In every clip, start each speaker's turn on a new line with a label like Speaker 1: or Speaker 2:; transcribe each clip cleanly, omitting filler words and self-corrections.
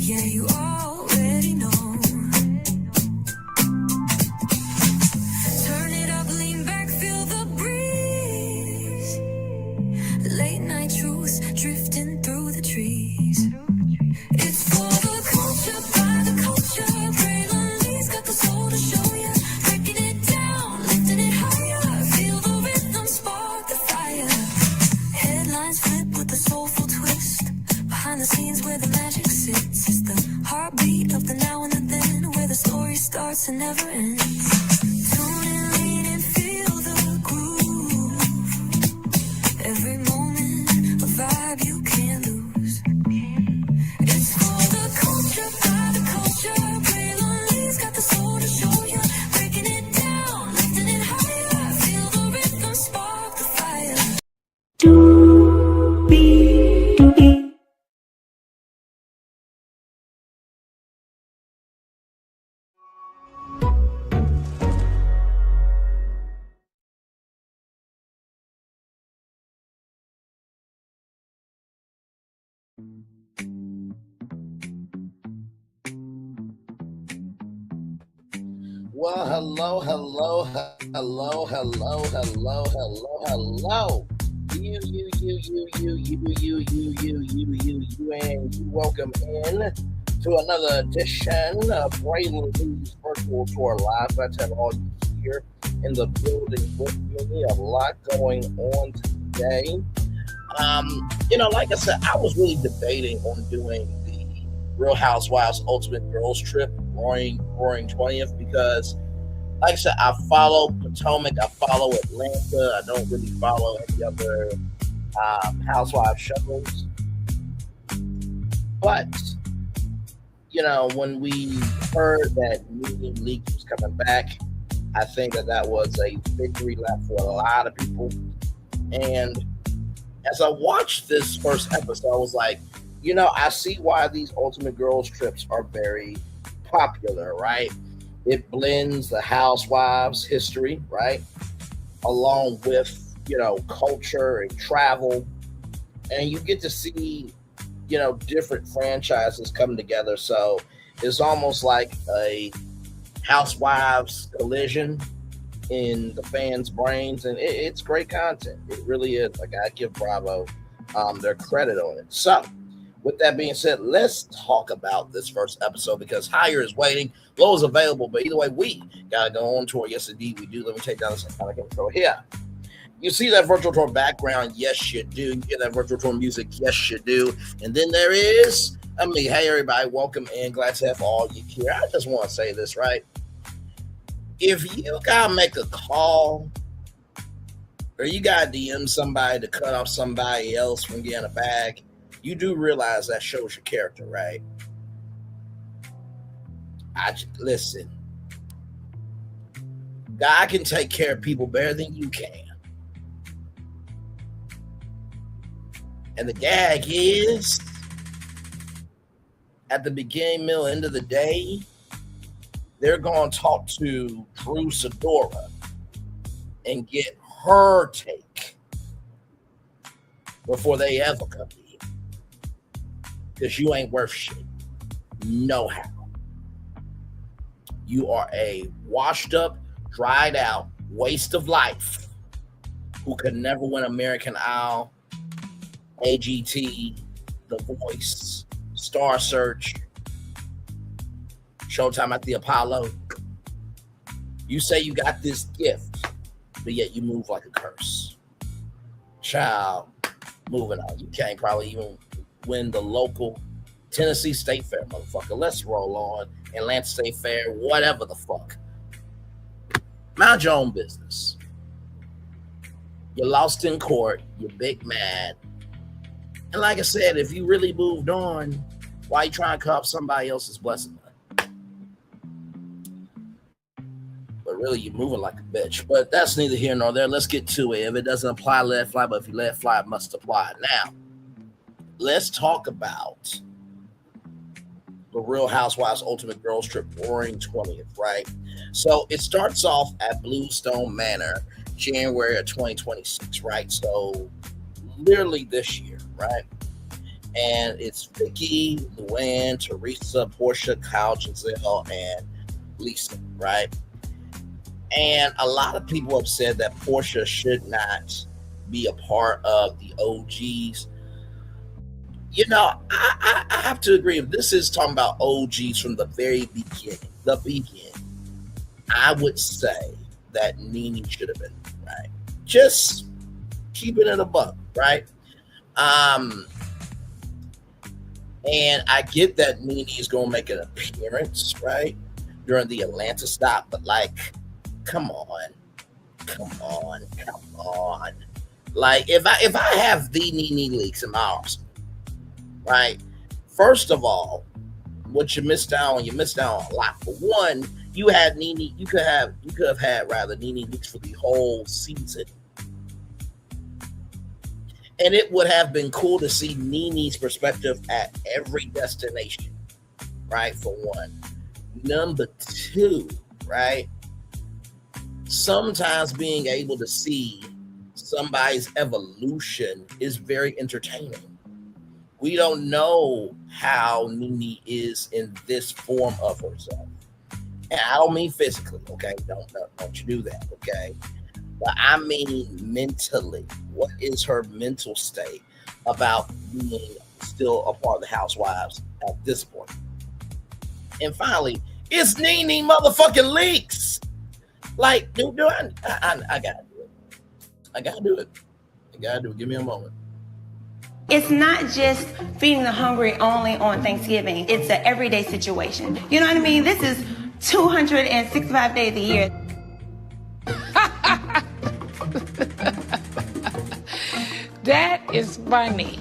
Speaker 1: Yeah, you already know. Turn it up, lean back, feel the breeze. Late night truths drifting through the trees. It's for the culture, by the culture. Braylon got the soul to show ya. Breaking it down, lifting it higher. Feel the rhythm, spark the fire. Headlines flip with a soulful twist. Behind the scenes where the magic sits. It's the heartbeat of the now and the then, where the story starts and never ends. Tune in, lean and feel the groove. Every moment, a vibe you can't lose. It's for the culture, by the culture. Braylon got the soul to show you. Breaking it down, lifting it higher. Feel the rhythm, spark the fire.
Speaker 2: Well, hello. And you welcome in to another edition of Braylon's Virtual Tour Live. Glad to have all you here in the building with me. A lot going on today. Like I said, I was really debating on doing the Real Housewives Ultimate Girls Trip Roaring 20th because, like I said, I follow Potomac, I follow Atlanta, I don't really follow any other Housewives shows. But, when we heard that NeNe Leakes was coming back, I think that was a victory lap for a lot of people. And as I watched this first episode, I was like, I see why these Ultimate Girls trips are very popular, right? It blends the Housewives history, right, along with, culture and travel. And you get to see, different franchises come together. So it's almost like a Housewives collision in the fans' brains. And it's great content. It really is. Like, I give Bravo their credit on it. So with that being said, let's talk about this first episode because Higher is waiting, Low is available, but either way, we gotta go on tour. Yes, indeed, we do. Let me take down this kind of control here. You see that virtual tour background? Yes, you do. You hear that virtual tour music? Yes, you do. And then there is me. Hey, everybody, welcome in. Glad to have all you here. I just want to say this, right? If you gotta make a call or you gotta DM somebody to cut off somebody else from getting a bag, you do realize that shows your character, right? Listen, God can take care of people better than you can. And the gag is, at the beginning, middle, end of the day, they're going to talk to Drew Sidora and get her take before they ever come to you. Because you ain't worth shit. No how. You are a washed up, dried out waste of life who could never win American Idol, AGT, The Voice, Star Search, Showtime at the Apollo. You say you got this gift, but yet you move like a curse. Child, moving on. You can't probably even win the local Tennessee State Fair, motherfucker. Let's roll on. Atlanta State Fair, whatever the fuck. Mind your own business. You're lost in court. You're big mad. And like I said, if you really moved on, why you trying to cut off somebody else's blessing? But really, you're moving like a bitch. But that's neither here nor there. Let's get to it. If it doesn't apply, let it fly. But if you let it fly, it must apply. Now, let's talk about the Real Housewives Ultimate Girls Trip Roaring 20th, right? So it starts off at Bluestone Manor, January of 2026, right? So literally this year, right? And it's Vicky, Luann, Teresa, Portia, Kyle, Giselle, and Lisa, right? And a lot of people have said that Portia should not be a part of the OGs. I have to agree. If this is talking about OGs from the very beginning, I would say that NeNe should have been, right? Just keeping it a buck, right? And I get that NeNe is going to make an appearance, right, during the Atlanta stop, but like, come on. Like, if I have the NeNe leaks in my arsenal, right? First of all, what you missed out on a lot. For one, you could have had NeNe leaks for the whole season. And it would have been cool to see NeNe's perspective at every destination, right? For one. Number two, right? Sometimes being able to see somebody's evolution is very entertaining. We don't know how NeNe is in this form of herself. And I don't mean physically, okay? Don't you do that, okay? But I mean mentally. What is her mental state about being still a part of the Housewives at this point? And finally, it's NeNe motherfucking leaks. Like, I gotta do it. I gotta do it. Give me a moment.
Speaker 3: It's not just feeding the hungry only on Thanksgiving. It's an everyday situation. You know what I mean? This is 265 days a year.
Speaker 4: That is funny.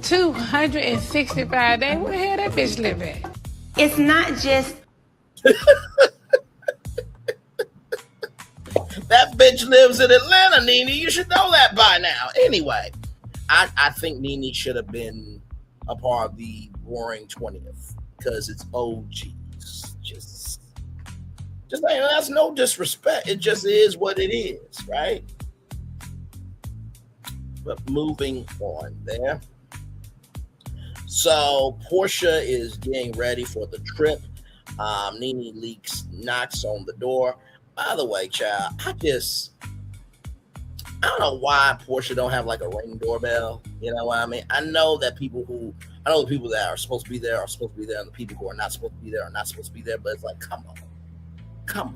Speaker 4: 265 days? Where the hell that bitch live at?
Speaker 3: It's not just...
Speaker 2: That bitch lives in Atlanta, NeNe. You should know that by now. Anyway, I think NeNe should have been a part of the Roaring 20th because it's OGs. Just that's no disrespect. It just is what it is, right? But moving on there. So Portia is getting ready for the trip. NeNe leaks, knocks on the door. By the way, child, I don't know why Portia don't have like a Ring doorbell. You know what I mean? I know the people that are supposed to be there, and the people who are not supposed to be there are not supposed to be there. But it's like, come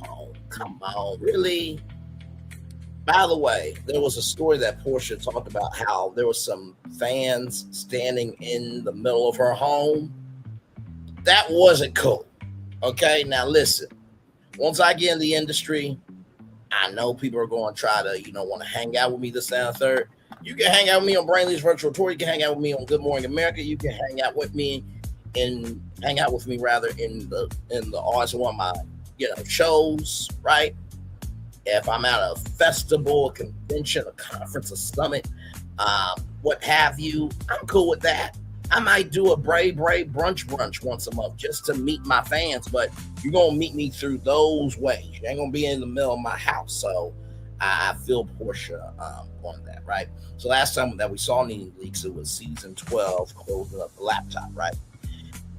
Speaker 2: on, really? By the way, there was a story that Portia talked about how there was some fans standing in the middle of her home. That wasn't cool. Okay, now listen. Once I get in the industry, I know people are going to try to, want to hang out with me this, that, and third. You can hang out with me on Brainley's Virtual Tour. You can hang out with me on Good Morning America. You can hang out with me in the odds of one of my, shows, right? If I'm at a festival, a convention, a conference, a summit, what have you, I'm cool with that. I might do a brave brunch once a month just to meet my fans, but you're going to meet me through those ways. You ain't going to be in the middle of my house. So I feel Portia on that, right? So last time that we saw NeNe leaks, it was season 12, closing up the laptop, right?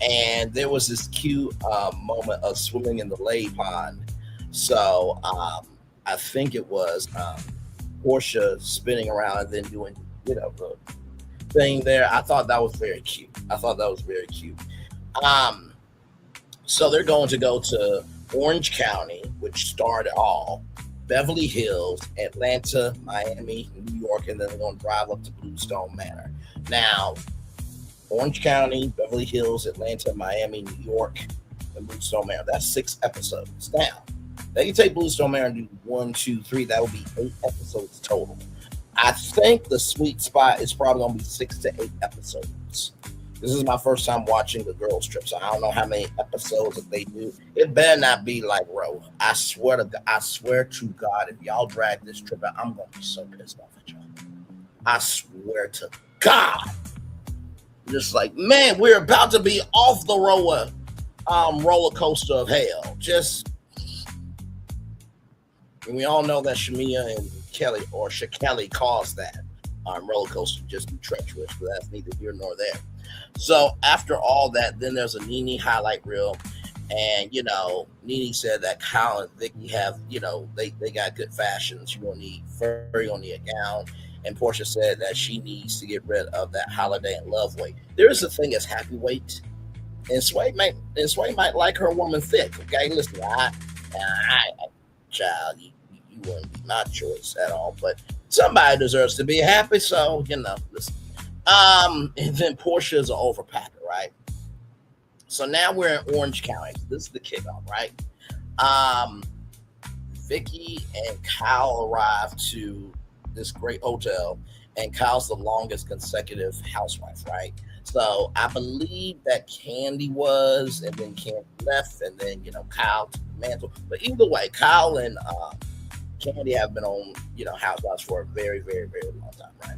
Speaker 2: And there was this cute moment of swimming in the lay pond. So I think it was Portia spinning around and then doing, the thing there. I thought that was very cute. So they're going to go to Orange County, which started all, Beverly Hills, Atlanta, Miami, New York, and then they're going to drive up to Bluestone Manor. Now, Orange County, Beverly Hills, Atlanta, Miami, New York, and Bluestone Manor. That's 6 episodes. Now, they can take Bluestone Manor and do 1, 2, 3. That would be 8 episodes total. I think the sweet spot is probably going to be 6 to 8 episodes. This is my first time watching the girls trip, so I don't know how many episodes that they do. It better not be like Roe. I swear to God, if y'all drag this trip out, I'm going to be so pissed off at y'all. I swear to God. Just like, man, we're about to be off the roller coaster of hell. And we all know that Shamia and Kelly or Shakeli caused that. Roller coaster just be treacherous, but that's neither here nor there. So after all that, then there's a NeNe highlight reel. And, NeNe said that Kyle and Vicky have, they got good fashion. She gonna need furry on the gown. And Portia said that she needs to get rid of that holiday and love weight. There is a thing as happy weight. And Sway might like her woman thick. Okay, listen, I child, you wouldn't be my choice at all. But somebody deserves to be happy, so listen. And then Portia's an overpacker, right? So now we're in Orange County. This is the kickoff, right? Vicky and Kyle arrive to this great hotel, and Kyle's the longest consecutive housewife, right? So I believe that Candy was, and then Candy left, and then Kyle took the mantle. But either way, Kyle and Candy have been on Housewives for a very, very, very long time, right?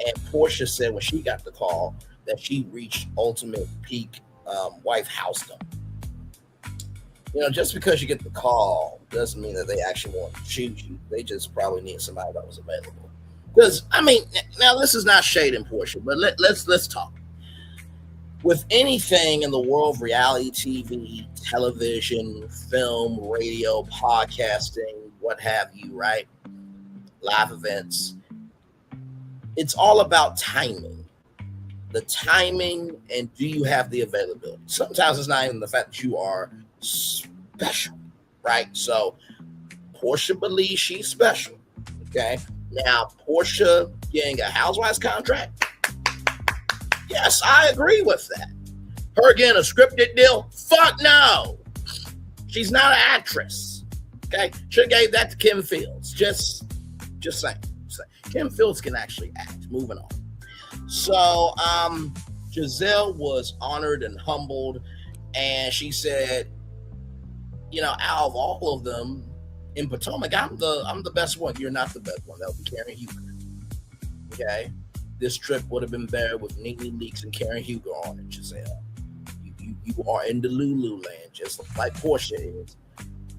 Speaker 2: And Portia said when she got the call that she reached ultimate peak wife housedom. Just because you get the call doesn't mean that they actually want to shoot you. They just probably need somebody that was available. Because now this is not shading Portia, but let's talk. With anything in the world of reality TV, television, film, radio, podcasting, what have you, right? Live events. It's all about timing. The timing, and do you have the availability? Sometimes it's not even the fact that you are special, right? So Portia believes she's special. Okay. Now Portia getting a Housewives contract. Yes, I agree with that. Her getting a scripted deal? Fuck no. She's not an actress. Okay. Should have gave that to Kim Fields. Just saying. Kim Fields can actually act. Moving on. So Giselle was honored and humbled, and she said, out of all of them in Potomac, I'm the best one. You're not the best one. That would be Karen Huger. Okay, this trip would have been better with NeNe Leakes and Karen Huger on it, Giselle. You are in the Lulu land, just like Portia is.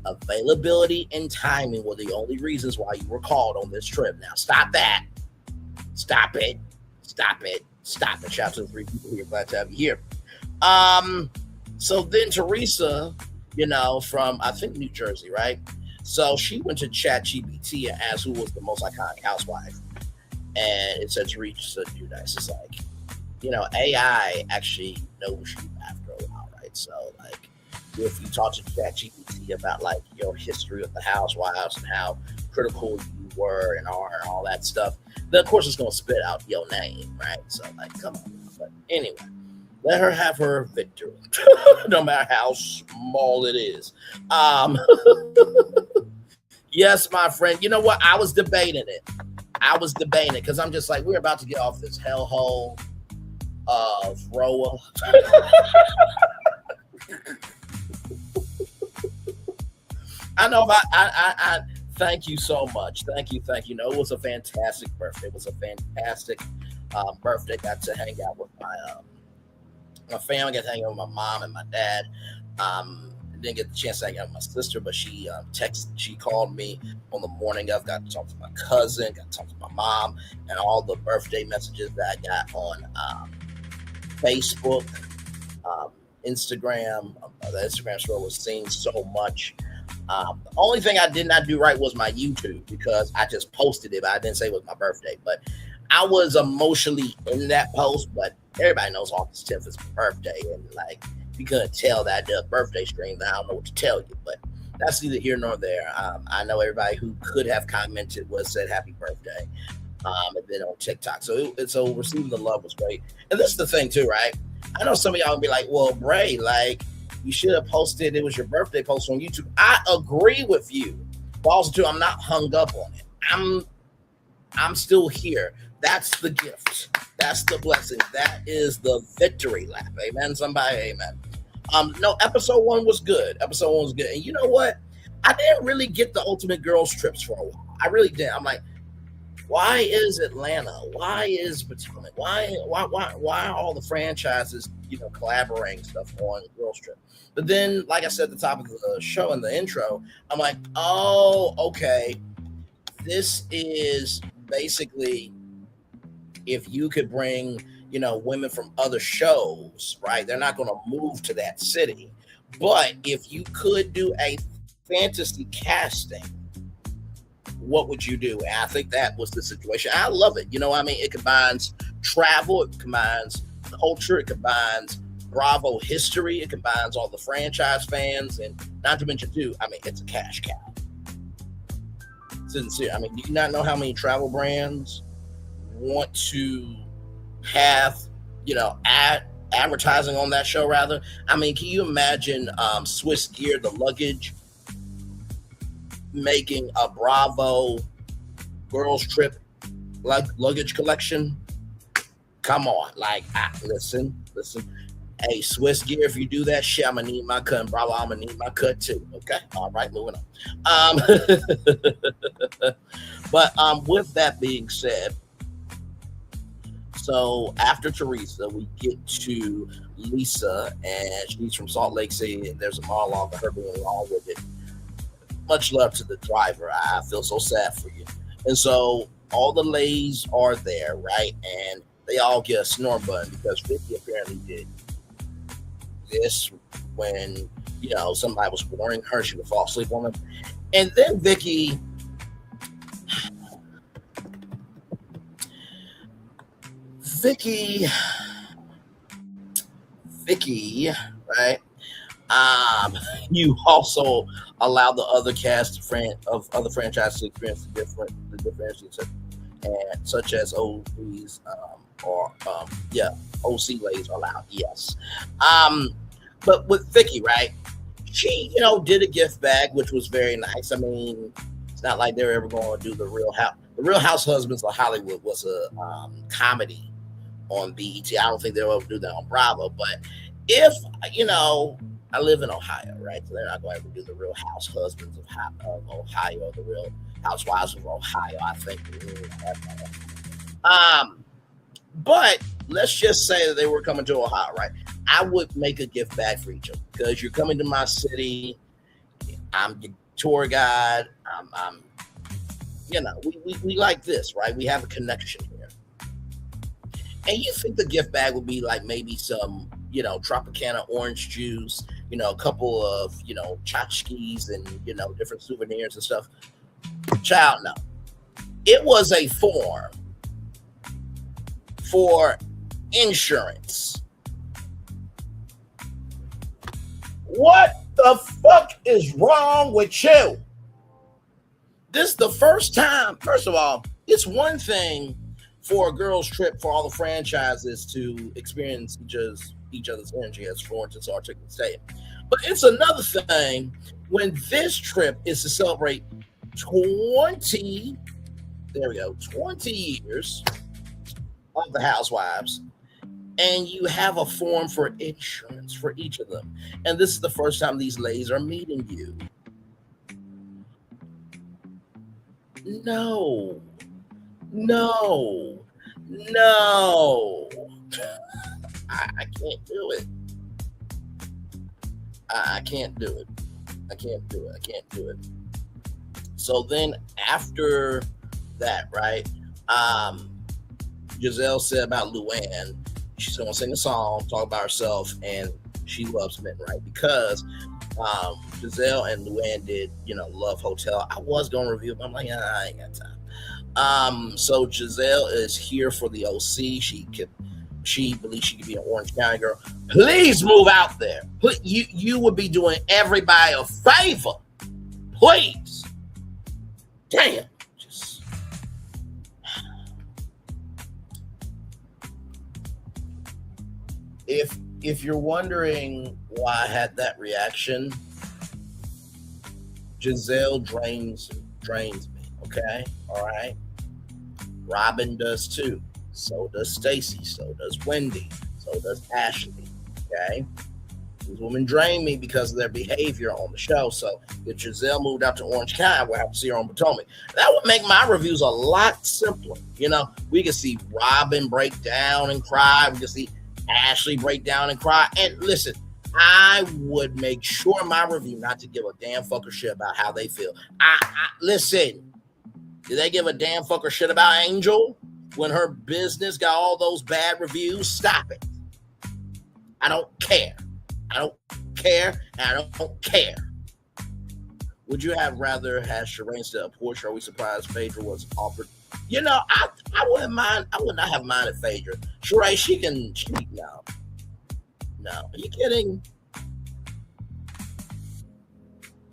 Speaker 2: Availability and timing were the only reasons why you were called on this trip. Now stop that. Stop it. Shout out to the 3 people here. Glad to have you here. So then Teresa, from I think New Jersey, right? So she went to ChatGPT and asked who was the most iconic housewife. And it said Teresa Giudice. It's like, AI actually knows you after a while, right? So if you talk to ChatGPT about your history with the housewives and how critical you were and are and all that stuff, then of course it's gonna spit out your name, right? So come on. But anyway, let her have her victory, no matter how small it is. Yes, my friend. You know what? I was debating it because I'm just like, we're about to get off this hellhole of Roa. I know. I thank you so much. Thank you. It was a fantastic birthday. It was a fantastic birthday. Got to hang out with my family. Got to hang out with my mom and my dad. Didn't get the chance to hang out with my sister, but she called me on the morning of. Got to talk to my cousin. Got to talk to my mom, and all the birthday messages that I got on Facebook, Instagram. The Instagram story was seen so much. The only thing I did not do right was my YouTube, because I just posted it, but I didn't say it was my birthday. But I was emotionally in that post, but everybody knows August 10th is my birthday. And if you couldn't tell that the birthday stream, then I don't know what to tell you. But that's neither here nor there. I know everybody who could have commented said happy birthday. And then on TikTok. So receiving the love was great. And this is the thing too, right? I know some of y'all will be like, well, Bray, you should have posted, it was your birthday post on YouTube. I agree with you. But also too, I'm not hung up on it. I'm still here. That's the gift. That's the blessing. That is the victory lap. Amen. Somebody, amen. No, episode 1 was good. And you know what? I didn't really get the Ultimate Girls trips for a while. I really didn't. I'm like, why is Atlanta? Why is Potomac? Why are all the franchises, collaborating stuff on Girls Trip? But then, like I said at the top of the show in the intro, I'm like, oh, okay. This is basically if you could bring, women from other shows, right? They're not going to move to that city. But if you could do a fantasy casting, what would you do? And I think that was the situation. I love it. It combines travel, it combines culture, it combines Bravo history, it combines all the franchise fans, and not to mention too, it's a cash cow. Sincere. Do you not know how many travel brands want to have, advertising on that show rather? Can you imagine Swiss Gear, the luggage, making a Bravo girls trip luggage collection? Come on, listen. Hey, Swiss Gear, if you do that shit, I'm gonna need my cut. And Bravo, I'm gonna need my cut too. Okay, all right, moving on. But with that being said, so after Teresa, we get to Lisa, and she's from Salt Lake City, and there's a monologue of her being along with it. Much love to the driver. I feel so sad for you. And so all the ladies are there, right? And they all get a snore button because Vicky apparently did this when, somebody was boring her. She would fall asleep on them. And then Vicky, right? You also allow the other cast of other franchises to experience the differences, and such as OCs OC ladies are allowed. Yes. But with Vicky, right? She, did a gift bag, which was very nice. It's not like they're ever going to do the Real House. The Real House Husbands of Hollywood was a comedy on BET. I don't think they'll ever do that on Bravo. But if, I live in Ohio, right? So they're not going to ever do the Real House Husbands of Ohio, the Real Housewives of Ohio, I think. But let's just say that they were coming to Ohio, right? I would make a gift bag for each of them because you're coming to my city. I'm the tour guide. We like this, right? We have a connection here. And you think the gift bag would be like maybe some, Tropicana orange juice, a couple of, tchotchkes and, different souvenirs and stuff. Child, no. It was a form for insurance. What the fuck is wrong with you? This is the first time. First of all, it's one thing for a girls' trip for all the franchises to experience each other's energy, as Florence and articulate say. But it's another thing when this trip is to celebrate 20 years of the Housewives, and you have a form for insurance for each of them. And this is the first time these ladies are meeting you. No. I can't do it. I can't do it. So then after that, right? Giselle said about Luann, she's going to sing a song, talk about herself, and she loves men, right? Because Giselle and Luann did, Love Hotel. I was going to review it, but I'm like, I ain't got time. So Giselle is here for the OC. She believes she could be an Orange County girl. Please move out there. You would be doing everybody a favor. Please. Damn. If you're wondering why I had that reaction, Giselle drains me, okay? All right? Robin does too. So does Stacy. So does Wendy. So does Ashley, okay? These women drain me because of their behavior on the show. So if Giselle moved out to Orange County, we'll have to see her on Potomac. That would make my reviews a lot simpler. We can see Robin break down and cry. We can see Ashley break down and cry. And listen, I would make sure my review not to give a damn fucker shit about how they feel. Listen, do they give a damn fucker shit about Angel? when her business got all those bad reviews. Stop it. I don't care. I don't care, and I don't care. Would you have rather had Sheree instead of Portia? Are we surprised Phaedra was offered? You know, I wouldn't mind. I would not have minded Phaedra. Sheree, she can cheat now. No. Are you kidding?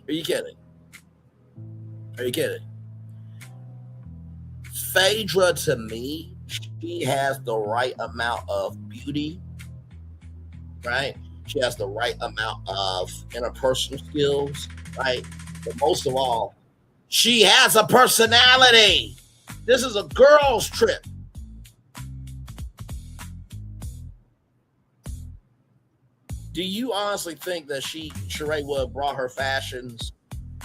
Speaker 2: Are you kidding? Are you kidding? Phaedra, to me, she has the right amount of beauty, right? She has the right amount of interpersonal skills, right? But most of all, she has a personality. This is a girl's trip. Do you honestly think that Sheree would have brought her fashions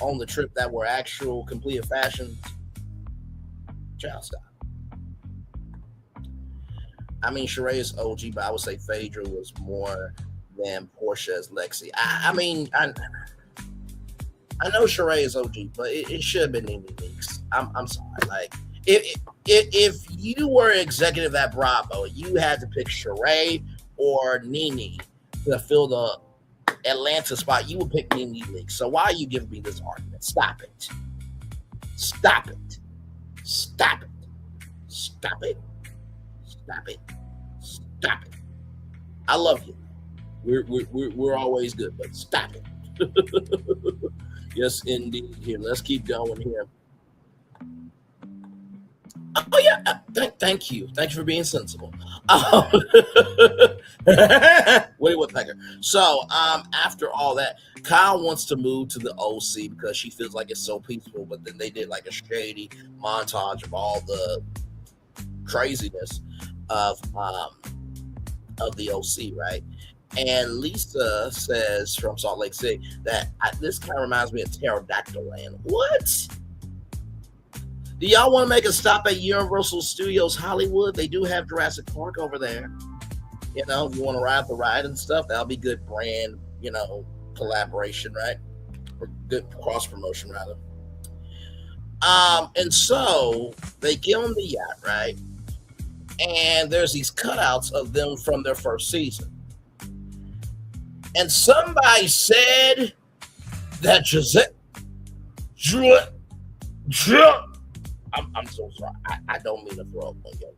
Speaker 2: on the trip that were actual completed fashions? Child, stop. I mean, Sheree is OG, but I would say Phaedra was more than Portia as Lexi. I know Sheree is OG, but it should have been NeNe Leakes. I'm sorry. Like, if you were executive at Bravo, you had to pick Sheree or NeNe to fill the Atlanta spot, you would pick NeNe Leakes. So why are you giving me this argument? Stop it. Stop it. Stop it. Stop it. Stop it. Stop it. I love you. We're always good, but stop it. Yes, indeed. Here, let's keep going here. Oh yeah, thank you. Thank you for being sensible. Woody Woodpecker. So, after all that, Kyle wants to move to the OC because she feels like it's so peaceful. But then they did like a shady montage of all the craziness of the OC, right? And Lisa says from Salt Lake City that this kind of reminds me of Pterodactyl Land. What? Do y'all want to make a stop at Universal Studios Hollywood? They do have Jurassic Park over there. You know, if you want to ride the ride and stuff, that'll be good brand, collaboration, right? Or good cross promotion, rather. And so they get on the yacht, right? And there's these cutouts of them from their first season. And somebody said that I'm so sorry. I don't mean to throw up on you.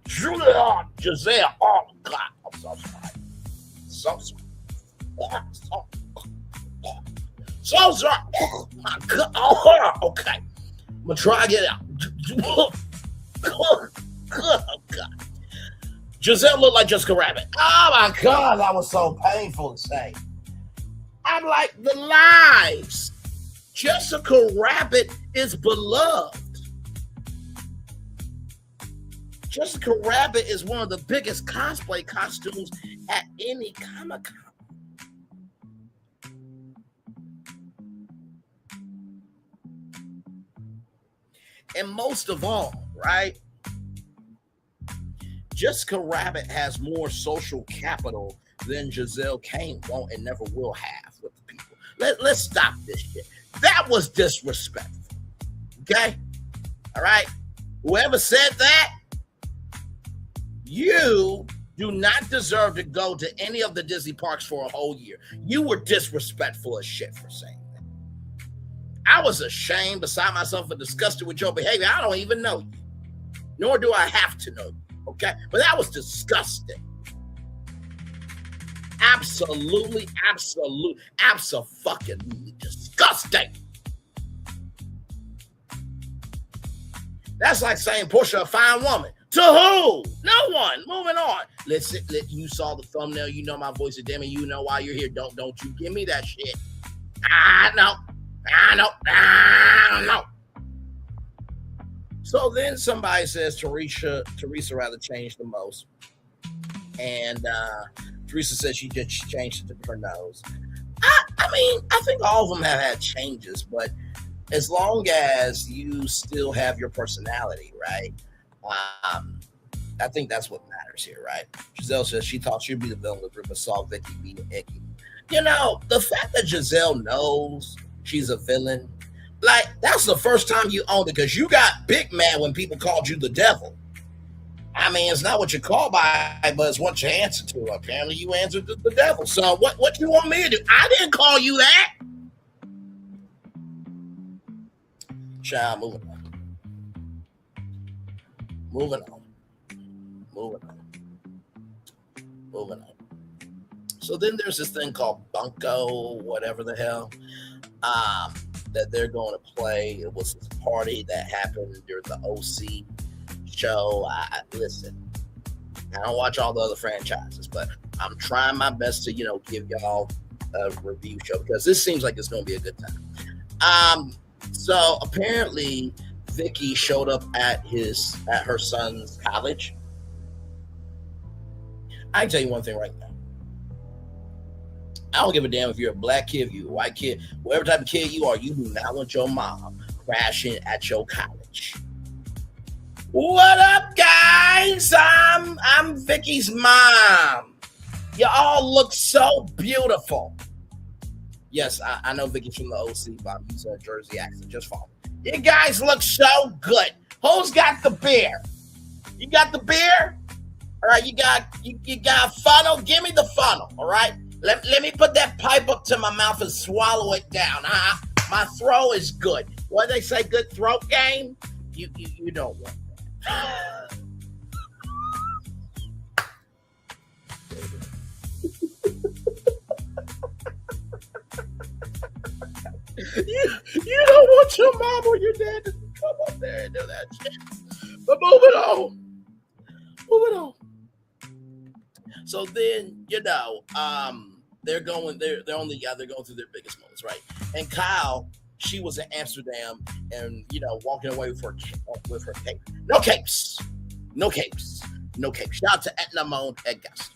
Speaker 2: Giselle, oh God, I'm so sorry. So sorry. So sorry. Oh my God. Oh, okay. I'm gonna try to get it out. Oh God. Giselle looked like Jessica Rabbit. Oh my God, that was so painful to say. I'm like, the lies. Jessica Rabbit is beloved. Jessica Rabbit is one of the biggest cosplay costumes at any Comic-Con. And most of all, right? Jessica Rabbit has more social capital than Giselle Kane won't and never will have with the people. Let's stop this shit. That was disrespectful. Okay? All right? Whoever said that, you do not deserve to go to any of the Disney parks for a whole year. You were disrespectful as shit for saying that. I was ashamed beside myself and disgusted with your behavior. I don't even know you. Nor do I have to know you. Okay? But that was disgusting. Absolutely disgusting. That's like saying Portia a fine woman. To who? No one. Moving on. You saw the thumbnail. You know my voice is dim, and you know why you're here. Don't you give me that shit. I know. So then somebody says Teresa rather changed the most. And Teresa says she changed it to her nose. I mean, I think all of them have had changes, but as long as you still have your personality, right? I think that's what matters here, right? Giselle says she thought she'd be the villain of the group, but saw Vicky being icky. The fact that Giselle knows she's a villain, like, that's the first time you owned it, because you got big mad when people called you the devil. I mean, it's not what you call by, but it's what you answer to. Apparently, you answered to the devil. So, what you want me to do? I didn't call you that. Child, moving on. Moving on. Moving on. Moving on. So then there's this thing called Bunko, whatever the hell, that they're going to play. It was this party that happened during the OC show. Listen, I don't watch all the other franchises, but I'm trying my best to, give y'all a review show because this seems like it's going to be a good time. So apparently Vicky showed up at her son's college. I can tell you one thing right now. I don't give a damn if you're a black kid, if you're a white kid, whatever type of kid you are, you do not want your mom crashing at your college. What up, guys? I'm Vicky's mom. You all look so beautiful. Yes, I know Vicky's from the OC, but I'm using a Jersey accent. Just follow. You guys look so good. Who's got the beer? You got the beer? All right, you got a funnel. Give me the funnel. All right. Let me put that pipe up to my mouth and swallow it down. My throat is good. What they say, good throat game? You don't want that. You don't want your mom or your dad to come up there and do that shit. But moving on. So then, they're going through their biggest moments, right? And Kyle, she was in Amsterdam and walking away with her cape. No capes. Shout out to Etna Moan at Guest.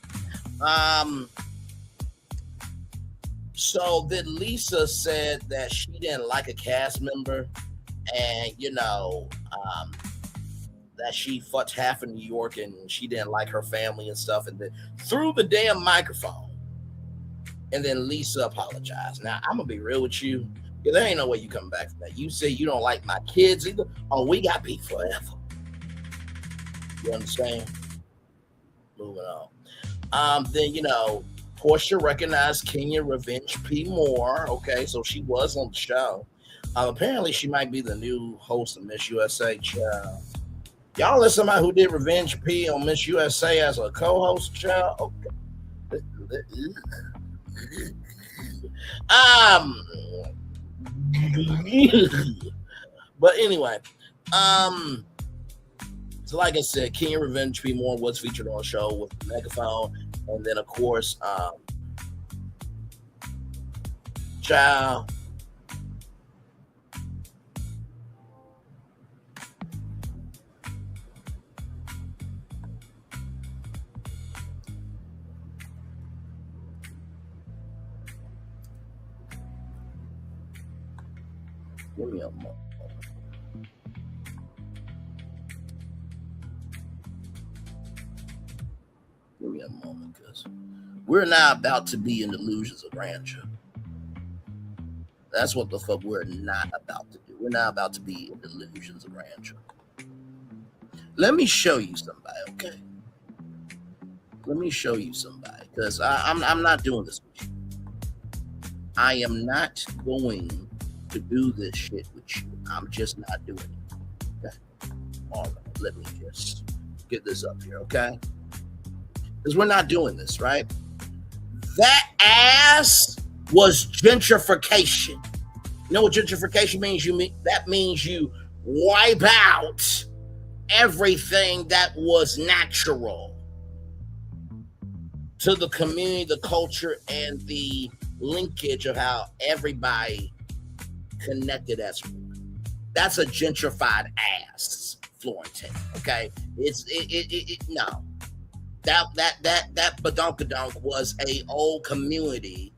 Speaker 2: So then Lisa said that she didn't like a cast member, and that she fucked half of New York and she didn't like her family and stuff, and then threw the damn microphone. And then Lisa apologized. Now I'm gonna be real with you, because there ain't no way you come back from that. You say you don't like my kids either. Oh, we got beef forever. You understand? Moving on. Then Portia recognized Kenya Revenge P. Moore. Okay, so she was on the show. Apparently, she might be the new host of Miss USA. Child. Y'all listen to somebody who did Revenge P on Miss USA as a co-host. Child. Okay. But anyway, so like I said, Kenya Revenge P. Moore was featured on the show with the megaphone. And then, of course, child. Give me a moment. Give me a moment, because we're now about to be in delusions of grandeur. That's what the fuck we're not about to do. We're not about to be in delusions of grandeur. Let me show you somebody, okay? Let me show you somebody, because I'm not doing this with you. I am not going to do this shit with you. I'm just not doing it. Okay? All right, let me just get this up here, okay? Because we're not doing this, right? That ass was gentrification. You know what gentrification means? That means you wipe out everything that was natural to the community, the culture, and the linkage of how everybody connected as one. That's a gentrified ass, Florentine. Okay, no. That badonkadonk was a old community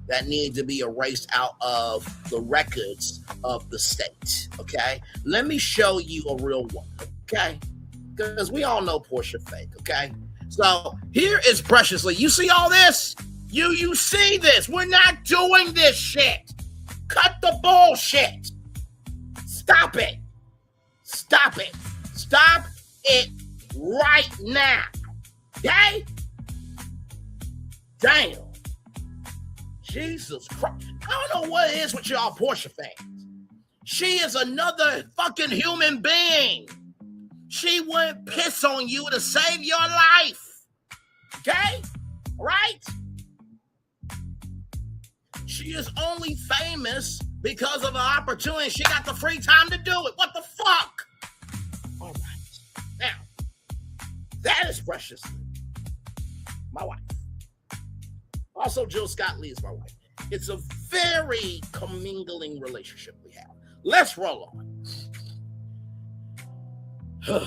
Speaker 2: that needed to be erased out of the records of the state. Okay, let me show you a real one. Okay, because we all know Portia fake. Okay, so here is Preciously. You see all this? You see this? We're not doing this shit. Cut the bullshit. Stop it. Stop it. Stop it right now. Okay? Damn. Jesus Christ. I don't know what it is with y'all Portia fans. She is another fucking human being. She wouldn't piss on you to save your life. Okay? Right? She is only famous because of an opportunity. She got the free time to do it. What the fuck? All right. Now, that is Precious, my wife. Also, Jill Scott Lee is my wife. It's a very commingling relationship we have. Let's roll on. Okay.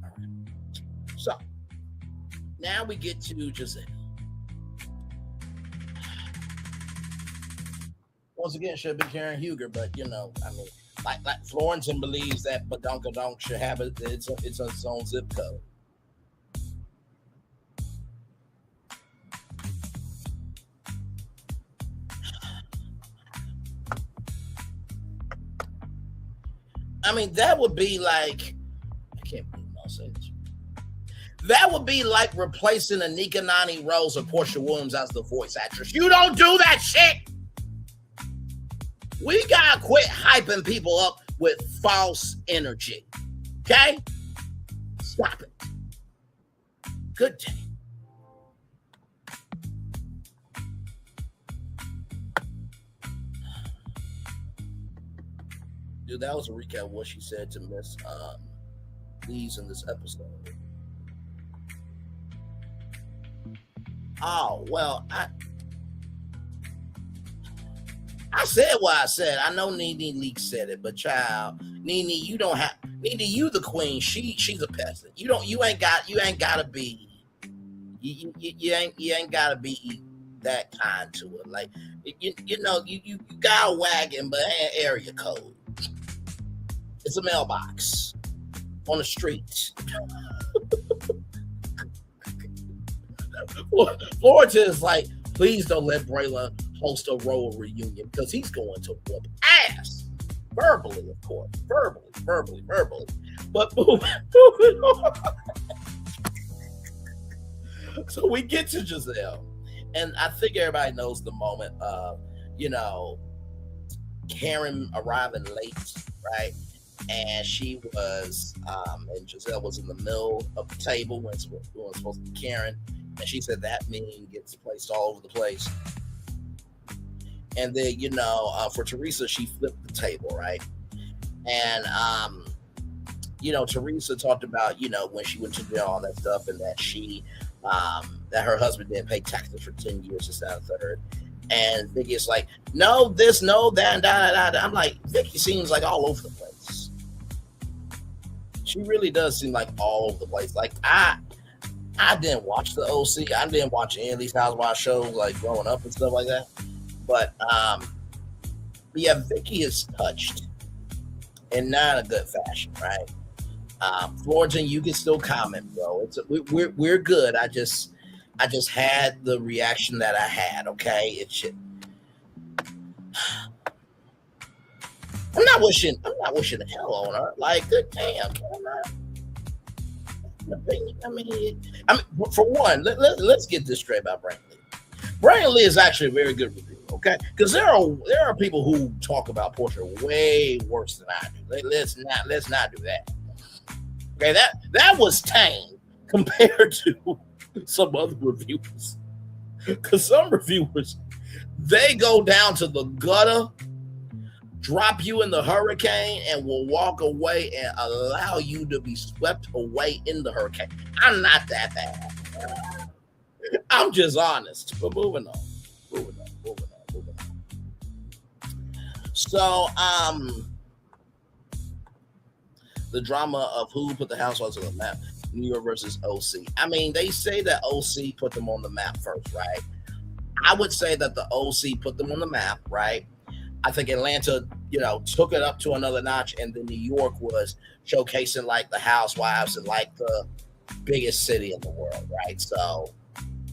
Speaker 2: All right. So, now we get to Giselle. Once again, should be Karen Huger, but you know, I mean, like Florenton believes that Badunkadonk should have its own zip code. I mean, that would be like, I can't believe I'll say this. That would be like replacing Anika Nani Rose or Portia Williams as the voice actress. You don't do that shit. We gotta quit hyping people up with false energy. Okay? Stop it. Good day. Dude, that was a recap of what she said to Miss Lee's in this episode. Oh, well, I said what I said. I know NeNe Leak said it, but child, NeNe, you don't have NeNe, you the queen. She's a peasant. You ain't gotta be that kind to her. Like you know, you got a wagon, but it ain't area code. It's a mailbox on the street. Florida is like, please don't let Braylon host a royal reunion because he's going to whoop ass. Verbally, of course. Verbally. But moving on. So we get to Giselle. And I think everybody knows the moment of, Karen arriving late, right? And she was, and Giselle was in the middle of the table when it was supposed to be Karen. And she said that meme gets placed all over the place. And then, for Teresa, she flipped the table, right? And, Teresa talked about, when she went to jail, all that stuff, and that she, that her husband didn't pay taxes for 10 years, this, that, and third. And Vicky is like, no, this, no, that, da. I'm like, Vicky seems like all over the place. She really does seem like all over the place. Like, I didn't watch the OC. I didn't watch any of these Housewives shows, like, growing up and stuff like that. But, yeah, Vicky is touched in not a good fashion, right? Florida, you can still comment, bro. We're good. I just had the reaction that I had. Okay, it should. I'm not wishing hell on her. Like, good damn. I mean, for one, let's get this straight about Brandon Lee. Brandon Lee is actually a very good reviewer. Okay, because there are people who talk about Portia way worse than I do. Let's not do that. Okay, that was tame compared to some other reviewers. Because some reviewers, they go down to the gutter, drop you in the hurricane, and will walk away and allow you to be swept away in the hurricane. I'm not that bad. I'm just honest. But moving on. So, the drama of who put the Housewives on the map, New York versus OC. I mean, they say that OC put them on the map first, right? I would say that the OC put them on the map, right? I think Atlanta, took it up to another notch, and then New York was showcasing like the Housewives and like the biggest city in the world, right? So,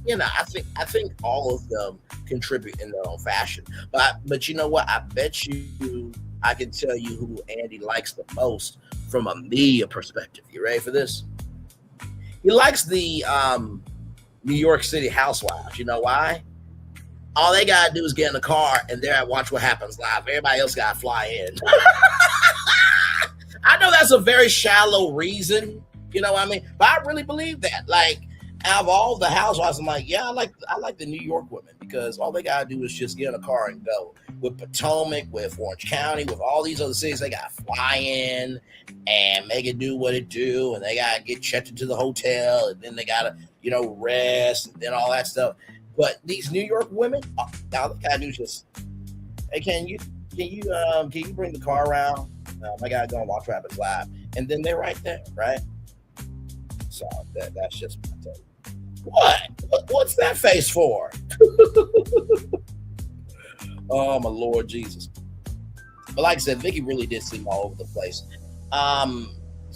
Speaker 2: I think all of them contribute in their own fashion. But you know what? I bet you I can tell you who Andy likes the most from a media perspective. You ready for this? He likes the New York City Housewives. You know why? All they gotta do is get in the car and they're at Watch What Happens Live. Everybody else gotta fly in. I know that's a very shallow reason, you know what I mean? But I really believe that. Like, out of all the housewives, I'm like, yeah, I like the New York women because all they gotta do is just get in a car and go. With Potomac, with Orange County, with all these other cities, they gotta fly in and make it do what it do, and they gotta get checked into the hotel, and then they gotta, rest and then all that stuff. But these New York women, all they gotta do is just, hey, can you bring the car around? I gotta go and Watch What Happens Live, and then they're right there, right? So that's just my take. What's that face for? Oh my Lord Jesus! But like I said, Vicky really did seem all over the place.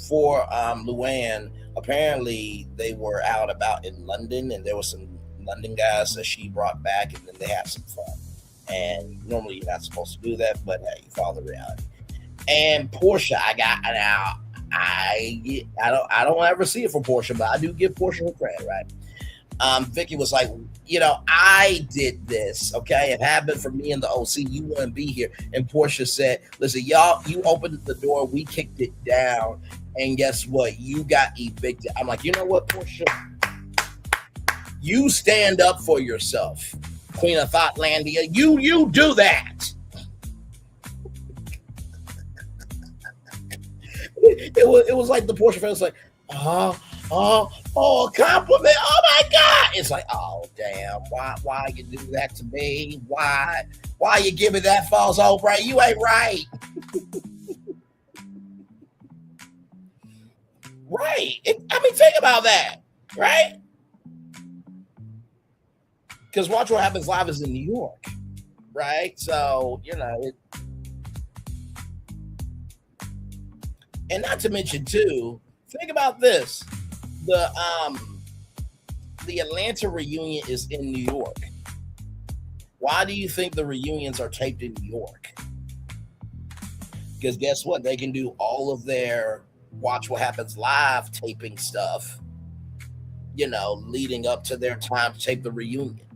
Speaker 2: For Luann, apparently they were out about in London, and there were some London guys that she brought back, and then they had some fun. And normally you're not supposed to do that, but hey, you follow the reality. And Portia, I don't ever see it for Portia, but I do give Portia her credit, right? Vicky was like, I did this, okay? It happened for me and the OC. You wouldn't be here. And Portia said, listen, y'all, you opened the door, we kicked it down, and guess what? You got evicted. I'm like, you know what, Portia? You stand up for yourself, Queen of Thoughtlandia. You do that. It was like the Portia fan was like, a compliment. Oh my God. It's like, oh damn, why you do that to me? Why you give me that false hope, right? You ain't right. Right. Think about that, right? Because Watch What Happens Live is in New York, right? So, and not to mention too, think about this. The Atlanta reunion is in New York. Why do you think the reunions are taped in New York? Because guess what? They can do all of their Watch What Happens Live taping stuff, leading up to their time to tape the reunion.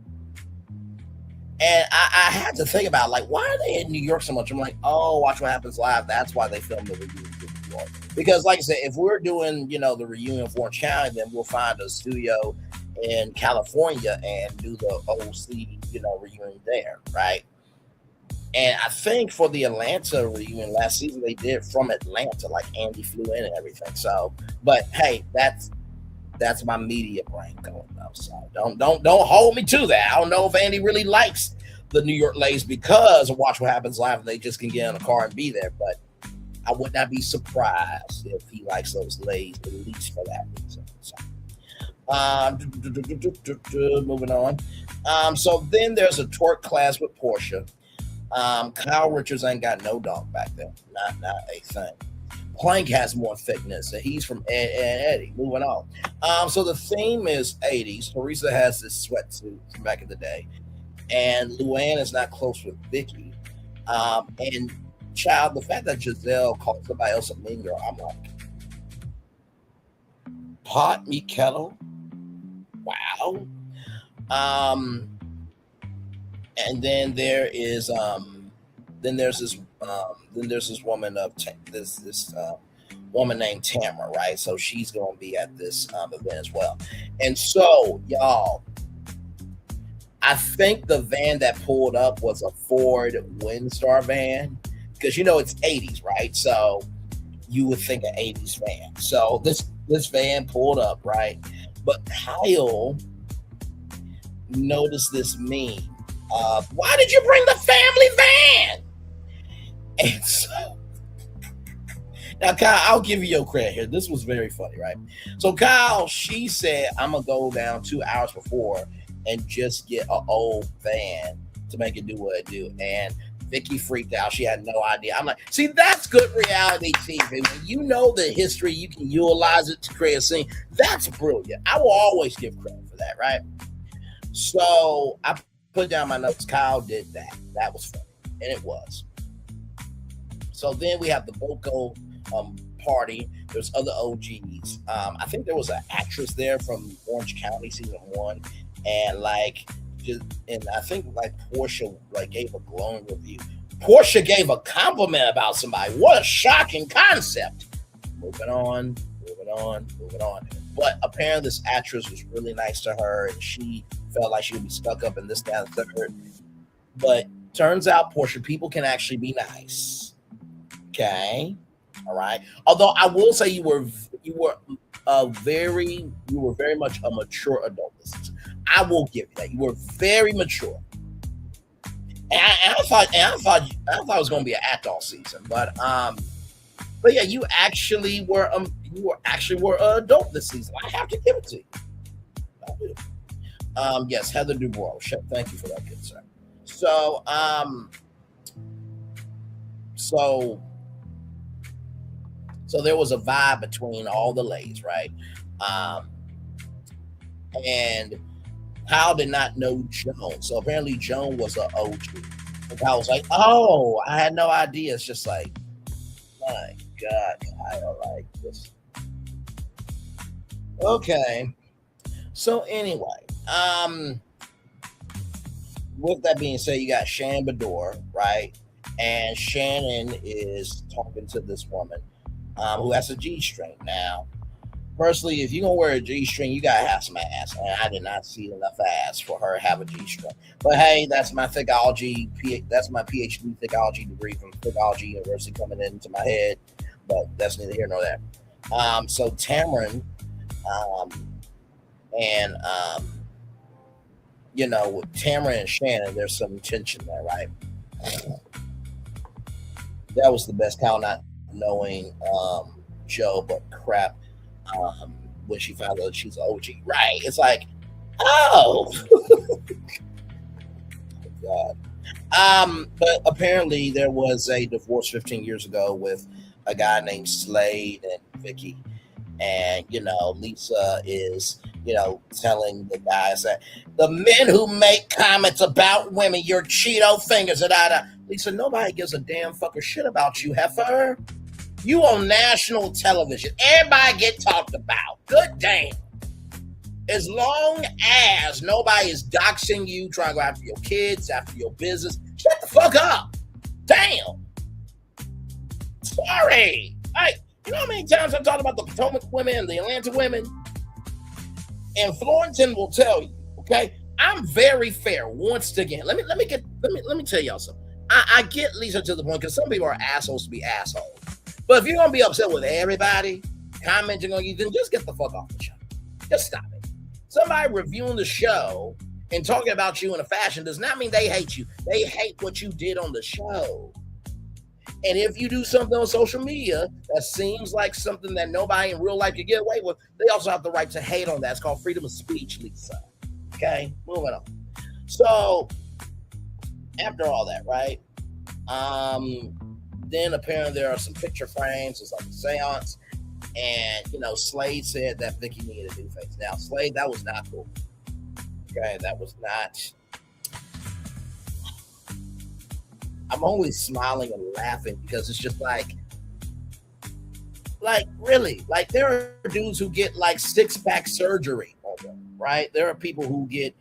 Speaker 2: And I had to think about, like, why are they in New York so much? I'm like, oh, Watch What Happens Live. That's why they filmed the reunion in New York. Because, like I said, if we're doing, the reunion for Orange County, then we'll find a studio in California and do the OC, reunion there, right? And I think for the Atlanta reunion last season, they did from Atlanta, like Andy flew in and everything. So, but hey, that's my media brain going though. So don't hold me to that. I don't know if Andy really likes the New York Lays because of Watch What Happens Live and they just can get in a car and be there. But I would not be surprised if he likes those Lays, at least for that reason. So, moving on. So then there's a twerk class with Portia. Kyle Richards ain't got no dog back there. Not a thing. Plank has more thickness, and he's from Eddie. Moving on. So the theme is 80s. Teresa has this sweatsuit from back in the day, and Luann is not close with Vicky. And child, the fact that Giselle called somebody else a mean girl, I'm like, pot me kettle. Wow. And then there is there's this woman of this woman named Tamara, right? So she's gonna be at this event as well. And so, y'all, I think the van that pulled up was a Ford Windstar van because it's 80s, right? So you would think an 80s van. So this van pulled up, right? But Kyle noticed this meme. Why did you bring the family van? And so now, Kyle, I'll give you your credit here. This was very funny, right? So Kyle, she said, I'm gonna go down 2 hours before and just get an old van to make it do what it do. And Vicky freaked out. She had no idea. I'm like, see, that's good reality TV. When you know the history, you can utilize it to create a scene. That's brilliant. I will always give credit for that, right? So I put down my notes. Kyle did that. That was funny. And it was. So then we have the Boko party. There's other OGs. I think there was an actress there from Orange County season 1, and and I think Portia gave a glowing review. Portia gave a compliment about somebody. What a shocking concept. Moving on. But apparently this actress was really nice to her, and she felt like she would be stuck up in this, that, and third. But turns out, Portia, people can actually be nice. Okay. All right. Although I will say you were very much a mature adult. I will give you that. You were very mature. And I thought it was going to be an act-all season, but yeah, you actually were an adult this season. I have to give it to you. I do. Yes, Heather Dubois. Thank you for that, good sir. So there was a vibe between all the ladies, right? And Kyle did not know Joan. So apparently Joan was an OG. And Kyle was like, oh, I had no idea. It's just like, my God, Kyle, like this. Okay. So anyway, with that being said, you got Shannon Bedore, right? And Shannon is talking to this woman who has a G-string. Now, personally, if you're going to wear a G-string, you got to have some ass. And I did not see enough ass for her to have a G-string. But hey, that's my theology. That's my PhD theology degree from Theology University coming into my head. But that's neither here nor there. So Tamron with Tamron and Shannon, there's some tension there, right? That was the best Kyle not knowing Joe, but crap. When she found out she's an OG, right? It's like, oh, God. But apparently there was a divorce 15 years ago with a guy named Slade and Vicky, and Lisa is telling the guys that the men who make comments about women, your Cheeto fingers, Lisa, nobody gives a damn fucker shit about you, heifer. You on national television. Everybody get talked about. Good damn. As long as nobody is doxing you, trying to go after your kids, after your business, shut the fuck up. Damn. Sorry. Like, you know how many times I've talked about the Potomac women and the Atlanta women? And Florentin will tell you, okay? I'm very fair. Once again, let me tell y'all something. I get Lisa to the point because some people are assholes to be assholes. But if you're gonna be upset with everybody commenting on you, then just get the fuck off the show. Just stop it. Somebody reviewing the show and talking about you in a fashion does not mean they hate you. They hate what you did on the show. And if you do something on social media that seems like something that nobody in real life can get away with, they also have the right to hate on that. It's called freedom of speech, Lisa. Okay, moving on. So after all that, right? Then apparently there are some picture frames. It's like a seance. And, Slade said that Vicky needed a new face. Now, Slade, that was not cool. Okay, that was not. I'm only smiling and laughing because it's just like really, like there are dudes who get like 6-pack surgery on them, right? There are people who get,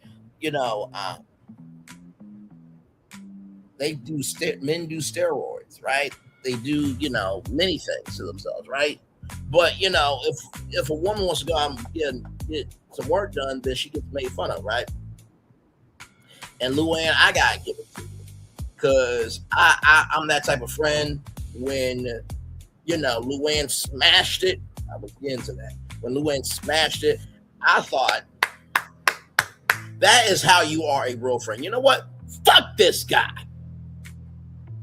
Speaker 2: men do steroids, right? They do, many things to themselves, right? But, if a woman wants to go out and get some work done, then she gets made fun of, right? And Luann, I gotta give it to you. Because I'm that type of friend. When, Luann smashed it, I was into that. When Luann smashed it, I thought, that is how you are a real friend. You know what? Fuck this guy.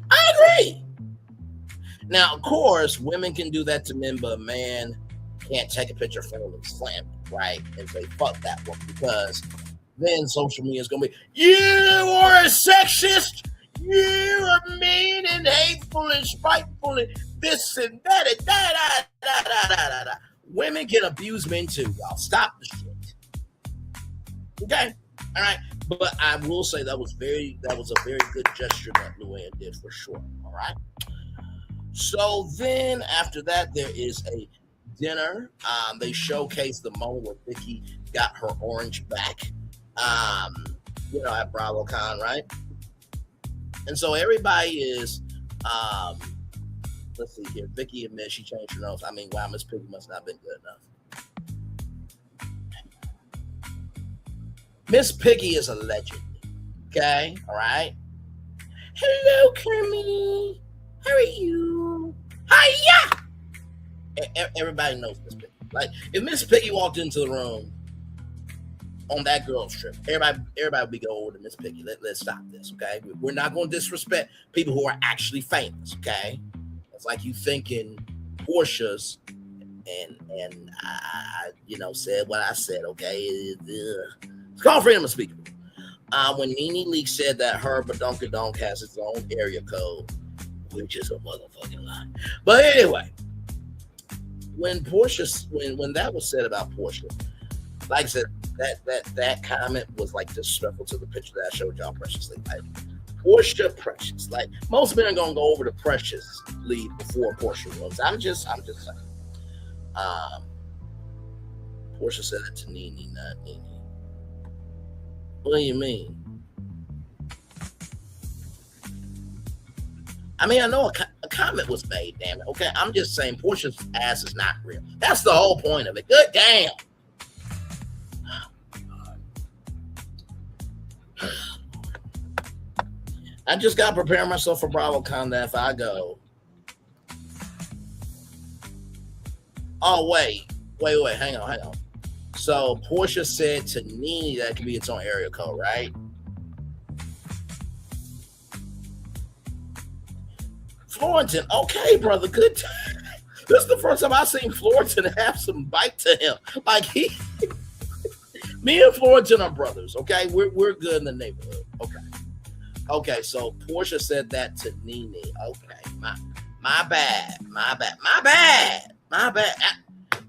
Speaker 2: I agree. Now, of course, women can do that to men, but a man can't take a picture of him and slam it, right? And say, fuck that one. Because then social media is going to be, you are a sexist. You are mean and hateful and spiteful and this and that and da. Women can abuse men too, y'all. Stop the shit. Okay? All right. But I will say that was a very good gesture that Luann did for sure. All right. So then after that, there is a dinner. They showcase the moment where Vicky got her orange back. Um, at BravoCon, right? And so everybody is let's see here. Vicky admits she changed her nose. I mean, wow, Miss Piggy must not have been good enough. Miss Piggy is a legend. Okay, all right. Hello, Kermit. How are you? Hiya! Everybody knows Miss Piggy. Like, if Miss Piggy walked into the room on that girl's trip, everybody would be going over to Miss Piggy. Let's stop this, okay? We're not going to disrespect people who are actually famous, okay? It's like you thinking Portia's and I said what I said, okay? It's called freedom of speech. When NeNe Leakes said that her badunkadunk has its own area code, which is a motherfucking lie. But anyway, when that was said about Portia, like I said, that comment was like disrespectful to the picture that I showed y'all preciously. Like, Portia Precious. Like, most men are gonna go over the Precious lead before Portia was. I'm just saying. Portia said it to NeNe, not NeNe. What do you mean? I mean, I know a comment was made, damn it. Okay, I'm just saying Portia's ass is not real. That's the whole point of it. Good damn. I just got to prepare myself for BravoCon that if I go. Oh, wait, hang on. So Portia said to NeNe that it could be its own area code, right? Florentin, okay, brother, good time. This is the first time I've seen Florentin have some bite to him. Like, me and Florentin are brothers, okay? We're good in the neighborhood, okay. So Portia said that to NeNe. Okay, my bad.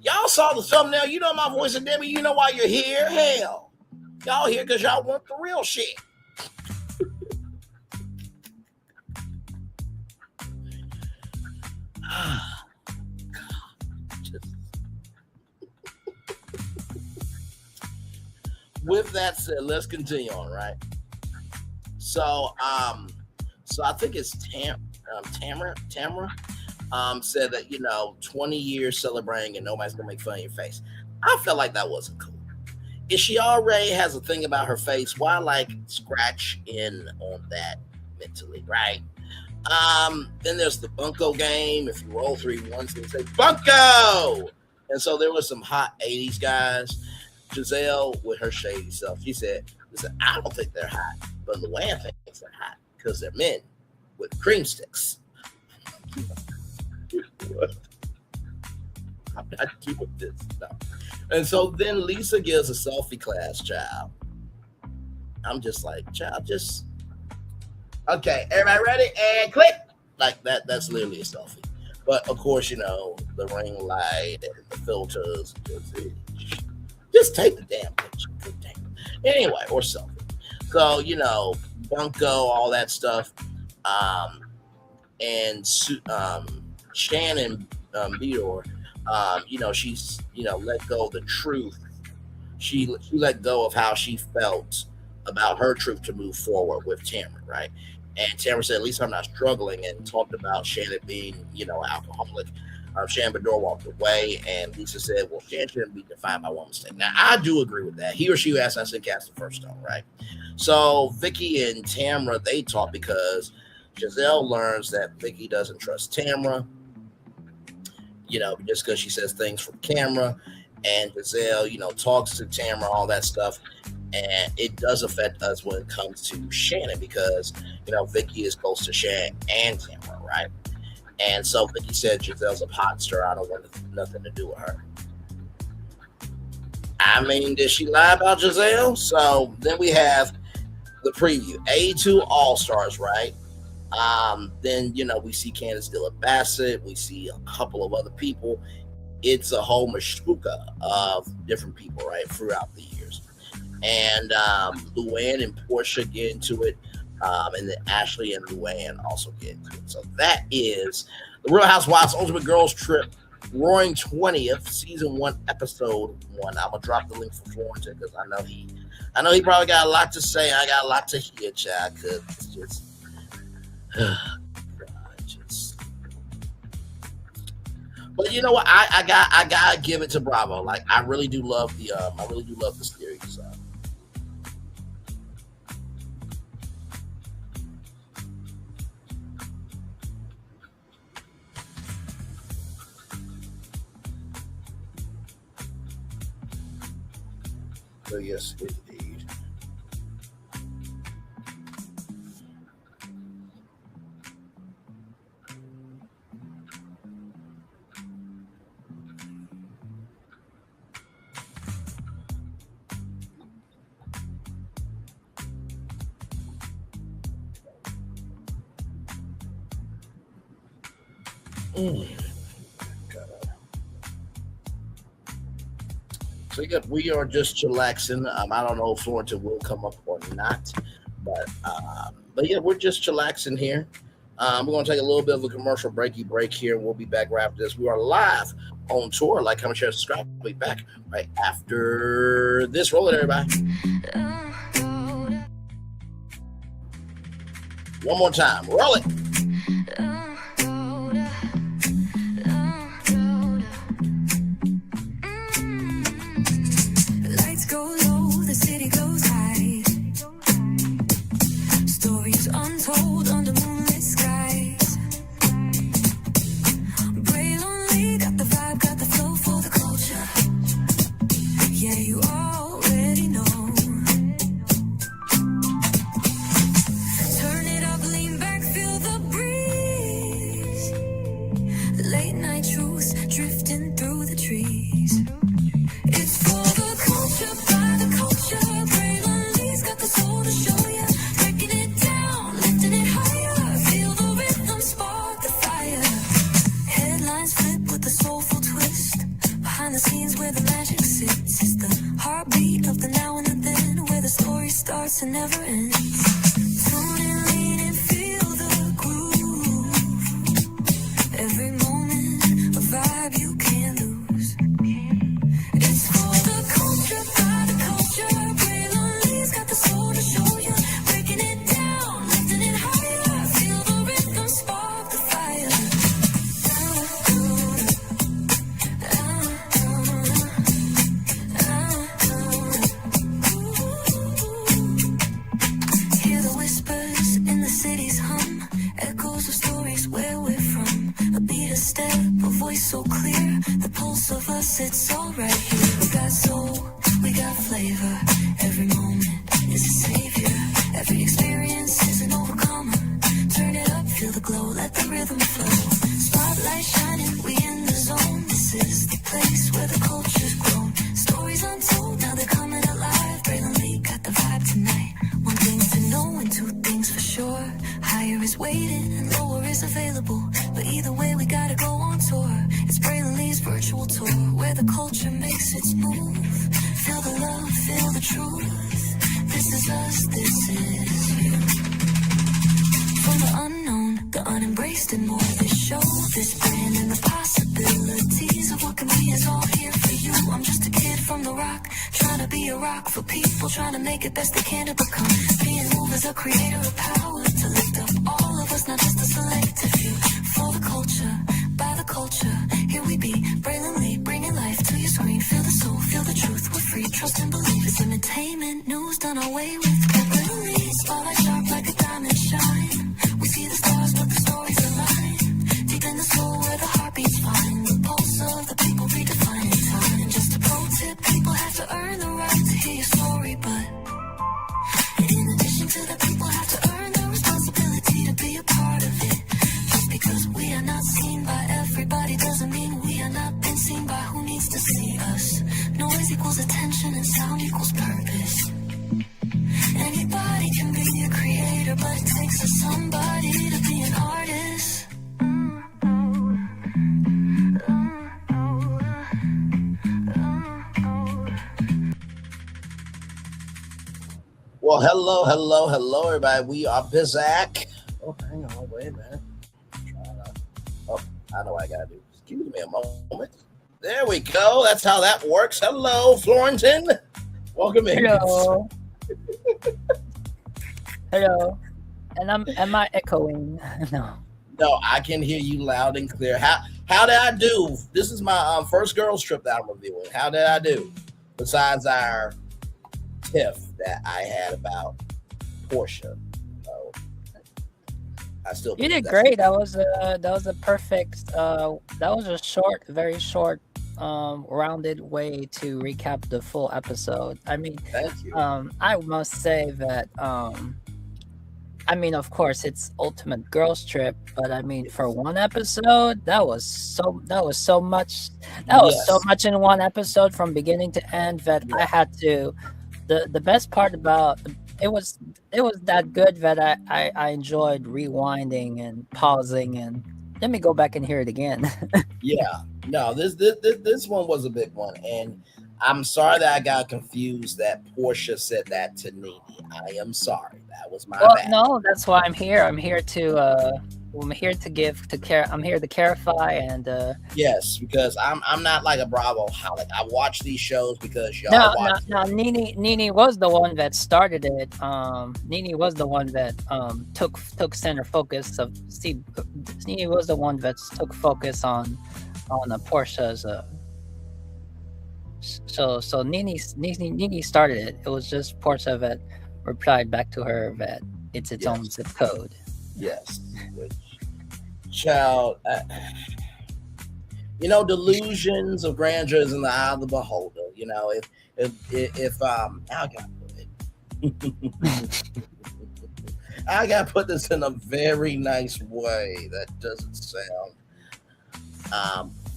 Speaker 2: Y'all saw the thumbnail. You know my voice, and Debbie. You know why you're here. Hell, y'all here because y'all want the real shit. With that said, let's continue on, right? So I think it's Tamara said that 20 years celebrating and nobody's gonna make fun of your face. I felt like that wasn't cool. If she already has a thing about her face, why scratch in on that mentally, right? Then there's the Bunko game. If you roll 3 once, they say Bunko. And so there was some hot 80s guys. Giselle with her shady self. She said, "Listen, I don't think they're hot, but Luann thinks they're hot because they're men with cream sticks." I'm not doing this. No. And so then Lisa gives a selfie class, child. I'm just like, child, just okay, everybody ready? And click. Like that's literally a selfie. But of course, the ring light and the filters, just take the damn picture. Good damn. Anyway, or selfie. So, Bunko, all that stuff. And Shannon Beador, she's, let go of the truth. She let go of how she felt about her truth to move forward with Tamara, right? And Tamara said, "At least I'm not struggling," and talked about Shannon being, alcoholic. Shannon Beador walked away, and Lisa said, "Well, Shannon shouldn't be defined by one mistake." Now, I do agree with that. He or she who asked, I said, cast the first stone, right? So Vicky and Tamara, they talk because Giselle learns that Vicky doesn't trust Tamara, just because she says things for camera. And Giselle, talks to Tamara, all that stuff. And it does affect us when it comes to Shannon because, Vicky is close to Shannon and Tamara, right? And so Vicky said Giselle's a potster. I don't want nothing to do with her. I mean, did she lie about Giselle? So then we have the preview. A2 All-Stars, right? Then, we see Candace Dillon Bassett. We see a couple of other people. It's a whole mashpuka of different people, right, throughout the years. And Luann and Portia get into it. and then Ashley and Luann also get into it. So that is the Real Housewives Ultimate Girls Trip, Roaring 20th, season 1, episode 1. I'm gonna drop the link for Florence because I know he probably got a lot to say. I got a lot to hear, child. Cause it's just, But you know what? I gotta give it to Bravo. Like I really do love the series. So yes, indeed. So yeah, we are just chillaxing. I don't know if Florence will come up or not, but yeah, we're just chillaxing here. We're gonna take a little bit of a commercial break here, and we'll be back right after this. We are live on tour. Like, comment, share, subscribe. We'll be back right after this. Roll it, everybody. One more time. Roll it. Well, hello, everybody. We are Bizak. Oh, hang on, wait a minute. Oh, I know what I gotta do. Excuse me a moment. There we go. That's how that works. Hello, Florentin. Welcome in.
Speaker 5: Hello. Hello. And am I echoing? No.
Speaker 2: No, I can hear you loud and clear. How did I do? This is my first girls trip that I'm reviewing. How did I do? Besides our tiff that I had about Portia. So I still
Speaker 5: You did great. That was a perfect very short rounded way to recap the full episode. I mean,
Speaker 2: thank you.
Speaker 5: I must say that I mean, of course, it's ultimate girls trip, but I mean, for one episode, that was so much. That was so much in one episode from beginning to end that I had to. The best part about it was that good that I enjoyed rewinding and pausing and let me go back and hear it again.
Speaker 2: Yeah, no, this one was a big one, and I'm sorry that I got confused that Portia said that to NeNe. I am sorry. That was my bad.
Speaker 5: No, that's why I'm here. I'm here to clarify and
Speaker 2: yes, because I'm not like a Bravo holic. I watch these shows because y'all watch.
Speaker 5: No, NeNe was the one that started it. NeNe was the one that took center focus of NeNe was the one that took focus on Portia's so NeNe started it. It was just Portia that replied back to her that it's its own zip code.
Speaker 2: Yes. Which, child, delusions of grandeur is in the eye of the beholder. If I gotta put it, I gotta put this in a very nice way that doesn't sound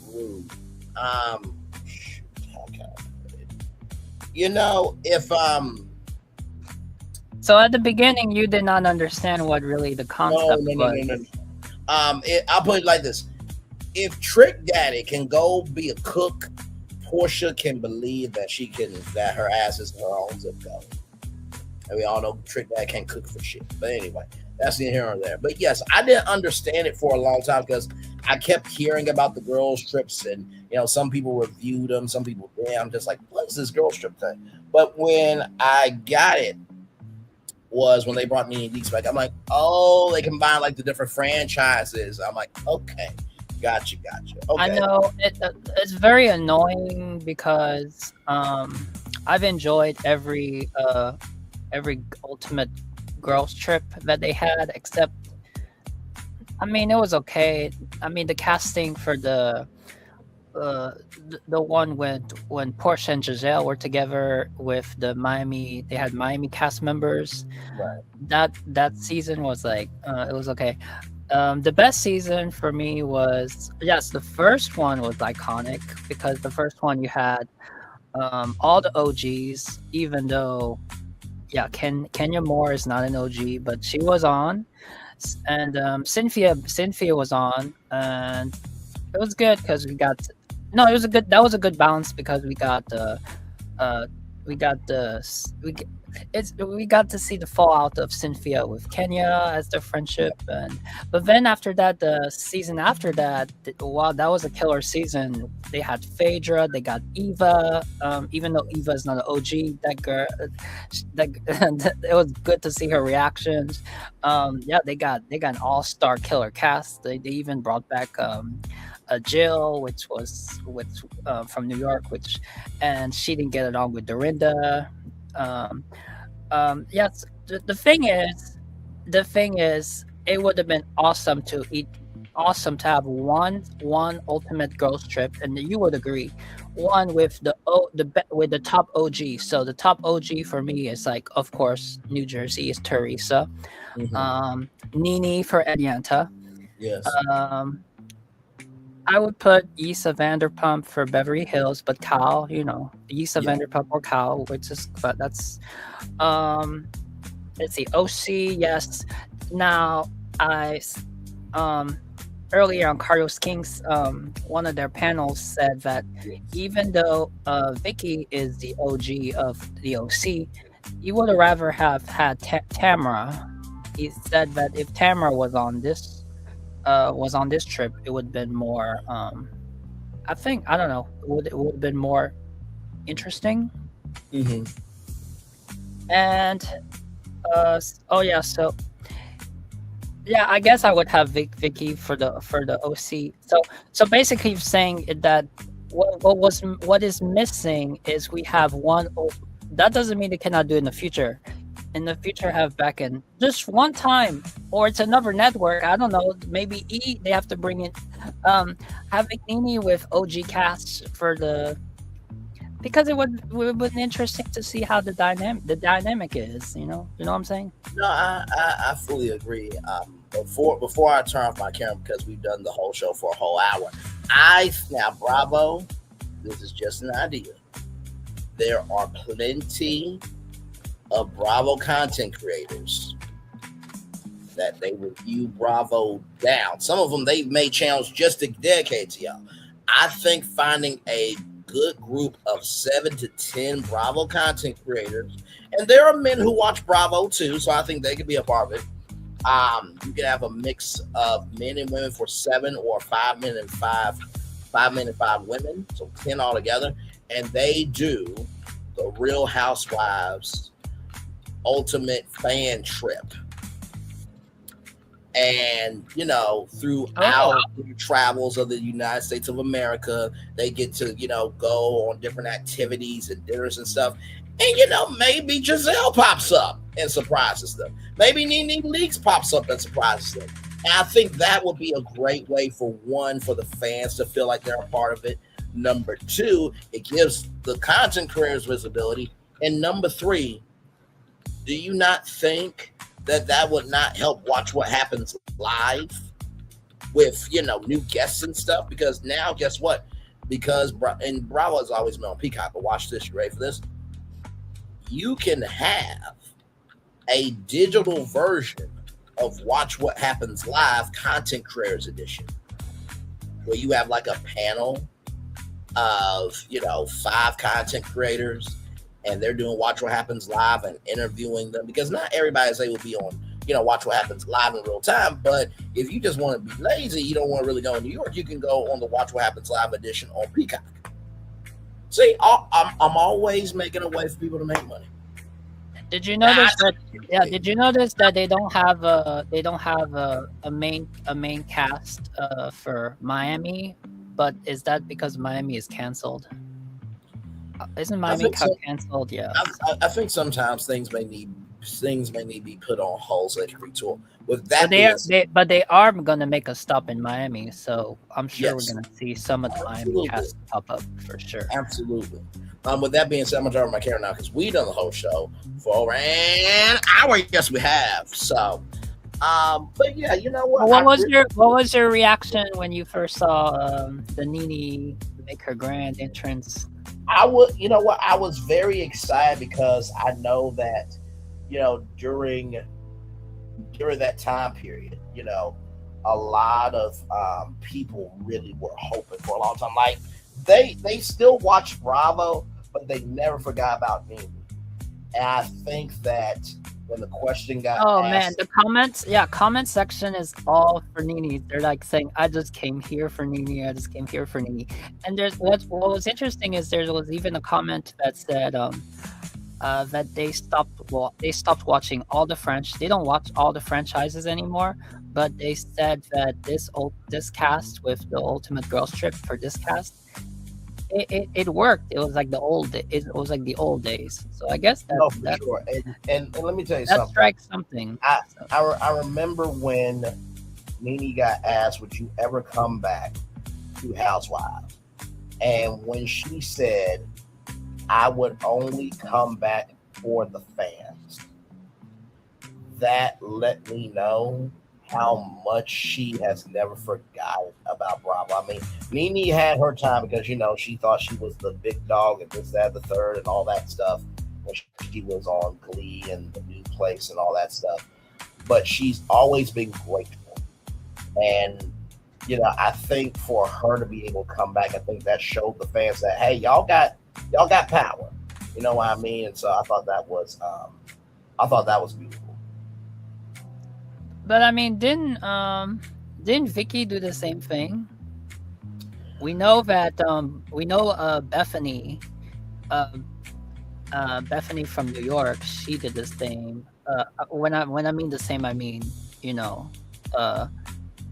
Speaker 2: rude. How can I put it? If
Speaker 5: So at the beginning, you did not understand what really the concept was.
Speaker 2: No. I'll put it like this: if Trick Daddy can go be a cook, Portia can believe that her ass is her own zip code. And we all know Trick Daddy can't cook for shit. But anyway, that's the here and there. But yes, I didn't understand it for a long time because I kept hearing about the girls trips, and some people reviewed them, some people didn't. I'm just like, what is this girls trip thing? But when I got it, was when they brought NeNe Leakes back. I'm like, oh, they combine like the different franchises. I'm like, okay, gotcha. Okay.
Speaker 5: I know it's very annoying because I've enjoyed every ultimate girls trip that they had, except I mean it was okay. I mean the casting for the one when Portia and Giselle were together with the Miami, they had Miami cast members.
Speaker 2: Right.
Speaker 5: That season was like it was okay. The best season for me was the first one was iconic because the first one you had all the OGs, even though Kenya Moore is not an OG, but she was on, and Cynthia was on, and it was good because that was a good balance because we got to see the fallout of Cynthia with Kenya as their friendship, but then after that, the season after that, wow, that was a killer season. They had Phaedra, they got Eva, even though Eva is not an OG, that girl, it was good to see her reactions. They got an all-star killer cast. They even brought back Jill, which was from New York, and she didn't get along with Dorinda. The thing is, it would have been awesome to have one ultimate girls trip, and you would agree, one with the top OG. So the top OG for me is like, of course, New Jersey is Teresa, NeNe for Atlanta.
Speaker 2: Yes.
Speaker 5: I would put Issa Vanderpump for Beverly Hills, but Kyle, Issa Vanderpump or Kyle, but that's, let's see, OC, yes. Now, earlier on Carlos King's, one of their panels said that even though Vicky is the OG of the OC, he would have rather have had Tamara. He said that if Tamara was on this trip, it would have been more. I think I don't know. It would have been more interesting.
Speaker 2: Mm-hmm.
Speaker 5: And oh yeah, so yeah, I guess I would have Vicky for the OC. So basically, you're saying that what is missing is we have one. That doesn't mean they cannot do it in the future. In the future, have back in just one time, or it's another network. I don't know. Maybe they have to bring in having NeNe with OG cast for the because it would be interesting to see how the dynamic is. You know what I'm saying?
Speaker 2: No, I fully agree. Before I turn off my camera, because we've done the whole show for a whole hour, now Bravo, this is just an idea. There are plenty of Bravo content creators that they review Bravo down. Some of them they've made channels just to dedicate to y'all. I think finding a good group of 7 to 10 Bravo content creators, and there are men who watch Bravo too, so I think they could be a part of it. You could have a mix of men and women for 7, or 5 men and 5 men and 5 women, so 10 altogether, and they do the Real Housewives Ultimate Fan Trip. And throughout the travels of the United States of America, they get to go on different activities and dinners and stuff. And maybe Giselle pops up and surprises them. Maybe NeNe Leakes pops up and surprises them. And I think that would be a great way for the fans to feel like they're a part of it. Number 2, it gives the content creators visibility. And number 3, do you not think that would not help Watch What Happens Live with new guests and stuff? Because now, guess what? Because Bravo has always been on Peacock, but watch this. You ready for this? You can have a digital version of Watch What Happens Live Content Creators Edition, where you have like a panel of 5 content creators, and they're doing Watch What Happens Live and interviewing them, because not everybody's able to be on Watch What Happens Live in real time. But if you just want to be lazy, you don't want to really go in New York, you can go on the Watch What Happens Live edition on Peacock. See, I'm always making a way for people to make money.
Speaker 5: Did you notice that? Yeah. Did you notice that they don't have a main cast for Miami? But is that because Miami is canceled? Isn't Miami canceled? Yeah.
Speaker 2: I think sometimes things may need to be put on hold so they can retool. With that,
Speaker 5: but they are going to make a stop in Miami, so I'm sure we're going to see some of the Miami cast pop up for sure.
Speaker 2: Absolutely. With that being said, I'm gonna turn my camera now because we've done the whole show for over an hour. Yes, we have. So, but yeah, you know what?
Speaker 5: What was your reaction when you first saw the NeNe make her grand entrance?
Speaker 2: I was very excited because I know that, during that time period, a lot of people really were hoping for a long time. Like they still watch Bravo, but they never forgot about NeNe. And I think that when the question got asked,
Speaker 5: the comment section is all for NeNe. They're like saying, I just came here for NeNe. And there's what was interesting is there was even a comment that said that they stopped watching all the they don't watch all the franchises anymore, but they said that this cast with the Ultimate Girls Trip for this cast, it worked. It was like the old days. So I guess that's
Speaker 2: sure. And let me tell you
Speaker 5: that
Speaker 2: something.
Speaker 5: strikes something.
Speaker 2: I remember when NeNe got asked, would you ever come back to Housewives? And when she said, I would only come back for the fans, that let me know how much she has never forgotten about Bravo. I mean, NeNe had her time because, she thought she was the big dog and this, that, the third and all that stuff when she was on Glee and The New Place and all that stuff. But she's always been grateful. And, I think for her to be able to come back, I think that showed the fans that, hey, y'all got power. You know what I mean? And so I thought that was beautiful.
Speaker 5: But I mean, didn't Vicky do the same thing? We know that Bethany, uh, Bethany from New York, she did the same. When I mean the same, I mean, you know, uh,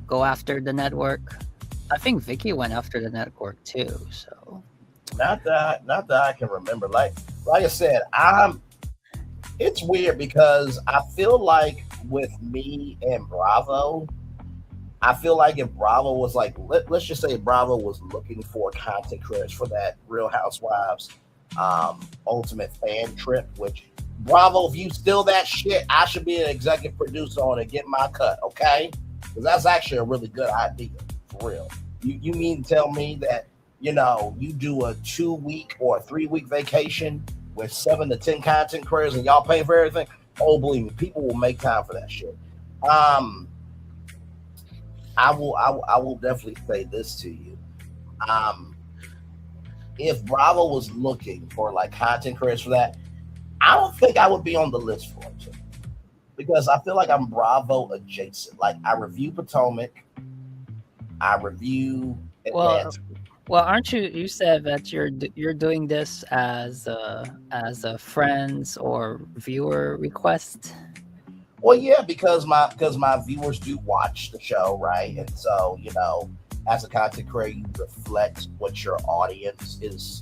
Speaker 5: go after the network. I think Vicky went after the network too. So
Speaker 2: Not that I can remember. Like I said, it's weird because I feel like with me and Bravo, I feel like if Bravo was like, let's just say Bravo was looking for content creators for that Real Housewives Ultimate Fan Trip, which Bravo, if you steal that shit, I should be an executive producer on it, get my cut, okay? Because that's actually a really good idea, for real. You mean to tell me that, you do a 2-week or a 3-week vacation with 7 to 10 content creators and y'all pay for everything? Oh, believe me, people will make time for that shit. I will definitely say this to you. If Bravo was looking for like content creators for that, I don't think I would be on the list for it because I feel like I'm Bravo adjacent. Like I review Potomac, I review Atlanta.
Speaker 5: Well, aren't you? You said that you're doing this as a friends or viewer request.
Speaker 2: Well, yeah, because my viewers do watch the show, right? And so, as a content creator, you reflect what your audience is,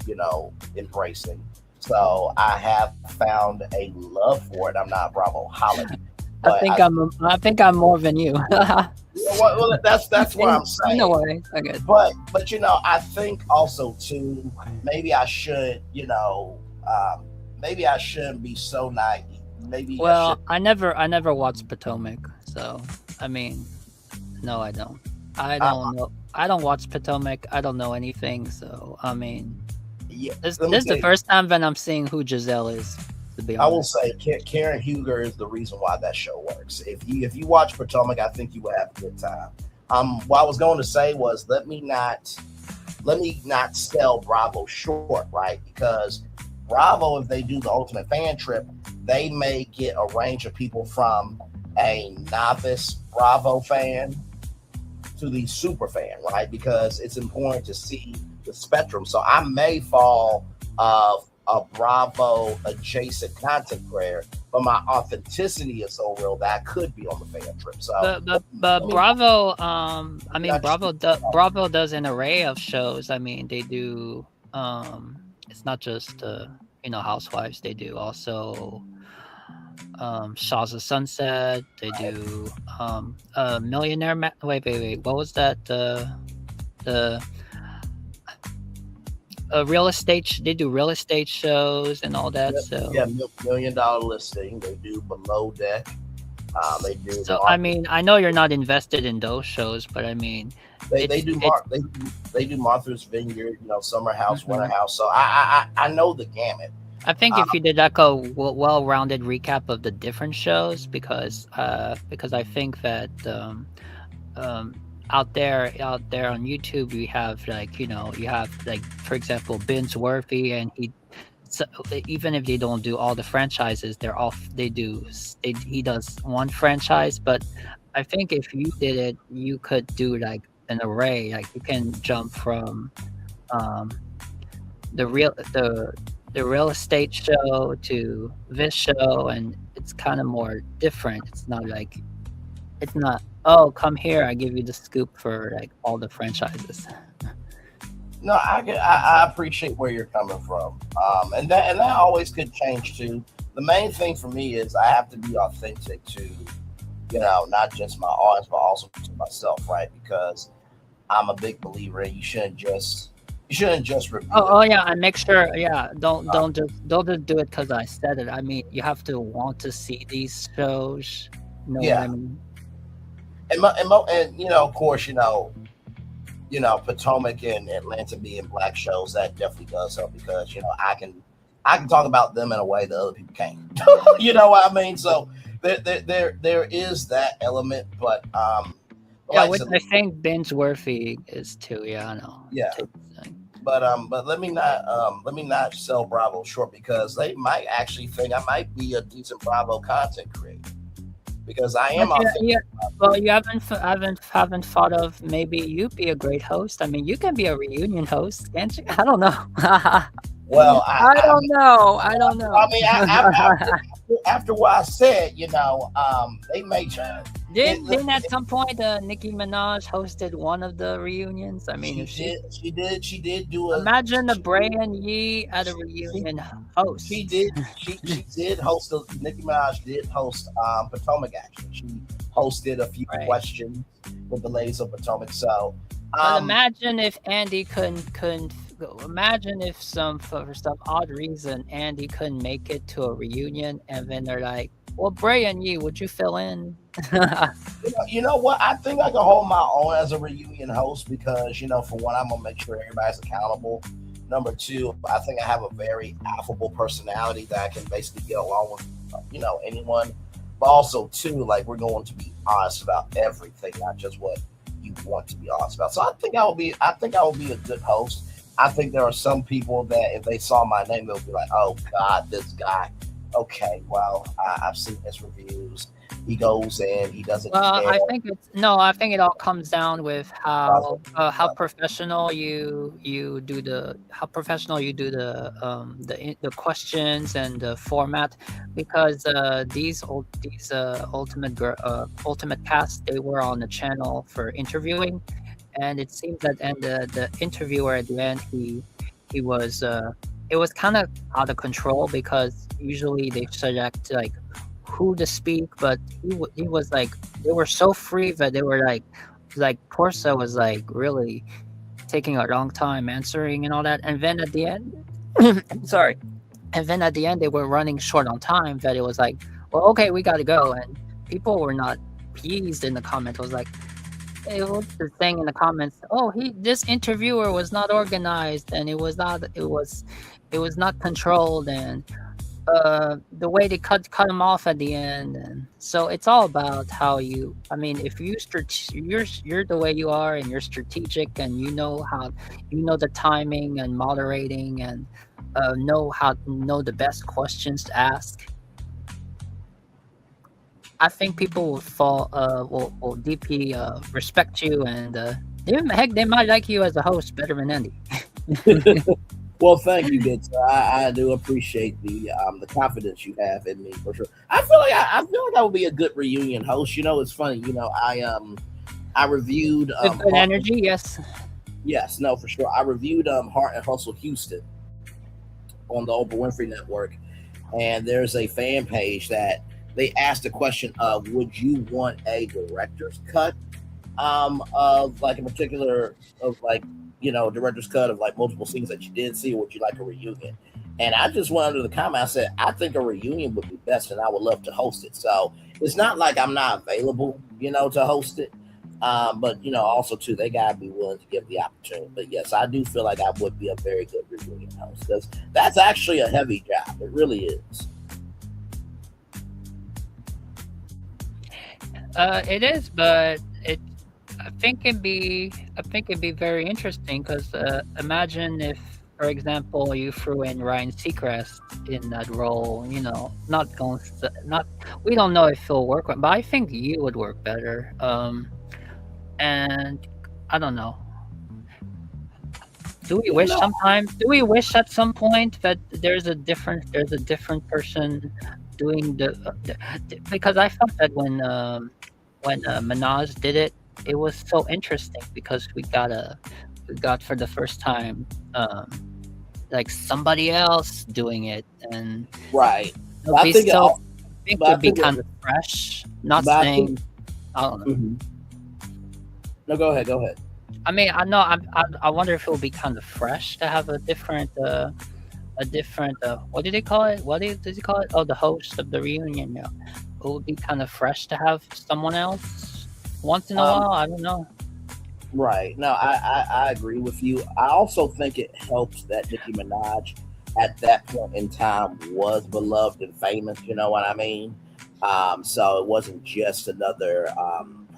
Speaker 2: embracing. So I have found a love for it. I'm not Bravo holic.
Speaker 5: I think I'm more than you.
Speaker 2: Well, that's what I'm saying.
Speaker 5: In a way, I guess.
Speaker 2: But I think also too, maybe I should, maybe I shouldn't be so naive.
Speaker 5: I never watched Potomac, so I mean, no, I don't. I don't know. I don't watch Potomac. I don't know anything. So I mean,
Speaker 2: yeah,
Speaker 5: this is the first time that I'm seeing who Giselle is. To be honest,
Speaker 2: I will say Karen Huger is the reason why that show works. If you watch Potomac, I think you will have a good time. What I was going to say was let me not sell Bravo short, right? Because Bravo, if they do the Ultimate Fan Trip, they may get a range of people from a novice Bravo fan to the super fan, right? Because it's important to see the spectrum. So I may fall of a Bravo adjacent content creator, but my authenticity is so real that I could be on the fan trip. So,
Speaker 5: but Bravo, Bravo does an array of shows. I mean, they do. It's not just Housewives. They do also Shaws of Sunset. They do Millionaire. Wait. What was that? The real estate. They do real estate shows and all that.
Speaker 2: $1 million listing. They do Below Deck. They do.
Speaker 5: So I mean, I know you're not invested in those shows, but I mean,
Speaker 2: they do Martha's Vineyard. Summer House, Winter House. So I know the gamut.
Speaker 5: I think if you did like a well-rounded recap of the different shows, because I think that out there on YouTube you have for example Binge-worthy, and even if they don't do all the franchises, he does one franchise. But I think if you did it, you could do like an array. Like you can jump from the real estate show to this show, and it's kind of more different. It's not oh, come here, I give you the scoop for like all the franchises.
Speaker 2: No, I appreciate where you're coming from, and that always could change too. The main thing for me is I have to be authentic to, not just my audience but also to myself, right? Because I'm a big believer in you shouldn't just review.
Speaker 5: Oh yeah, and make sure. Yeah, don't just do it because I said it. I mean, you have to want to see these shows. What I mean?
Speaker 2: And of course, Potomac and Atlanta being black shows, that definitely does help because I can talk about them in a way that other people can't. You know what I mean? So there is that element, but
Speaker 5: I think Binge-worthy is too. Yeah, I know.
Speaker 2: Yeah. but let me not sell Bravo short because they might actually think I might be a decent Bravo content creator because I
Speaker 5: But
Speaker 2: am authentic.
Speaker 5: well, you haven't thought of maybe you'd be a great host. I mean, you can be a reunion host, can't you? I don't know.
Speaker 2: Well,
Speaker 5: I don't know. I don't
Speaker 2: I
Speaker 5: know.
Speaker 2: mean, after what I said, they made sure.
Speaker 5: Didn't at some point Nicki Minaj hosted one of the reunions? I mean, if
Speaker 2: She did do a.
Speaker 5: imagine a Brian Yee at a reunion host.
Speaker 2: She did host. Nicki Minaj did host Potomac. Actually, she hosted a few
Speaker 5: Right.
Speaker 2: questions with the ladies of Potomac. So,
Speaker 5: But imagine if Andy couldn't. Imagine if for some odd reason Andy couldn't make it to a reunion, and then they're like, "Well, Brian Yee, would you fill in?"
Speaker 2: you know what? I think I can hold my own as a reunion host because for one, I'm gonna make sure everybody's accountable. Number two, I think I have a very affable personality that I can basically get along with, anyone. But also, too, like we're going to be honest about everything, not just what you want to be honest about. So I think I will be a good host. I think there are some people that if they saw my name, they'll be like, "Oh God, this guy." Okay, well, I've seen his reviews. He goes in, he doesn't
Speaker 5: Well,
Speaker 2: care.
Speaker 5: I think it all comes down with how professional you do the questions and the format, because these ultimate cast, they were on the channel for interviewing, and it seems that the interviewer at the end, he was it was kind of out of control because usually they select like who to speak, but he was like, they were so free that they were like Corsa was like really taking a long time answering and all that, and then at the end sorry, and then at the end they were running short on time, that it was like, well, okay, we gotta go, and people were not pleased in the comments. It was like, it was the thing in the comments, oh, this interviewer was not organized, and it was not controlled, and the way they cut him off at the end. And so it's all about how if you're the way you are and you're strategic and you know the timing and moderating and know the best questions to ask, I think people will deeply respect you, and they might like you as a host better than Andy.
Speaker 2: Well, thank you, good sir. I do appreciate the confidence you have in me for sure. I feel like I would be a good reunion host. It's funny. I reviewed
Speaker 5: With good energy, yes.
Speaker 2: Yes, no, for sure. I reviewed Heart and Hustle Houston on the Oprah Winfrey Network, and there's a fan page that they asked the question of, would you want a director's cut of like a particular director's cut of like multiple scenes that you did see, or would you like a reunion? And I just went under the comment. I said, I think a reunion would be best, and I would love to host it. So it's not like I'm not available, to host it. But also too, they gotta be willing to give the opportunity. But yes, I do feel like I would be a very good reunion host because that's actually a heavy job. It really is.
Speaker 5: It is, but I think it'd be very interesting because imagine if, for example, you threw in Ryan Seacrest in that role. We don't know if he'll work, but I think you would work better. And I don't know. Do we wish at some point that there's a different person doing because I felt that when Minaj did it, it was so interesting because we got for the first time like somebody else doing it, and
Speaker 2: right.
Speaker 5: I think it would be kind of fresh. Not saying I don't know.
Speaker 2: Mm-hmm. No, go ahead.
Speaker 5: I mean, I know. I wonder if it will be kind of fresh to have a different. What did they call it? What did he call it? Oh, the host of the reunion. Yeah, it would be kind of fresh to have someone else once in a while. I don't know.
Speaker 2: Right. No, I agree with you. I also think it helps that Nicki Minaj at that point in time was beloved and famous. You know what I mean? So it wasn't just another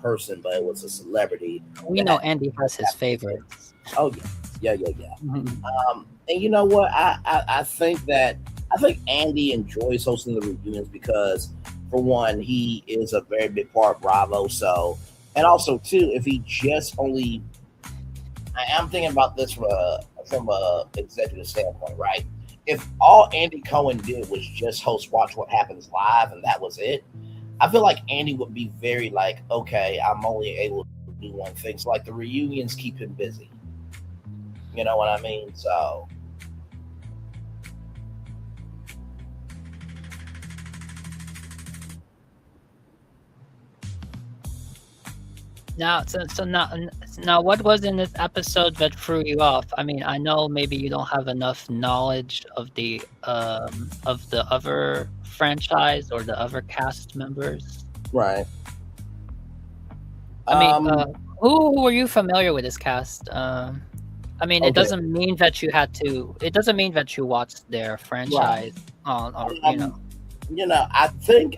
Speaker 2: person, but it was a celebrity.
Speaker 5: We know Andy has his favorites.
Speaker 2: Oh yeah.
Speaker 5: Mhm.
Speaker 2: And you know what? I think Andy enjoys hosting the reunions because, for one, he is a very big part of Bravo. So, and also too, if he just only, I am thinking about this from a executive standpoint, right? If all Andy Cohen did was just host Watch What Happens Live and that was it, I feel like Andy would be very like, okay, I'm only able to do one thing. So like the reunions keep him busy. You know what I mean? So
Speaker 5: Now, what was in this episode that threw you off? I mean, I know maybe you don't have enough knowledge of the other franchise or the other cast members.
Speaker 2: right.
Speaker 5: I mean,
Speaker 2: Um,
Speaker 5: who were you familiar with this cast? I mean, it
Speaker 2: okay.
Speaker 5: doesn't mean that you had to. It doesn't mean that you watched their franchise on, or
Speaker 2: Um, I think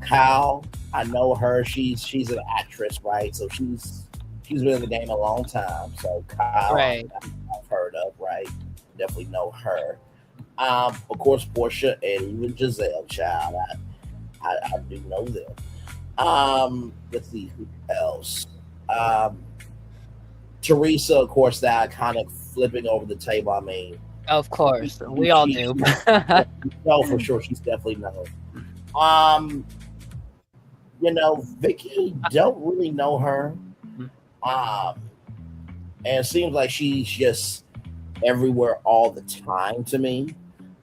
Speaker 2: Kyle. I know her. She's an actress, right? So she's been in the game a long time. So Kyle,
Speaker 5: right.
Speaker 2: I've heard of, right? Definitely know her. Of course, Portia and even Giselle, child. I do know them. Let's see who else. Um, Teresa, of course, that iconic flipping over the table. I mean,
Speaker 5: Of course, we all
Speaker 2: she,
Speaker 5: do.
Speaker 2: no, for sure, she's definitely known. Um, Vicky, don't really know her. Um, and it seems like she's just everywhere all the time to me.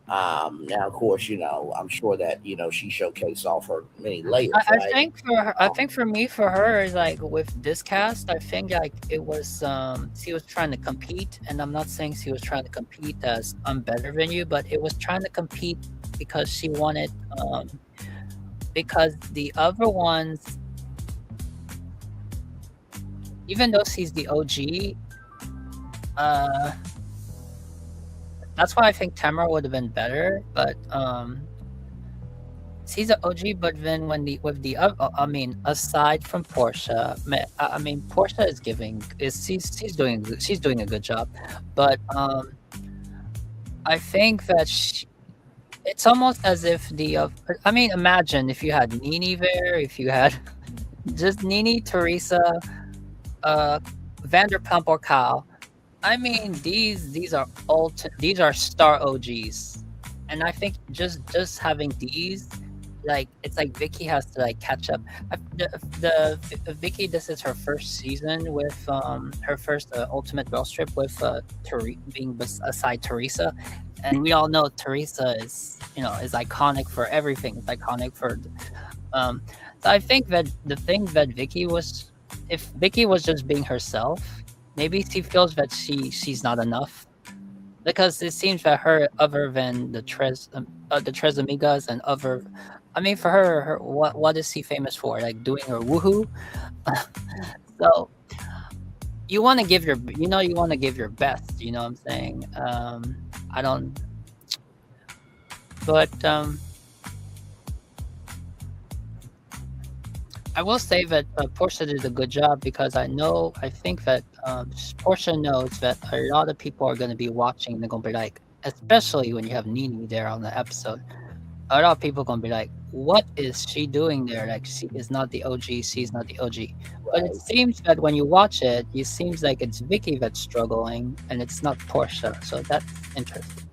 Speaker 2: Now, of course, I'm sure that she showcased off her many layers,
Speaker 5: I
Speaker 2: right?
Speaker 5: think for me, for her, is like with this cast, I think like it was she was trying to compete, and I'm not saying she was trying to compete as I'm better than you, but it was trying to compete because she wanted because the other ones, even though she's the OG, that's why I think Tamara would have been better, but she's an OG. But then I mean, aside from Portia, I mean, Portia is she's doing a good job, but I think that it's almost as if I mean, imagine if you had NeNe there, if you had just NeNe, Teresa, Vanderpump or Kyle. I mean, these are these are star OGs, and I think just having these, like, it's like Vicky has to like catch up. Vicky, this is her first season with her first Ultimate Girls Trip with being beside Teresa, and we all know Teresa is is iconic for everything. It's iconic for so I think that the thing that Vicky was, if Vicky was just being herself, maybe she feels that she's not enough, because it seems that her, other than the Tres Amigas and other, I mean, for her, what is she famous for? Like doing her woohoo. So you want to give you want to give your best. You know what I'm saying? I don't, but I will say that Portia did a good job, because I think that Portia knows that a lot of people are going to be watching. They're going to be like, especially when you have NeNe there on the episode, a lot of people are going to be like, what is she doing there? Like, she is not the OG. She's not the OG. But it seems that when you watch it, it seems like it's Vicky that's struggling and it's not Portia. So that's interesting.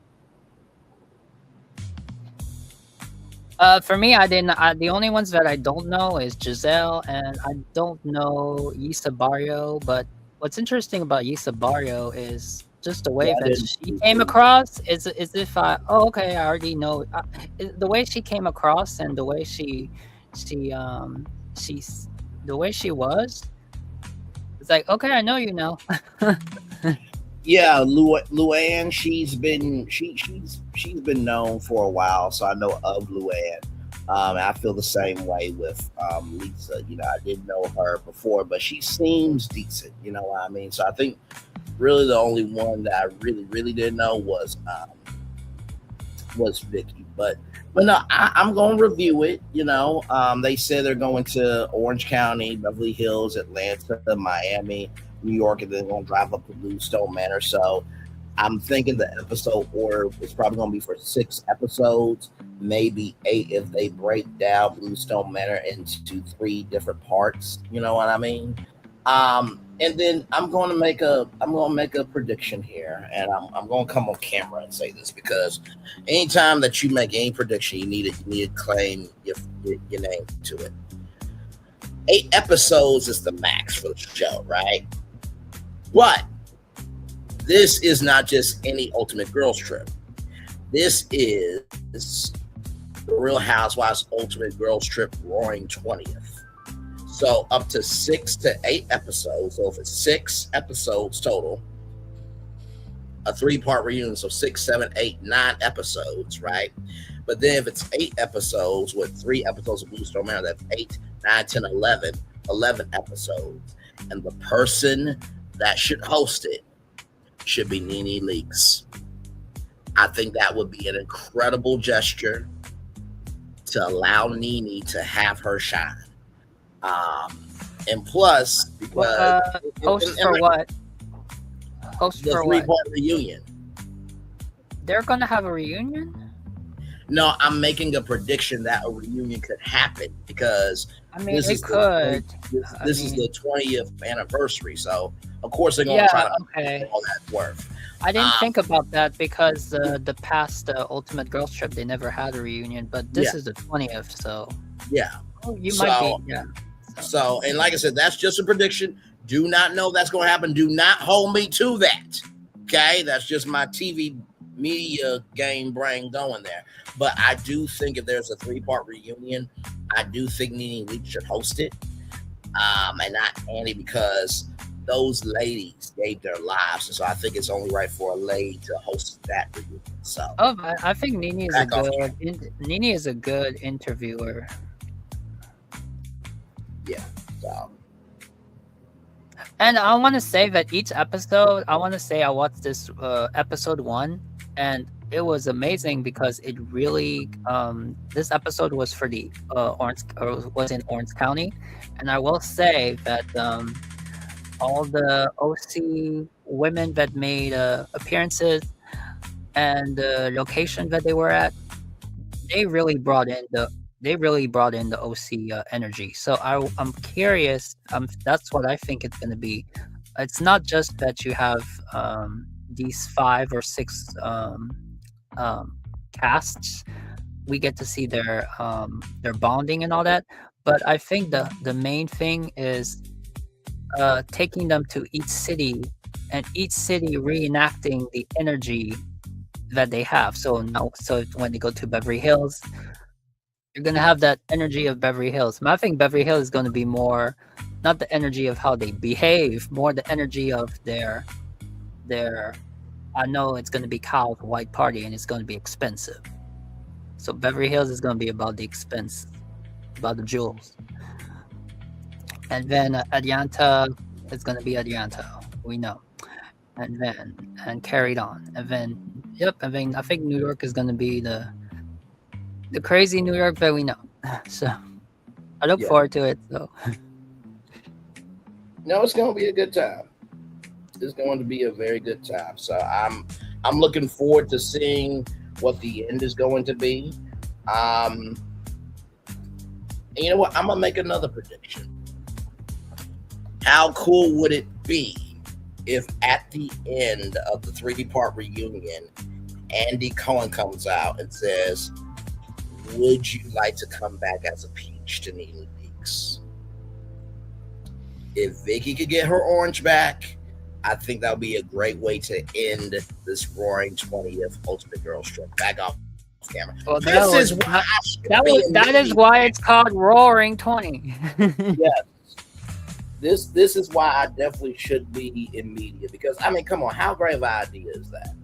Speaker 5: For me, the only ones that I don't know is Giselle, and I don't know Yisa Barrio. But what's interesting about Yisa Barrio is just the way that she came across. Is if okay, I already know the way she came across, and the way she's the way she was. It's like, okay, I know you now.
Speaker 2: Yeah, Luann, she's been known for a while, so I know of Luann. I feel the same way with Lisa. I didn't know her before, but she seems decent. You know what I mean? So I think really the only one that I really didn't know was was Vicky. But no, I'm going to review it. They said they're going to Orange County, Beverly Hills, Atlanta, Miami, New York, and then going to drive up to Bluestone Manor. So I'm thinking the episode order is probably going to be for 6 episodes, maybe 8 if they break down Bluestone Manor into 3 different parts. You know what I mean? And then I'm going to make a prediction here, and I'm going to come on camera and say this because anytime that you make any prediction, you need to claim your name to it. 8 episodes is the max for the show, right? But this is not just any Ultimate Girls Trip. This is the Real Housewives Ultimate Girls Trip Roaring 20th. So up to 6 to 8 episodes. So if it's 6 episodes total, a 3-part reunion. So 6, 7, 8, 9 episodes, right? But then if it's 8 episodes with 3 episodes of Bluestone Manor, that's 8, 9, 10, 11 episodes. And the person that should host it should be NeNe Leakes. I think that would be an incredible gesture to allow NeNe to have her shine. And plus, because
Speaker 5: host for what? Host
Speaker 2: the
Speaker 5: for what?
Speaker 2: 3-part reunion.
Speaker 5: They're gonna have a reunion?
Speaker 2: No, I'm making a prediction that a reunion could happen because
Speaker 5: I mean,
Speaker 2: this
Speaker 5: it
Speaker 2: is
Speaker 5: could.
Speaker 2: This is the 20th anniversary, so of course they're going to try to make all that work.
Speaker 5: I didn't think about that because the past Ultimate Girls Trip they never had a reunion, but this is the 20th, so
Speaker 2: yeah,
Speaker 5: you might be
Speaker 2: So, and like I said, that's just a prediction. Do not know that's going to happen. Do not hold me to that. Okay, that's just my TV media game brain going there. But I do think if there's a 3-part reunion, I do think NeNe Leakes should host it, and not Annie, because those ladies gave their lives, and so I think it's only right for a lady to host that reunion. So,
Speaker 5: I think NeNe is a good interviewer.
Speaker 2: Yeah. So.
Speaker 5: And I want to say that each episode, I watched this episode 1, and it was amazing because it really this episode was for the was in Orange County, and I will say that all the OC women that made appearances and the location that they were at, they really brought in the OC energy. So I'm curious. That's what I think it's going to be. It's not just that you have these 5 or 6 casts. We get to see their bonding and all that. But I think the main thing is taking them to each city and each city reenacting the energy that they have. So when they go to Beverly Hills, you're going to have that energy of Beverly Hills. I think Beverly Hills is going to be more, not the energy of how they behave, more the energy of their I know it's going to be Kyle's white party and it's going to be expensive. So Beverly Hills is going to be about the expense, about the jewels. And then Atlanta is going to be Atlanta, we know. And carried on. And then I think New York is going to be the crazy New York that we know. So I look forward to it. So
Speaker 2: no, it's going to be a good time. It's going to be a very good time. So I'm looking forward to seeing what the end is going to be. And you know what? I'm gonna make another prediction. How cool would it be if at the end of the 3-part reunion, Andy Cohen comes out and says, "Would you like to come back as a peach to NeNe Leakes?" If Vicky could get her orange back, I think that would be a great way to end this roaring 20th Ultimate Girls Trip. Back off camera.
Speaker 5: Well, that is why it's called Roaring 20.
Speaker 2: Yes. This is why I definitely should be in media, because I mean, come on, how great of an idea is that?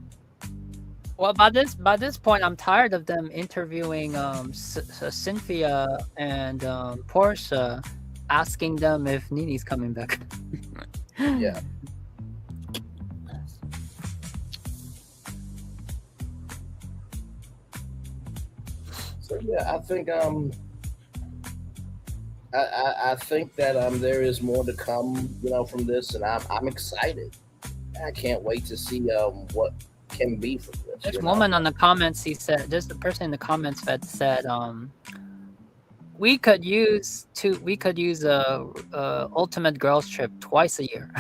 Speaker 5: Well, by this point, I'm tired of them interviewing Cynthia and Portia, asking them if NeNe's coming back.
Speaker 2: Yeah. So yeah, I think I think that there is more to come, from this, and I'm excited. I can't wait to see what can be from this.
Speaker 5: This woman on the comments, there's the person in the comments that said, we could use a ultimate girls trip twice a year,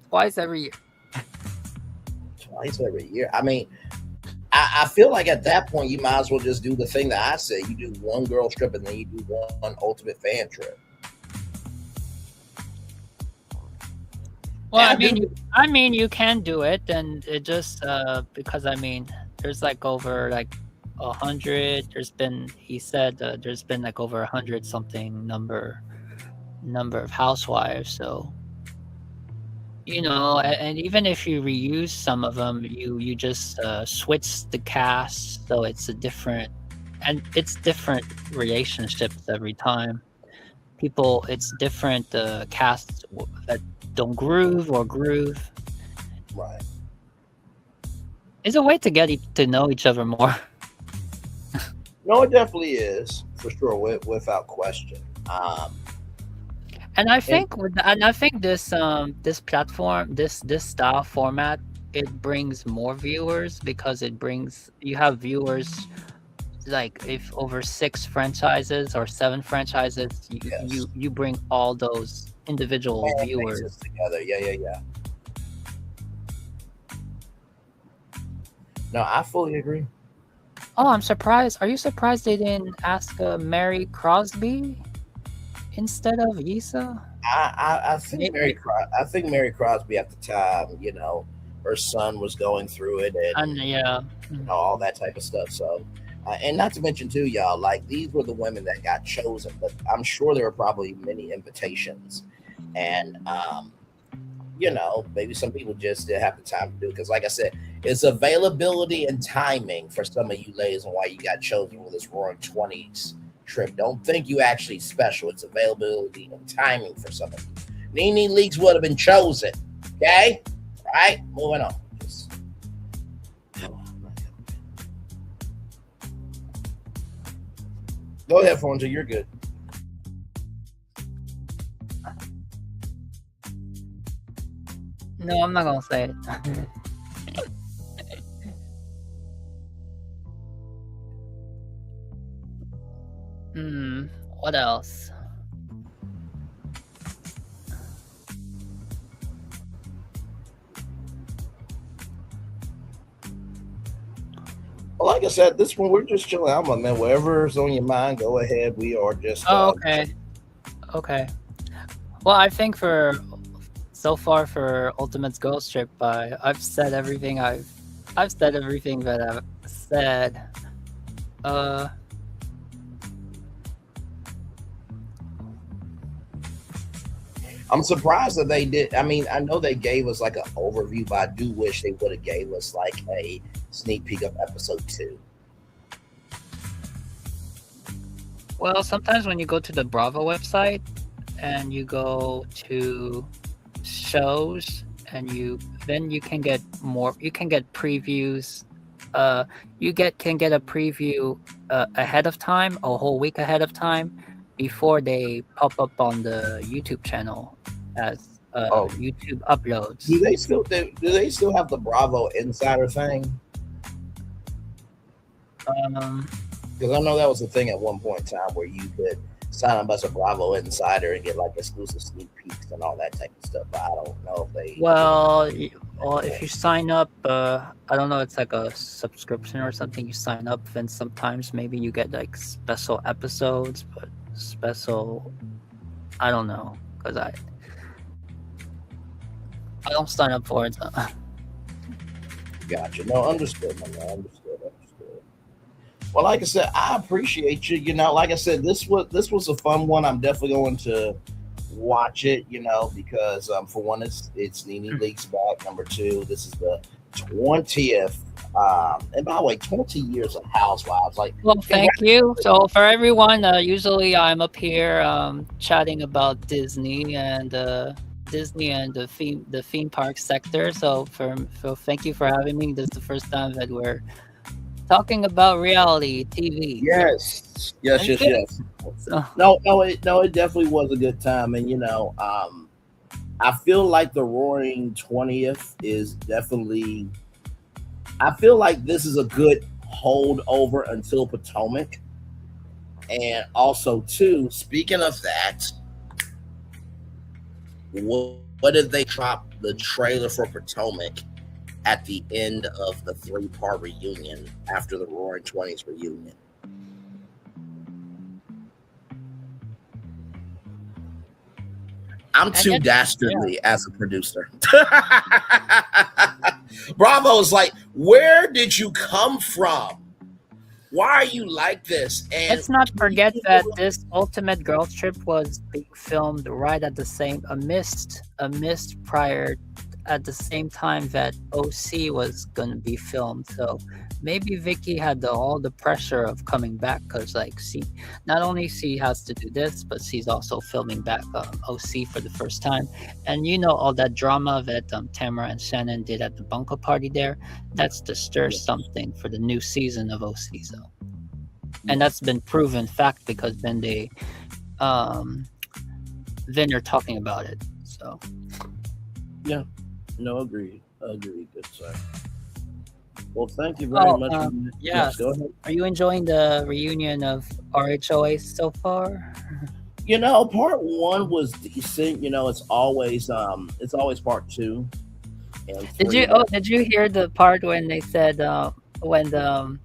Speaker 5: twice every year.
Speaker 2: Twice every year. I mean, I feel like at that point you might as well just do the thing that I say. You do one girls trip and then you do one ultimate fan trip.
Speaker 5: Well,
Speaker 2: Yeah,
Speaker 5: I mean, you can do it, and it just because there's like over like 100. He said there's been like over 100 something number of housewives. So and even if you reuse some of them, you just switch the cast, so it's different relationships every time. It's different casts that don't groove or groove.
Speaker 2: right.
Speaker 5: It's a way to get to know each other more.
Speaker 2: No, it definitely is for sure, without question.
Speaker 5: And I think this platform, this style format, it brings more viewers because you have viewers like if over 6 franchises or 7 franchises,
Speaker 2: Yes.
Speaker 5: you bring all those individual
Speaker 2: Fan
Speaker 5: viewers
Speaker 2: bases together. Yeah. No, I fully agree.
Speaker 5: Oh, I'm surprised. Are you surprised they didn't ask Mary Crosby instead of Yisa?
Speaker 2: I think
Speaker 5: Maybe.
Speaker 2: I think Mary Crosby at the time, her son was going through it, and
Speaker 5: And yeah.
Speaker 2: all that type of stuff. So, and not to mention too, y'all, like these were the women that got chosen, but I'm sure there were probably many invitations, and maybe some people just didn't have the time to do it because, like I said, it's availability and timing for some of you ladies and why you got chosen for this Roaring Twenties trip. Don't think you actually special. It's availability and timing for some of you. NeNe Leakes would have been chosen. Okay, right? Moving on. Go ahead, Fonja. You're good.
Speaker 5: No, I'm not gonna say it. What else?
Speaker 2: Well, like I said, this one we're just chilling out, man. Whatever's on your mind, go ahead. We are just.
Speaker 5: Oh, okay. Well, I think so far for Ultimate's Ghost Trip, I've said everything I've said everything that I've said.
Speaker 2: I'm surprised that they did. I mean, I know they gave us like an overview, but I do wish they would have gave us like a sneak peek of episode 2.
Speaker 5: Well, sometimes when you go to the Bravo website and you go to shows and you can get more. You can get previews. You can get a preview ahead of time, a whole week ahead of time, before they pop up on the YouTube channel as YouTube uploads.
Speaker 2: Do they still have the Bravo Insider thing? Because I know that was the thing at one point in time where you could sign up as a Bravo Insider and get like exclusive sneak peeks and all that type of stuff. But I don't know if they.
Speaker 5: Well, if you sign up, I don't know, it's like a subscription or something. You sign up, then sometimes maybe you get like special episodes, but I don't know, because I don't sign up for it. So.
Speaker 2: Gotcha. No, understood, man. Understood. Well, like I said, I appreciate you. Like I said, this was a fun one. I'm definitely going to watch it. Because for one, it's NeNe Leakes back. Number 2, this is the 20th. And by the way, 20 years of Housewives.
Speaker 5: Well, thank you. So for everyone, usually I'm up here chatting about Disney and the theme park sector. So thank you for having me. This is the first time that we're talking about reality TV.
Speaker 2: Yes, yes, yes,
Speaker 5: Okay.
Speaker 2: yes.
Speaker 5: So,
Speaker 2: No, it definitely was a good time, and I feel like the Roaring 20th is definitely. I feel like this is a good holdover until Potomac, and also too. Speaking of that, what did they drop the trailer for Potomac at the end of the 3-part reunion after the Roaring 20s reunion? I'm
Speaker 5: I
Speaker 2: too
Speaker 5: guess, yeah.
Speaker 2: dastardly as a producer. Bravo's like, where did you come from? Why are you like this? And
Speaker 5: Let's not forget that this Ultimate Girls Trip was being filmed right at the same a mist prior at the same time that OC was gonna be filmed. So maybe Vicky had all the pressure of coming back because like she not only she has to do this, but she's also filming back OC for the first time. And all that drama that Tamara and Shannon did at the bunker party there, that's to stir something for the new season of OC. So. And that's been proven fact because um then they're talking about it. So
Speaker 2: yeah, no, agreed, good sir. Well, thank you very much.
Speaker 5: yeah.
Speaker 2: Yes, go ahead.
Speaker 5: Are you enjoying the reunion of RHOA so far?
Speaker 2: Part one was decent. It's always part two and three.
Speaker 5: Did you hear the part when they said when the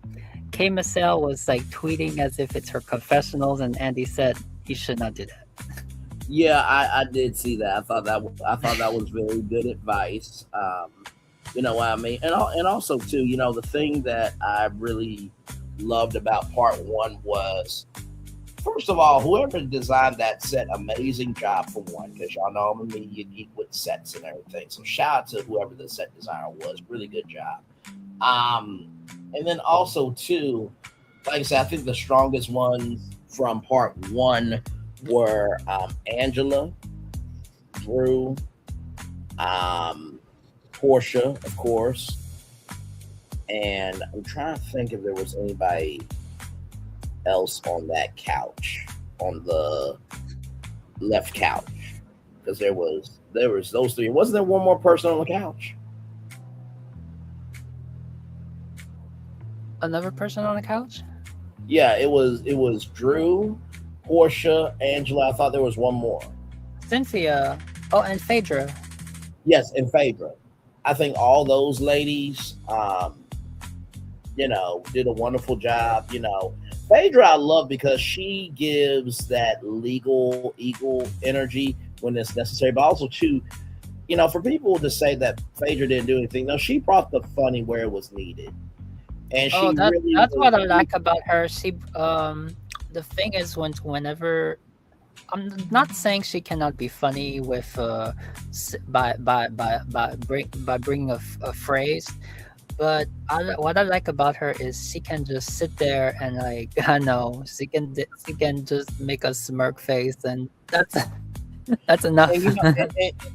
Speaker 5: K Michelle was like tweeting as if it's her confessionals and Andy said you should not do that.
Speaker 2: Yeah, I did see that. I thought that was very good advice. You know what I mean? And also too, the thing that I really loved about part one was, first of all, whoever designed that set, amazing job for one, because y'all know I'm a media geek with sets and everything. So shout out to whoever the set designer was. Really good job. And then also too, like I said, I think the strongest ones from part one were Angela, Drew, Portia, of course, and I'm trying to think if there was anybody else on that couch, on the left couch, because there was those three. Wasn't there one more person on the couch?
Speaker 5: Another person on the couch?
Speaker 2: Yeah, it was Drew, Portia, Angela. I thought there was one more.
Speaker 5: Cynthia. Oh, and Phaedra.
Speaker 2: Yes, and Phaedra. I think all those ladies, did a wonderful job. Phaedra I love because she gives that legal eagle energy when it's necessary, but also too, for people to say that Phaedra didn't do anything, no, she brought the funny where it was needed. And
Speaker 5: that's what I like about her. She the thing is whenever I'm not saying she cannot be funny with by bringing a phrase, but what I like about her is she can just sit there and like I know she can just make a smirk face and that's enough.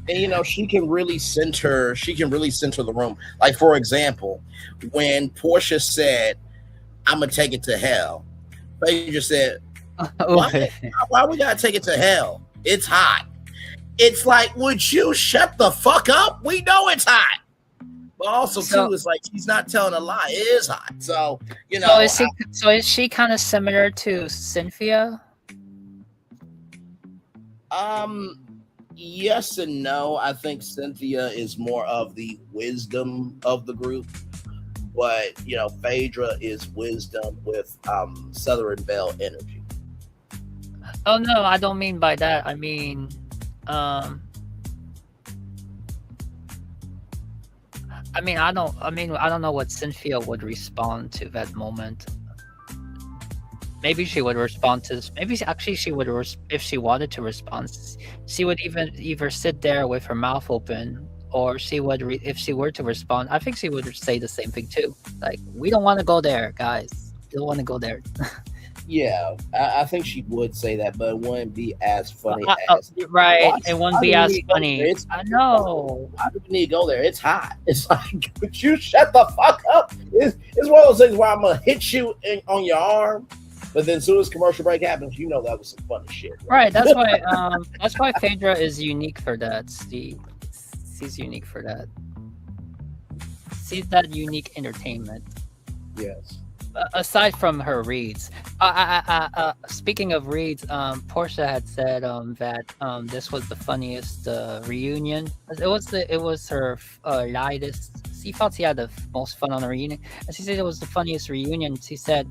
Speaker 2: And she can really center the room. Like for example, when Portia said, "I'm gonna take it to hell," Phaedra said, why we gotta take it to hell? It's hot. It's like, would you shut the fuck up? We know it's hot. But also too, it's like she's not telling a lie. It is hot. So
Speaker 5: is she kind of similar to Cynthia?
Speaker 2: Yes and no. I think Cynthia is more of the wisdom of the group, but Phaedra is wisdom with Southern Belle energy.
Speaker 5: Oh no, I don't mean by that. I mean, I don't know what Cynthia would respond to that moment. Maybe she would respond to this. Maybe she would, if she wanted to respond, she would either sit there with her mouth open, or she would, if she were to respond, I think she would say the same thing too. Like, we don't want to go there, guys. We don't want to go there.
Speaker 2: Yeah, I think she would say that, but it wouldn't be as funny as
Speaker 5: Right,
Speaker 2: why,
Speaker 5: it wouldn't
Speaker 2: why do
Speaker 5: be
Speaker 2: we
Speaker 5: as
Speaker 2: need to go there?
Speaker 5: funny.
Speaker 2: It's
Speaker 5: I
Speaker 2: hot.
Speaker 5: know.
Speaker 2: Why do we need to go there? It's hot. It's like, could you shut the fuck up? It's one of those things where I'm gonna hit you on your arm, but then as soon as commercial break happens, you know that was some funny shit.
Speaker 5: Right, that's why Phaedra is unique for that, Steve. She's unique for that. She's that unique entertainment.
Speaker 2: Yes.
Speaker 5: Aside from her reads, speaking of reads, Portia had said that this was the funniest reunion. It was her lightest. She felt she had the most fun on the reunion, and she said it was the funniest reunion. She said,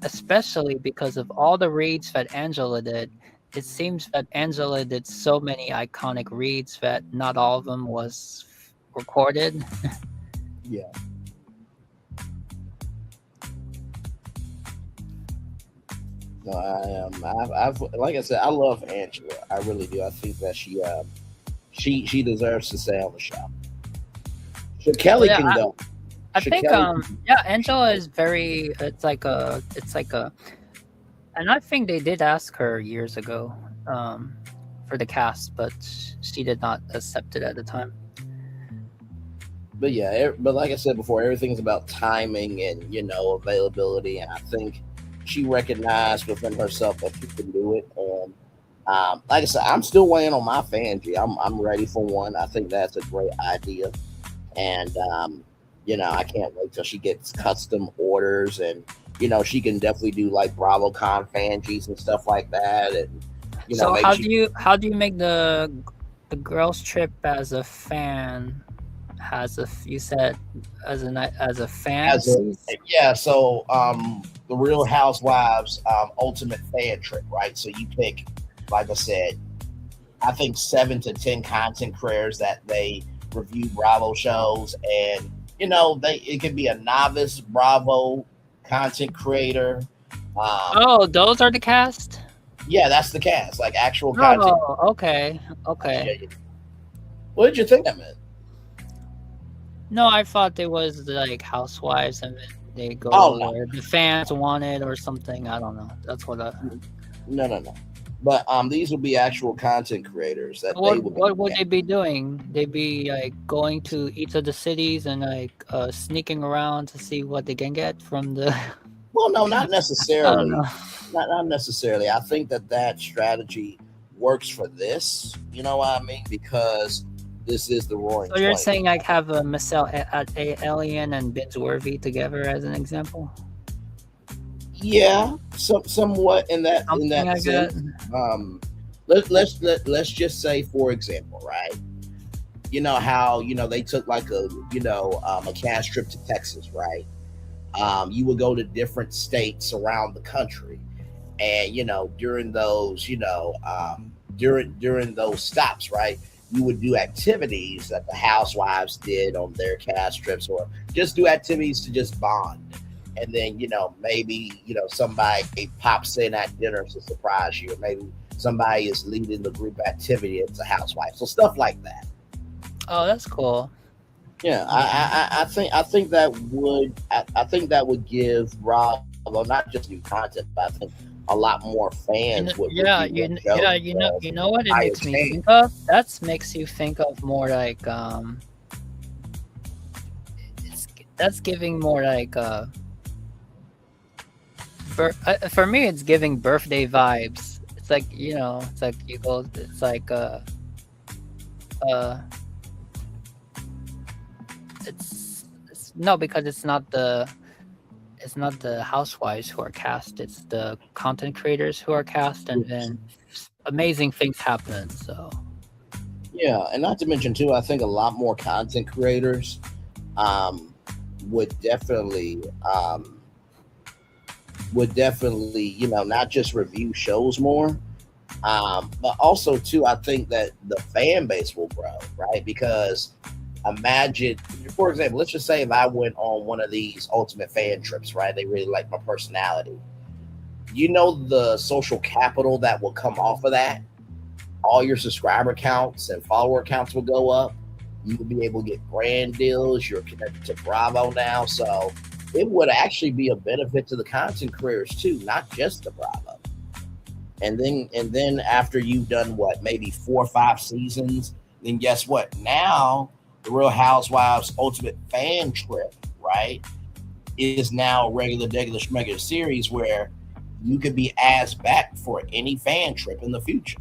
Speaker 5: especially because of all the reads that Angela did. It seems that Angela did so many iconic reads that not all of them was recorded.
Speaker 2: Yeah. No, I am. I've like I said, I love Angela. I really do. I think that she deserves to stay on the show. So Kelly
Speaker 5: Yeah,
Speaker 2: can go.
Speaker 5: I
Speaker 2: Should
Speaker 5: think
Speaker 2: Kelly-
Speaker 5: yeah, Angela is very it's like a and I think they did ask her years ago for the cast, but she did not accept it at the time.
Speaker 2: But yeah, but like I said before, everything's about timing and availability, and I think she recognized within herself that she can do it. And like I said, I'm still waiting on my Fangie. I'm ready for one. I think that's a great idea, and I can't wait till she gets custom orders, and she can definitely do like BravoCon Fangies and stuff like that. And
Speaker 5: So how do you make the girls trip as a fan? You said as a fan?
Speaker 2: Yeah, so the Real Housewives Ultimate Fan Trip, right? So you pick, like I said, I think 7 to 10 content creators that they review Bravo shows, and it could be a novice Bravo content creator.
Speaker 5: Those are the cast?
Speaker 2: Yeah, that's the cast, like actual content.
Speaker 5: Oh, okay.
Speaker 2: What did you think of it?
Speaker 5: No, I thought it was like Housewives and then they go
Speaker 2: no.
Speaker 5: where the fans want it or something. I don't know. That's what
Speaker 2: No. But these will be actual content creators that
Speaker 5: what would they be doing? They'd be like going to each of the cities and like sneaking around to see what they can get from the
Speaker 2: Well, no, not necessarily.
Speaker 5: I don't know.
Speaker 2: Not necessarily. I think that strategy works for this. You know what I mean? Because this is the Roaring.
Speaker 5: So you're
Speaker 2: 20.
Speaker 5: saying like have a Michelle Alien and Binsworthy together as an example?
Speaker 2: Yeah, somewhat in that sense. Let's just say, for example, right? You know how they took like a cast trip to Texas, right? You would go to different states around the country, and during those during those stops, right? You would do activities that the Housewives did on their cast trips, or just do activities to just bond. And then, maybe, somebody pops in at dinner to surprise you, or maybe somebody is leading the group activity as a housewife. So stuff like that.
Speaker 5: Oh, that's cool.
Speaker 2: Yeah, I think that would give Rob, although not just new content, but I think a lot more fans would.
Speaker 5: You know what it makes me think of? That makes you think of more like that's giving more like for me it's giving birthday vibes. It's like it's like you go, it's like it's no, because it's not the housewives who are cast, it's the content creators who are cast, and then amazing things happen. So
Speaker 2: yeah, and not to mention too, I think a lot more content creators would definitely not just review shows more, but also too, I think that the fan base will grow, right? Because imagine, for example, let's just say if I went on one of these ultimate fan trips, right? They really like my personality. The social capital that will come off of that. All your subscriber counts and follower counts will go up. You will be able to get brand deals. You're connected to Bravo now. So it would actually be a benefit to the content creators too, not just the Bravo. And then after you've done what, maybe 4 or 5 seasons, then guess what? Now the Real Housewives Ultimate Fan Trip, right, is now a regular schmegular series where you could be asked back for any fan trip in the future.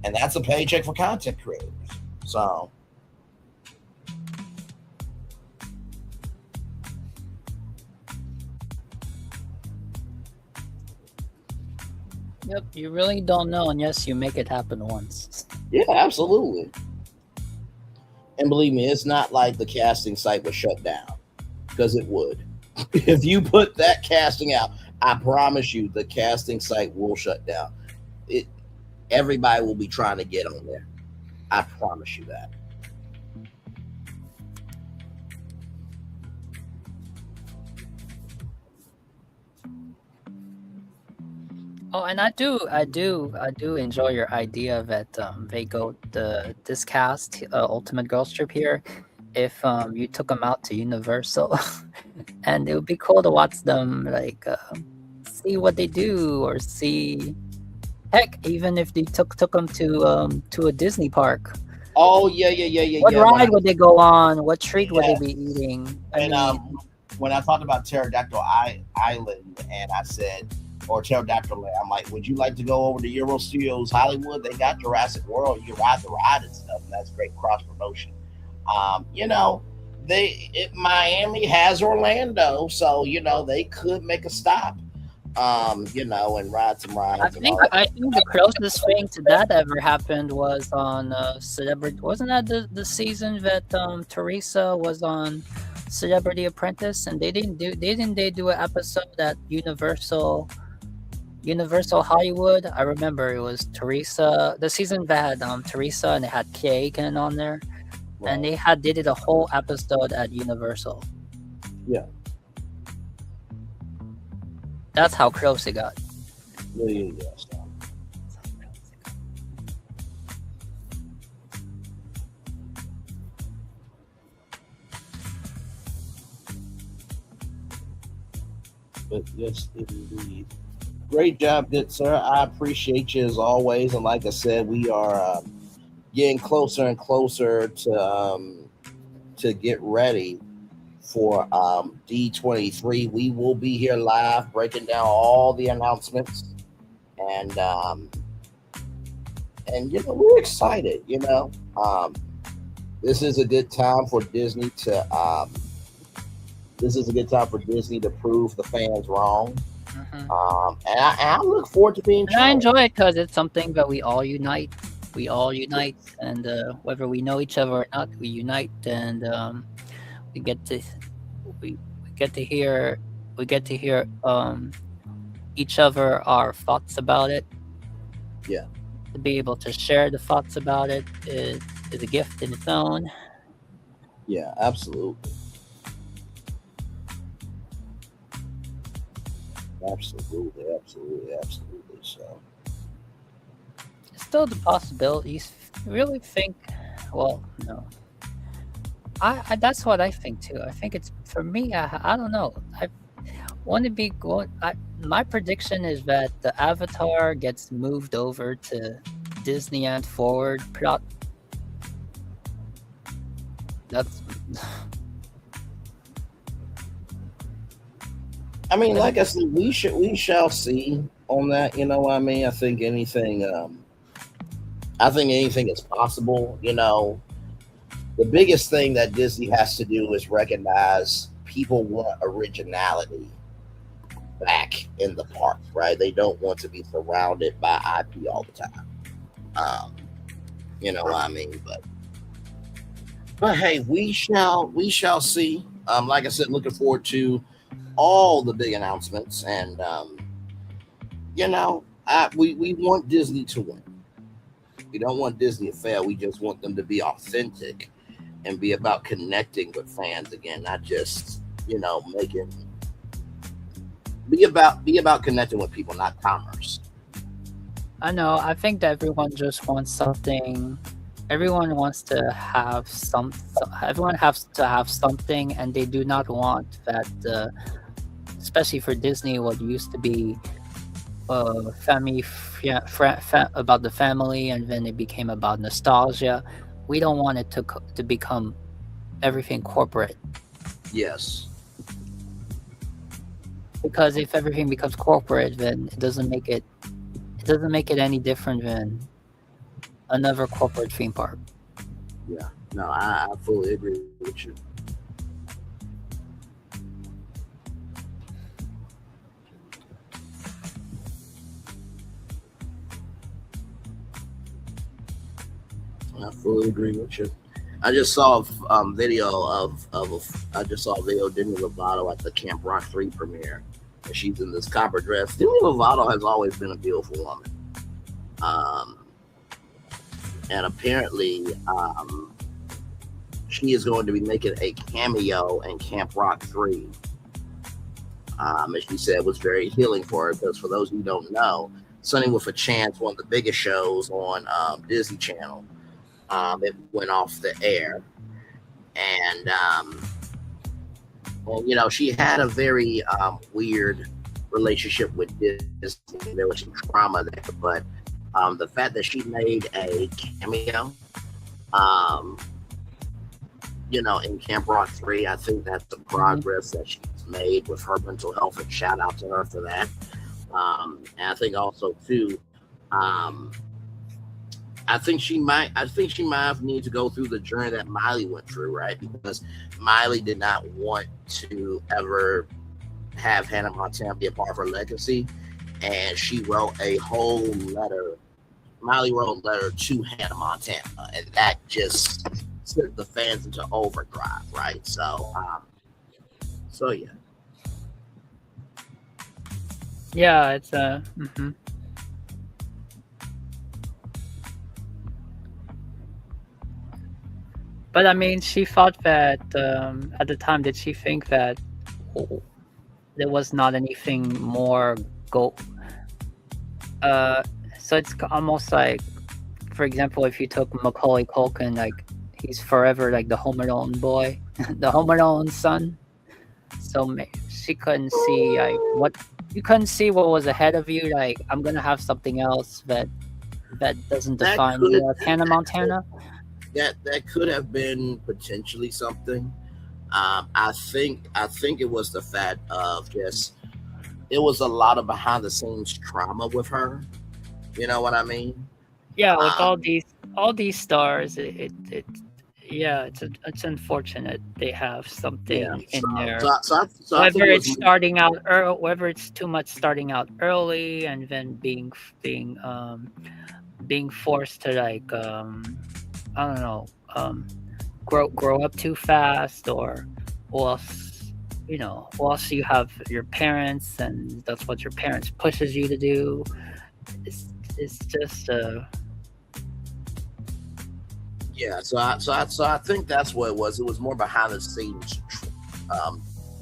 Speaker 2: And that's a paycheck for content creators. So
Speaker 5: Yep, you really don't know unless you make it happen once.
Speaker 2: yeah, absolutely. And believe me, it's not like the casting site was shut down, because it would. If you put that casting out, I promise you the casting site will shut down. It Everybody will be trying to get on there. I promise you that.
Speaker 5: Oh, and I do enjoy your idea that they go this cast Ultimate Girls Trip here. If you took them out to Universal, and it would be cool to watch them like see what they do, or see, heck, even if they took them to a Disney park.
Speaker 2: Oh yeah.
Speaker 5: What
Speaker 2: yeah.
Speaker 5: ride would they go on? What treat would they be eating?
Speaker 2: And when I talked about Pterodactyl Island, and I said, or Pterodactyl Land, I'm like, would you like to go over to Euro Studios Hollywood? They got Jurassic World. You ride the ride and stuff, and that's great cross promotion. Miami has Orlando, so they could make a stop. And ride some rides.
Speaker 5: I think the closest thing to that ever happened was on Celebrity. Wasn't that the season that Teresa was on Celebrity Apprentice, and didn't they do an episode at Universal Hollywood? I remember it was Teresa. The season that had Teresa, and it had Kagan on there, right. And they did a whole episode at Universal.
Speaker 2: Yeah.
Speaker 5: That's how close it got.
Speaker 2: Yeah. But yes, indeed. Great job, good sir. I appreciate you as always. And like I said, we are getting closer and closer to get ready for D23. We will be here live breaking down all the announcements, and we're excited. This is a good time for Disney to prove the fans wrong. Mm-hmm. And I look forward to being.
Speaker 5: And I enjoy it because it's something that we all unite. And whether we know each other or not, we unite, and we get to hear each other our thoughts about it.
Speaker 2: Yeah.
Speaker 5: To be able to share the thoughts about it is a gift in its own.
Speaker 2: Yeah, absolutely. Absolutely. So
Speaker 5: It's still the possibilities. Really think, well, no. I that's what I think too. I think it's, for me, I don't know. I want to be going. My prediction is that the Avatar gets moved over to Disney and forward plot. That's.
Speaker 2: I mean, like I said, we shall see on that. You know what I mean? I think anything is possible. The biggest thing that Disney has to do is recognize people want originality back in the park, right? They don't want to be surrounded by IP all the time. You know what I mean? But hey, we shall see. Like I said, looking forward to all the big announcements, and we want Disney to win. We don't want Disney to fail. We just want them to be authentic and be about connecting with fans again, not just be about connecting with people, not commerce.
Speaker 5: I know. I think that everyone just wants something everyone wants to have everyone has to have something, and they do not want that, especially for Disney, what used to be family about the family, and then it became about nostalgia. We don't want it to become everything corporate,
Speaker 2: Yes.
Speaker 5: because if everything becomes corporate, then it doesn't make it any different than another corporate theme park.
Speaker 2: Yeah. No, I fully agree with you. I fully agree with you. I just saw a video I just saw a video of Demi Lovato at the Camp Rock 3 premiere. And she's in this copper dress. Demi Lovato has always been a beautiful woman. Um, and apparently, she is going to be making a cameo in Camp Rock 3. And she said it was very healing for her, because for those who don't know, Sunny with a Chance, one of the biggest shows on Disney Channel, it went off the air. And, well, she had a very weird relationship with Disney. There was some trauma there, but the fact that she made a cameo, in Camp Rock 3, I think that's the progress that she's made with her mental health, and shout out to her for that. And I think also too, I think she might have need to go through the journey that Miley went through, right? Because Miley did not want to ever have Hannah Montana be a part of her legacy, and she wrote a whole letter. Miley wrote a letter to Hannah Montana, and that just sent the fans into overdrive, right? So yeah.
Speaker 5: Yeah, it's But I mean, she thought that at the time, did she think that there was not anything more go? So it's almost like, for example, if you took Macaulay Culkin, like he's forever like the Home Alone boy, the Home Alone son. So she couldn't see like what you couldn't see what was ahead of you. Like, I'm gonna have something else that doesn't
Speaker 2: That
Speaker 5: define
Speaker 2: could
Speaker 5: you as Hannah Montana.
Speaker 2: that could have been potentially something. I think it was the fact of just it was a lot of behind the scenes trauma with her. You know what I mean?
Speaker 5: Yeah, with
Speaker 2: Um,
Speaker 5: all these stars, yeah, it's unfortunate they have
Speaker 2: yeah.
Speaker 5: something
Speaker 2: So
Speaker 5: in there.
Speaker 2: I think
Speaker 5: Whether
Speaker 2: it
Speaker 5: it's
Speaker 2: was
Speaker 5: starting out early, whether it's too much starting out early and then being forced to like I don't know, grow up too fast, or else or else you have your parents and that's what your parents pushes you to do. It's just
Speaker 2: yeah. So I think that's what it was. It was more behind the scenes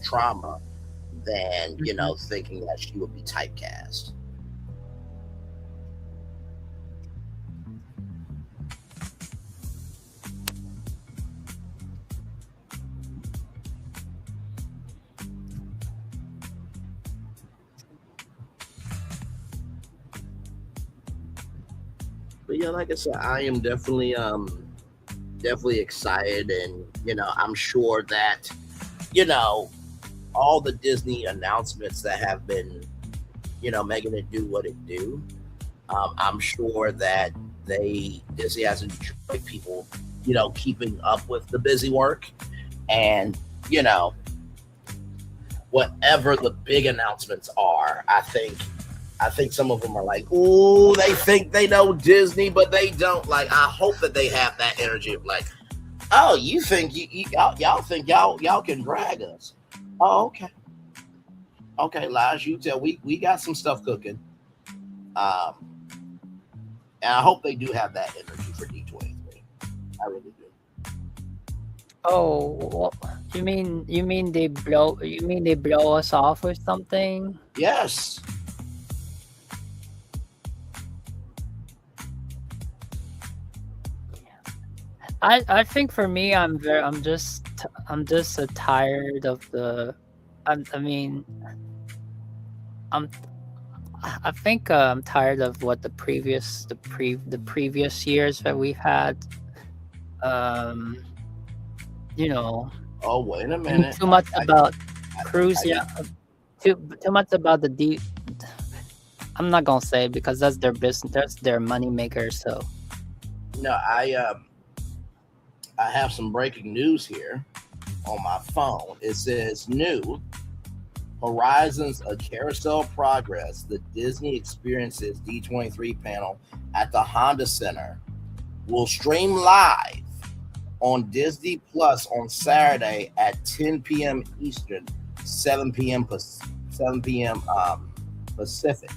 Speaker 2: trauma than thinking that she would be typecast. But yeah, like I said, I am definitely excited, and I'm sure that all the Disney announcements that have been making it do what it do. I'm sure that Disney has enjoyed people keeping up with the busy work, and whatever the big announcements are, I think some of them are like, ooh, they think they know Disney, but they don't. Like, I hope that they have that energy of like, oh, you think y'all think y'all can drag us? Oh, okay, Laj, you tell we got some stuff cooking. Um, and I hope they do have that energy for D23. I really do.
Speaker 5: oh, you mean they blow us off with something?
Speaker 2: Yes.
Speaker 5: I think for me, I'm just tired of the. I mean, I'm I think I'm tired of what the previous years that we've had. Um, you know,
Speaker 2: Oh, wait a minute.
Speaker 5: too much about
Speaker 2: I think
Speaker 5: Cruise.
Speaker 2: I
Speaker 5: Yeah,
Speaker 2: get.
Speaker 5: too much about the deep. I'm not gonna say because that's their business. That's their money maker. So
Speaker 2: No, I have some breaking news here on my phone. It says new Horizons a carousel progress. The Disney Experiences D23 panel at the Honda Center will stream live on Disney Plus on Saturday at 10 p.m. Eastern, 7 p.m. Pacific.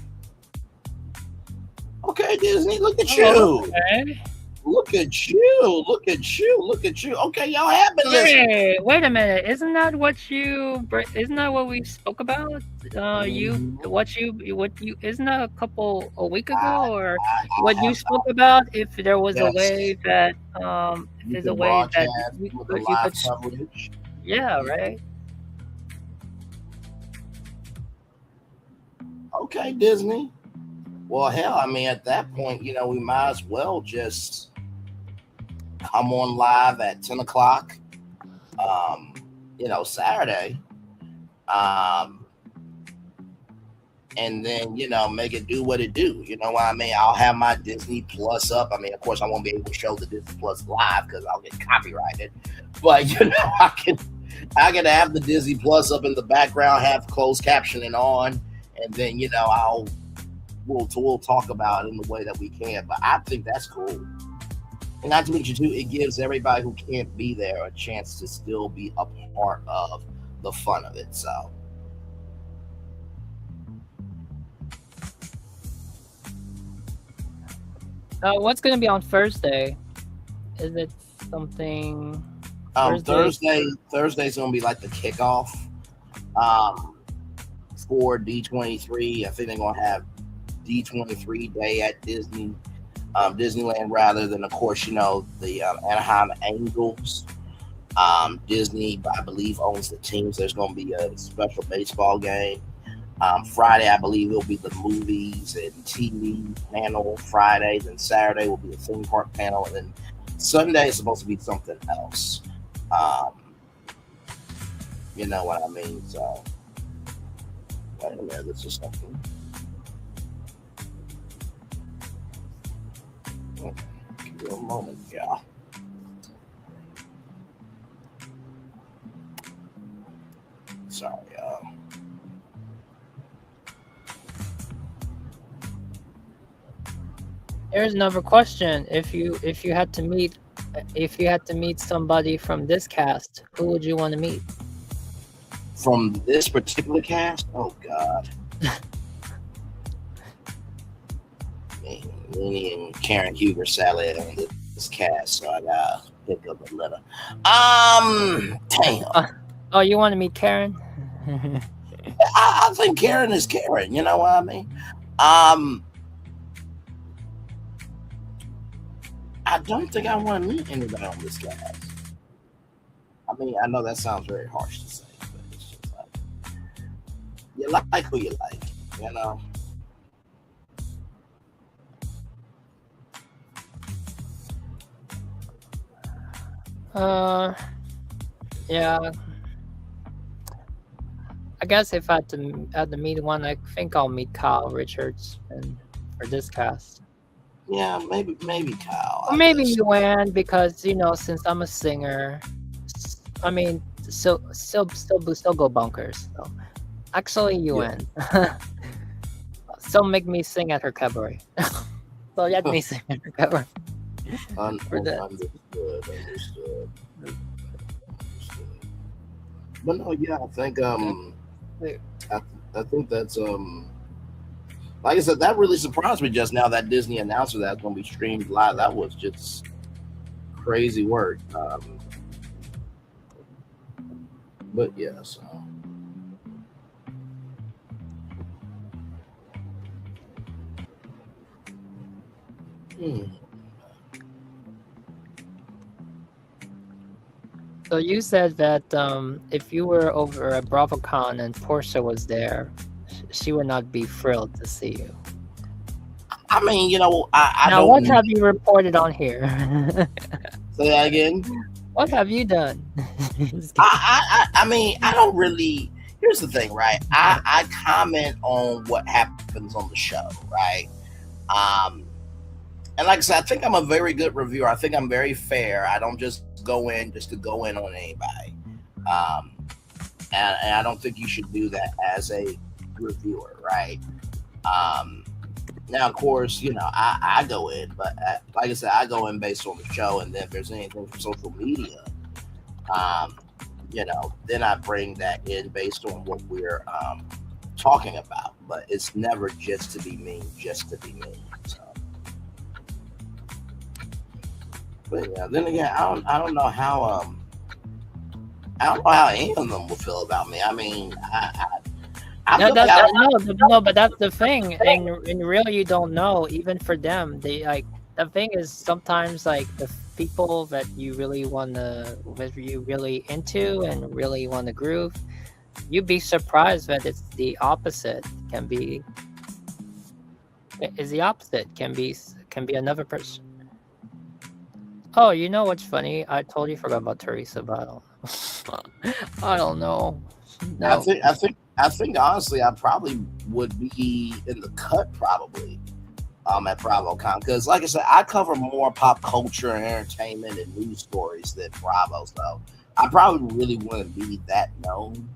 Speaker 2: Okay, Disney, look at
Speaker 5: oh,
Speaker 2: you.
Speaker 5: okay.
Speaker 2: Look at you. Look at you. Look at you. Okay, y'all have been listening.
Speaker 5: Hey, wait a minute! Isn't that what we spoke about?
Speaker 2: Mhm.
Speaker 5: Isn't that a week
Speaker 2: I,
Speaker 5: ago, or
Speaker 2: I
Speaker 5: what you
Speaker 2: have,
Speaker 5: spoke about? If there was a
Speaker 2: yes,
Speaker 5: way that if
Speaker 2: you
Speaker 5: there's a
Speaker 2: can
Speaker 5: way that
Speaker 2: broadcast with the
Speaker 5: you
Speaker 2: live
Speaker 5: could,
Speaker 2: coverage.
Speaker 5: yeah, right.
Speaker 2: Okay, Disney. Well, hell, I mean, at that point, we might as well just come on live at 10 o'clock, um, Saturday, um, and then, make it do what it do. You know what I mean? I'll have my Disney Plus up. I mean, of course, I won't be able to show the Disney Plus live because I'll get copyrighted. But, I can have the Disney Plus up in the background, have closed captioning on, and then, we'll talk about it in the way that we can. But I think that's cool. And not to mention too, it gives everybody who can't be there a chance to still be a part of the fun of it. So
Speaker 5: What's gonna be on Thursday? Is it something Thursday?
Speaker 2: Thursday's gonna be like the kickoff um, for D23. I think they're gonna have D23 day at Disneyland, rather than, of course, the Anaheim Angels. Disney, I believe, owns the teams. There's going to be a special baseball game. Friday, I believe, it'll be the movies and TV panel. Friday, then Saturday will be the theme park panel, and then Sunday is supposed to be something else. Um, you know what I mean? So, wait a minute, this is something. Give me a moment, y'all. Sorry, y'all.
Speaker 5: Here's another question: if you had to meet somebody from this cast, who would you want to meet?
Speaker 2: From this particular cast, oh God, me and Karen Huger sadly on this cast, so I gotta pick up a letter. Damn.
Speaker 5: Oh, you want to meet Karen?
Speaker 2: I think Karen is Karen. You know what I mean? I don't think I want to meet anybody on this cast. I mean, I know that sounds very harsh to say, but it's just like you like who you like, you know.
Speaker 5: Yeah. I guess if I had to meet one, I think I'll meet Kyle Richards and for this cast.
Speaker 2: Yeah, maybe Kyle.
Speaker 5: Or maybe Yuan, because since I'm a singer, I mean, still go bunkers. So actually, Yuan, still make me sing at her cabaret. So let me sing at her cabaret. For that.
Speaker 2: Understood. But no, yeah, I think I think that's like I said, that really surprised me just now that Disney announced that it's going to be streamed live. That was just crazy work. But yeah, so.
Speaker 5: So you said that if you were over at BravoCon and Portia was there, she would not be thrilled to see you.
Speaker 2: I mean, I
Speaker 5: Now, what
Speaker 2: don't
Speaker 5: have you reported on here?
Speaker 2: say that again.
Speaker 5: What have you done?
Speaker 2: I mean, I don't really. Here's the thing, right? I comment on what happens on the show, right? And like I said, I think I'm a very good reviewer. I think I'm very fair. I don't just go in just to go in on anybody. And I don't think you should do that as a reviewer, right? Now, of course, I go in, but like I said, I go in based on the show, and then if there's anything from social media, then I bring that in based on what we're talking about. But it's never just to be mean, just to be mean. So, but yeah, then again, I don't know how any of them will feel about me. I mean, I
Speaker 5: No,
Speaker 2: feel like I,
Speaker 5: no, but that's the thing. In real, you don't know. Even for them, they like the thing is sometimes like the people that you really really into and really want to groove, you'd be surprised that it's the opposite. Is the opposite can be another person. Oh, you know what's funny? I totally forgot about Teresa, but I don't know.
Speaker 2: I
Speaker 5: No.
Speaker 2: think honestly, I probably would be in the cut probably at BravoCon because, like I said, I cover more pop culture and entertainment and news stories than Bravo, so I probably really wouldn't be that known.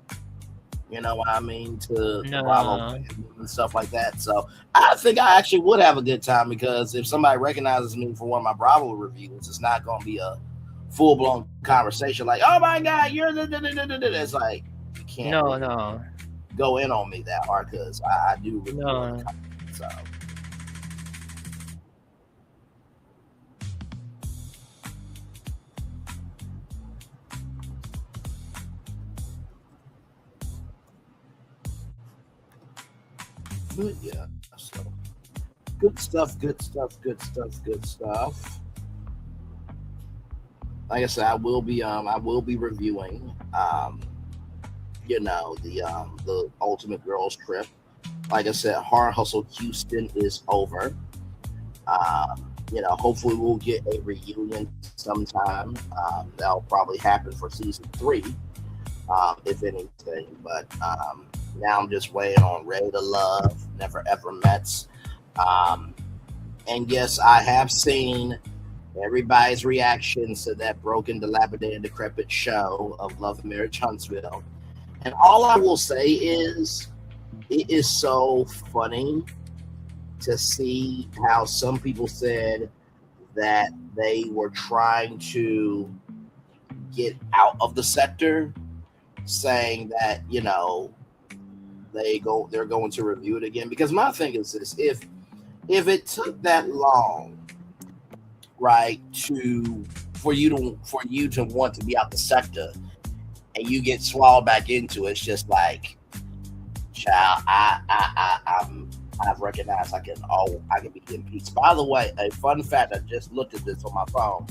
Speaker 2: You know what I mean to Bravo
Speaker 5: No.
Speaker 2: fans and stuff like that. So I think I actually would have a good time because if somebody recognizes me for one of my Bravo reviews, it's not going to be a full blown conversation like, "Oh my God, you're the." It's like you can't
Speaker 5: No,
Speaker 2: really
Speaker 5: no.
Speaker 2: go in on me that hard because I do really
Speaker 5: No.
Speaker 2: want to. So but yeah, so good stuff, good stuff, good stuff, good stuff. Like I said, I will be reviewing the Ultimate Girls Trip. Like I said, Hard Hustle Houston is over. Hopefully we'll get a reunion sometime. That'll probably happen for season 3, if anything. But now I'm just waiting on Ready to Love, Never Ever Mets. And yes, I have seen everybody's reactions to that broken, dilapidated, decrepit show of Love and Marriage Huntsville. And all I will say is, it is so funny to see how some people said that they were trying to get out of the sector, saying that they're going to review it again. Because my thing is this: if it took that long, right, for you to want to be out the sector, and you get swallowed back into it, it's just like, child, I've recognized I can be in peace. By the way, a fun fact, I just looked at this on my phone.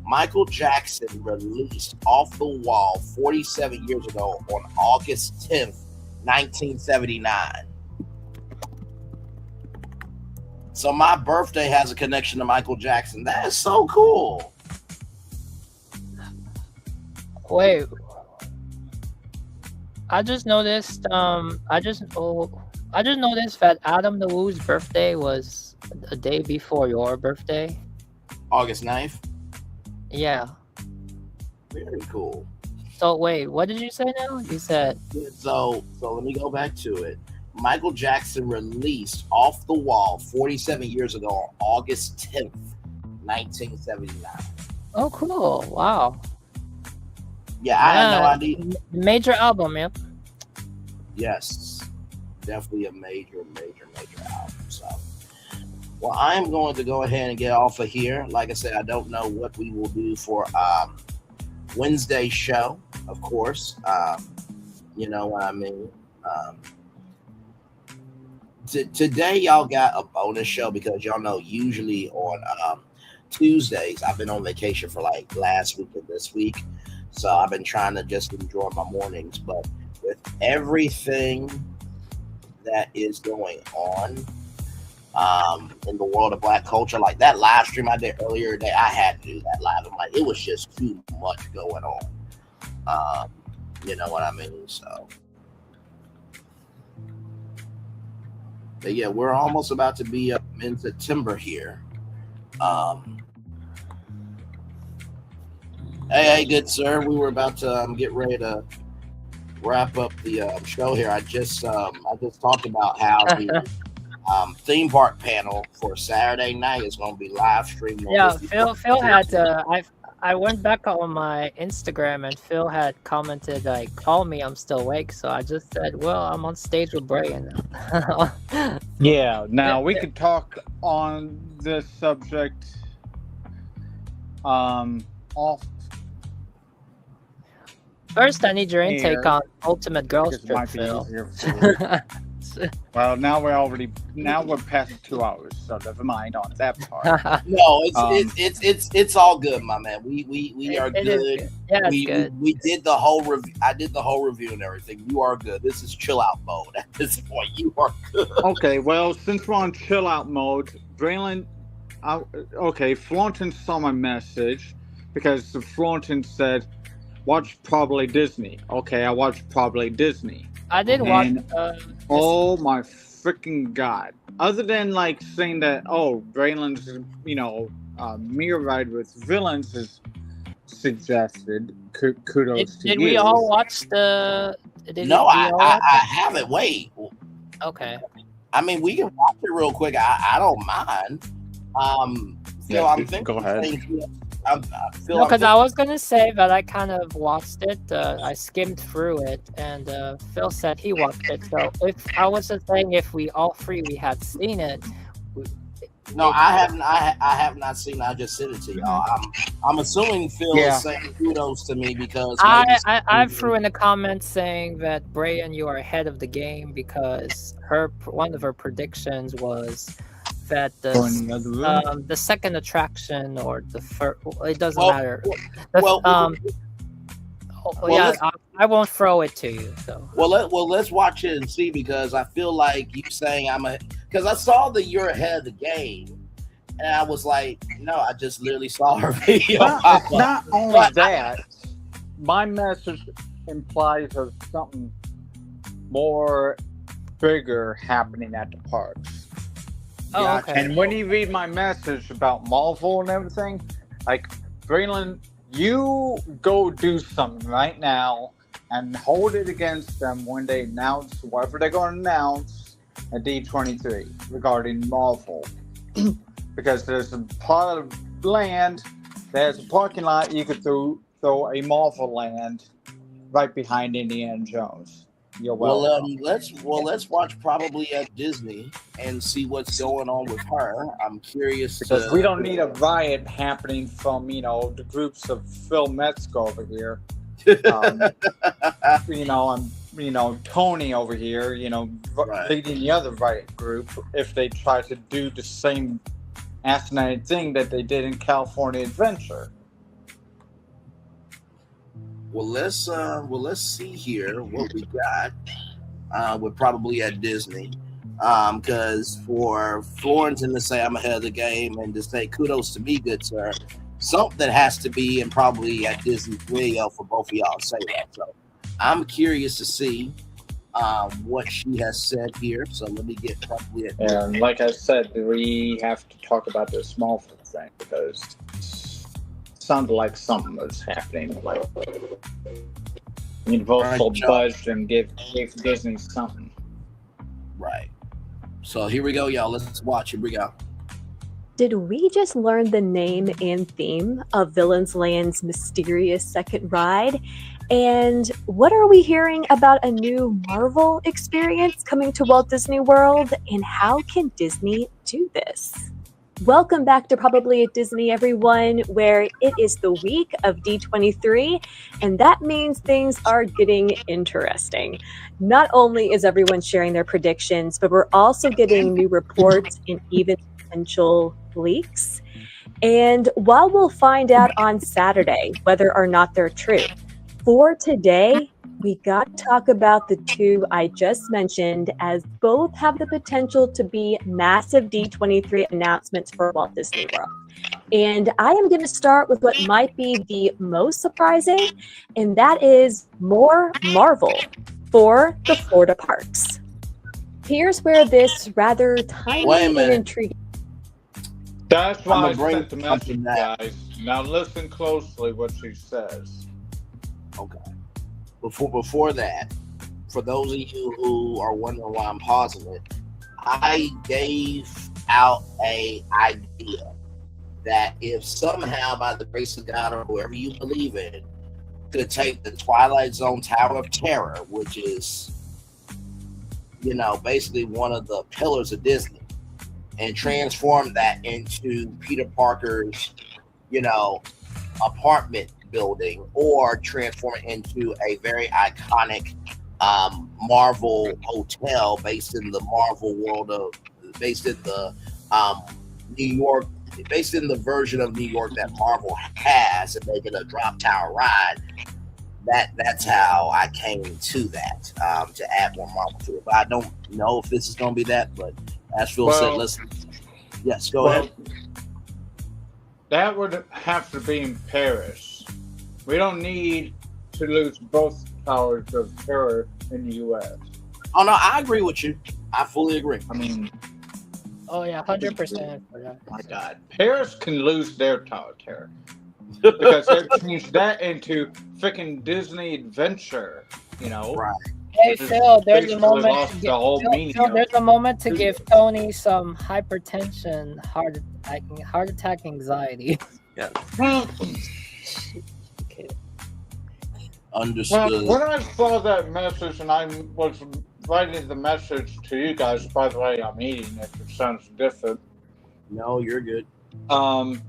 Speaker 2: Michael Jackson released Off the Wall 47 years ago on August 10th, 1979. So my birthday has a connection to Michael Jackson. That is so cool.
Speaker 5: Wait. I just noticed. I just noticed that Adam the Woo's birthday was a day before your birthday.
Speaker 2: August 9th.
Speaker 5: Yeah.
Speaker 2: Very cool.
Speaker 5: So wait, what did you say now? You said
Speaker 2: So let me go back to it. Michael Jackson released Off the Wall 47 years ago on August 10th, 1979.
Speaker 5: oh, cool! Wow.
Speaker 2: Yeah, I had no idea.
Speaker 5: Major album, yep.
Speaker 2: Yes, definitely a major album. So, well, I'm going to go ahead and get off of here. Like I said, I don't know what we will do for Wednesday's show, of course. You know what I mean? Today, y'all got a bonus show because y'all know usually on Tuesdays, I've been on vacation for like last week and this week. So I've been trying to just enjoy my mornings. But with everything that is going on in the world of Black culture, like that live stream I did earlier today, I had to do that live. I'm like, it was just too much going on. You know what I mean? So, but yeah, we're almost about to be up in September here. Hey, good sir. We were about to get ready to wrap up the show here. I just talked about how the theme park panel for Saturday night is going to be live streamed.
Speaker 5: Yeah, Phil had. I went back on my Instagram and Phil had commented like, "Call me, I'm still awake." So I just said, "Well, I'm on stage with Brian."
Speaker 6: Yeah. Now we could talk on this subject off.
Speaker 5: First, I need your intake
Speaker 6: Here.
Speaker 5: on Ultimate Girls
Speaker 6: Because it
Speaker 5: Trip,
Speaker 6: might be
Speaker 5: Phil.
Speaker 6: easier for you. Well, now we're past 2 hours, so never mind on that part.
Speaker 2: No, it's all good, my man. We are
Speaker 5: It is
Speaker 2: good.
Speaker 5: good. Yeah, it's good.
Speaker 2: We did the whole review. I did the whole review and everything. You are good. This is chill out mode at this point. You are good.
Speaker 6: Okay, well, since we're on chill out mode, Braylon, Florentine saw my message because Florentine said, watch Probably Disney. Okay, I watched Probably Disney.
Speaker 5: I did watch.
Speaker 6: And, oh my freaking god! Other than like saying that, Braylon's, mirror ride with villains is suggested. Kudos to you.
Speaker 5: Did we all watch the?
Speaker 2: No, I haven't. Wait.
Speaker 5: Okay.
Speaker 2: I mean, we can watch it real quick. I don't mind. Phil, I'm thinking.
Speaker 6: Go ahead.
Speaker 5: Because I was gonna say that I kind of watched it. I skimmed through it, and Phil said he watched it. So if I was just saying, if we all three had seen it.
Speaker 2: No, I haven't. I have not seen it. I just sent it to y'all. I'm assuming Phil is saying kudos to me because
Speaker 5: I threw in the comments saying that Brian, you are ahead of the game because one of her predictions was that the second attraction or the first, it doesn't matter. I won't throw it to you. So
Speaker 2: let's watch it and see, because I feel like you saying because I saw that you're ahead of the game, and I was like, no, I just literally saw her video.
Speaker 6: Not only that, my message implies there's something more bigger happening at the parks.
Speaker 5: Oh, okay.
Speaker 6: And when you read my message about Marvel and everything, like, Braylon, you go do something right now and hold it against them when they announce whatever they're going to announce at D23 regarding Marvel. Because there's a plot of land, there's a parking lot, you could throw a Marvel land right behind Indiana Jones. You're welcome.
Speaker 2: Let's watch Probably at Disney and see what's going on with her. I'm curious
Speaker 6: because we don't need a riot happening from the groups of Phil Metzger over here. Tony over here. Leading the other riot group if they try to do the same asinine thing that they did in California Adventure.
Speaker 2: Well, let's see here what we got. We're Probably at Disney, because for Florentine to say I'm ahead of the game and to say kudos to me, good sir, something has to be in Probably at Disney video for both of y'all to say that. So I'm curious to see what she has said here. So let me get Probably at Disney.
Speaker 6: And like I said, we have to talk about the small thing because sounded like something was happening. Like Universal buzzed and gave Disney something.
Speaker 2: Right. So here we go, y'all. Let's watch. Here we go.
Speaker 7: Did we just learn the name and theme of Villains Land's mysterious second ride? And what are we hearing about a new Marvel experience coming to Walt Disney World? And how can Disney do this? Welcome back to Probably at Disney, everyone, where it is the week of D23, and that means things are getting interesting. Not only is everyone sharing their predictions, but we're also getting new reports and even potential leaks. And while we'll find out on Saturday whether or not they're true, for today, we got to talk about the two I just mentioned, as both have the potential to be massive D23 announcements for Walt Disney World. And I am going to start with what might be the most surprising, and that is more Marvel for the Florida parks. Here's where this rather tiny
Speaker 2: Wait a
Speaker 7: and
Speaker 2: minute.
Speaker 7: intriguing.
Speaker 6: That's why I
Speaker 2: I'ma bring
Speaker 6: sent the
Speaker 2: something
Speaker 6: message,
Speaker 2: back.
Speaker 6: guys. Now listen closely what she says.
Speaker 2: Okay. Before that, for those of you who are wondering why I'm pausing it, I gave out a idea that if somehow by the grace of God or whoever you believe in could take the Twilight Zone Tower of Terror, which is, you know, basically one of the pillars of Disney, and transform that into Peter Parker's, you know, apartment building, or transform it into a very iconic Marvel hotel based in the Marvel world of, based in the New York, based in the version of New York that Marvel has, and make it a drop tower ride. That's how I came to that, to add more Marvel to it. But I don't know if this is going to be that. But as Phil said, listen. Yes, go ahead.
Speaker 6: That would have to be in Paris. We don't need to lose both towers of terror in the U.S.
Speaker 2: Oh no, I agree with you. I fully agree.
Speaker 6: I mean,
Speaker 5: Oh yeah, 100%.
Speaker 6: my God, Paris can lose their tower of terror because they changed that into freaking Disney Adventure. You know,
Speaker 2: Right.
Speaker 5: Hey
Speaker 6: Which is
Speaker 5: Phil, there's a
Speaker 6: basically
Speaker 5: moment.
Speaker 6: lost
Speaker 5: To
Speaker 6: the
Speaker 5: give,
Speaker 6: whole
Speaker 5: Phil,
Speaker 6: meaning
Speaker 5: Phil,
Speaker 6: of
Speaker 5: there's
Speaker 6: it.
Speaker 5: a moment to give Tony some hypertension, heart attack, anxiety. Okay.
Speaker 2: Understood.
Speaker 6: Well, when I saw that message and I was writing the message to you guys, by the way, I'm eating if it sounds different.
Speaker 2: No, you're good.
Speaker 6: I'm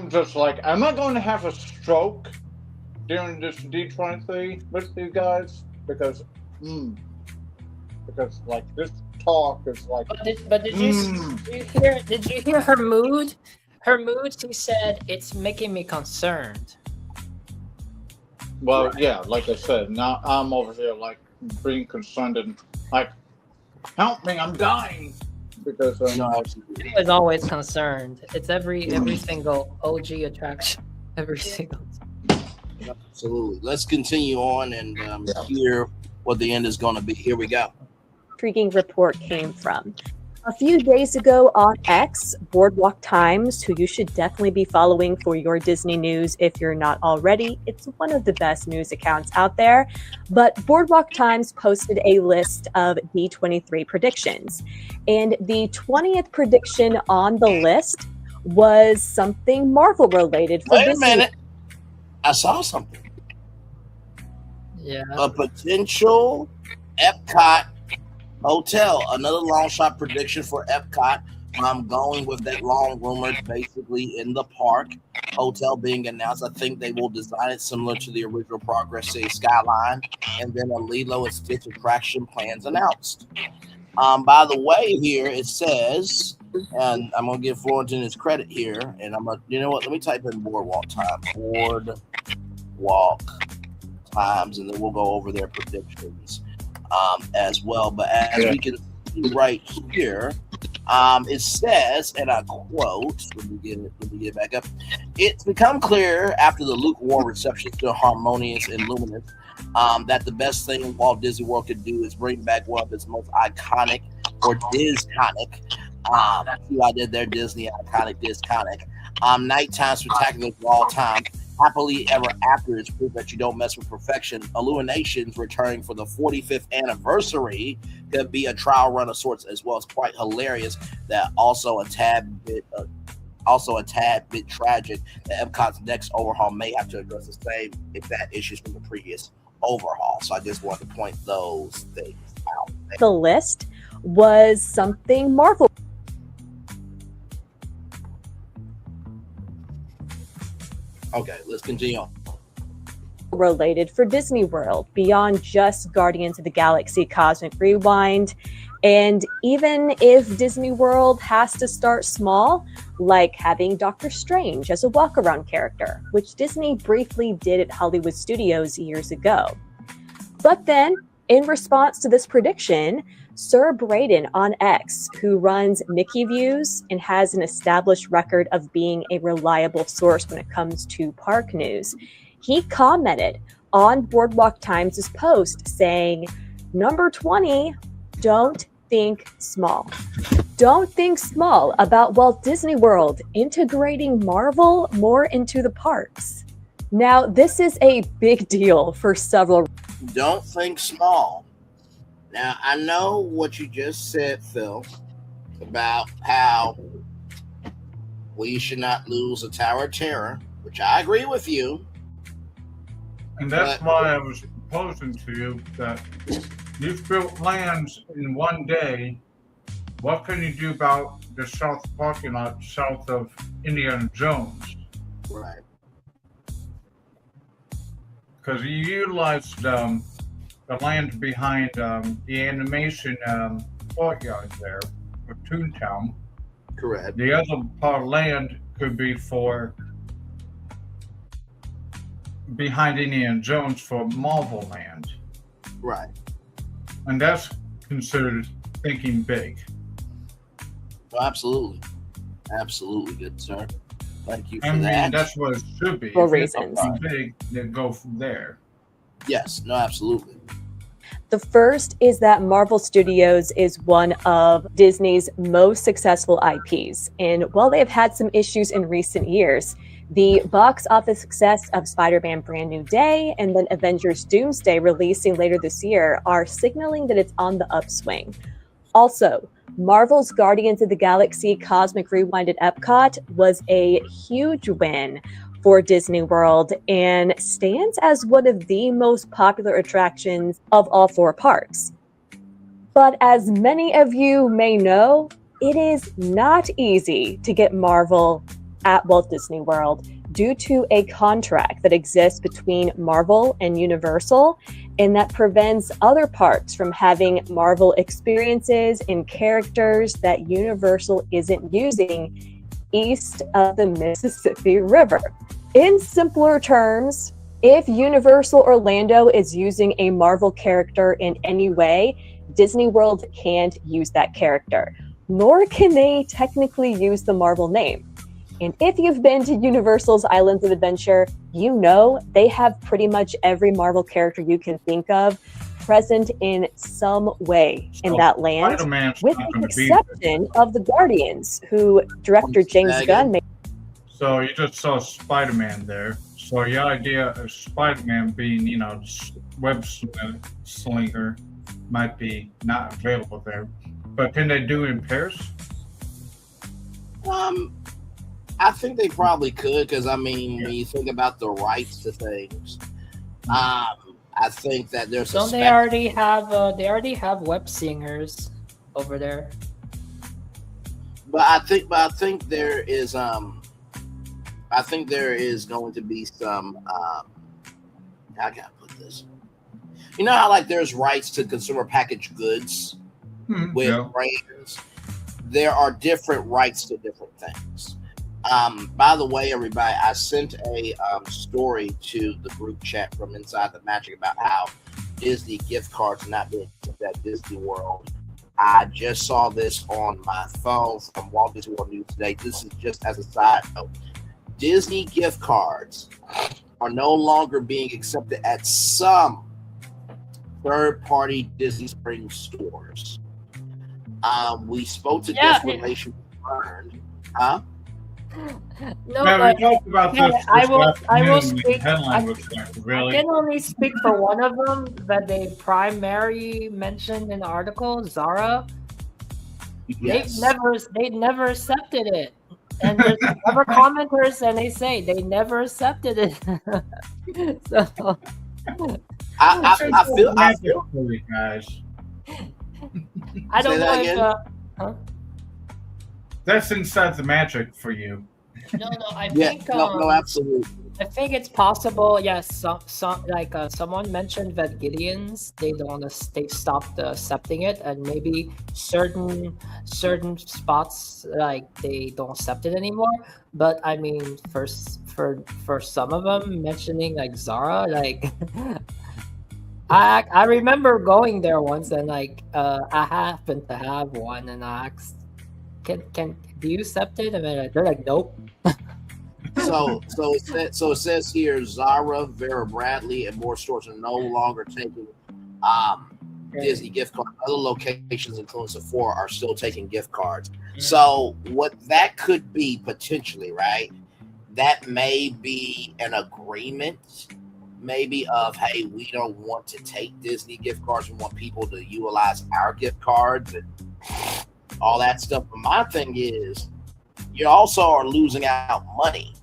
Speaker 6: just like, am I going to have a stroke during this D23 with you guys? Because like this talk is like.
Speaker 5: But did you hear her mood? Her mood. She said it's making me concerned.
Speaker 6: Well, yeah, like I said, now I'm over here like being concerned and like, help me, I'm dying. Because
Speaker 2: No, absolutely.
Speaker 5: She was always concerned. It's every single OG attraction. Every single.
Speaker 2: Absolutely. Let's continue on and hear what the end is going to be. Here we go.
Speaker 7: Intriguing report came from. A few days ago on X, Boardwalk Times, who you should definitely be following for your Disney news if you're not already. It's one of the best news accounts out there. But Boardwalk Times posted a list of D23 predictions. And the 20th prediction on the list was something Marvel related for
Speaker 2: Wait a
Speaker 7: Disney.
Speaker 2: minute. I saw something.
Speaker 5: Yeah.
Speaker 2: A potential Epcot hotel. Another long shot prediction for Epcot. I'm going with that long rumored, basically in the park hotel being announced. I think they will design it similar to the original Progress City Skyline, and then a Lilo and Stitch attraction plans announced. By the way, here it says, and I'm gonna give Florentin his credit here, and I'm gonna, you know what? Let me type in Boardwalk Time, Boardwalk Times, and then we'll go over their predictions as well. But as we can see right here, it says, and I quote, let me get back up. It's become clear after the lukewarm reception to Harmonious and Luminous that the best thing Walt Disney World could do is bring back one of its most iconic, or Disconic. See what I did there, Disney iconic, Disconic. Nighttime spectaculars of all time. Happily Ever After is proof that you don't mess with perfection. Illuminations returning for the 45th anniversary could be a trial run of sorts, as well as quite hilarious. That also a tad bit tragic. That Epcot's next overhaul may have to address the same exact issues from the previous overhaul. So I just wanted to point those things out.
Speaker 7: The list was something Marvel
Speaker 2: Okay, let's continue on.
Speaker 7: related for Disney World, beyond just Guardians of the Galaxy Cosmic Rewind. And even if Disney World has to start small, like having Doctor Strange as a walk-around character, which Disney briefly did at Hollywood Studios years ago. But then, in response to this prediction, Sir Braden on X, who runs Mickey Views and has an established record of being a reliable source when it comes to park news, he commented on Boardwalk Times' post saying, "Number 20, don't think small. Don't think small about Walt Disney World integrating Marvel more into the parks." Now, this is a big deal for several.
Speaker 2: Don't think small. Now, I know what you just said, Phil, about how we should not lose the Tower of Terror, which I agree with you.
Speaker 8: And that's why I was proposing to you that you've built lands in one day. What can you do about the south parking lot south of Indiana Jones?
Speaker 2: Right.
Speaker 8: Because you utilized the land behind the animation courtyard there for Toontown.
Speaker 2: Correct.
Speaker 8: The other part of land could be for behind Indiana Jones for Marvel Land.
Speaker 2: Right.
Speaker 8: And that's considered thinking big.
Speaker 2: Oh, absolutely. Absolutely, good sir. Thank you for
Speaker 8: I mean,
Speaker 2: that.
Speaker 8: that's what it should be.
Speaker 7: For
Speaker 8: If it's
Speaker 7: reasons.
Speaker 8: something big, then go from there.
Speaker 2: Yes, no, absolutely.
Speaker 7: The first is that Marvel Studios is one of Disney's most successful IPs. And while they have had some issues in recent years, the box office success of Spider-Man Brand New Day and then Avengers Doomsday releasing later this year are signaling that it's on the upswing. Also, Marvel's Guardians of the Galaxy Cosmic Rewind at Epcot was a huge win for Disney World and stands as one of the most popular attractions of all four parks. But as many of you may know, it is not easy to get Marvel at Walt Disney World due to a contract that exists between Marvel and Universal, and that prevents other parks from having Marvel experiences and characters that Universal isn't using east of the Mississippi River. In simpler terms, if Universal Orlando is using a Marvel character in any way, Disney World can't use that character, nor can they technically use the Marvel name. And if you've been to Universal's Islands of Adventure, you know they have pretty much every Marvel character you can think of present in some way in that land,
Speaker 8: Spider-Man's
Speaker 7: with
Speaker 8: not
Speaker 7: the
Speaker 8: gonna be there.
Speaker 7: exception of the Guardians, who director James Gunn made.
Speaker 8: So you just saw Spider-Man there. So your idea of Spider-Man being, web slinger might be not available there. But can they do it in Paris?
Speaker 2: I think they probably could, because when you think about the rights to things, I think that there's
Speaker 5: Don't they already have web singers over there?
Speaker 2: But I think there is going to be some how can I put this? You know how there's rights to consumer packaged goods with brands? There are different rights to different things. By the way, everybody, I sent a story to the group chat from Inside the Magic about how Disney gift cards are not being accepted at Disney World. I just saw this on my phone from Walt Disney World News today. This is just as a side note. Disney gift cards are no longer being accepted at some third-party Disney Springs stores. We spoke to Guest Relations Learned. Huh?
Speaker 5: No,
Speaker 8: we talked about this.
Speaker 5: I will speak.
Speaker 8: Headline was really.
Speaker 5: I can only speak for one of them that they primarily mentioned in the article, Zara.
Speaker 2: Yes.
Speaker 5: They never accepted it. And there's other commenters, and they say they never accepted it. So
Speaker 2: I feel
Speaker 8: for you guys.
Speaker 5: I don't
Speaker 2: Say that again?
Speaker 5: know if
Speaker 8: That's inside the magic for you.
Speaker 5: no, I
Speaker 2: Yeah,
Speaker 5: think
Speaker 2: no, absolutely.
Speaker 5: I think it's possible. Yes, some like someone mentioned that Gideons they stopped accepting it, and maybe certain spots like they don't accept it anymore. But I mean, for some of them mentioning like Zara, like I remember going there once and like I happened to have one and I asked, can do you accept it? And they're like, nope.
Speaker 2: So it says here, Zara, Vera Bradley, and more stores are no longer taking Disney gift cards. Other locations, including Sephora, are still taking gift cards. So what that could be potentially, right? That may be an agreement, maybe of, hey, we don't want to take Disney gift cards. We want people to utilize our gift cards and all that stuff. But my thing is, you also are losing out money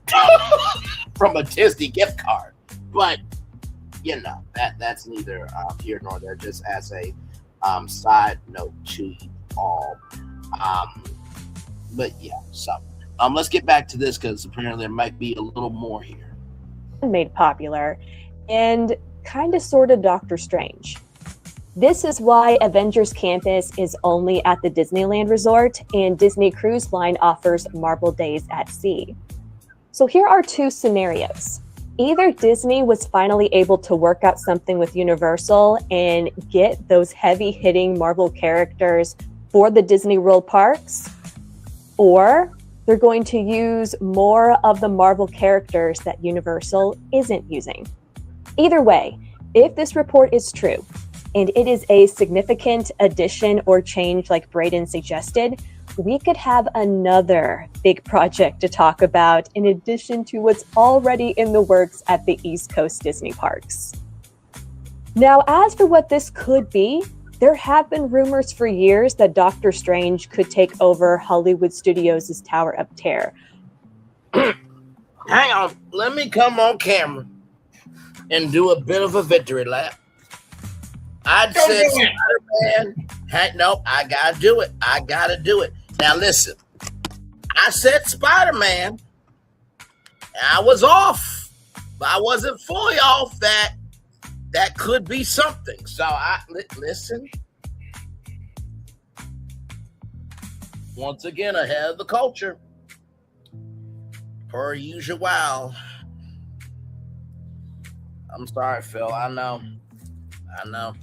Speaker 2: from a Disney gift card. But you know, that's neither here nor there, just as a side note to you all. But yeah, so let's get back to this, because apparently there might be a little more here.
Speaker 7: Made popular and kind of sort of Doctor Strange. This is why Avengers Campus is only at the Disneyland Resort, and Disney Cruise Line offers Marvel Days at Sea. So here are two scenarios. Either Disney was finally able to work out something with Universal and get those heavy-hitting Marvel characters for the Disney World parks, or they're going to use more of the Marvel characters that Universal isn't using. Either way, if this report is true, and it is a significant addition or change like Braden suggested, we could have another big project to talk about in addition to what's already in the works at the East Coast Disney parks. Now, as for what this could be, there have been rumors for years that Doctor Strange could take over Hollywood Studios' Tower of Terror.
Speaker 2: Hang on, let me come on camera and do a bit of a victory lap. I'd said Spider-Man. Hey, no, I gotta do it. I gotta do it. Now listen, I said Spider-Man. I was off, but I wasn't fully off. That could be something. So listen. Once again, ahead of the culture, per usual. I'm sorry, Phil. I know.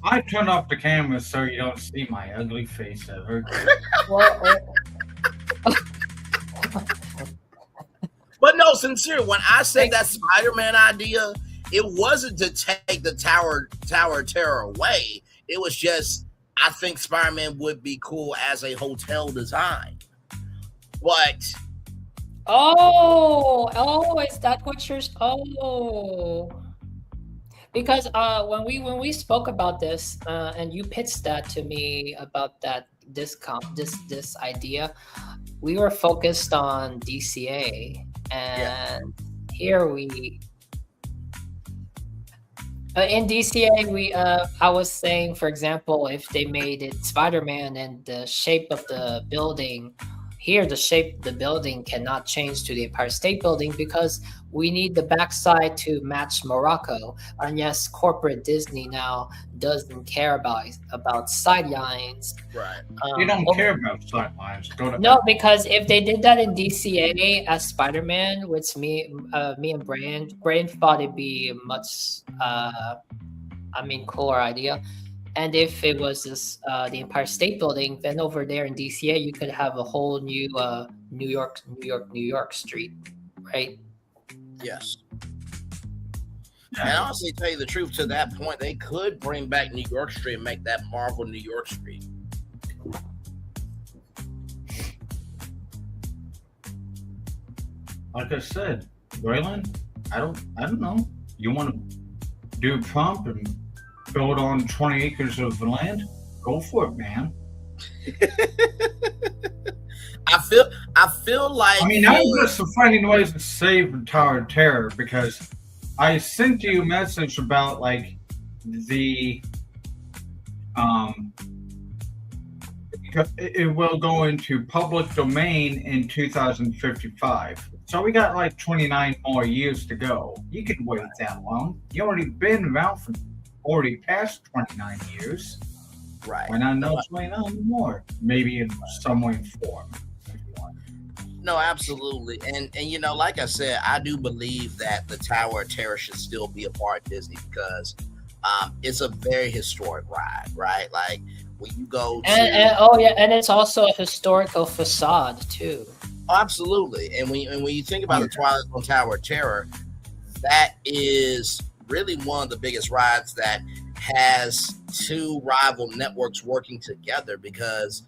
Speaker 8: I turn off the camera so you don't see my ugly face ever.
Speaker 2: But no, sincerely, when I said that Spider-Man idea, it wasn't to take the Tower of Terror away. It was just, I think Spider-Man would be cool as a hotel design. But
Speaker 5: is that what you're? Because when we spoke about this and you pitched that to me about this idea, we were focused on DCA, and here we in DCA I was saying, for example, if they made it Spider-Man and the shape of the building. Here, the shape of the building cannot change to the Empire State Building because we need the backside to match Morocco. And yes, corporate Disney now doesn't care about sidelines.
Speaker 2: Right.
Speaker 8: You don't care about sidelines.
Speaker 5: No, because if they did that in DCA as Spider-Man, which me and Brain thought it'd be a much cooler idea. And if it was this, the Empire State Building, then over there in DCA, you could have a whole new New York street, right?
Speaker 2: Yes. And honestly, tell you the truth, to that point, they could bring back New York Street and make that Marvel New York Street.
Speaker 8: Like I said, Braylon, I don't know. You want to do Trump and build on 20 acres of land? Go for it, man.
Speaker 2: I feel like,
Speaker 8: I mean, I'm just finding ways to save the Tower of Terror, because I sent you a message about like the it will go into public domain in 2055. So we got like 29 more years to go. You can wait that long. You already been around for already past 29 years.
Speaker 2: Right.
Speaker 8: Why not know 29 more? Maybe in some way form.
Speaker 2: No, absolutely. And you know, like I said, I do believe that the Tower of Terror should still be a part of Disney because it's a very historic ride, right? Like when you go to
Speaker 5: and it's also a historical facade too.
Speaker 2: Absolutely. And when you think about the Twilight Zone Tower of Terror, that is really one of the biggest rides that has two rival networks working together because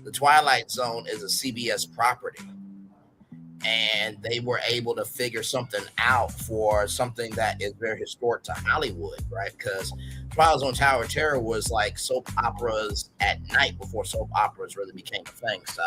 Speaker 2: the Twilight Zone is a CBS property. And they were able to figure something out for something that is very historic to Hollywood, right? Because Twilight Zone Tower of Terror was like soap operas at night before soap operas really became a thing. So,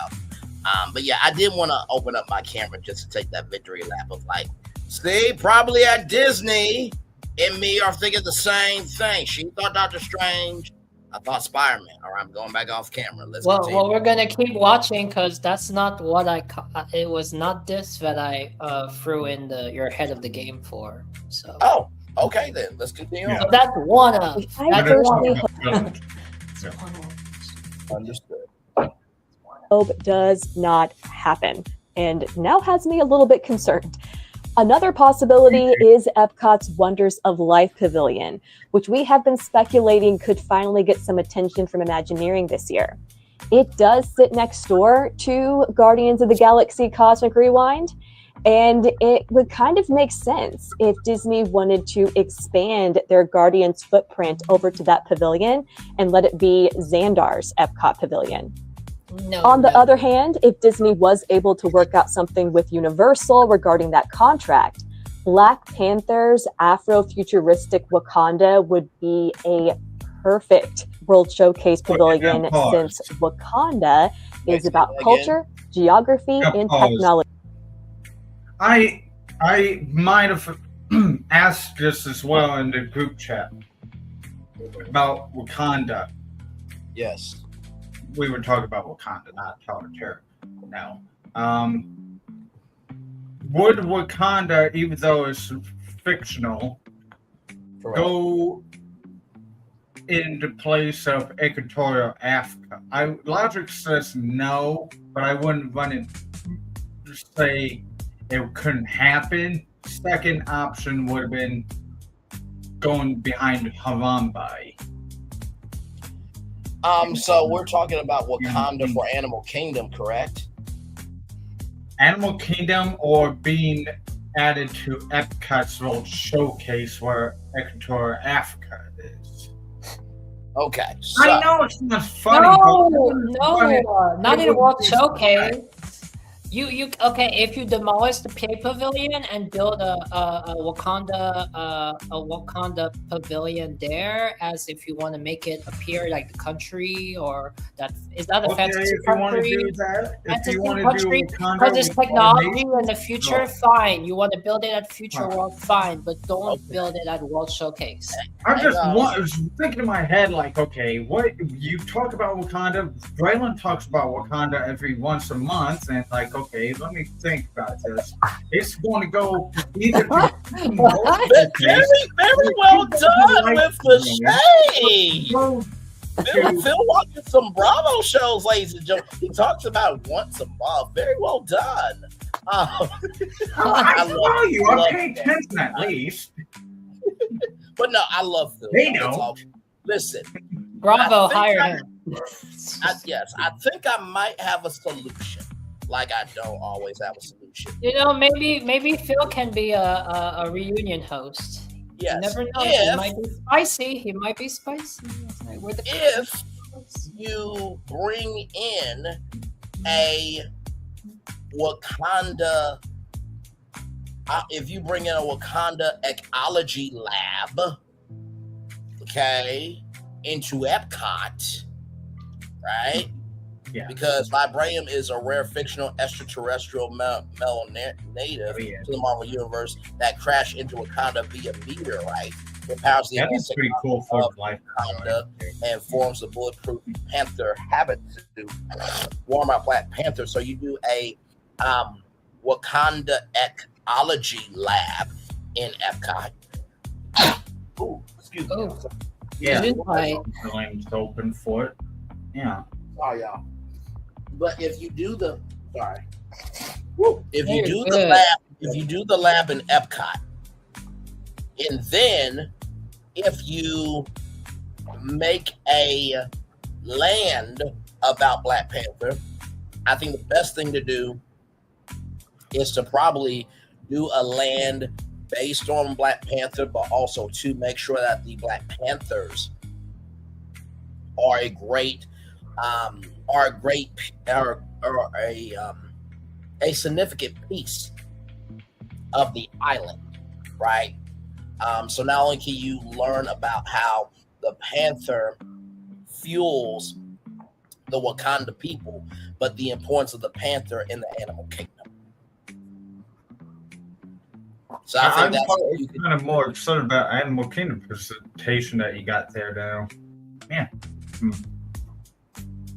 Speaker 2: but yeah, I did want to open up my camera just to take that victory lap of like, see, probably at Disney and me are thinking the same thing. She thought Doctor Strange. I thought Spider-Man. All right, I'm going back off camera. Let's continue.
Speaker 5: Well, we're gonna keep watching because that's not what it was not this that I threw in your head of the game for. So.
Speaker 2: Oh, okay then. Let's continue.
Speaker 8: Yeah.
Speaker 5: So that's one of.
Speaker 2: Understood.
Speaker 7: Hope does not happen, and now has me a little bit concerned. Another possibility is Epcot's Wonders of Life Pavilion, which we have been speculating could finally get some attention from Imagineering this year. It does sit next door to Guardians of the Galaxy Cosmic Rewind, and it would kind of make sense if Disney wanted to expand their Guardians footprint over to that pavilion and let it be Xandar's Epcot Pavilion. On the other hand, if Disney was able to work out something with Universal regarding that contract, Black Panther's Afro-futuristic Wakanda would be a perfect World Showcase pavilion since Wakanda is about culture, geography, and technology.
Speaker 8: I might have asked this as well in the group chat about Wakanda.
Speaker 2: Yes.
Speaker 8: We were talking about Wakanda, not Tower of Terror. Now, would Wakanda, even though it's fictional, go into place of Equatorial Africa? Logic says no, but I wouldn't run it to say it couldn't happen. Second option would have been going behind Harambe.
Speaker 2: So we're talking about Wakanda for Animal Kingdom, correct?
Speaker 8: Animal Kingdom or being added to Epcot's World Showcase where Equatorial Africa is.
Speaker 2: Okay. So,
Speaker 8: I know it's not funny.
Speaker 5: No, not in World Showcase. You okay? If you demolish the Pay Pavilion and build a Wakanda pavilion there, as if you want to make it appear like the country, or that is that a fantasy country? Because it's technology in the future, fine. You want to build it at Future World, fine, but don't build it at World Showcase.
Speaker 8: I was thinking in my head, like, okay, what you talk about Wakanda? Braylon talks about Wakanda every once a month, and like, okay, let me think about this. It's going to go either.
Speaker 2: Very well done with the shade. Phil watches some Bravo shows, ladies and gentlemen. He talks about once a month. Very well done.
Speaker 8: I know you. I'm paying attention at least.
Speaker 2: But no, I love Phil.
Speaker 8: They know.
Speaker 2: Listen.
Speaker 5: Bravo, hire him.
Speaker 2: Yes, I think I might have a solution. Like I don't always have a solution.
Speaker 5: You know, maybe Phil can be a reunion host.
Speaker 2: Yes.
Speaker 5: You never know. He might be spicy.
Speaker 2: If you bring in a Wakanda, ecology lab, okay, into Epcot, right?
Speaker 8: Yeah.
Speaker 2: Because vibranium is a rare fictional extraterrestrial native to the Marvel Universe that crashed into Wakanda via meteorite. It powers the
Speaker 8: pretty cool for life
Speaker 2: Wakanda and forms the bulletproof Panther habit to warm up Black Panther. So you do a Wakanda Ecology Lab in Epcot. Oh, excuse me.
Speaker 5: Oh.
Speaker 6: Yeah,
Speaker 5: Right.
Speaker 6: it's open for it. Yeah.
Speaker 2: Sorry, y'all. But if you do the if you
Speaker 5: Very
Speaker 2: do the
Speaker 5: good.
Speaker 2: lab, if you do the lab in Epcot, and then if you make a land about Black Panther, I think the best thing to do is to probably do a land based on Black Panther, but also to make sure that the Black Panthers are a great, a significant piece of the island, right? So not only can you learn about how the panther fuels the Wakanda people, but the importance of the panther in the animal kingdom. So I think that's
Speaker 8: kind of more excited about Animal Kingdom presentation that you got there, though. Yeah.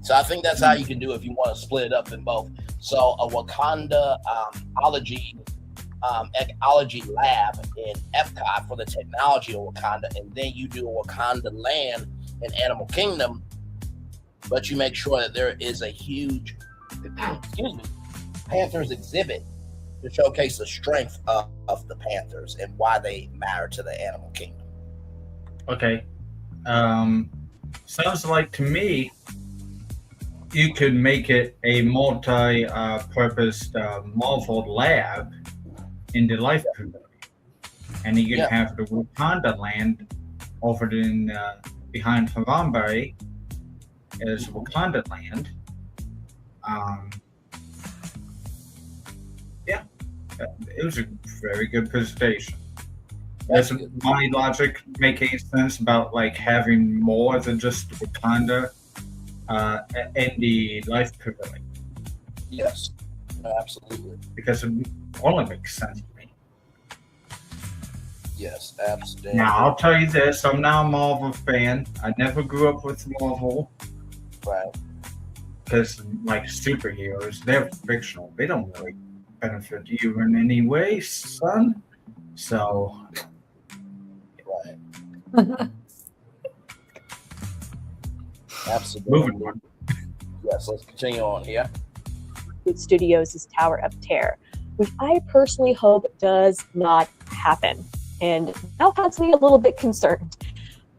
Speaker 2: So I think that's how you can do it if you want to split it up in both. So a Wakanda ecology lab in Epcot for the technology of Wakanda, and then you do a Wakanda land in Animal Kingdom, but you make sure that there is a huge Panthers exhibit to showcase the strength of the Panthers and why they matter to the Animal Kingdom.
Speaker 8: Okay. Sounds like to me you could make it a multi-purpose Marvel lab in the Life Pavilion. And you can have the Wakanda land over in behind Harambe as Wakanda land. It was a very good presentation. Does my logic make any sense about like having more than just Wakanda in the Life Pavilion?
Speaker 2: Yes, absolutely.
Speaker 8: Because it only makes sense to me.
Speaker 2: Yes, absolutely.
Speaker 8: Now, I'll tell you this. I'm now a Marvel fan. I never grew up with Marvel.
Speaker 2: Right.
Speaker 8: Because, like, superheroes, they're fictional. They don't really benefit you in any way, son. So...
Speaker 2: Right. Absolutely.
Speaker 8: Moving on.
Speaker 2: Yes, let's continue on here.
Speaker 7: Studios' Tower of Terror, which I personally hope does not happen. And now has me a little bit concerned.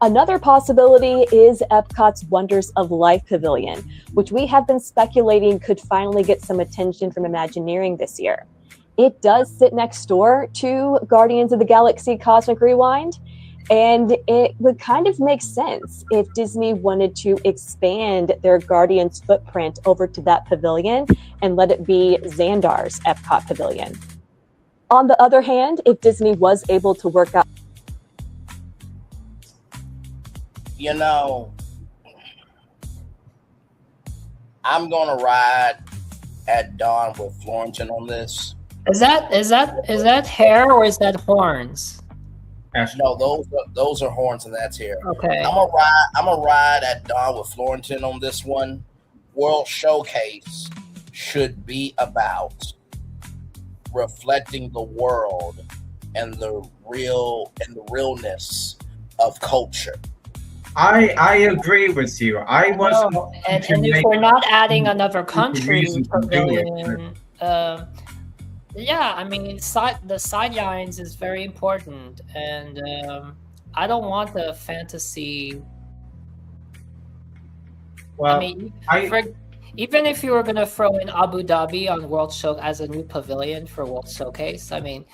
Speaker 7: Another possibility is Epcot's Wonders of Life Pavilion, which we have been speculating could finally get some attention from Imagineering this year. It does sit next door to Guardians of the Galaxy Cosmic Rewind, and it would kind of make sense if Disney wanted to expand their Guardians footprint over to that pavilion and let it be Xandar's Epcot Pavilion. On the other hand, if Disney was able to work out...
Speaker 2: You know, I'm going to ride at dawn with Florentin on this.
Speaker 5: Is that hair or is that horns?
Speaker 2: No, those are horns and that's hair.
Speaker 5: Okay.
Speaker 2: I'm gonna ride at dawn with Florentin on this one. World Showcase should be about reflecting the world and the realness of culture.
Speaker 8: I agree with you. I wasn't.
Speaker 5: And if we're not adding another country pavilion, yeah, I mean, the sidelines is very important, and I don't want the fantasy.
Speaker 8: Well,
Speaker 5: I mean, even if you were gonna throw in Abu Dhabi on World Show as a new pavilion for World Showcase, I mean,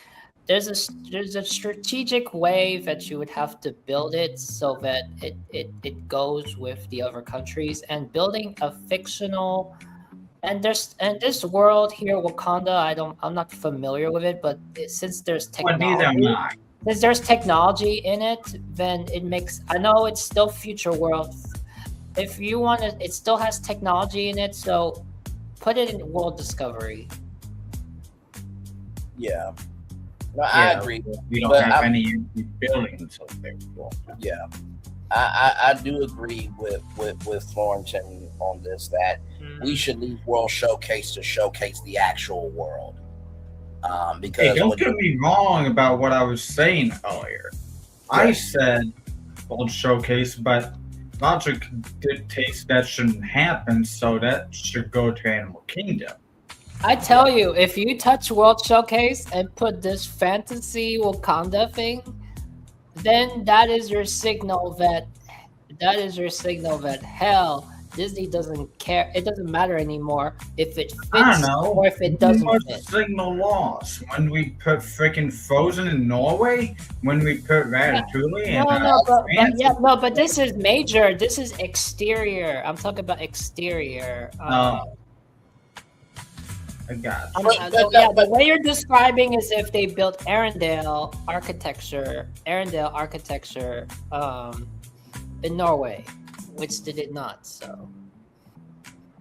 Speaker 5: there's a strategic way that you would have to build it so that it goes with the other countries, and building a fictional. And this world here, Wakanda, I'm not familiar with it, but since there's technology, in it, then it makes. I know it's still future world. If you want it, it still has technology in it, so put it in World Discovery.
Speaker 2: Yeah, no, I agree.
Speaker 8: We don't have any buildings up there.
Speaker 2: Yeah, I do agree with Florentin on this, that we should leave World Showcase to showcase the actual world.
Speaker 8: Hey,
Speaker 2: Because
Speaker 8: don't get me wrong about what I was saying earlier. I said World Showcase, but logic dictates that shouldn't happen, so that should go to Animal Kingdom.
Speaker 5: I tell you, if you touch World Showcase and put this fantasy Wakanda thing, then that is your signal that hell, Disney doesn't care. It doesn't matter anymore if it
Speaker 8: I don't
Speaker 5: fits
Speaker 8: know.
Speaker 5: or if it doesn't
Speaker 8: What
Speaker 5: fit.
Speaker 8: signal loss? When we put freaking Frozen in Norway? When we put Ratatouille in
Speaker 5: But this is major. This is exterior. I'm talking about exterior.
Speaker 8: I got
Speaker 5: The way you're describing is if they built Arendelle architecture in Norway, which they did not. So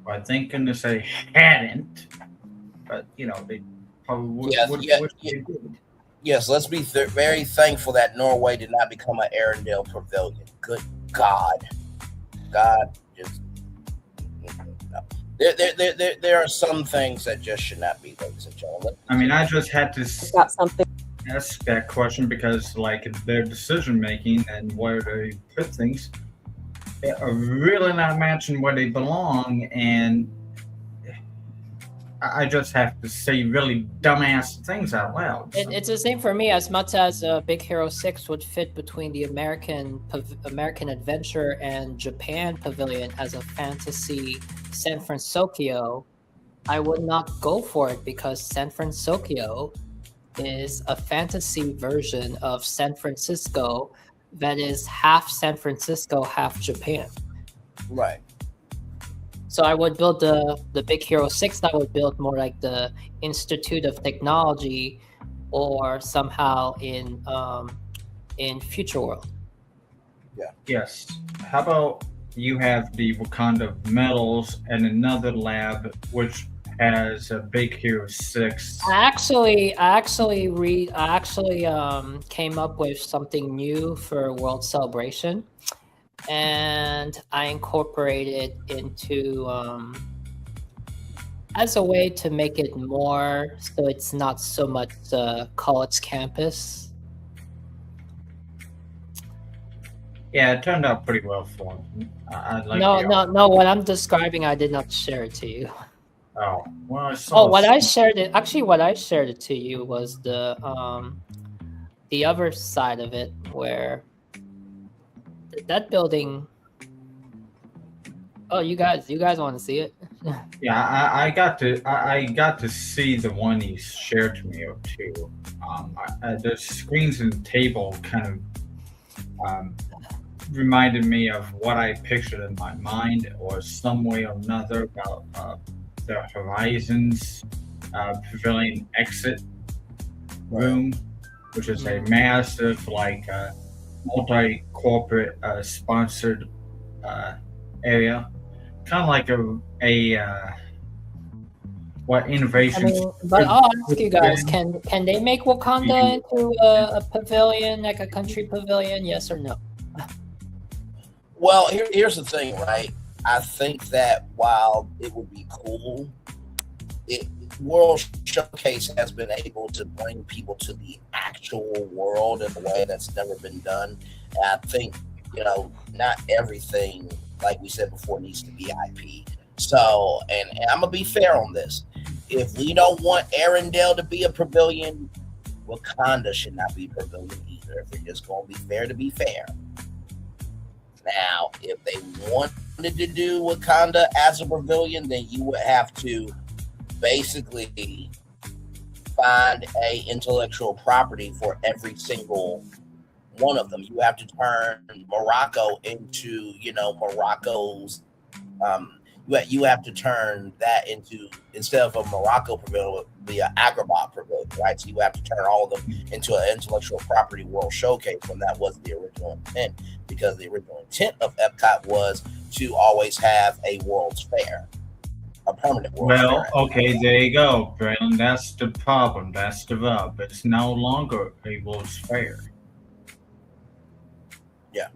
Speaker 8: I think they say hadn't, but they probably would.
Speaker 2: Yes, let's be very thankful that Norway did not become an Arendelle pavilion. Good God. Just there are some things that just should not be, ladies and gentlemen.
Speaker 8: I mean, I just had to
Speaker 7: Got something.
Speaker 8: ask that question because, their decision making and where they put things are really not matching where they belong, and I just have to say really dumbass things out loud.
Speaker 5: it's the same for me. As much as Big Hero 6 would fit between the American Adventure and Japan Pavilion as a fantasy San Francisco, I would not go for it because San Francisco is a fantasy version of San Francisco that is half San Francisco, half Japan.
Speaker 2: Right.
Speaker 5: So I would build the Big Hero 6. I would build more like the Institute of Technology, or somehow in Future World.
Speaker 2: Yeah.
Speaker 8: Yes. How about you have the Wakanda Metals and another lab which has a Big Hero 6.
Speaker 5: I actually came up with something new for World Celebration, and I incorporated into as a way to make it more so it's not so much college campus.
Speaker 8: Yeah, it turned out pretty well for him.
Speaker 5: No. What I'm describing, I did not share it to you.
Speaker 8: Oh well, I saw.
Speaker 5: What I shared it to you was the other side of it, where that building. Oh, you guys want to see it?
Speaker 8: Yeah, I got to see the one he shared to me too. The screens and the table kind of reminded me of what I pictured in my mind, or some way or another, about the Horizons Pavilion exit room, which is a massive, multi-corporate sponsored area, kind of like what innovations.
Speaker 5: But I'll ask you guys: can they make Wakanda into a pavilion, like a country pavilion? Yes or no?
Speaker 2: Well, here's the thing, right? I think that while it would be cool, World Showcase has been able to bring people to the actual world in a way that's never been done. And I think, not everything, like we said before, needs to be IP. So, and I'm going to be fair on this. If we don't want Arendelle to be a pavilion, Wakanda should not be a pavilion either. If we're just going to be fair to be fair. Now, if they wanted to do Wakanda as a pavilion, then you would have to basically find a intellectual property for every single one of them. You have to turn Morocco into, Morocco's. You have to turn that into, instead of a Morocco pavilion, it would be an Agrabah pavilion, right? So you have to turn all of them into an intellectual property World Showcase, when that wasn't the original intent, because the original intent of Epcot was to always have a World's Fair, a permanent World's Fair.
Speaker 8: Well, okay, there you go, Braylon. That's the problem. That's the rub. It's no longer a World's Fair.
Speaker 2: Yeah.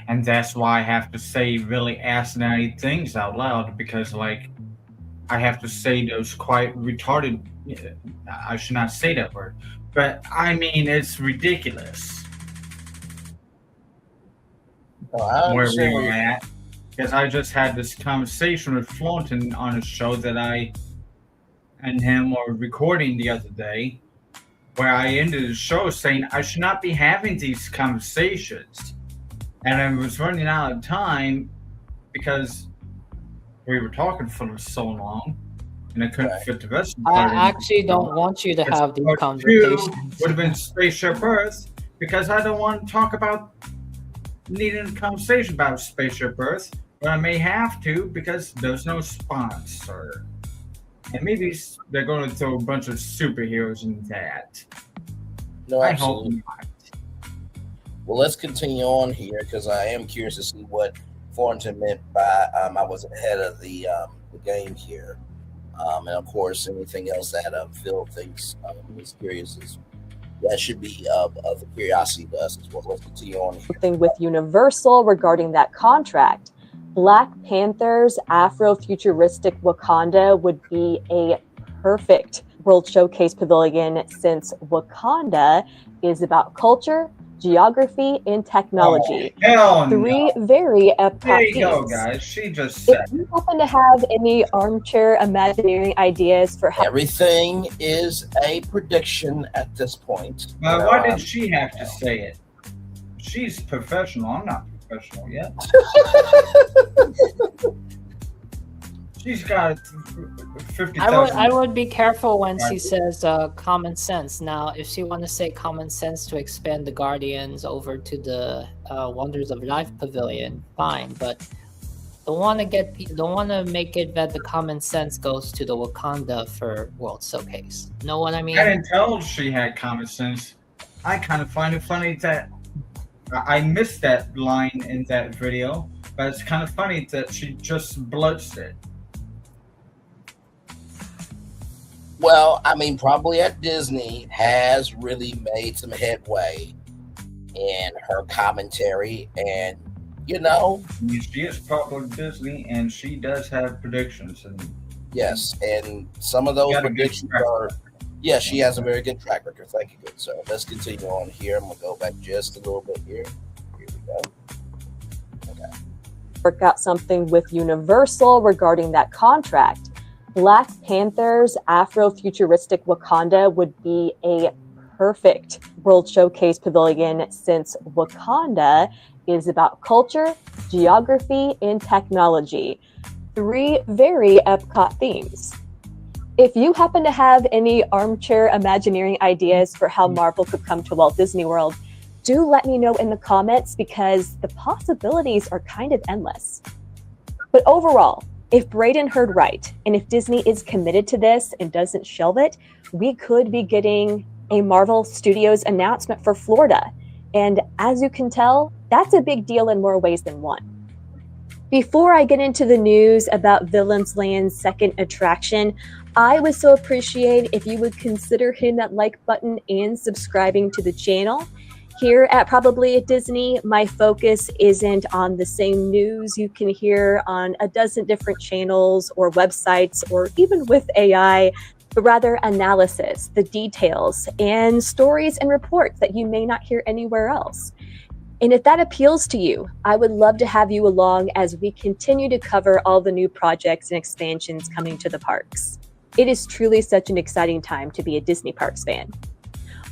Speaker 8: And that's why I have to say really asinine things out loud, because I have to say those quite retarded. I should not say that word, but I mean it's ridiculous
Speaker 2: No, I
Speaker 8: where we
Speaker 2: understand where
Speaker 8: were
Speaker 2: you're
Speaker 8: at. Because I just had this conversation with Flaunton on a show that I and him were recording the other day, where I ended the show saying I should not be having these conversations, and I was running out of time because we were talking for so long, and I couldn't
Speaker 2: Right.
Speaker 8: fit the rest of the
Speaker 5: I
Speaker 8: part in.
Speaker 5: actually don't want you to
Speaker 8: Because
Speaker 5: have these
Speaker 8: part two
Speaker 5: conversations.
Speaker 8: would have been Spaceship Earth, because I don't want to talk about needing a conversation about Spaceship Earth, but I may have to because there's no sponsor. And maybe they're going to throw a bunch of superheroes in that.
Speaker 2: No,
Speaker 8: I hope
Speaker 2: absolutely.
Speaker 8: not.
Speaker 2: Well, let's continue on here because I am curious to see what Thornton meant by I was ahead of the game here. And of course, anything else that Phil thinks is curious is that should be of curiosity to us as well. Let's continue on here.
Speaker 7: Something with Universal regarding that contract. Black Panther's Afro-futuristic Wakanda would be a perfect World Showcase pavilion since Wakanda is about culture, geography, and technology.
Speaker 8: Oh, hell
Speaker 7: Three
Speaker 8: no.
Speaker 7: very
Speaker 8: There
Speaker 7: Epcot
Speaker 8: you go,
Speaker 7: themes.
Speaker 8: guys. She just said
Speaker 7: If you happen to have any armchair imagineering ideas for how
Speaker 2: Everything is a prediction at this point.
Speaker 8: Now, why did she have to say it? She's professional. I'm not professional yet. She's got 50,000.
Speaker 5: I would be careful when she says common sense. Now, if she want to say common sense to expand the Guardians over to the Wonders of Life Pavilion, fine. But don't want to make it that the common sense goes to the Wakanda for World Showcase. Know what I mean?
Speaker 8: I didn't tell she had common sense. I kind of find it funny that I missed that line in that video, but it's kind of funny that she just blurts it.
Speaker 2: Well, I mean, probably at Disney has really made some headway in her commentary, and you know,
Speaker 8: I mean, she is part of Disney, and she does have predictions. And
Speaker 2: yes, and some of those
Speaker 8: got a good
Speaker 2: predictions
Speaker 8: track
Speaker 2: are. Yeah, she has a very good track record. Thank you, good sir. Let's continue on here. I'm gonna go back just a little bit here. Here we go. Okay.
Speaker 7: work out something with Universal regarding that contract. Black Panther's Afro-futuristic Wakanda would be a perfect World Showcase pavilion since Wakanda is about culture, geography, and technology. Three very Epcot themes. If you happen to have any armchair Imagineering ideas for how Marvel could come to Walt Disney World, do let me know in the comments because the possibilities are kind of endless. But overall, if Braden heard right, and if Disney is committed to this and doesn't shelve it, we could be getting a Marvel Studios announcement for Florida. And as you can tell, that's a big deal in more ways than one. Before I get into the news about Villains Land's second attraction, I would so appreciate if you would consider hitting that like button and subscribing to the channel. Here at Probably at Disney, my focus isn't on the same news you can hear on a dozen different channels or websites or even with AI, but rather analysis, the details, and stories and reports that you may not hear anywhere else. And if that appeals to you, I would love to have you along as we continue to cover all the new projects and expansions coming to the parks. It is truly such an exciting time to be a Disney Parks fan.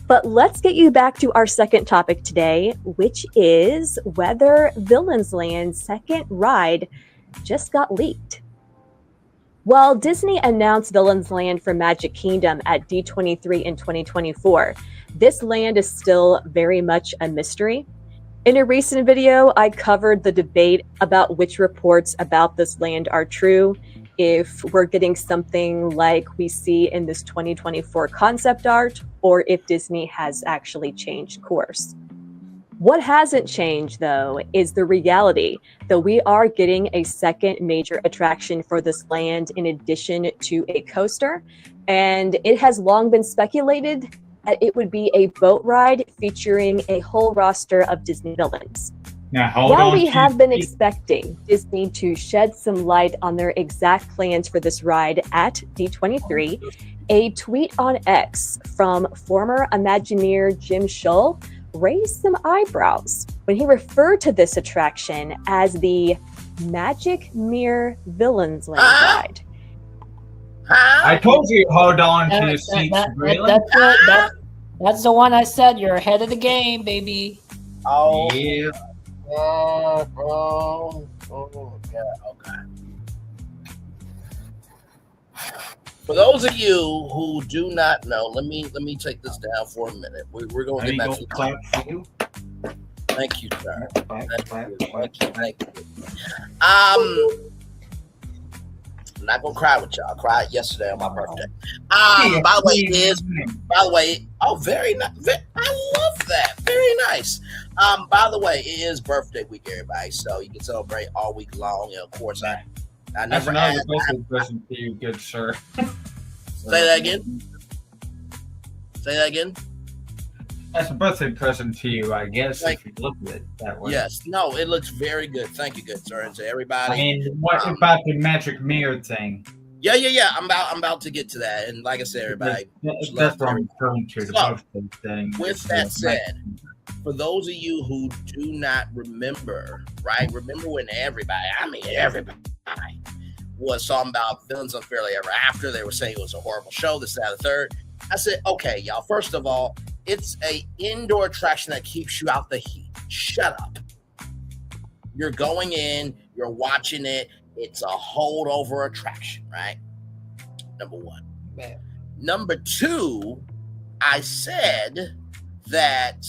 Speaker 7: But let's get you back to our second topic today, which is whether Villains Land's second ride just got leaked. While Disney announced Villains Land for Magic Kingdom at D23 in 2024, this land is still very much a mystery. In a recent video, I covered the debate about which reports about this land are true, if we're getting something like we see in this 2024 concept art, or if Disney has actually changed course. What hasn't changed, though, is the reality that we are getting a second major attraction for this land in addition to a coaster, and it has long been speculated that it would be a boat ride featuring a whole roster of Disney villains.
Speaker 8: Now, hold
Speaker 7: While
Speaker 8: on
Speaker 7: we
Speaker 8: to
Speaker 7: have
Speaker 8: your
Speaker 7: been
Speaker 8: seat.
Speaker 7: expecting Disney to shed some light on their exact plans for this ride at D23, a tweet on X from former Imagineer Jim Shull raised some eyebrows when he referred to this attraction as the Magic Mirror Villains Land ride.
Speaker 8: I told you hold on to
Speaker 5: That-
Speaker 8: your
Speaker 5: that-
Speaker 8: seats,
Speaker 5: that-
Speaker 8: Braylon.
Speaker 5: that's the one I said. You're ahead of the game, baby.
Speaker 2: Oh,
Speaker 8: Yeah.
Speaker 2: yeah, okay. For those of you who do not know, let me take this down for a minute. We're going
Speaker 8: Let
Speaker 2: to
Speaker 8: me
Speaker 2: get
Speaker 8: go
Speaker 2: back to
Speaker 8: clap for you.
Speaker 2: Thank you, sir.
Speaker 8: Clap, clap, clap,
Speaker 2: Thank you. I'm not gonna cry with y'all. I cried yesterday on my birthday. By the way, oh, very nice. I love that. Very nice. By the way, it is birthday week, everybody, so you can celebrate all week long. And of course, I
Speaker 8: That's
Speaker 2: never
Speaker 8: another
Speaker 2: had.
Speaker 8: birthday present to you, good sir.
Speaker 2: Say that again. Say that again.
Speaker 8: That's a birthday present to you, I guess,
Speaker 2: Like-
Speaker 8: if you look at it that way.
Speaker 2: Yes. No, it looks very good. Thank you, good sir, and to everybody.
Speaker 8: I mean, what about the magic mirror thing?
Speaker 2: Yeah. I'm about to get to that, and like I said, everybody.
Speaker 8: That's what I'm referring to, the
Speaker 2: So,
Speaker 8: birthday thing.
Speaker 2: with that said, for those of you who do not remember, right? Remember when everybody was talking about Villains Unfairly Ever After. They were saying it was a horrible show, this, that, the third. I said, okay, y'all, first of all, it's a indoor attraction that keeps you out the heat. Shut up. You're going in, you're watching it. It's a holdover attraction, right? Number one.
Speaker 5: Man.
Speaker 2: Number two, I said that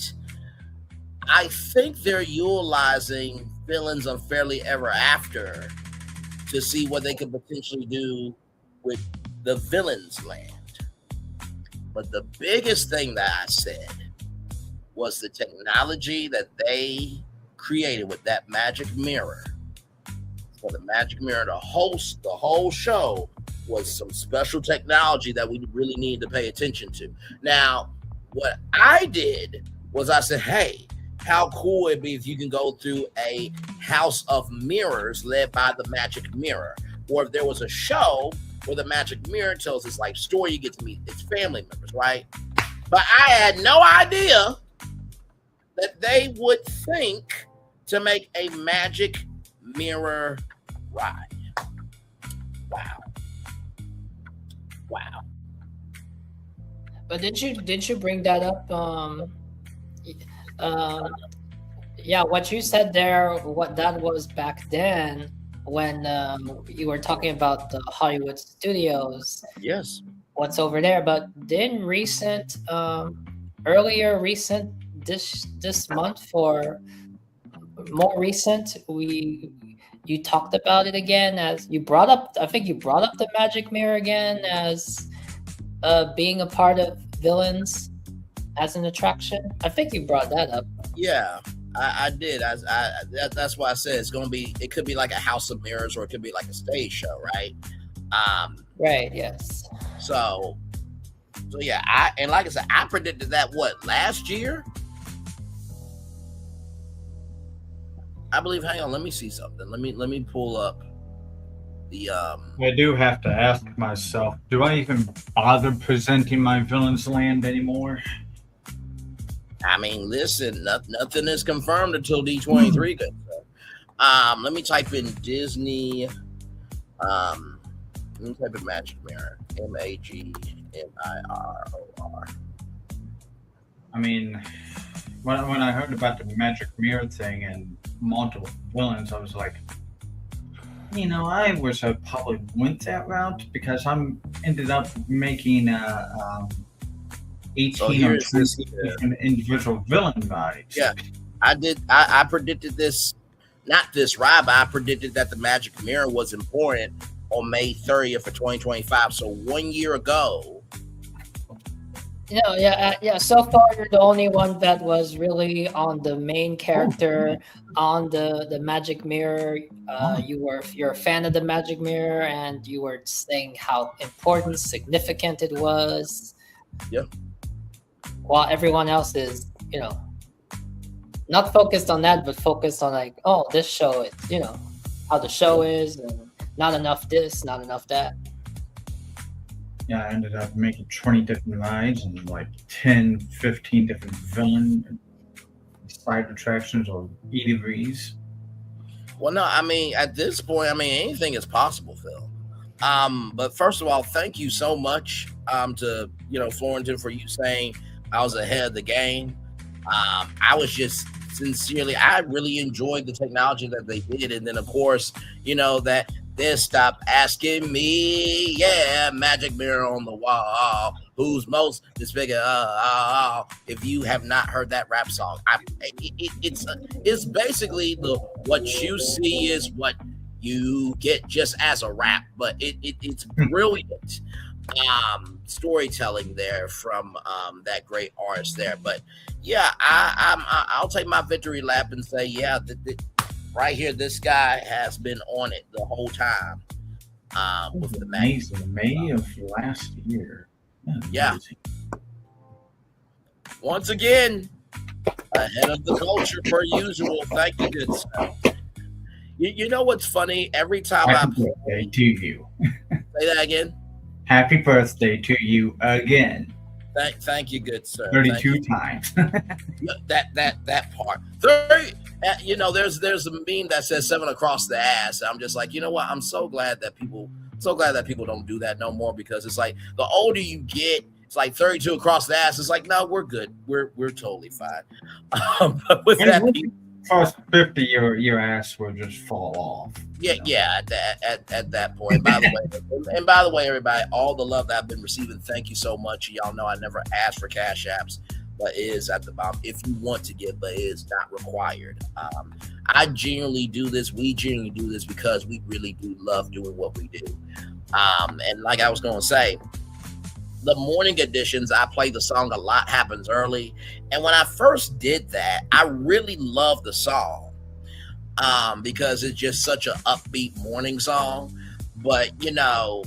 Speaker 2: I think they're utilizing Villains Unfairly Ever After to see what they could potentially do with the Villains Land. But the biggest thing that I said was the technology that they created with that magic mirror. For the magic mirror to host the whole show was some special technology that we really need to pay attention to. Now, what I did was I said, hey, how cool would it be if you can go through a house of mirrors led by the magic mirror? Or if there was a show where the magic mirror tells its life story, you get to meet its family members, right? But I had no idea that they would think to make a magic mirror ride. Wow.
Speaker 5: But did you bring that up? Yeah, what you said there, what that was back then when you were talking about the Hollywood studios,
Speaker 2: Yes.
Speaker 5: what's over there. But then recent, this month, for more recent, you talked about it again, as you brought up. I think you brought up the magic mirror again as being a part of Villains as an attraction. I think you brought that up.
Speaker 2: Yeah, I did. That's why I said it's gonna be. It could be like a house of mirrors, or it could be like a stage show, right?
Speaker 5: Right. Yes.
Speaker 2: So yeah. Like I said, I predicted that last year. I believe. Hang on, let me see something. Let me pull up the.
Speaker 8: I do have to ask myself, do I even bother presenting my Villains Land anymore?
Speaker 2: I mean, listen, nothing is confirmed until D23. Good. Let me type in Disney. Let me type in Magic Mirror. MAGMIROR.
Speaker 8: I mean, when I heard about the magic mirror thing and multiple villains, I was like, I wish I probably went that route, because I'm ended up making 18 or 20 different individual villain rides.
Speaker 2: Yeah, I did. I predicted this, not this ride, but I predicted that the Magic Mirror was important on May 30th of 2025. So 1 year ago.
Speaker 5: Yeah. So far, you're the only one that was really on the main character on the magic mirror. You're a fan of the magic mirror, and you were saying how important, significant it was.
Speaker 2: Yeah.
Speaker 5: While everyone else is, not focused on that, but focused on like, oh, this show, how the show is, and not enough this, not enough that.
Speaker 8: Yeah, I ended up making 20 different rides and like 10, 15 different villain side attractions or eateries.
Speaker 2: Well, no, I mean, at this point, I mean, anything is possible, Phil. But first of all, thank you so much to, Florentin, for you saying I was ahead of the game. I was just sincerely, I really enjoyed the technology that they did. And then, of course, that they stop asking me, magic mirror on the wall, who's most despicable. If you have not heard that rap song, it's basically what you see is what you get just as a rap, but it's brilliant storytelling there from that great artist there. But yeah, I'll take my victory lap and say, right here, this guy has been on it the whole time. With the
Speaker 8: amazing May of last year.
Speaker 2: Yeah. Once again, ahead of the culture per usual. Thank you, good sir. You know what's funny? Every time
Speaker 8: Happy birthday to you.
Speaker 2: Say that again.
Speaker 8: Happy birthday to you again.
Speaker 2: Thank you, good sir.
Speaker 8: 32 times.
Speaker 2: that part. 30. There's a meme that says 7 across the ass. I'm just like, you know what? I'm so glad that people don't do that no more, because it's like the older you get, it's like 32 across the ass. It's like, no, we're good. We're totally fine. But with that,
Speaker 8: past 50, your ass will just fall off.
Speaker 2: Yeah. At that point. By the way, everybody, all the love that I've been receiving, thank you so much. Y'all know I never ask for cash apps, but it is at the bottom if you want to give, but it is not required. I genuinely do this. We genuinely do this because we really do love doing what we do. And like I was going to say, the morning editions, I play the song A Lot Happens Early. And when I first did that, I really loved the song because it's just such an upbeat morning song. But, to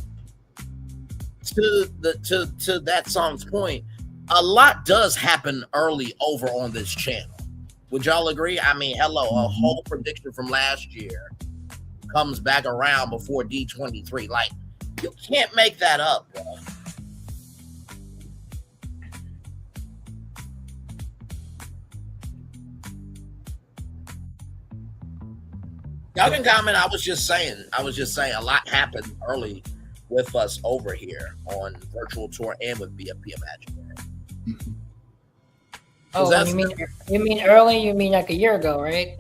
Speaker 2: that song's point, a lot does happen early over on this channel. Would y'all agree? I mean, hello, a whole prediction from last year comes back around before D23. Like, you can't make that up, bro. Y'all can comment. I was just saying a lot happened early with us over here on Virtual Tour and with BFP Imaginary.
Speaker 5: Oh, you mean early? You mean like a year ago, right?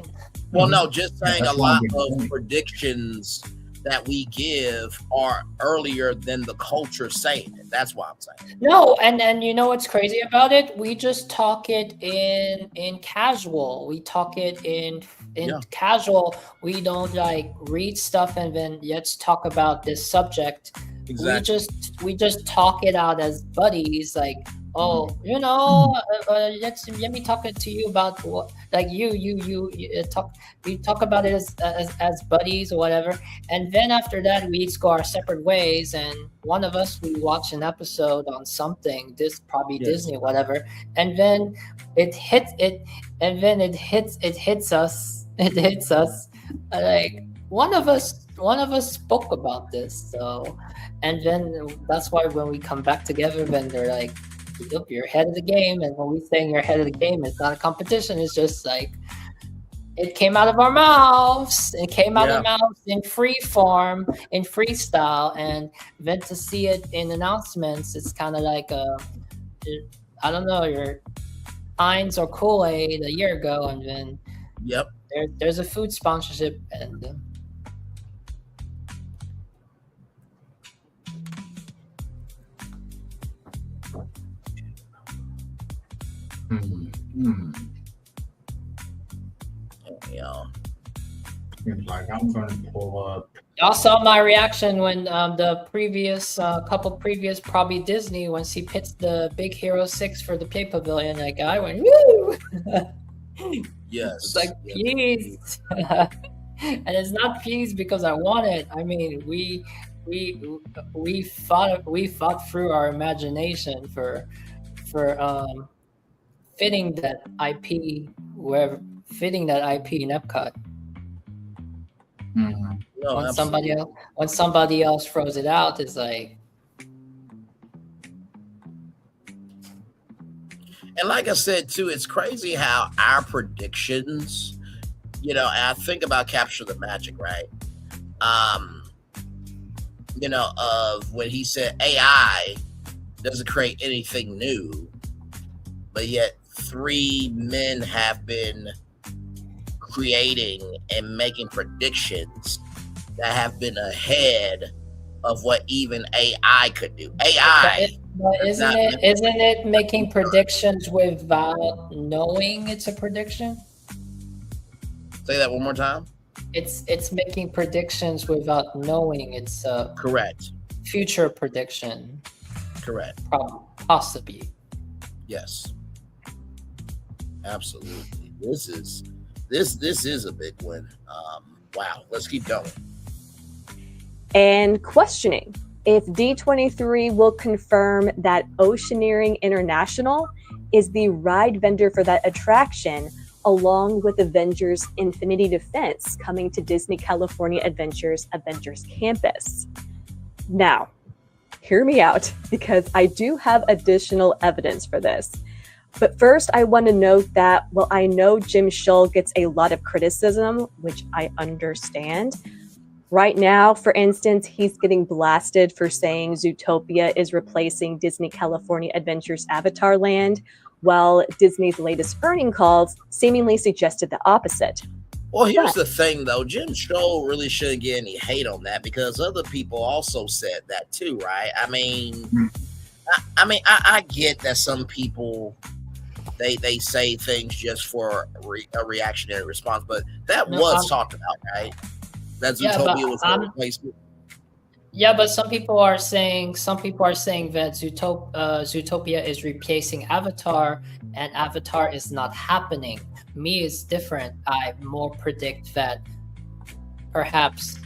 Speaker 2: Well, no, just saying a lot of predictions that we give are earlier than the culture saying it. That's what I'm saying.
Speaker 5: No, and you know what's crazy about it? We just talk it in casual. We talk it in casual. We don't like read stuff and then let's talk about this subject.
Speaker 2: Exactly.
Speaker 5: We just talk it out as buddies, like, oh, let me talk it to you about what, like we talk about it as buddies or whatever, and then after that we each go our separate ways, and one of us, we watch an episode on something, Disney, whatever, and then it hits us like one of us spoke about this, so, and then that's why when we come back together, then they're like, yep, you're ahead of the game. And when we saying you're ahead of the game, it's not a competition. It's just like it came out of our mouths. It came out of our mouths in free form, in freestyle, and then to see it in announcements, it's kind of like I don't know, your Heinz or Kool-Aid a year ago, and then there's a food sponsorship, and
Speaker 8: Like, I'm going to pull up.
Speaker 5: Y'all saw my reaction when the previous couple previous, probably Disney, once he pitched the Big Hero 6 for the Pay Pavilion, like I went woo.
Speaker 2: Yes,
Speaker 5: it's like peas, and it's not peas because I want it. I mean, we fought through our imagination for fitting that IP fitting that IP in Epcot.
Speaker 6: Mhm.
Speaker 2: No,
Speaker 5: When
Speaker 2: absolutely.
Speaker 5: somebody else throws it out, it's like,
Speaker 2: And like I said too, it's crazy how our predictions, and I think about Capture the Magic, right? Of when he said AI doesn't create anything new, but yet 3 men have been creating and making predictions that have been ahead of what even AI could do. AI.
Speaker 5: but isn't it making predictions without knowing it's a prediction?
Speaker 2: Say that one more time.
Speaker 5: It's making predictions without knowing it's a
Speaker 2: Correct.
Speaker 5: future prediction.
Speaker 2: Correct.
Speaker 5: Possibly.
Speaker 2: Yes. Absolutely. This is a big one. Wow. Let's keep going.
Speaker 7: And questioning if D23 will confirm that Oceaneering International is the ride vendor for that attraction, along with Avengers Infinity Defense coming to Disney California Adventures Campus. Now, hear me out, because I do have additional evidence for this. But first, I want to note that while I know Jim Shull gets a lot of criticism, which I understand, right now, for instance, he's getting blasted for saying Zootopia is replacing Disney California Adventures Avatar Land, while Disney's latest earning calls seemingly suggested the opposite.
Speaker 2: Well, here's the thing, though. Jim Shull really shouldn't get any hate on that, because other people also said that too, right? I mean, I get that some people they say things just for a reactionary response, but that was talked about, right? That Zootopia was a replacement.
Speaker 5: Yeah, but some people are saying that Zootopia is replacing Avatar, and Avatar is not happening. Me is different. I more predict that perhaps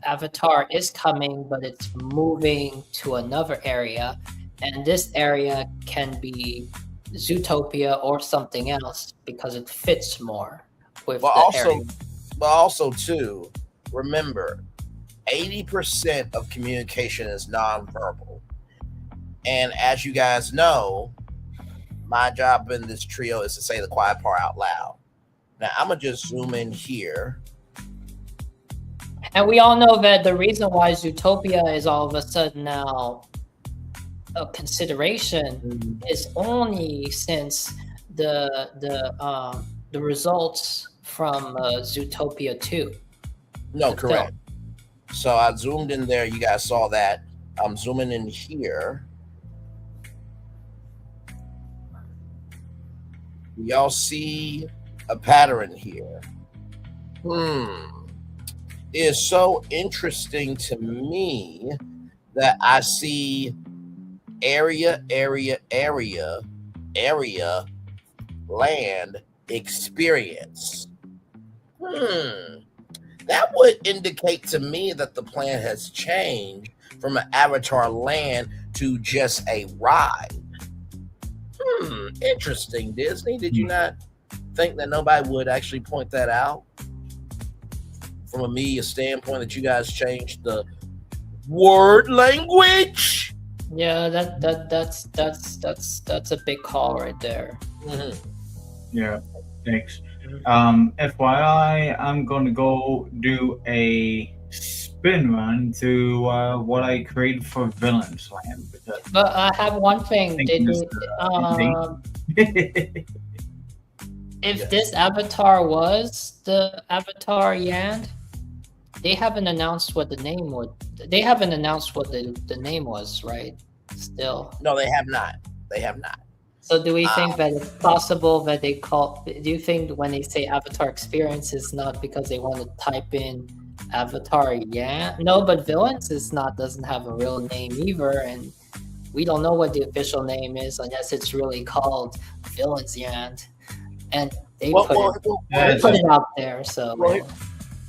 Speaker 5: Avatar is coming, but it's moving to another area, and this area can be Zootopia or something else because it fits more with the area.
Speaker 2: But also too, remember, 80% of communication is nonverbal. And as you guys know, my job in this trio is to say the quiet part out loud. Now, I'm going to just zoom in here.
Speaker 5: And we all know that the reason why Zootopia is all of a sudden now a consideration is only since the results from Zootopia 2.
Speaker 2: No, correct. So I zoomed in there. You guys saw that. I'm zooming in here. Y'all see a pattern here. It's so interesting to me that I see area, land, experience. That would indicate to me that the plan has changed from an Avatar land to just a ride. Interesting, Disney. Did you not think that nobody would actually point that out? From a media standpoint, that you guys changed the word language?
Speaker 5: Yeah, that's a big call right there.
Speaker 6: Yeah, thanks. FYI, I'm going to go do a spin run to what I created for Villains Land.
Speaker 5: But I have one thing. If this Avatar was the Avatar Yand, they haven't announced what the name would. They haven't announced what the name was, right? Still.
Speaker 2: No, they have not. They have not.
Speaker 5: So do we think that it's possible that they call? Do you think when they say Avatar Experience is not because they want to type in Avatar Yand? No, but Villains doesn't have a real name either, and we don't know what the official name is unless it's really called Villains Yand, and they put it out there. So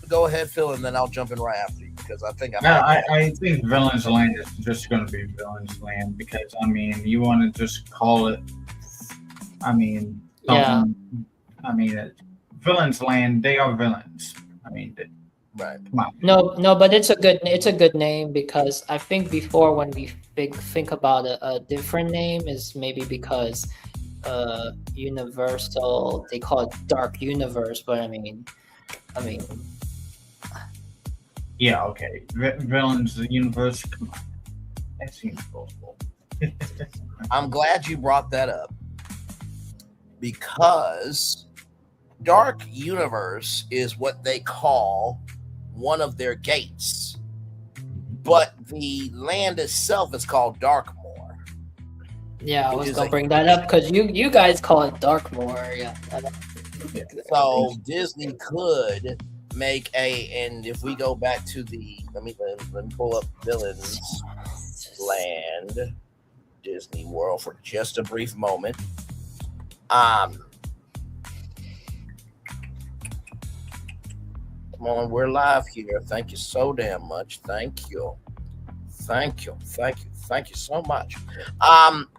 Speaker 2: go ahead, Phil, and then I'll jump in right after you, because I think
Speaker 6: I think Villains Land is just going to be Villains Land, because I mean, you want to just call it. I mean,
Speaker 5: Yeah.
Speaker 6: I mean, Villains Land, they are villains. I mean,
Speaker 2: Right.
Speaker 6: come on.
Speaker 5: No, but it's a good name because I think before when we think about a different name is maybe because Universal, they call it Dark Universe, but I mean
Speaker 6: Yeah, okay. Villains Universe, come on. That seems possible.
Speaker 2: I'm glad you brought that up because Dark Universe is what they call one of their gates, but the land itself is called Darkmoor.
Speaker 5: yeah, I
Speaker 2: Which
Speaker 5: was
Speaker 2: is
Speaker 5: gonna
Speaker 2: a-
Speaker 5: bring that up because you guys call it Darkmoor, yeah.
Speaker 2: So Disney could make and if we go back to the let me pull up Villains Land Disney World for just a brief moment. Come on, we're live here. Thank you so damn much. Thank you so much.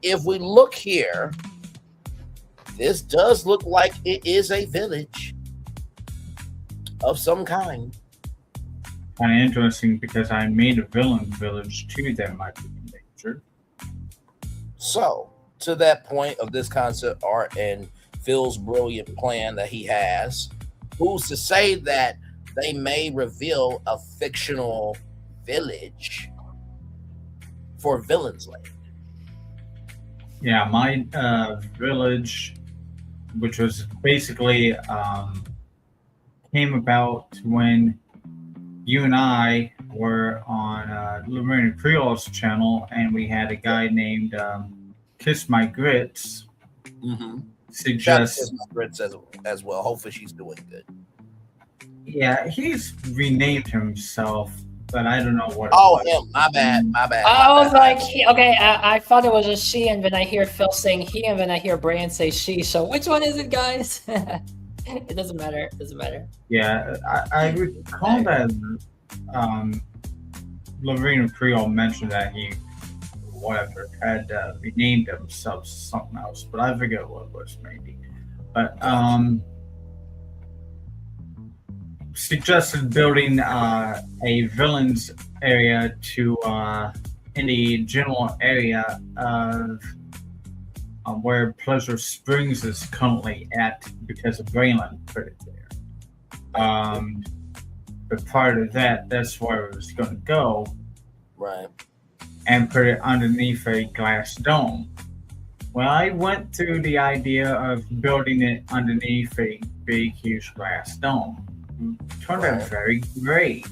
Speaker 2: If we look here, this does look like it is a village of some kind.
Speaker 6: Kind of interesting because I made a villain village too that might be endangered.
Speaker 2: So, to that point of this concept art and Phil's brilliant plan that he has, who's to say that they may reveal a fictional village for Villains Land?
Speaker 6: Yeah, my village, which was basically came about when you and I were on Lorena Creole's channel, and we had a guy named Kiss My Grits suggest.
Speaker 2: Grits as well. Hopefully, she's doing good.
Speaker 6: Yeah, he's renamed himself, but I don't know what.
Speaker 2: Oh,
Speaker 6: it was.
Speaker 2: him. My bad.
Speaker 5: I was like, okay, I thought it was a she, and then I hear Phil saying he, and then I hear Brian say she. So which one is it, guys? It doesn't matter. It doesn't matter.
Speaker 6: Yeah, I recall that Lorena Creole mentioned that he, whatever, had renamed himself something else, but I forget what it was, maybe. But suggested building a villains area to in the general area of where Pleasure Springs is currently at because of Brainland put it there. But part of that's where it was going to go.
Speaker 2: Right.
Speaker 6: And put it underneath a glass dome. Well, I went through the idea of building it underneath a big, huge glass dome. Turned out very great.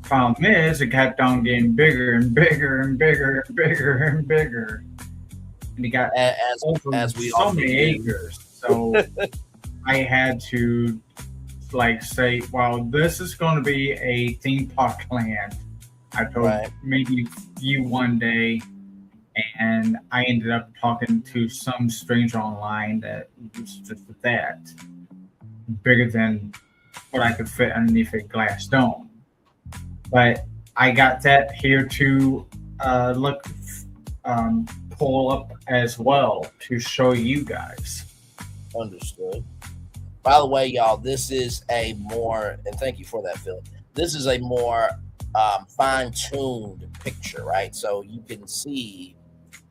Speaker 6: Problem is, it kept on getting bigger and bigger and bigger and bigger and bigger. And it got
Speaker 2: as we
Speaker 6: so many acres. So I had to say, well, this is going to be a theme park land. I told maybe you one day, and I ended up talking to some stranger online that was just that bigger than what I could fit underneath a glass dome. But I got that here to pull up as well to show you guys.
Speaker 2: Understood. By the way, y'all, this is a more, and thank you for that, Phil. This is a more fine-tuned picture, right? So you can see,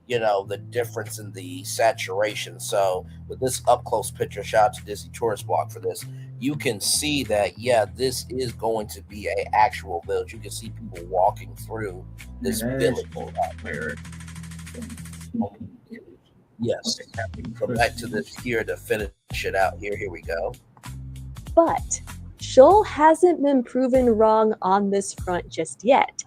Speaker 2: the difference in the saturation. So with this up-close picture, shout out to Disney Tourist Blog for this, you can see that, this is going to be an actual village. You can see people walking through this village. Yes. So back to this here to finish it out. Here we go.
Speaker 7: But Shoal hasn't been proven wrong on this front just yet.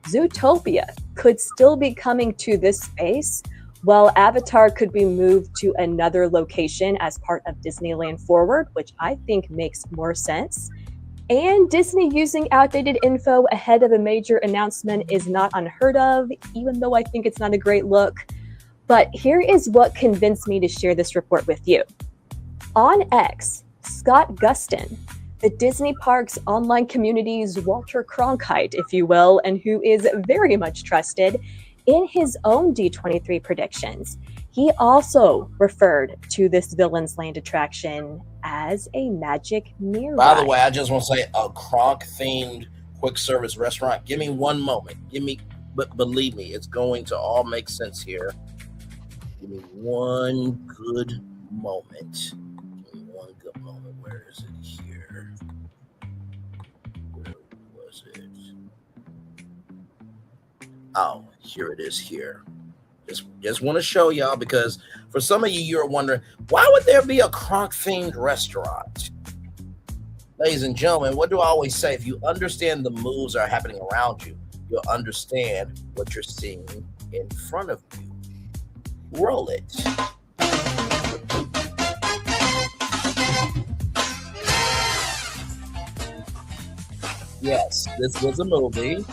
Speaker 7: Zootopia could still be coming to this space, while Avatar could be moved to another location as part of Disneyland Forward, which I think makes more sense. And Disney using outdated info ahead of a major announcement is not unheard of, even though I think it's not a great look. But here is what convinced me to share this report with you. On X, Scott Gustin, the Disney Parks online community's Walter Cronkite, if you will, and who is very much trusted, in his own D23 predictions, He also referred to this Villain's Land attraction as a magic mirror.
Speaker 2: By the way, I just want to say a Kronk-themed quick service restaurant. Give me one moment. But believe me, it's going to all make sense here. Give me one good moment. Give me one good moment. Where is it here? Where was it? Oh, here it is here. Just want to show y'all, because for some of you, you're wondering, why would there be a Kronk-themed restaurant? Ladies and gentlemen, what do I always say? If you understand the moves that are happening around you, you'll understand what you're seeing in front of you. Roll it. Yes, this was a movie.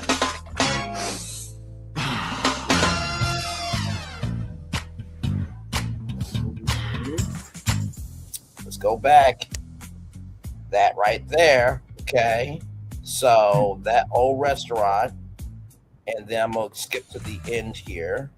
Speaker 2: Let's go back. That right there. Okay. So that old restaurant. And then I'm going to skip to the end here.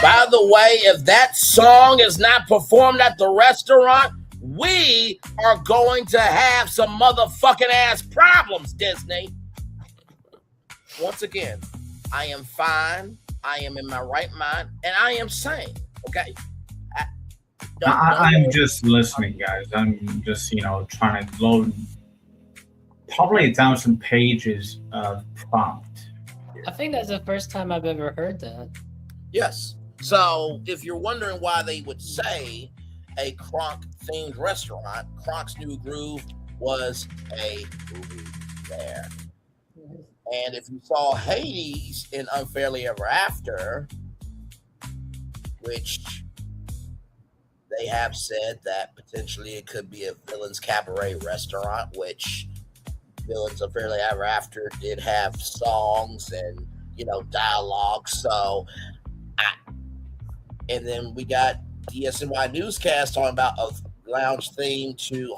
Speaker 2: By the way, if that song is not performed at the restaurant, we are going to have some motherfucking ass problems, Disney. Once again, I am fine. I am in my right mind, and I am sane. Okay.
Speaker 6: I'm just listening, guys. I'm just, trying to load probably 1,000 pages of prompt.
Speaker 5: I think that's the first time I've ever heard that.
Speaker 2: Yes. So if you're wondering why they would say a Kronk-themed restaurant, Kronk's New Groove was a movie there. And if you saw Hades in Unfairly Ever After, which they have said that potentially it could be a Villains Cabaret restaurant, which Villains Unfairly Ever After did have songs and, dialogue. So, and then we got DSNY Newscast talking about a lounge theme to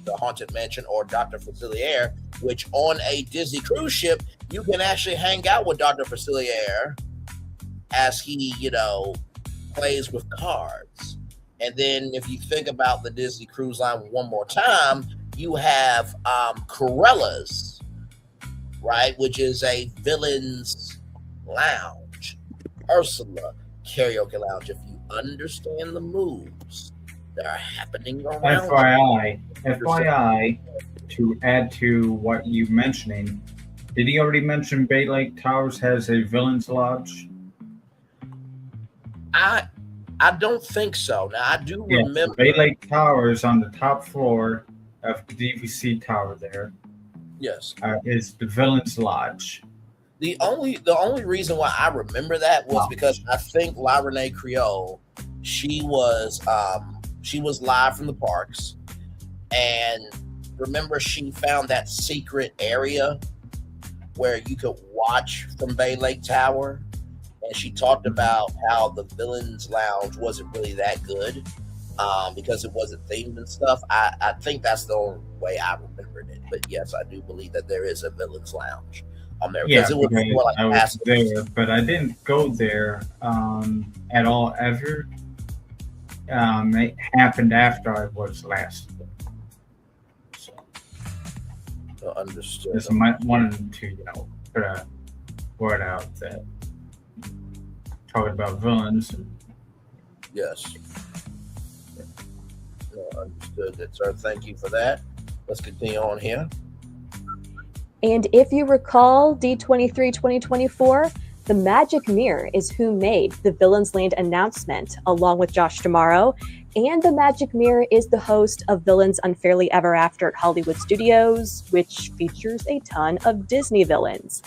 Speaker 2: the Haunted Mansion or Dr. Facilier, which on a Disney cruise ship, you can actually hang out with Dr. Facilier as he, plays with cards. And then if you think about the Disney Cruise Line one more time, you have Corella's, right, which is a villain's lounge. Ursula karaoke lounge. If you understand the moves that are happening around
Speaker 6: FYI, to add to what you mentioning, did he already mention Bay Lake Towers has a villain's lodge?
Speaker 2: I don't think so. Now I do remember
Speaker 6: Bay Lake Towers on the top floor of the DVC tower there.
Speaker 2: Yes,
Speaker 6: is the villain's lodge.
Speaker 2: The only reason why I remember that was because I think La Renee Creole, she was live from the parks, and remember she found that secret area where you could watch from Bay Lake Tower, and she talked about how the Villains Lounge wasn't really that good because it wasn't themed and stuff. I think that's the only way I remembered it. But yes, I do believe that there is a Villains Lounge on there.
Speaker 6: Yeah,
Speaker 2: it was more like
Speaker 6: I was there, but I didn't go there at all ever. It happened after I was last. So
Speaker 2: understood.
Speaker 6: Just wanted to put a word out that talking about villains.
Speaker 2: Yes. Understood that, sir. Thank you for that. Let's continue on here.
Speaker 7: And if you recall D23 2024, the Magic Mirror is who made the Villains Land announcement, along with Josh D'Amaro, and the Magic Mirror is the host of Villains Unfairly Ever After at Hollywood Studios, which features a ton of Disney villains.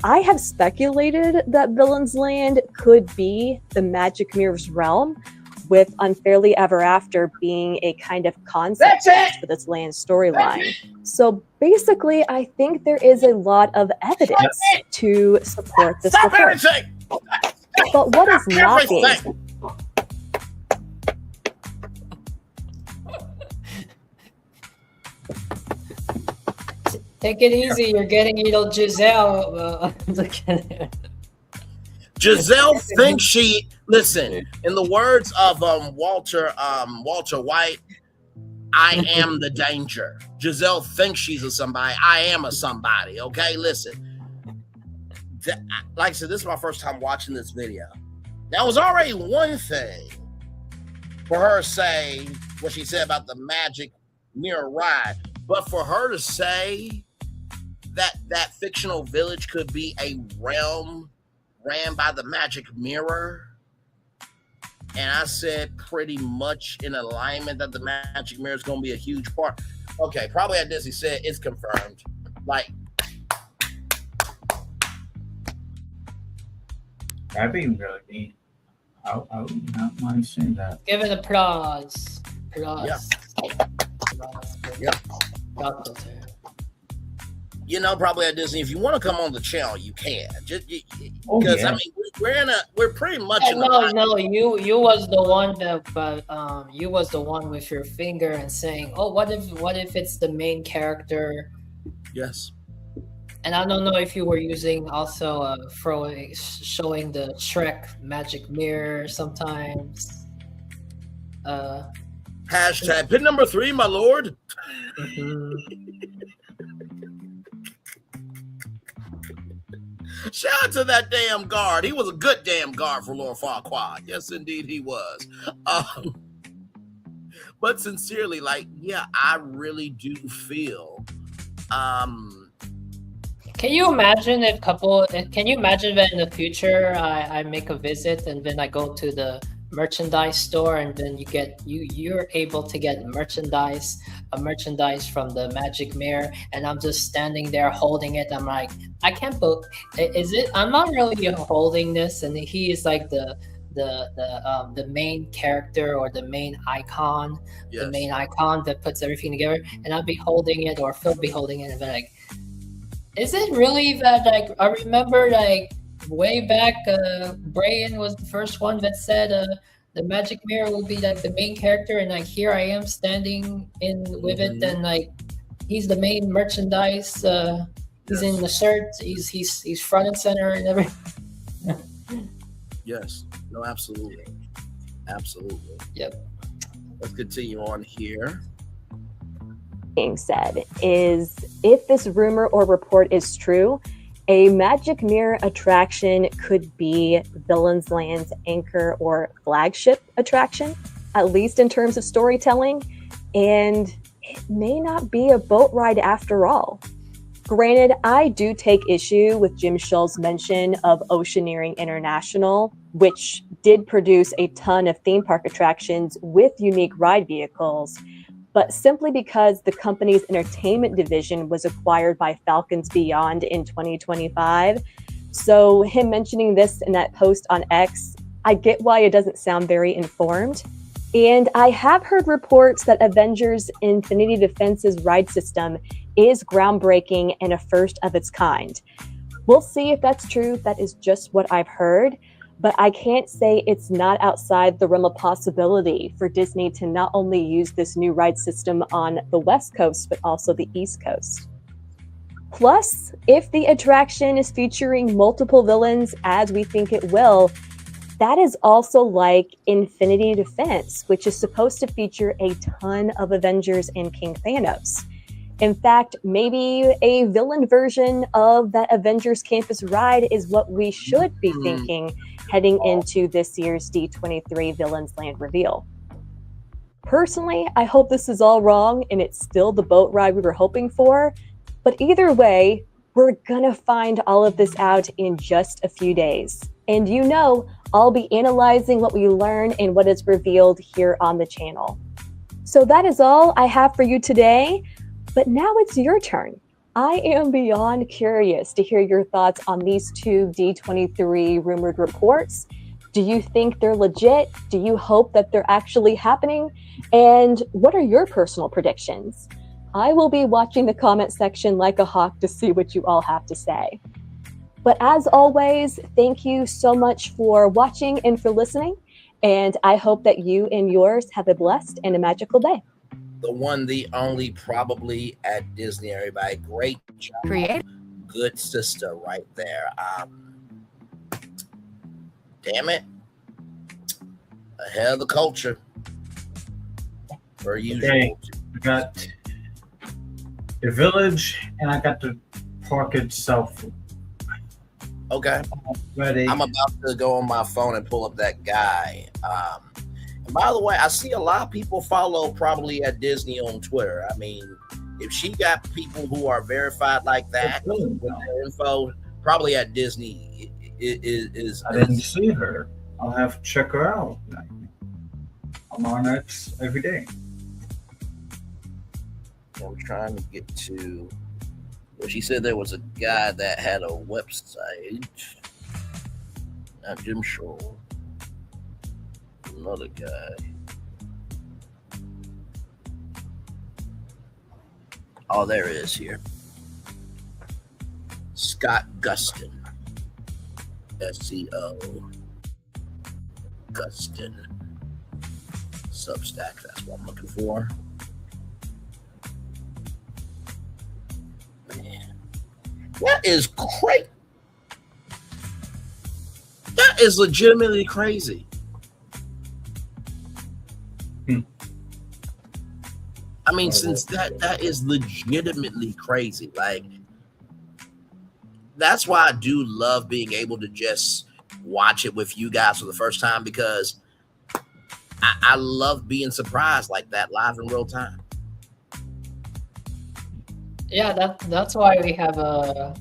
Speaker 7: I have speculated that Villains Land could be the Magic Mirror's realm, with Unfairly Ever After being a kind of concept for this land storyline. So basically, I think there is a lot of evidence to support this
Speaker 2: Stop
Speaker 7: report.
Speaker 2: everything!
Speaker 7: But what is not being
Speaker 2: Everything!
Speaker 5: Take it easy. You're getting Giselle.
Speaker 2: Giselle thinks she listen. In the words of Walter White, I am the danger. Giselle thinks she's a somebody. I am a somebody. Okay, listen. Like I said, this is my first time watching this video. Now, it was already one thing for her to say what she said about the Magic Mirror ride, but for her to say that fictional village could be a realm ran by the Magic Mirror, and I said pretty much in alignment that the Magic Mirror is going to be a huge part. Okay, probably at Disney said it's confirmed. Like,
Speaker 8: That'd be really neat. I would not mind seeing that.
Speaker 5: Give it applause. Applause.
Speaker 2: Yeah.
Speaker 5: Applause.
Speaker 2: Yeah.
Speaker 5: Applause.
Speaker 2: you know, probably at Disney, if you want to come on the channel, you can. Just because
Speaker 8: yeah.
Speaker 2: I mean, we're pretty much in
Speaker 5: No, you was the one that, you was the one with your finger and saying, "Oh, what if it's the main character?"
Speaker 2: Yes.
Speaker 5: And I don't know if you were using also showing the Shrek magic mirror sometimes.
Speaker 2: Hashtag pin number 3, my lord.
Speaker 5: Mhm.
Speaker 2: Shout out to that damn guard. He was a good damn guard for Lord Farquaad. Yes, indeed, he was. But sincerely, like, yeah, I really do feel.
Speaker 5: Can you imagine Can you imagine that in the future I make a visit and then I go to the merchandise store and then you're able to get merchandise from the magic mirror, and I'm just standing there holding it. I'm like, I can't believe, I'm not really holding this, and he is like the main character or the main icon,
Speaker 2: Yes.
Speaker 5: the main icon that puts everything together, and I'll be holding it, or Phil be holding it, and be like, is it really that? Like, I remember like way back, Brian was the first one that said the magic mirror will be like the main character, and like here I am standing with it, and like he's the main merchandise. He's in the shirt. He's front and center and everything.
Speaker 2: Yes. No, absolutely. Absolutely.
Speaker 5: Yep.
Speaker 2: Let's continue on here.
Speaker 7: Being said is, if this rumor or report is true, a magic mirror attraction could be Villains Land's anchor or flagship attraction, at least in terms of storytelling, and it may not be a boat ride after all. Granted, I do take issue with Jim Shull's mention of Oceaneering International, which did produce a ton of theme park attractions with unique ride vehicles, but simply because the company's entertainment division was acquired by Falcons Beyond in 2025. So him mentioning this in that post on X, I get why it doesn't sound very informed. And I have heard reports that Avengers Infinity Defense's ride system is groundbreaking and a first of its kind. We'll see if that's true. That is just what I've heard. But I can't say it's not outside the realm of possibility for Disney to not only use this new ride system on the West Coast, but also the East Coast. Plus, if the attraction is featuring multiple villains, as we think it will, that is also like Infinity Defense, which is supposed to feature a ton of Avengers and King Thanos. In fact, maybe a villain version of that Avengers Campus ride is what we should be thinking heading into this year's D23 Villains Land reveal. Personally, I hope this is all wrong and it's still the boat ride we were hoping for. But either way, We're gonna find all of this out in just a few days. And I'll be analyzing what we learn and what is revealed here on the channel. So that is all I have for you today. But now it's your turn. I am beyond curious to hear your thoughts on these two D23 rumored reports. Do you think they're legit? Do you hope that they're actually happening? And what are your personal predictions? I will be watching the comment section like a hawk to see what you all have to say. But as always, thank you so much for watching and for listening. And I hope that you and yours have a blessed and a magical day.
Speaker 2: The one, the only, probably at Disney, everybody. Great job. Good sister right there. Damn it. Ahead of the culture. Per usual.
Speaker 8: Okay, I got the village and I got the park itself.
Speaker 2: Okay.
Speaker 8: Ready.
Speaker 2: I'm about to go on my phone and pull up that guy. And by the way, I see a lot of people follow probably at Disney on Twitter. I mean, if she got people who are verified like that with their info, probably at Disney is
Speaker 8: I didn't see her. I'll have to check her out. I'm on X every day.
Speaker 2: I'm trying to get to. Well, she said there was a guy that had a website. Not Jim Shaw. Another guy. Oh, there it is here. Scott Gustin. SCO. Gustin. Substack. That's what I'm looking for. Man, that is crazy. That is legitimately crazy. I mean, since that is legitimately crazy. Like, that's why I do love being able to just watch it with you guys for the first time, because I love being surprised like that live in real time.
Speaker 5: Yeah, that's why we have a.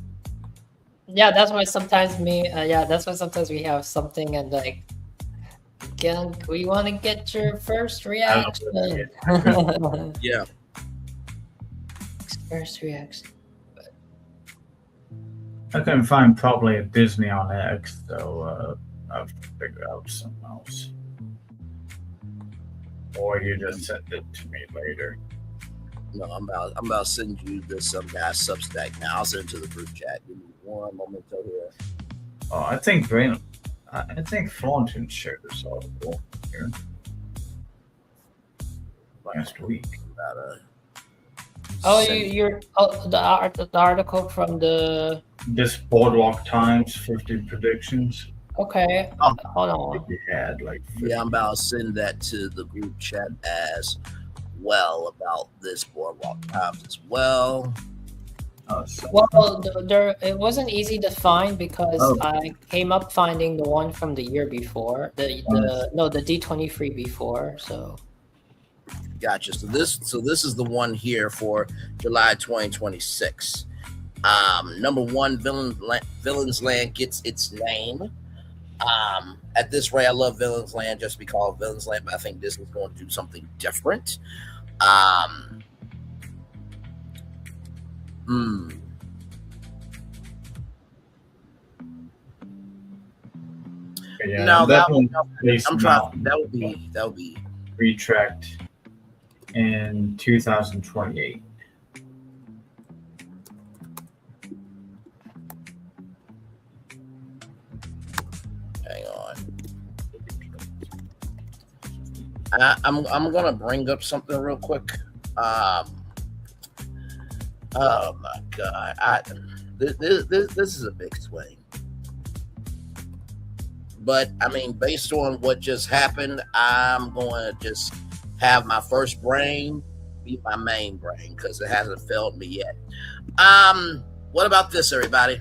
Speaker 5: Yeah, that's why sometimes that's why sometimes we have something and like, again, we want to get your first reaction.
Speaker 2: Yeah.
Speaker 5: First reaction.
Speaker 8: I couldn't find probably a Disney on X, so I'll have to figure out something else. Or you just send it to me later.
Speaker 2: No, I'm about to send you this some guy's Substack now. I'll send it to the group chat. Give me one moment here.
Speaker 8: Oh, I think Thornton shared this article here last week.
Speaker 5: The article from the
Speaker 8: This Boardwalk Times 50 predictions.
Speaker 5: Okay.
Speaker 2: Oh.
Speaker 5: Hold on.
Speaker 8: We had like 50.
Speaker 2: Yeah, I'm about to send that to the group chat as well about this Boardwalk Times as well.
Speaker 5: Well, it wasn't easy to find because I came up finding the one from the year before, the D23 before. So
Speaker 2: Gotcha. So this is the one here for July 2026. Number one, Villains Land gets its name. At this rate, I love Villains Land just because Villains Land, but I think Disney's going to do something different.
Speaker 8: Yeah,
Speaker 2: no,
Speaker 8: that
Speaker 2: would be
Speaker 8: retracked in 2028.
Speaker 2: Hang on. I'm gonna bring up something real quick. Oh my god, this is a big swing. But I mean, based on what just happened, I'm going to just have my first brain be my main brain because it hasn't failed me yet. What about this, everybody?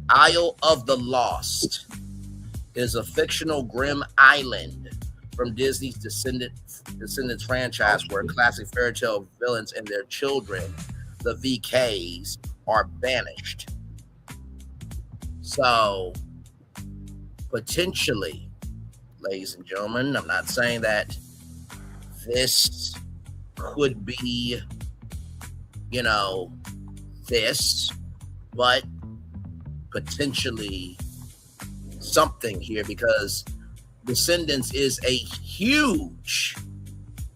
Speaker 2: Isle of the Lost is a fictional grim island from Disney's Descendants franchise where classic fairy tale villains and their children, the VKs, are banished. So potentially, ladies and gentlemen, I'm not saying that this could be, this, but potentially something here, because Descendants is a huge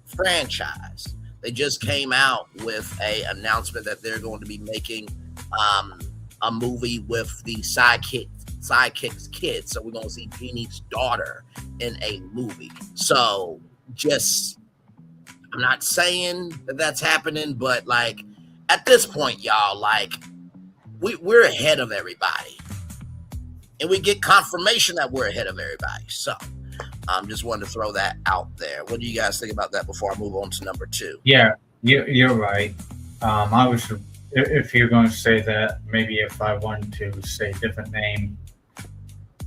Speaker 2: franchise. They just came out with a announcement that they're going to be making a movie with the sidekick's kid. So we're going to see Jeannie's daughter in a movie. So I'm not saying that that's happening, but like at this point, y'all, like we're ahead of everybody, and we get confirmation that we're ahead of everybody. So just wanted to throw that out there. What do you guys think about that before I move on to number 2?
Speaker 6: Yeah, you're right. I was, if you're going to say that, maybe if I wanted to say a different name,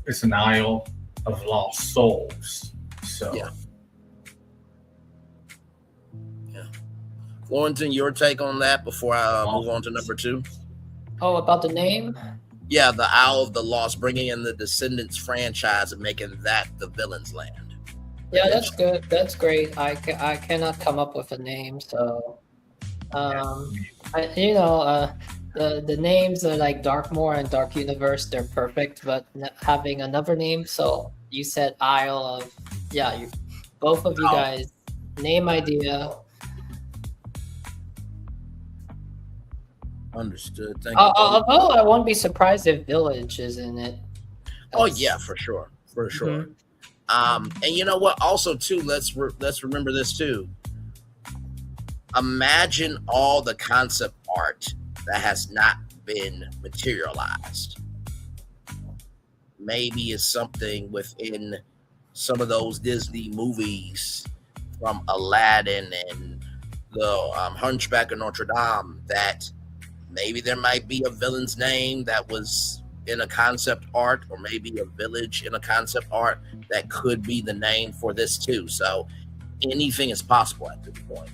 Speaker 6: it's an Isle of Lost Souls. So
Speaker 2: yeah. Florentine, your take on that before I move on to number 2?
Speaker 5: Oh, about the name?
Speaker 2: Yeah, the Isle of the Lost, bringing in the Descendants franchise and making that the Villain's Land.
Speaker 5: Yeah, that's good. That's great. I cannot come up with a name, so the names are like Darkmoor and Dark Universe. They're perfect, but having another name. So you said Isle of, both of you guys, name idea.
Speaker 2: Understood. Thank you.
Speaker 5: Although I won't be surprised if Village is in it.
Speaker 2: Oh yeah, for sure. And you know what? Also, too, let's remember this too. Imagine all the concept art that has not been materialized. Maybe it's something within some of those Disney movies, from Aladdin and the Hunchback of Notre Dame, that maybe there might be a villain's name that was in a concept art, or maybe a village in a concept art that could be the name for this too. So anything is possible at this point,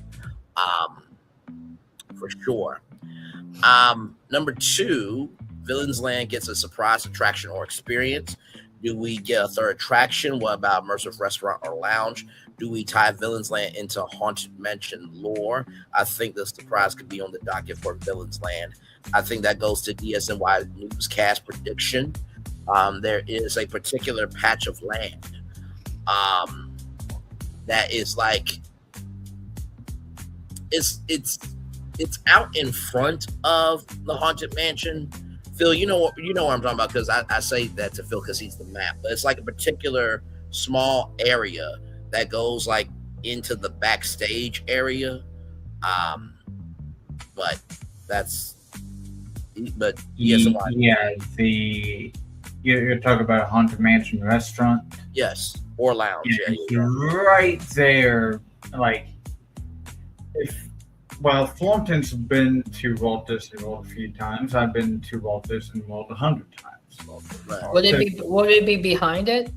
Speaker 2: for sure. Number 2, Villain's Land gets a surprise attraction or experience. Do we get a third attraction? What about immersive restaurant or lounge? Do we tie Villain's Land into Haunted Mansion lore? I think the surprise could be on the docket for Villain's Land. I think that goes to DSNY newscast prediction. There is a particular patch of land that is like it's out in front of the Haunted Mansion. Phil, you know what I'm talking about, because I say that to Phil because he's the map. But it's like a particular small area that goes like into the backstage area.
Speaker 6: You're talking about a Haunted Mansion restaurant?
Speaker 2: Yes, or lounge.
Speaker 6: Yeah, it's right there. Like, Florentine's been to Walt Disney World a few times. I've been to Walt Disney World 100 times.
Speaker 2: Right.
Speaker 5: Would it be behind it?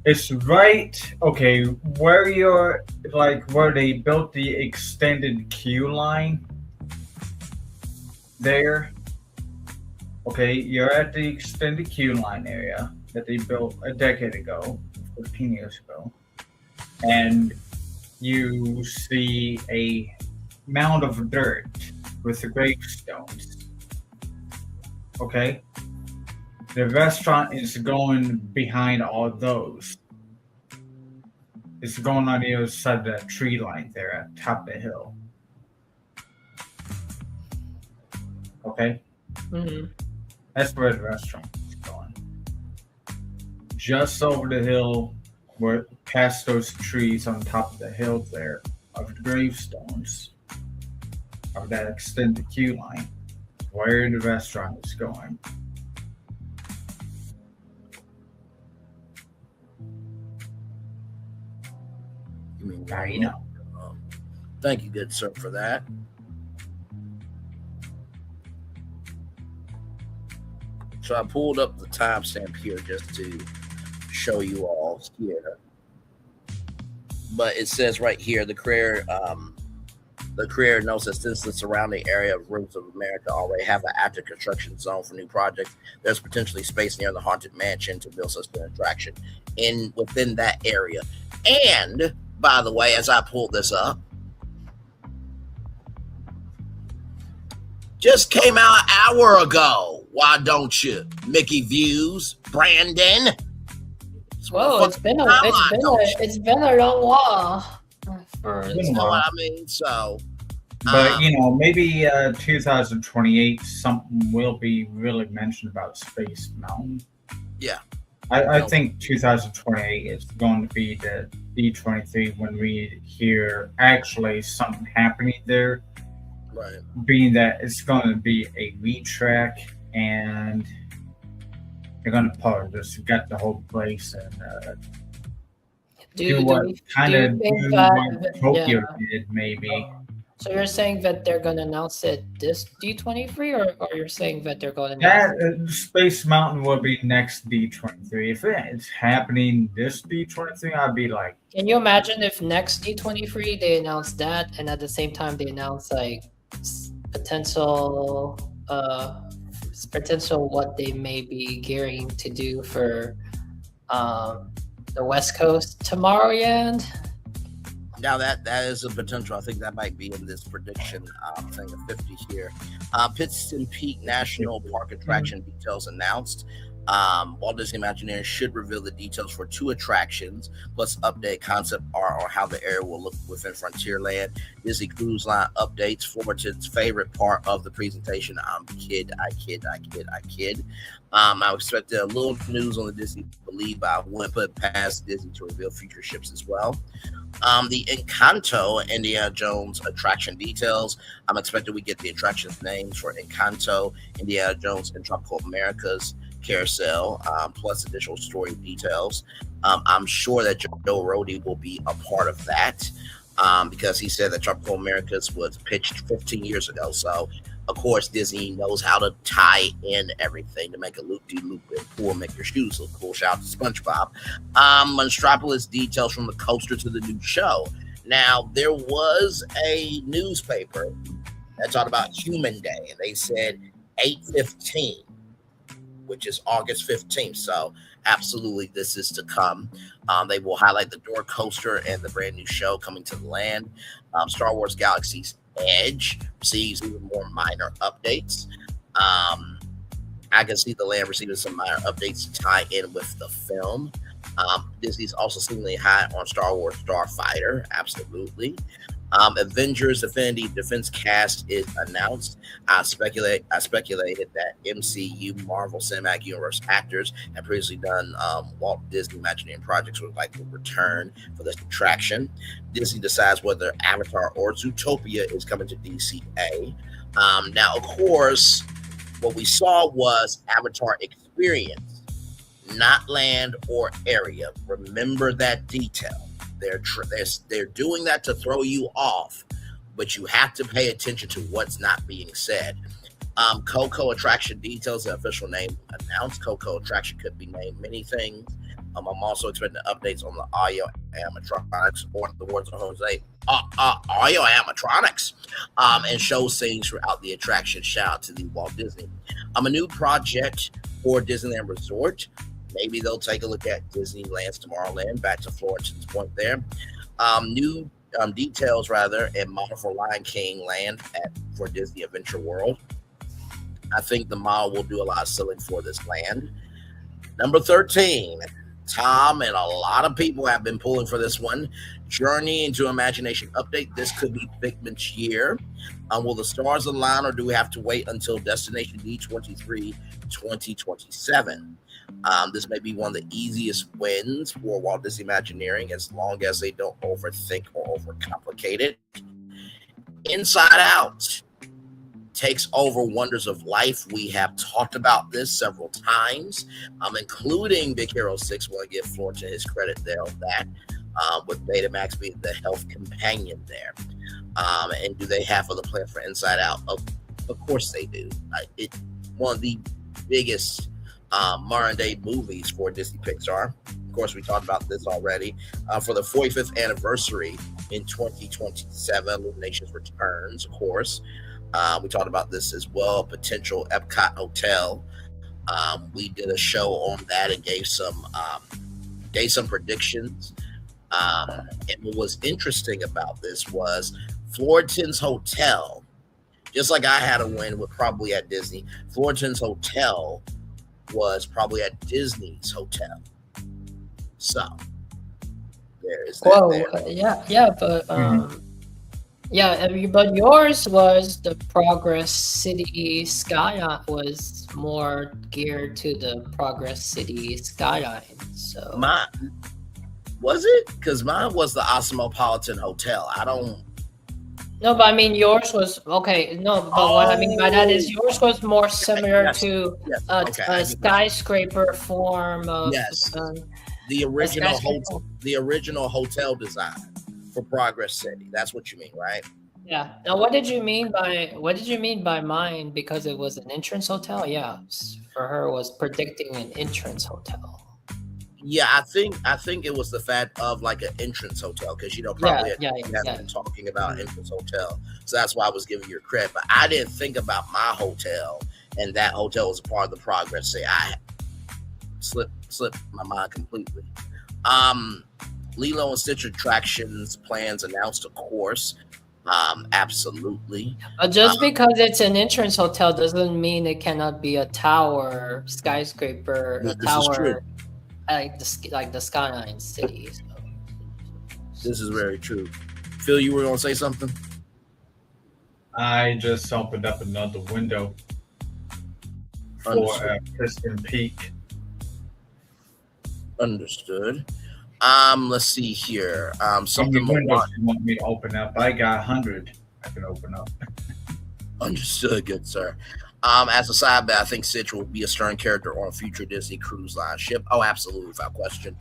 Speaker 6: It's right, okay, where you're, like, where they built the extended queue line there. Okay, you're at the extended queue line area that they built a decade ago, 15 years ago. And you see a mound of dirt with the gravestones. Okay? The restaurant is going behind all those. It's going on the other side of that tree line there at the top of the hill. Okay?
Speaker 5: Mm-hmm.
Speaker 6: That's where the restaurant is going. Just over the hill, where past those trees on top of the hill there, of the gravestones, of that extended queue line, where the restaurant is going. Now you know.
Speaker 2: Thank you, good sir, for that. So I pulled up the timestamp here just to show you all here. But it says right here, the creator The creator notes that since the surrounding area of Rooms of America already have an active construction zone for new projects, there's potentially space near the Haunted Mansion to build such an attraction within that area. And, by the way, as I pulled this up, just came out an hour ago. Why don't you? Mickey Views, Brandon.
Speaker 5: Whoa, it's been a long while.
Speaker 2: You know what I mean? So,
Speaker 8: but maybe 2028, something will be really mentioned about Space Mountain.
Speaker 2: Yeah,
Speaker 8: I think 2028 is going to be the D23 when we hear actually something happening there.
Speaker 2: Right.
Speaker 8: Being that it's going to be a retrack and they're going to probably just gut the whole place and do what Tokyo did, maybe.
Speaker 5: So you're saying that they're going to announce it this D23, or you're saying that they're going to announce
Speaker 8: Space Mountain will be next D23. If it's happening this D23, I'd be like,
Speaker 5: can you imagine if next D23 they announce that, and at the same time they announce like potential what they may be gearing to do for the West Coast Tomorrowland?
Speaker 2: Now that is a potential. I think that might be in this prediction thing of 50 here. Pittston Peak National Park attraction details announced. Walt Disney Imagineering should reveal the details for 2 attractions, plus update concept art on how the area will look within Frontierland. Disney Cruise Line updates Fullerton's favorite part of the presentation. I kid. I expected a little news on the Disney Believe, but I wouldn't put past Disney to reveal future ships as well. The Encanto Indiana Jones attraction details. I'm expecting we get the attractions names for Encanto, Indiana Jones, and Tropical America's Carousel, plus additional story details. I'm sure that Joe Rody will be a part of that because he said that Tropical Americas was pitched 15 years ago. So, of course, Disney knows how to tie in everything to make a loop-de-loop and cool, make your shoes look cool. Shout out to SpongeBob. Monstropolis details from the coaster to the new show. Now, there was a newspaper that talked about Human Day, and they said 8/15, which is August 15th. So, absolutely, this is to come. They will highlight the Door Coaster and the brand new show coming to the land. Star Wars Galaxy's Edge receives even more minor updates. I can see the land receiving some minor updates to tie in with the film. Disney's also seemingly high on Star Wars Starfighter. Absolutely. Avengers Affinity Defense cast is announced. I speculated that MCU Marvel Cinematic Universe actors have previously done Walt Disney Imagineering projects would likely return for this attraction. Disney decides whether Avatar or Zootopia is coming to DCA. Now, of course, what we saw was Avatar Experience, not land or area. Remember that detail. They're doing that to throw you off, but you have to pay attention to what's not being said. Coco attraction details, the official name announced. Coco attraction could be named many things. I'm also expecting updates on the audio animatronics, or the words of Jose, audio animatronics, and show scenes throughout the attraction. Shout out to the Walt Disney. A new project for Disneyland Resort. Maybe they'll take a look at Disneyland's Tomorrowland. Back to Florence point there. New details, and model for Lion King land for Disney Adventure World. I think the model will do a lot of selling for this land. Number 13, Tom and a lot of people have been pulling for this one. Journey into Imagination update. This could be Figment's year. Will the stars align, or do we have to wait until Destination D23 2027? This may be one of the easiest wins for Walt Disney Imagineering, as long as they don't overthink or overcomplicate it. Inside Out takes over Wonders of Life. We have talked about this several times, including Big Hero 6. Want to give Florence his credit there on that, with Betamax being the health companion there. And do they have other plans for Inside Out? Of course they do. It's one of the biggest modern day movies for Disney Pixar. Of course, we talked about this already. For the 45th anniversary in 2027, Illuminations returns, of course. We talked about this as well. Potential Epcot Hotel. We did a show on that and gave some predictions. And what was interesting about this was Fullerton's Hotel, just like I had a win with probably at Disney, Fullerton's Hotel was probably at Disney's hotel. So there is that.
Speaker 5: Well,
Speaker 2: there.
Speaker 5: but yours was the Progress City Skyline, was more geared to the Progress City Skyline. So
Speaker 2: was it? Because mine was the Osmopolitan Hotel. I don't.
Speaker 5: No, but I mean yours was okay. No, but what I mean by that is yours was more similar to a skyscraper form of
Speaker 2: the original hotel design for Progress City. That's what you mean, right?
Speaker 5: Yeah. Now, what did you mean by mine? Because it was an entrance hotel. Yeah, for her was predicting an entrance hotel.
Speaker 2: Yeah, I think it was the fact of like an entrance hotel because probably been talking about entrance hotel, so that's why I was giving you credit. But I didn't think about my hotel, and that hotel was a part of the Progress City. I slipped my mind completely. Lilo and Stitch attractions plans announced, of course. Absolutely.
Speaker 5: Just because it's an entrance hotel doesn't mean it cannot be a tower, skyscraper, a tower. Like the Skyline City. So.
Speaker 2: This is very true. Phil, you were going to say something?
Speaker 8: I just opened up another window for Kristen Peak.
Speaker 2: Understood. Let's see here. Something
Speaker 8: windows you want me to open up? I got 100 I can open up.
Speaker 2: Understood, good sir. As a side bet, I think Stitch will be a stern character on a future Disney Cruise Line ship. Oh, absolutely, without question.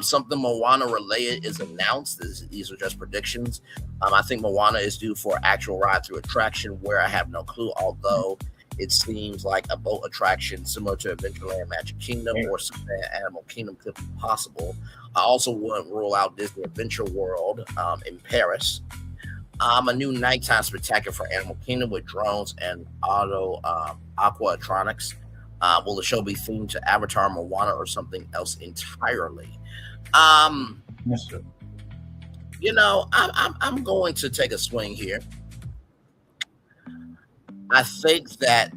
Speaker 2: Something Moana related is announced. These are just predictions. I think Moana is due for actual ride through attraction where I have no clue, although it seems like a boat attraction similar to Adventureland Magic Kingdom or something Animal Kingdom could be possible. I also wouldn't rule out Disney Adventure World in Paris. A new nighttime spectacular for Animal Kingdom with drones and aquatronics. Will the show be themed to Avatar, Moana, or something else entirely? I'm going to take a swing here. I think that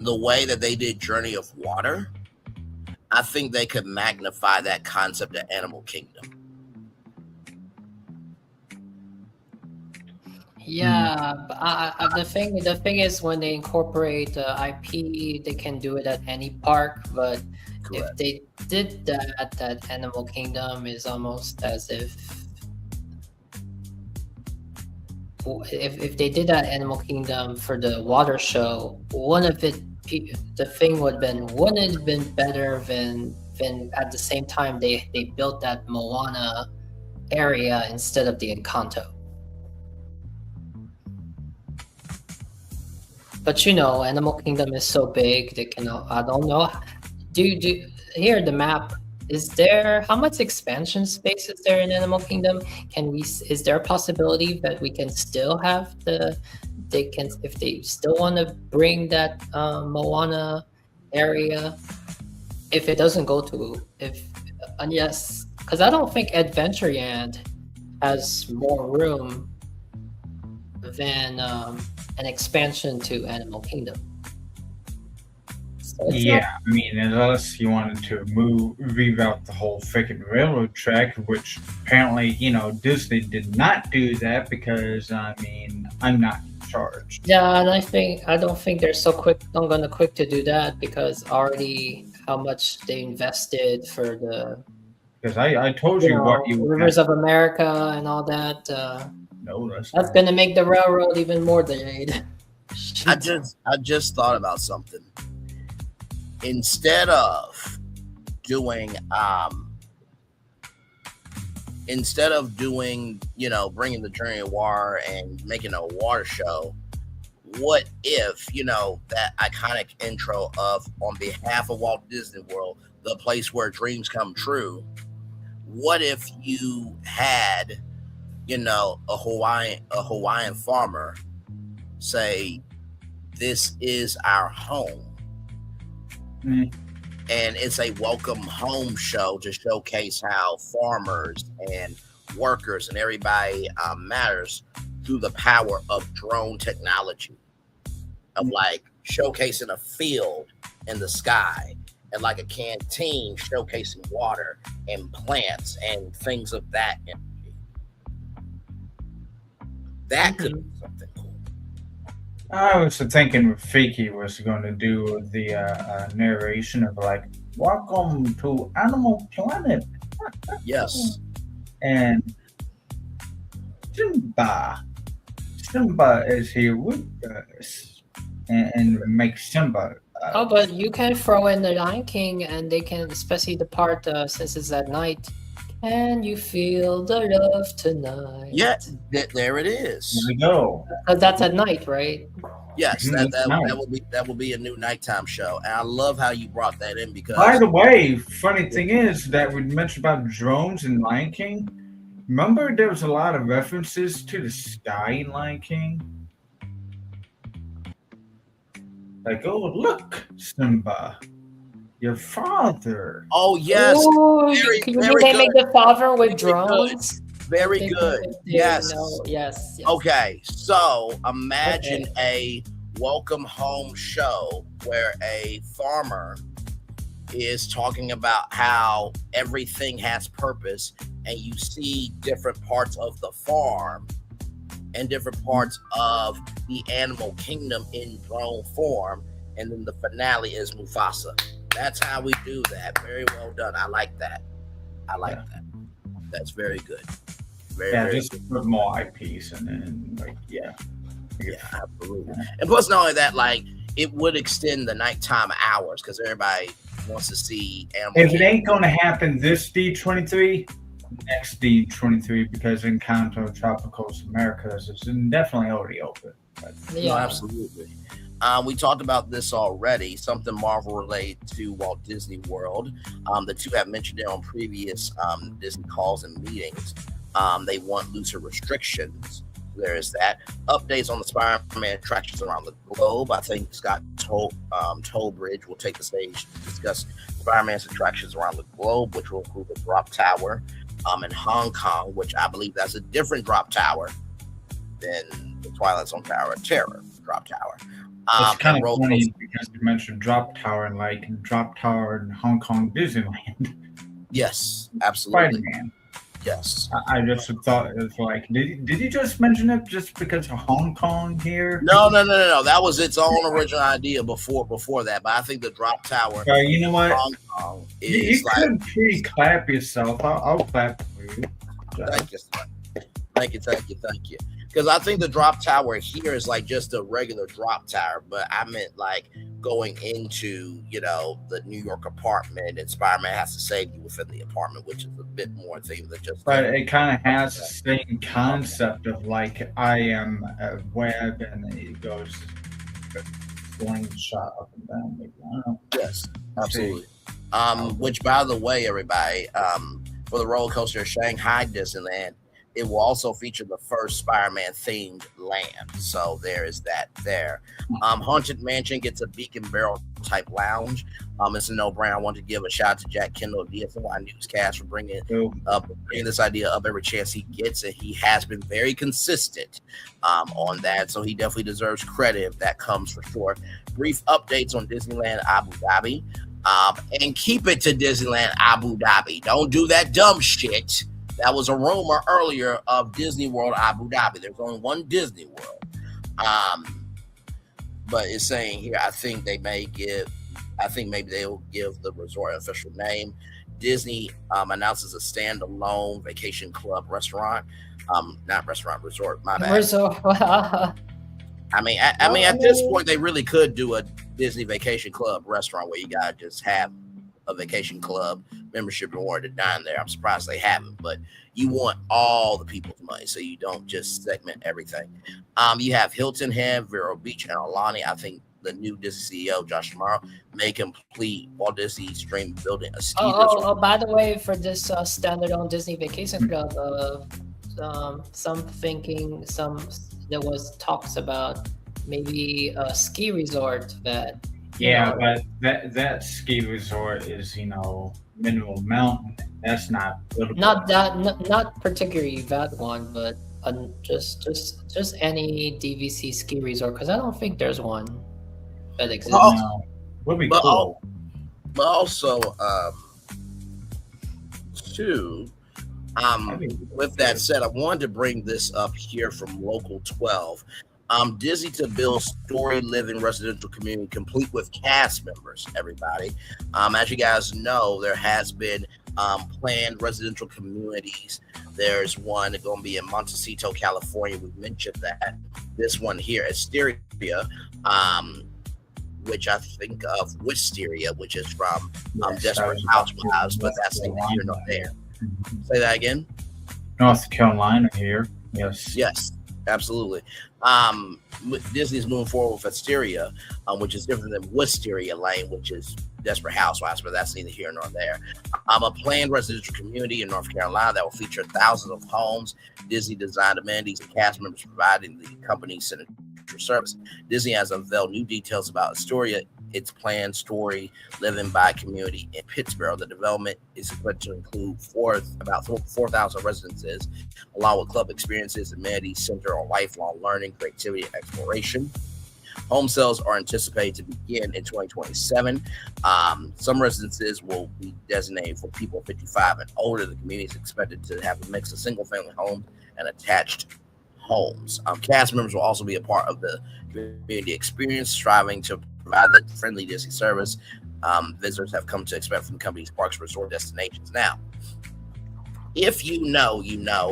Speaker 2: the way that they did Journey of Water, I think they could magnify that concept at Animal Kingdom.
Speaker 5: Yeah, but the thing is when they incorporate the IP, they can do it at any park. But
Speaker 2: Correct.
Speaker 5: If they did that at Animal Kingdom, is almost as if they did that Animal Kingdom for the water show, wouldn't it have been better than at the same time they built that Moana area instead of the Encanto. But Animal Kingdom is so big, they can. I don't know. Here the map? Is there how much expansion space is there in Animal Kingdom? Is there a possibility that we can still have if they still want to bring that Moana area? If it doesn't go to yes, because I don't think Adventureland has more room than an expansion to Animal Kingdom. So
Speaker 8: unless you wanted to reroute the whole freaking railroad track, which apparently, Disney did not do that because, I'm not in charge.
Speaker 5: Yeah, and I don't think they're so quick to do that because already how much they invested for the.
Speaker 8: Because I told you what you
Speaker 5: Rivers of America and all that.
Speaker 8: No,
Speaker 5: that's going to make the railroad even more delayed.
Speaker 2: I just thought about something. Instead of doing, bringing the Journey of Water and making a water show, what if, that iconic intro of "On behalf of Walt Disney World, the place where dreams come true," what if you had, a Hawaiian farmer say, "This is our home."
Speaker 8: Mm.
Speaker 2: And it's a welcome home show to showcase how farmers and workers and everybody matters through the power of drone technology, of like showcasing a field in the sky and like a canteen showcasing water and plants and things of that energy. That could be something cool.
Speaker 8: I was thinking Fiki was going to do the narration of like, "Welcome to Animal Planet."
Speaker 2: Yes.
Speaker 8: And Simba is here with us, and make Simba.
Speaker 5: Oh, but you can throw in the Lion King, and they can, especially the part since it's at night. Can you feel the love tonight?
Speaker 2: Yeah, there it is.
Speaker 8: There we go.
Speaker 5: That's at night, right?
Speaker 2: Yes,
Speaker 8: Mhm,
Speaker 2: that will be a new nighttime show, and I love how you brought that in because.
Speaker 8: By the way, funny thing is that we mentioned about drones in Lion King. Remember, there was a lot of references to the sky in Lion King. Like, oh look, Simba, your father.
Speaker 2: Oh yes,
Speaker 5: Ooh,
Speaker 2: very,
Speaker 5: can you
Speaker 2: very
Speaker 5: they
Speaker 2: good.
Speaker 5: make the father with
Speaker 2: Very good.
Speaker 5: drones?
Speaker 2: Very
Speaker 5: They-
Speaker 2: good.
Speaker 5: they-
Speaker 2: Yes.
Speaker 5: yes.
Speaker 2: Okay, so imagine a welcome home show where a farmer is talking about how everything has purpose, and you see different parts of the farm and different parts of the animal kingdom in drone form, and then the finale is Mufasa. That's how we do that. Very well done. I like that. That. That's very good. Very
Speaker 8: Just
Speaker 2: good.
Speaker 8: put more IPs and like,
Speaker 2: Yeah, absolutely. And plus, not only that, like it would extend the nighttime hours because everybody wants to see animal.
Speaker 8: If it ain't gonna happen this D23, next D23, because Encanto Tropicals Americas is definitely already open. But,
Speaker 2: No, absolutely. We talked about this already. Something Marvel related to Walt Disney World. The two have mentioned it on previous Disney calls and meetings. They want looser restrictions. There is that. Updates on the Spider-Man attractions around the globe. I think Scott Tollbridge will take the stage to discuss Spider-Man's attractions around the globe, which will include the Drop Tower in Hong Kong, which I believe that's a different Drop Tower than the Twilight Zone Tower of Terror Drop Tower.
Speaker 8: it's kind of funny
Speaker 2: coaster.
Speaker 8: because you mentioned Drop Tower and like Drop Tower in Hong Kong Disneyland.
Speaker 2: Yes, absolutely.
Speaker 8: Spider-Man.
Speaker 2: Yes.
Speaker 8: I just thought it was like, did you just mention it just because of Hong Kong here?
Speaker 2: No. That was its own original idea before that. But I think the Drop Tower
Speaker 8: You know what?
Speaker 2: Hong Kong
Speaker 8: You
Speaker 2: is like.
Speaker 8: could pre-clap yourself. I'll clap for you.
Speaker 2: Thank you. Because I think the Drop Tower here is like just a regular drop tower, but I meant like going into, the New York apartment, and Spider-Man has to save you within the apartment, which is a bit more thing than just.
Speaker 8: But it kind of has the same concept of like I am a web, and it goes slingshot up and down. Maybe. I don't know.
Speaker 2: Yes, absolutely. Which, by the way, everybody, for the roller coaster at Shanghai Disneyland, it will also feature the first Spider-Man themed land. So there is that there. Haunted Mansion gets a beacon barrel type lounge. It's a no-brainer. I want to give a shout out to Jack Kendall, DSNY Newscast, for bringing this idea up every chance he gets, and he has been very consistent on that. So he definitely deserves credit if that comes for sure. Brief updates on Disneyland Abu Dhabi. And keep it to Disneyland Abu Dhabi. Don't do that dumb shit. That was a rumor earlier of Disney World Abu Dhabi. There's only one Disney World. But it's saying here, I think maybe they'll give the resort an official name. Disney announces a standalone vacation club restaurant. Not restaurant, resort, my bad.
Speaker 5: Resort.
Speaker 2: I mean, at this point, they really could do a Disney Vacation Club restaurant where you gotta just have a vacation club membership in order to dine there. I'm surprised they haven't, but you want all the people's money, so you don't just segment everything. You have Hilton Head, Vero Beach, and Alani. I think the new Disney CEO, Josh Tomorrow, may complete Walt Disney Dream building a ski resort.
Speaker 5: By the way, for this standalone Disney Vacation Club, there was talks about maybe a ski resort that.
Speaker 6: But that ski resort is, Mineral Mountain. That's not buildable.
Speaker 5: Not particularly that one, but just any DVC ski resort, because I don't think there's one that exists.
Speaker 6: Would be cool.
Speaker 2: But also, too, with that said, I wanted to bring this up here from Local 12. Disney to build story living residential community complete with cast members, everybody. As you guys know, there has been planned residential communities. There's one going to be in Montecito, California. We mentioned that. This one here, Asteria, which I think of Wisteria, which is from Desperate Housewives, but that's neither here nor there. Say that again.
Speaker 6: North Carolina here.
Speaker 2: Yes, absolutely. Disney's moving forward with Asteria, which is different than Wisteria Lane, which is Desperate Housewives, but that's neither here nor there. A planned residential community in North Carolina that will feature thousands of homes, Disney designed amenities, and cast members providing the company's signature service. Disney has unveiled new details about Astoria, its planned story living by community in Pittsburgh. The development is expected to include about 4,000 residences, along with club experiences, amenities centered on lifelong learning, creativity, and exploration. Home sales are anticipated to begin in 2027. Some residences will be designated for people 55 and older. The community is expected to have a mix of single-family homes and attached homes. Cast members will also be a part of the community experience, striving to provide the friendly Disney service visitors have come to expect from the company's parks, resort destinations. Now, if you know,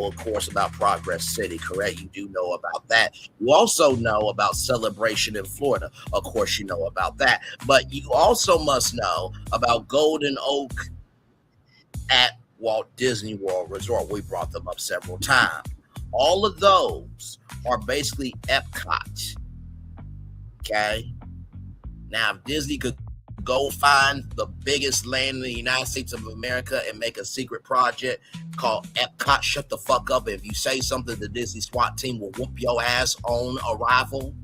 Speaker 2: of course, about Progress City, correct? You do know about that. You also know about Celebration in Florida. Of course, you know about that. But you also must know about Golden Oak at Walt Disney World Resort. We brought them up several times. All of those are basically Epcot. Okay? Now, if Disney could go find the biggest land in the United States of America and make a secret project called Epcot, shut the fuck up. If you say something, the Disney SWAT team will whoop your ass on arrival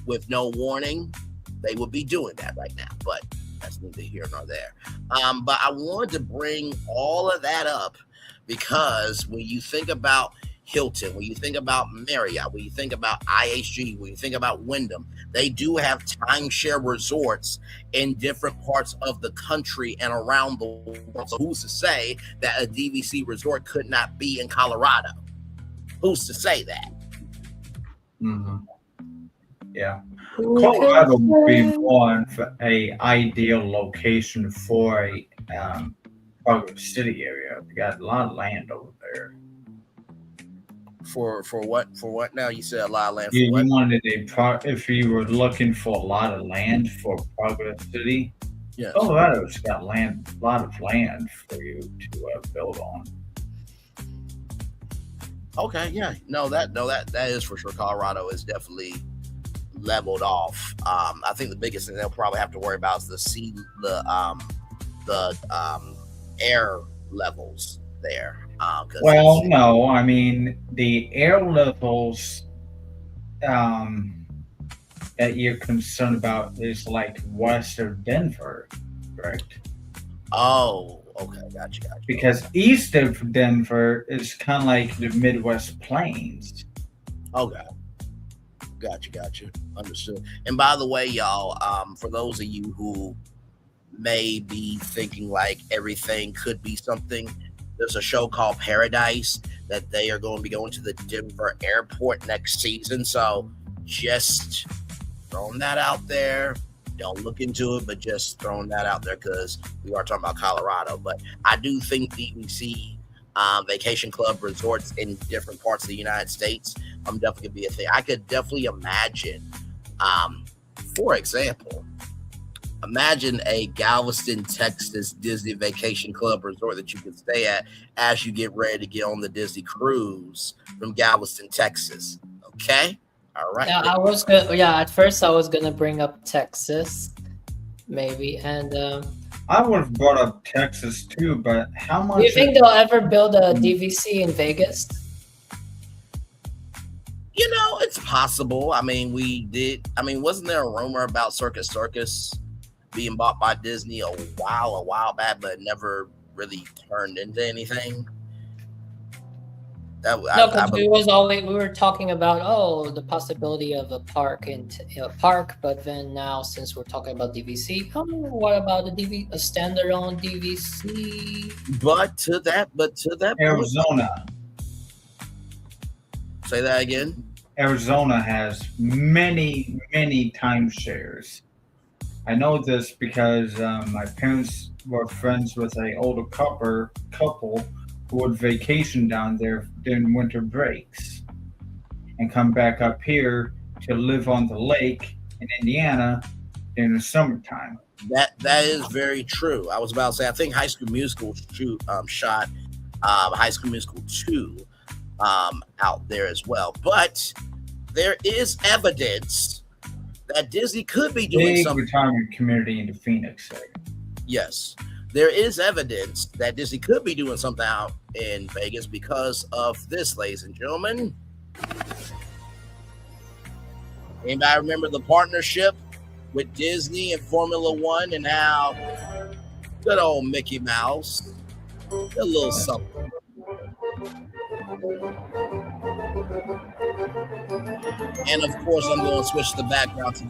Speaker 2: with no warning. They would be doing that right now, but that's neither here nor there. But I wanted to bring all of that up because when you think about Hilton, when you think about Marriott, when you think about IHG, when you think about Wyndham, they do have timeshare resorts in different parts of the country and around the world. So who's to say that a DVC resort could not be in Colorado? Who's to say that?
Speaker 6: Mm-hmm. Yeah. Colorado would be one for a ideal location for a Progress City area. We got a lot of land over there.
Speaker 2: For what now? You said a lot of land.
Speaker 6: You wanted if you were looking for a lot of land for Progress City, yes. Colorado's got a lot of land for you to build on.
Speaker 2: Okay, yeah, that is for sure. Colorado is definitely leveled off. I think the biggest thing they'll probably have to worry about is the air levels there.
Speaker 6: Well, no, I mean the air levels that you're concerned about is like west of Denver, correct?
Speaker 2: Oh, okay, gotcha.
Speaker 6: Because east of Denver is kind of like the Midwest Plains.
Speaker 2: Okay, gotcha. Understood. And by the way, y'all, for those of you who may be thinking like everything could be something, there's a show called Paradise that they are going to be going to the Denver airport next season. So just throwing that out there. Don't look into it, but just throwing that out there because we are talking about Colorado. But I do think DVC vacation club resorts in different parts of the United States definitely going to be a thing. I could definitely imagine, for example, Imagine a Galveston, Texas Disney Vacation Club resort that you can stay at as you get ready to get on the Disney cruise from Galveston, Texas. Okay? All right.
Speaker 5: Yeah, I was gonna. Yeah, at first I was gonna bring up Texas, maybe. And
Speaker 8: I would have brought up Texas too, but how much?
Speaker 5: do you think they'll ever build a DVC in Vegas?
Speaker 2: You know, it's possible. I mean, wasn't there a rumor about Circus being bought by Disney a while back, but never really turned into anything?
Speaker 5: No, because we were talking about the possibility of a park but then now since we're talking about DVC, what about a standalone DVC?
Speaker 2: But to that
Speaker 8: Arizona.
Speaker 2: Point, say that again.
Speaker 8: Arizona has many timeshares. I know this because my parents were friends with an older couple who would vacation down there during winter breaks and come back up here to live on the lake in Indiana in the summertime.
Speaker 2: That is very true. I was about to say, I think High School Musical shot High School Musical 2 out there as well. But there is evidence that Disney could be doing
Speaker 8: big
Speaker 2: something.
Speaker 8: Retirement community in the Phoenix area.
Speaker 2: Yes, there is evidence that Disney could be doing something out in Vegas because of this, ladies and gentlemen. Anybody remember the partnership with Disney and Formula One and how good old Mickey Mouse did a little something? And of course, I'm going to switch the background to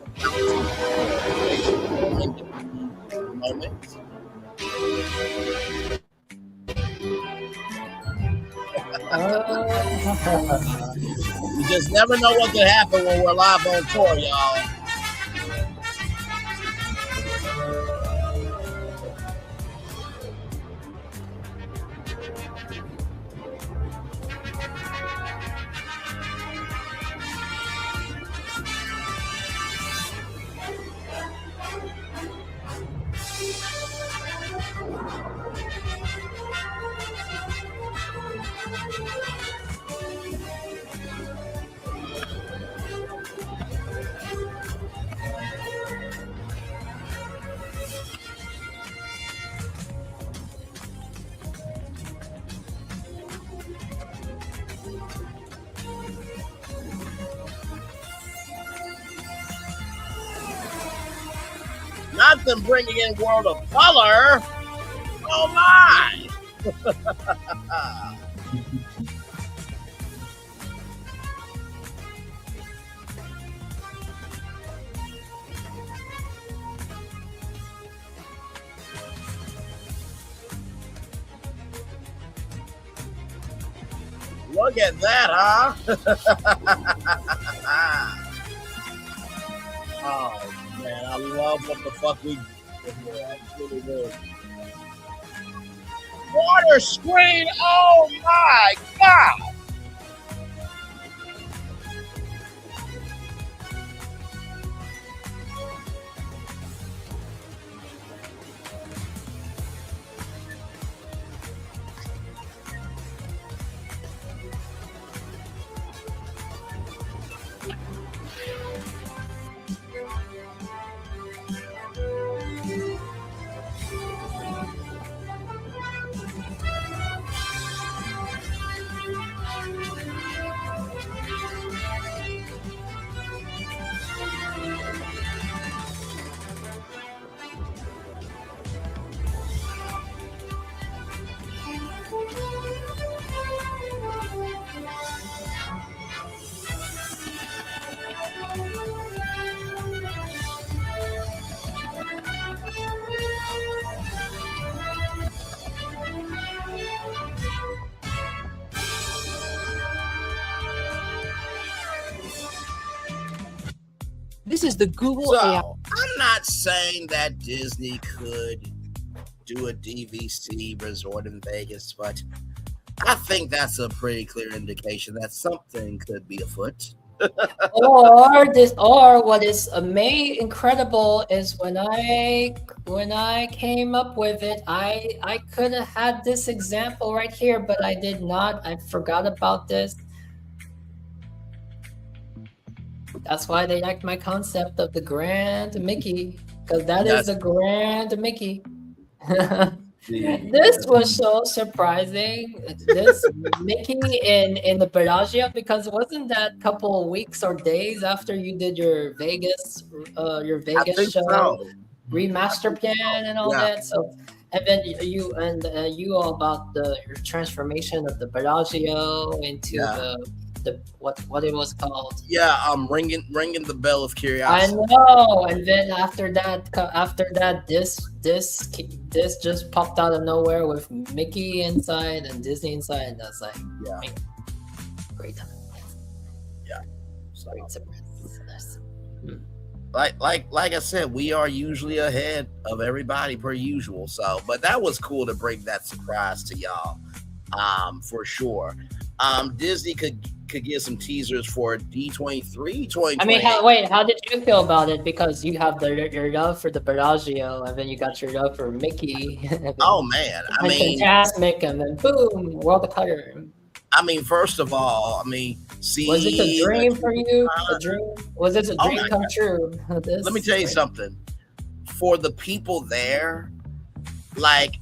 Speaker 2: the moment. You just never know what could happen when we're live on tour, y'all. Not them bringing in World of Color. Oh my! Look at that, huh? Oh man, I love what the fuck we did here. I really do. Water screen, oh my god!
Speaker 7: This is the Google
Speaker 2: So,
Speaker 7: AI.
Speaker 2: I'm not saying that Disney could do a DVC resort in Vegas, but I think that's a pretty clear indication that something could be afoot.
Speaker 5: or what is incredible is when I came up with it, I could have had this example right here, but I did not. I forgot about this. That's why they liked my concept of the Grand Mickey, because that is the Grand Mickey. This was so surprising. This Mickey in the Bellagio, because wasn't that couple of weeks or days after you did your Vegas show,
Speaker 2: so.
Speaker 5: remaster plan and all that? So, and then you all about your transformation of the Bellagio into the what it was called.
Speaker 2: Yeah, ringing the bell of
Speaker 5: I
Speaker 2: curiosity.
Speaker 5: know, and then after that, this just popped out of nowhere with Mickey inside and Disney inside, and I was like, great time.
Speaker 2: Yeah,
Speaker 5: Great surprise.
Speaker 2: Like I said, we are usually ahead of everybody per usual. So, but that was cool to bring that surprise to y'all, for sure. Disney could give some teasers for D23 2020.
Speaker 5: I mean, how did you feel about it? Because you have your love for the Bellagio, and then you got your love for Mickey.
Speaker 2: Oh man, I mean,
Speaker 5: fantastic, and then boom, World of Color.
Speaker 2: I mean, first of all, see,
Speaker 5: was it a dream for you? A dream? Was it a dream come true?
Speaker 2: Let me tell you something. For the people there, like,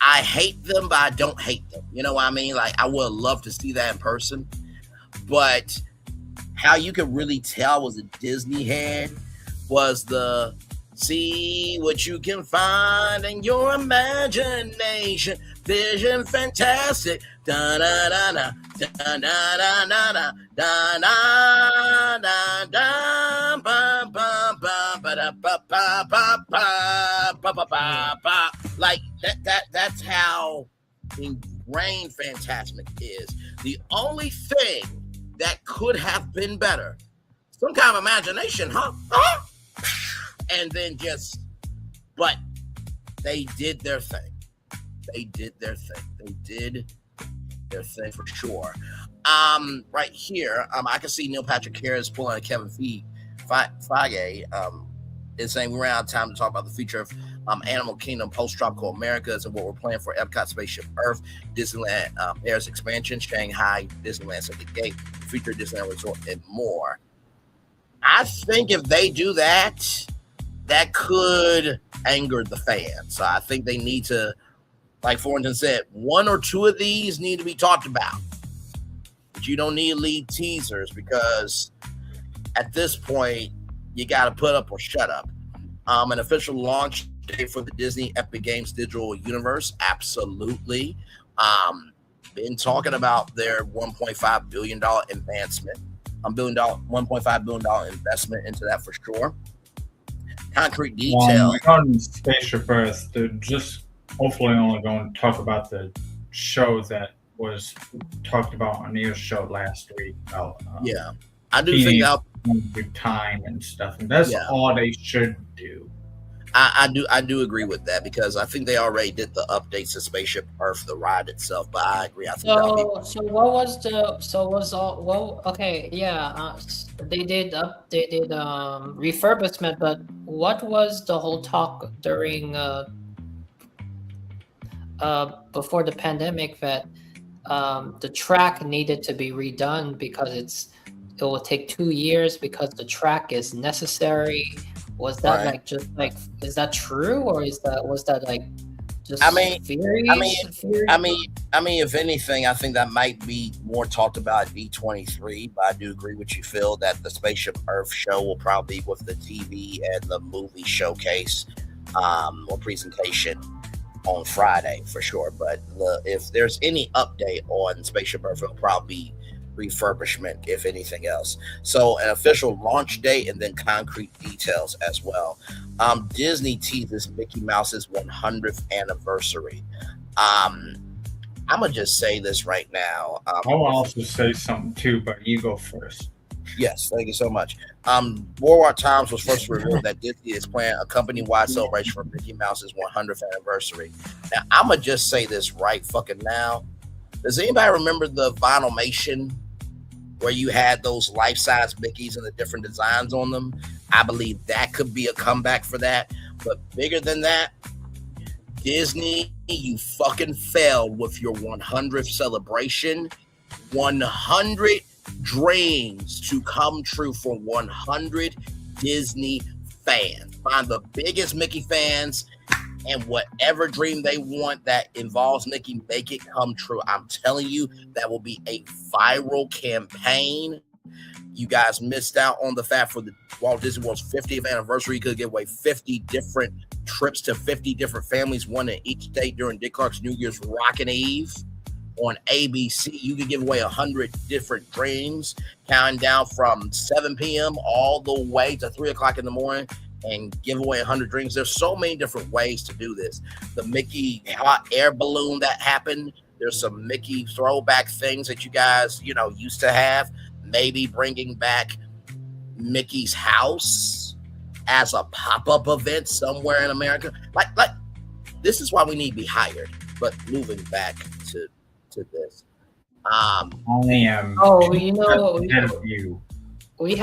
Speaker 2: I hate them, but I don't hate them. You know what I mean? Like, I would love to see that in person. But how you could really tell I was a Disney head was the see what you can find in your imagination. Vision fantastic. Da da da da da da da da da da da da ba ba ba ba da ba ba ba ba ba ba ba ba. Like that's how ingrained Fantasmic is. The only thing that could have been better, some kind of imagination, huh? And then but they did their thing. They did their thing for sure. Right here, I can see Neil Patrick Harris pulling a Kevin Feige. Is saying we're out of time to talk about the future of Animal Kingdom, post-tropical Americas, and what we're planning for Epcot Spaceship Earth, Disneyland Airs expansion, Shanghai, Disneyland Circuit Gate, future Disneyland Resort, and more. I think if they do that, that could anger the fans. So I think they need to, like Thornton said, one or two of these need to be talked about. But you don't need lead teasers, because at this point, you got to put up or shut up. An official launch date for the Disney Epic Games Digital Universe, absolutely. Been talking about their $1.5 billion advancement, $1.5 billion investment into that for sure. Concrete details.
Speaker 8: Regarding Spaceship Earth, they're just hopefully only going to talk about the show that was talked about on your show last week.
Speaker 2: Yeah, I do think that
Speaker 8: good time and stuff, and that's all they should do.
Speaker 2: I do agree with that, because I think they already did the updates to Spaceship Earth, the ride itself. But I agree. I think
Speaker 5: they did refurbishment, but what was the whole talk during before the pandemic that the track needed to be redone because it will take 2 years because the track is necessary? Was that is that true, or was that like just theories?
Speaker 2: I mean, if anything, I think that might be more talked about at D23. But I do agree with you, Phil, that the Spaceship Earth show will probably be with the TV and the movie showcase or presentation on Friday for sure. But if there's any update on Spaceship Earth, it'll probably be refurbishment, if anything else. So an official launch date and then concrete details as well. Disney teases Mickey Mouse's 100th anniversary. I'm gonna just say this right now.
Speaker 8: I'll also say something too, but you go first.
Speaker 2: Yes, thank you so much. War Times was first revealed that Disney is planning a company-wide celebration for Mickey Mouse's 100th anniversary. Now, I'm gonna just say this right fucking now. Does anybody remember the Vinylmation where you had those life-size Mickeys and the different designs on them. I believe that could be a comeback for that. But bigger than that, Disney, you fucking failed with your 100th celebration. 100 dreams to come true for 100 Disney fans. Find the biggest Mickey fans, and whatever dream they want that involves Mickey, make it come true. I'm telling you, that will be a viral campaign. You guys missed out on the fact for the Walt Disney World's 50th anniversary, you could give away 50 different trips to 50 different families, one in each state during Dick Clark's New Year's Rockin' Eve. On ABC, you could give away 100 different dreams, counting down from 7 p.m. all the way to 3 o'clock in the morning, and give away 100 dreams. There's so many different ways to do this. The Mickey hot air balloon that happened. There's some Mickey throwback things that you guys, used to have. Maybe bringing back Mickey's house as a pop-up event somewhere in America. Like this is why we need to be hired. But moving back to this.
Speaker 9: Only am.
Speaker 5: Oh, we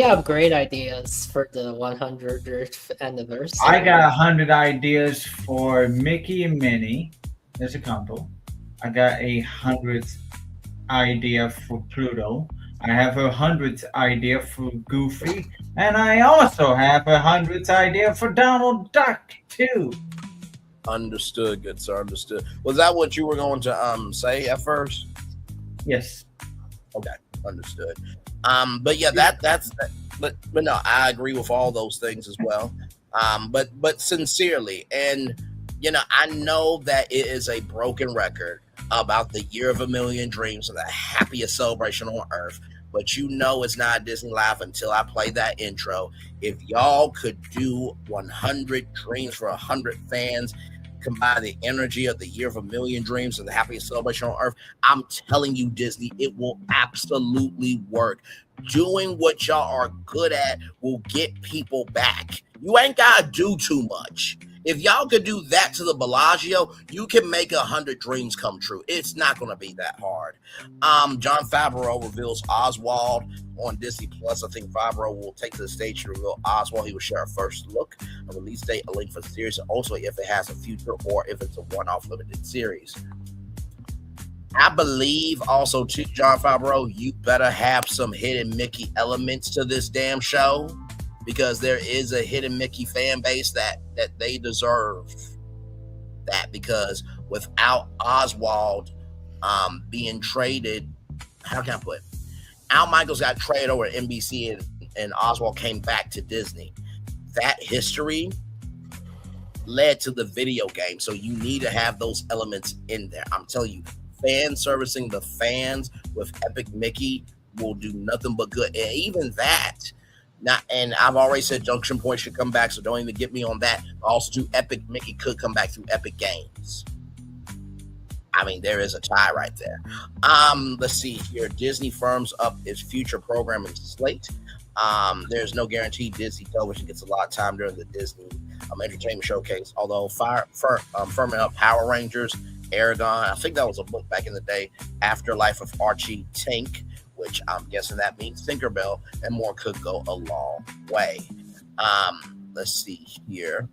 Speaker 5: have great ideas for the 100th anniversary.
Speaker 9: I got 100 ideas for Mickey and Minnie. There's a couple. I got a 100th idea for Pluto. I have a 100th idea for Goofy, and I also have a 100th idea for Donald Duck too.
Speaker 2: Understood, good sir. Understood. Was that what you were going to say at first?
Speaker 9: Yes.
Speaker 2: Okay, understood. But yeah, that's but no, I agree with all those things as well. But sincerely, and I know that it is a broken record about the year of a million dreams and the happiest celebration on earth. But it's not Disney Live until I play that intro. If y'all could do 100 dreams for 100 fans, combine the energy of the year of a million dreams and the happiest celebration on earth, I'm telling you, Disney, it will absolutely work. Doing what y'all are good at will get people back. You ain't gotta do too much. If y'all could do that to the Bellagio, you can make 100 dreams come true. It's not going to be that hard. Jon Favreau reveals Oswald on Disney Plus. I think Favreau will take to the stage to reveal Oswald. He will share a first look, a release date, a link for the series, and also if it has a future or if it's a one-off limited series. I believe also too, Jon Favreau, you better have some hidden Mickey elements to this damn show, because there is a hidden Mickey fan base that they deserve that, because without Oswald being traded, how can I put it? Al Michaels got traded over at NBC and Oswald came back to Disney. That history led to the video game. So you need to have those elements in there. I'm telling you, fan servicing the fans with Epic Mickey will do nothing but good. And even that, and I've already said Junction Point should come back, so don't even get me on that. Also, too, Epic Mickey could come back through Epic Games. I mean, there is a tie right there. Let's see here. Disney firms up its future programming slate. There's no guarantee Disney Television gets a lot of time during the Disney Entertainment Showcase. Although firming up Power Rangers, Aragon, I think that was a book back in the day, Afterlife of Archie Tink, which I'm guessing that means Tinkerbell, and more could go a long way. Let's see here.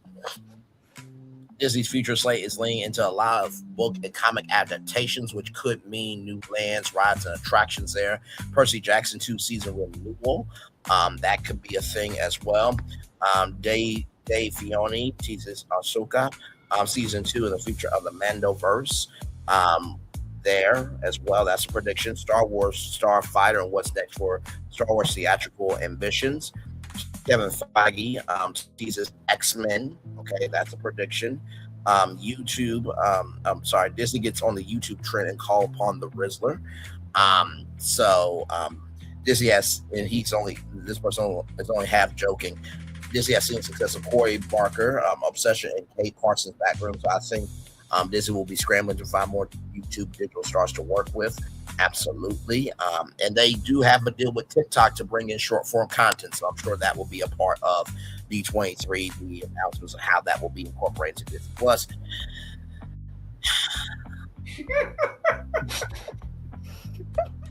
Speaker 2: Disney's future slate is leaning into a lot of book and comic adaptations, which could mean new lands, rides, and attractions there. Percy Jackson 2 season renewal. That could be a thing as well. Dave Filoni teases Ahsoka season 2 in the future of the Mandoverse. There as well. That's a prediction. Star Wars Starfighter and what's next for Star Wars theatrical ambitions. Kevin Feige teases X-Men. Okay, that's a prediction. YouTube. Disney gets on the YouTube trend and call upon the Rizzler. Disney has, and this person is only half joking. Disney has seen success of Corey Barker, Obsession, and Kate Parsons' background. So I think Disney will be scrambling to find more YouTube digital stars to work with. Absolutely. And they do have a deal with TikTok to bring in short form content. So I'm sure that will be a part of D23, the announcements of how that will be incorporated to Disney Plus.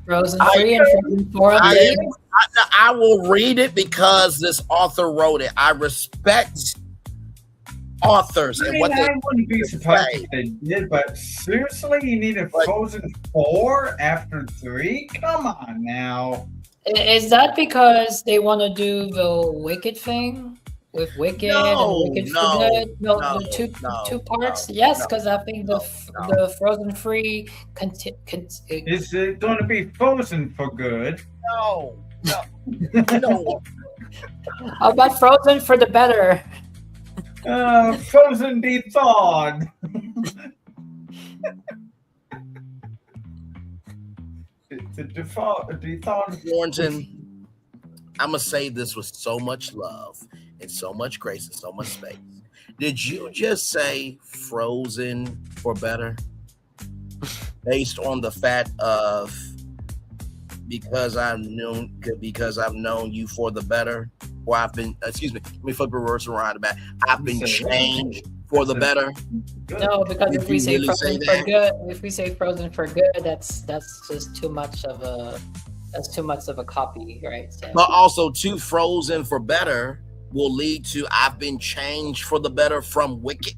Speaker 5: Frozen
Speaker 2: I-
Speaker 5: 3 and Frozen 4
Speaker 2: I,
Speaker 5: updated.
Speaker 2: I will read it because this author wrote it. I respect authors
Speaker 9: I
Speaker 2: and
Speaker 9: mean,
Speaker 2: what they
Speaker 9: I wouldn't be surprised
Speaker 2: say.
Speaker 9: if they did, but seriously, you need a
Speaker 2: But-
Speaker 9: Frozen 4 after 3? Come on now.
Speaker 5: Is that because they want to do the Wicked thing with Wicked
Speaker 2: No,
Speaker 5: and Wicked
Speaker 2: no,
Speaker 5: for Good? No,
Speaker 2: no,
Speaker 5: the two
Speaker 2: no,
Speaker 5: parts.
Speaker 2: no,
Speaker 5: Yes,
Speaker 2: no,
Speaker 5: because I think
Speaker 2: no.
Speaker 5: the Frozen Free
Speaker 9: Is it going to be Frozen for good?
Speaker 2: No, no.
Speaker 5: How about Frozen for the better?
Speaker 9: Frozen de-thawed. The de-thawed.
Speaker 2: Warrington, I'm gonna say this with so much love and so much grace and so much space. Did you just say Frozen for better? Based on the fact of because I've known you for the better, or I've been let me flip the reverse around about I've been changed for the better.
Speaker 5: No, because
Speaker 2: Did
Speaker 5: if we
Speaker 2: you
Speaker 5: say
Speaker 2: really say
Speaker 5: Frozen for
Speaker 2: that?
Speaker 5: good, if we say Frozen for good, that's just too much of a copy, right? So,
Speaker 2: But also too, Frozen for better will lead to I've been changed for the better from Wicked.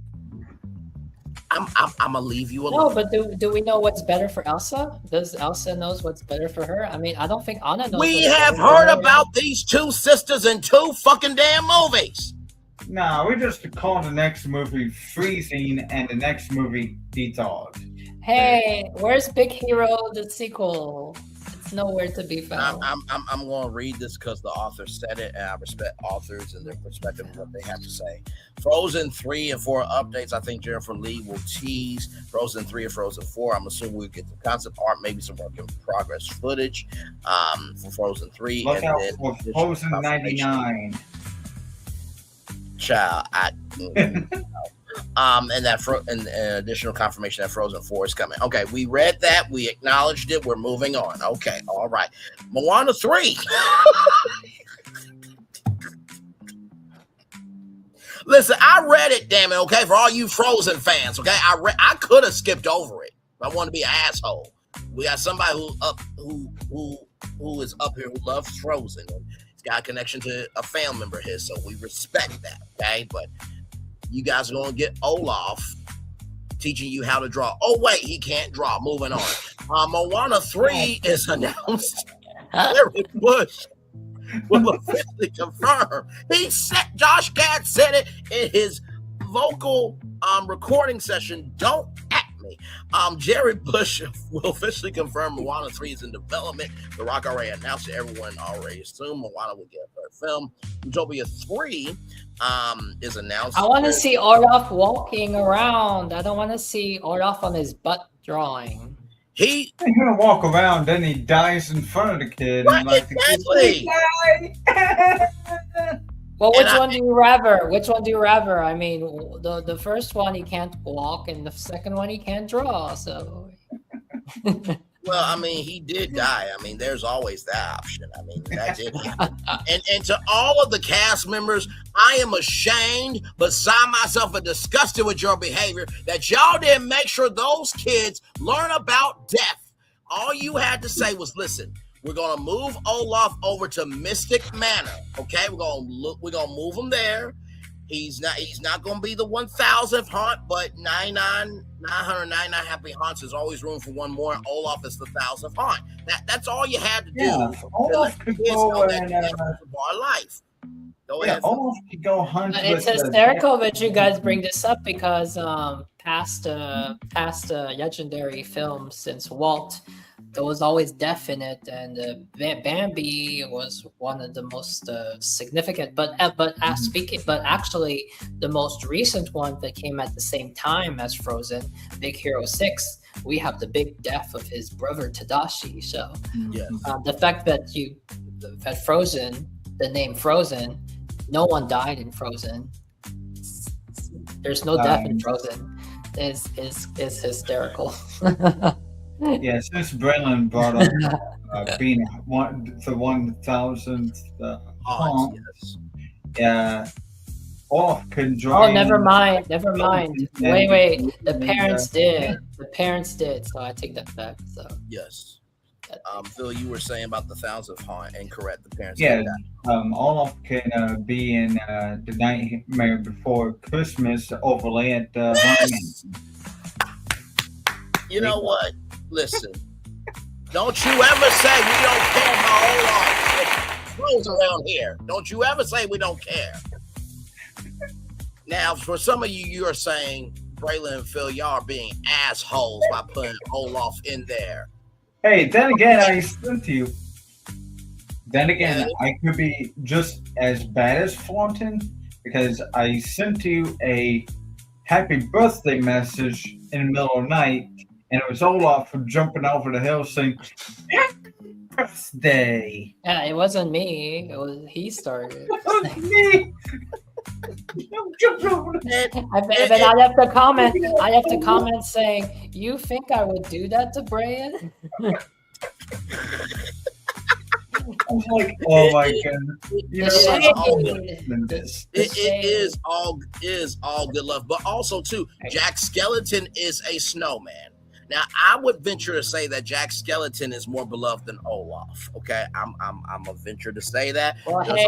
Speaker 2: I'm gonna leave you alone.
Speaker 5: no, but do we know what's better for Elsa? Does Elsa knows what's better for her? I mean, I don't think Anna knows.
Speaker 2: We
Speaker 5: what's
Speaker 2: have
Speaker 5: better for
Speaker 2: heard
Speaker 5: her.
Speaker 2: about these two sisters in 2 fucking damn movies.
Speaker 9: No, we just call the next movie Freezing and the next movie de-thawed.
Speaker 5: Hey, where's Big Hero the sequel? It's nowhere to be found.
Speaker 2: I'm going to read this because the author said it, and I respect authors and their perspective and what they have to say. Frozen 3 and 4 updates. I think Jennifer Lee will tease Frozen 3 and Frozen 4. I'm assuming we'll get the concept art, maybe some work in progress footage for Frozen 3.
Speaker 9: Look
Speaker 2: and
Speaker 9: out
Speaker 2: then
Speaker 9: for
Speaker 2: additional
Speaker 9: Frozen
Speaker 2: confirmation.
Speaker 9: 99.
Speaker 2: Child, and additional confirmation that Frozen 4 is coming. Okay, we read that, we acknowledged it, we're moving on. Okay, all right. Moana 3. Listen, I read it, damn it, okay, for all you Frozen fans, okay? I could have skipped over it. I want to be an asshole. We got somebody who is up here who loves Frozen. He's got a connection to a family member of his, so we respect that, okay? But you guys are going to get Olaf teaching you how to draw. Oh, wait, he can't draw. Moving on. Moana 3 is announced. Larry Bush will officially confirm. He said, Josh Gad said it in his vocal recording session. Don't at me. Jerry Bush will officially confirm Moana 3 is in development. The Rock already announced it. Everyone already assumed Moana would get her film. Utopia 3 is announced.
Speaker 5: I want to see Olaf walking around. I don't want to see Olaf on his butt drawing.
Speaker 2: He's
Speaker 9: gonna walk around, then he dies in front of the kid.
Speaker 2: Right,
Speaker 9: And like
Speaker 2: exactly.
Speaker 5: Well, which one do you rather? Which one do you rather? I mean, the first one he can't walk, and the second one he can't draw. So,
Speaker 2: well, I mean, he did die. I mean, there's always that option. I mean, that did happen. And to all of the cast members, I am ashamed, beside myself, and disgusted with your behavior that y'all didn't make sure those kids learn about death. All you had to say was, listen, we're gonna move Olaf over to Mystic Manor. Okay, we're gonna move him there. He's not gonna be the 1,000th haunt, but 999 happy haunts. There's always room for one more. Olaf is the 1,000th haunt. That's all you had to do.
Speaker 9: Yeah, Olaf could go and
Speaker 2: our life. Go
Speaker 9: yeah,
Speaker 2: ahead.
Speaker 9: Olaf could go hunt.
Speaker 5: it's
Speaker 9: with the-
Speaker 5: hysterical that you guys bring this up because past legendary films since Walt, there was always death in it, and Bambi was one of the most significant. But actually, the most recent one that came at the same time as Frozen, Big Hero 6, we have the big death of his brother Tadashi. So
Speaker 2: Yes.
Speaker 5: the fact that Frozen, the name Frozen, no one died in Frozen. There's no death in Frozen. Is hysterical.
Speaker 9: Yeah, since Brennan brought up being the 1,000th haunt,
Speaker 2: Yes.
Speaker 9: yeah, Olaf can draw.
Speaker 5: Oh, never mind. Wait. The parents did. So I take that back. So
Speaker 2: Yes. Phil, you were saying about the Thousandth Haunt, and correct, the parents.
Speaker 9: Yeah, Olaf can be in The Nightmare Before Christmas overlay at Haunted Mansion.
Speaker 2: You know what? Listen, don't you ever say we don't care about Olaf clothes around here. Don't you ever say we don't care. Now, for some of you, you are saying Braylon and Phil, y'all are being assholes by putting Olaf in there.
Speaker 9: Hey, then again, I sent to you. Then again, I could be just as bad as Thornton because I sent you a happy birthday message in the middle of the night, and it was Olaf jumping over the hill saying, "Happy birthday!"
Speaker 5: Yeah, it wasn't me. It was he started.
Speaker 9: It was me.
Speaker 5: But I have to comment. I have to comment saying, "You think I would do that to Brian?"
Speaker 9: I'm like, oh my goodness! You know,
Speaker 2: it is all good love, but also too, Jack Skellington is a snowman. Now, I would venture to say that Jack Skellington is more beloved than Olaf. Okay, I'm a venture to say that.
Speaker 5: Well, hey,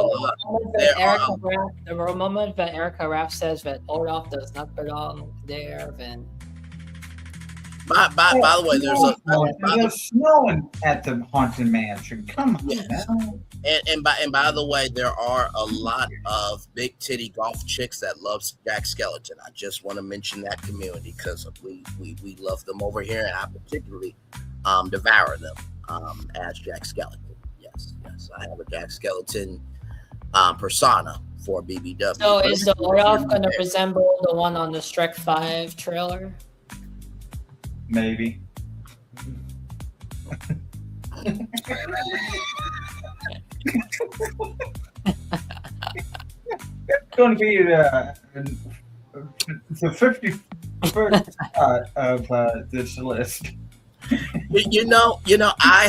Speaker 5: the moment that Erica Raff says that Olaf does not belong there, then.
Speaker 2: By the way,
Speaker 9: there's snowing at the Haunted Mansion. Come on, now.
Speaker 2: And by the way, there are a lot of big titty golf chicks that love Jack Skellington. I just want to mention that community because we love them over here, and I particularly devour them as Jack Skellington. Yes, I have a Jack Skellington persona for BBW.
Speaker 5: So is the Olaf going to resemble the one on the Shrek 5 trailer?
Speaker 9: Maybe. It's going to be the 51st of this list.
Speaker 2: You know, I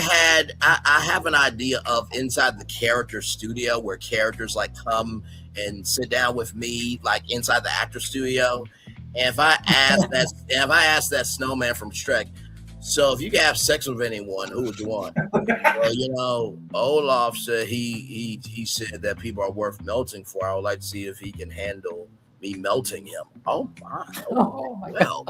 Speaker 2: have an idea of inside the character studio where characters like come and sit down with me, like inside the actor studio. And if I ask that snowman from Shrek, so if you could have sex with anyone, who would you want? Well, Olaf said he said that people are worth melting for. I would like to see if he can handle me melting him. Oh my! Well,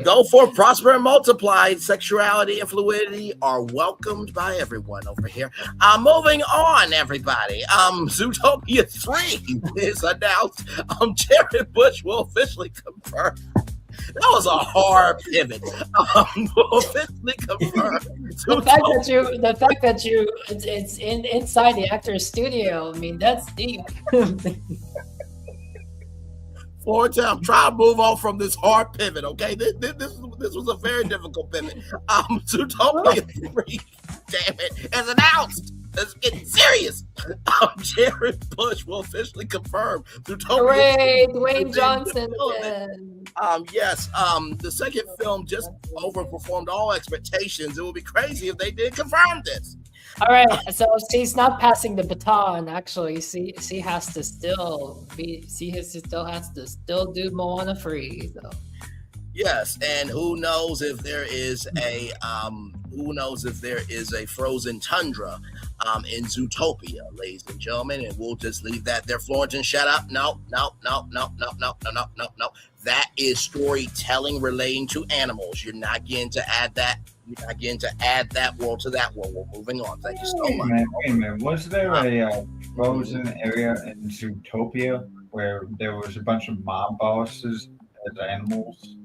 Speaker 2: go for prosper and multiply. Sexuality and fluidity are welcomed by everyone over here. Moving on, everybody. Zootopia 3 is announced. Jared Bush will officially confirm. That was a hard pivot. Officially confirmed.
Speaker 5: The fact that you, it's inside the actor's studio. I mean, that's deep.
Speaker 2: Florida, I'm trying to move on from this hard pivot, okay? This was a very difficult pivot. Zootopia 3, damn it, as announced. Let's get serious. Jared Bush will officially confirm Zootopia.
Speaker 5: Hooray, Dwayne Johnson.
Speaker 2: Yes, the second film just overperformed all expectations. It would be crazy if they did confirm this.
Speaker 5: All right, so she's not passing the baton. Actually, she has to still do Moana 3. So.
Speaker 2: Yes, and who knows if there is a frozen tundra in Zootopia, ladies and gentlemen, and we'll just leave that there. Florentine, shut up. No. That is storytelling relating to animals. You're not getting to add that. You're not getting to add that world to that world. We're moving on. Thank you so much.
Speaker 9: Wait a minute. Was there a frozen area in Zootopia where there was a bunch of mob bosses as animals?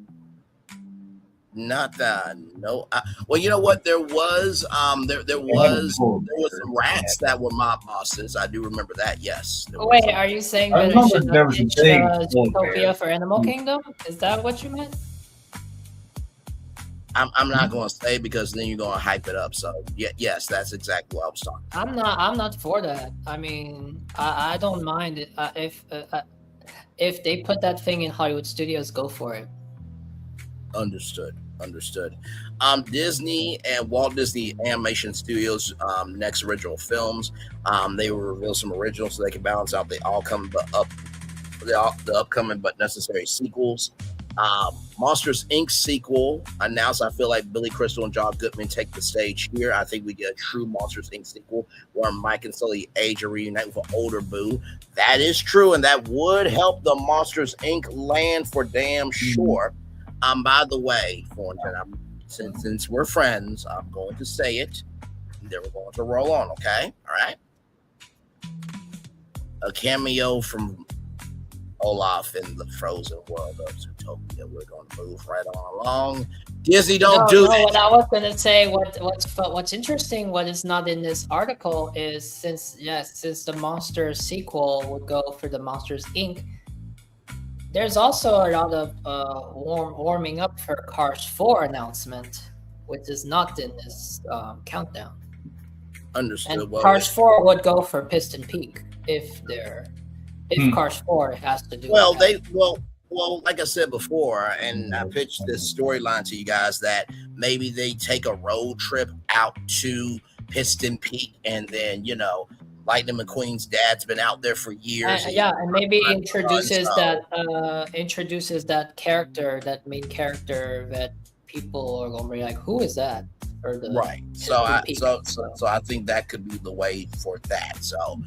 Speaker 2: Not that, no. Well, you know what? There was some rats that were mob bosses. I do remember that. Yes.
Speaker 5: Wait, are you saying that I should not pitch Zootopia for Animal Kingdom? Is that what you meant?
Speaker 2: I'm not going to say because then you're going to hype it up. So yes, that's exactly what I was talking about.
Speaker 5: I'm not for that. I mean, I don't mind it if they put that thing in Hollywood Studios, go for it.
Speaker 2: Understood. Disney and Walt Disney Animation Studios next original films. They will reveal some originals so they can balance out the upcoming but necessary sequels. Monsters Inc. sequel announced. I feel like Billy Crystal and John Goodman take the stage here. I think we get a true Monsters Inc. sequel where Mike and Sully age and reunite with an older Boo. That is true, and that would help the Monsters Inc. land for damn sure. By the way, Thornton, since we're friends, I'm going to say it. Then we're going to roll on, okay? All right. A cameo from Olaf in the frozen world of Zootopia. We're going to move right on along. Disney, don't do that.
Speaker 5: What I was going to say, what's interesting, what is not in this article is since the Monsters sequel would go for the Monsters Inc., there's also a lot of warming up for Cars 4 announcement, which is not in this countdown.
Speaker 2: Understood.
Speaker 5: And Cars 4 would go for Piston Peak if Cars 4 has to do.
Speaker 2: Well, like I said before, and I pitched this storyline to you guys that maybe they take a road trip out to Piston Peak, and then Lightning McQueen's dad's been out there for years.
Speaker 5: And maybe introduces that character, that main character that people are gonna be like, who is that?
Speaker 2: Right. So I think that could be the way for that. So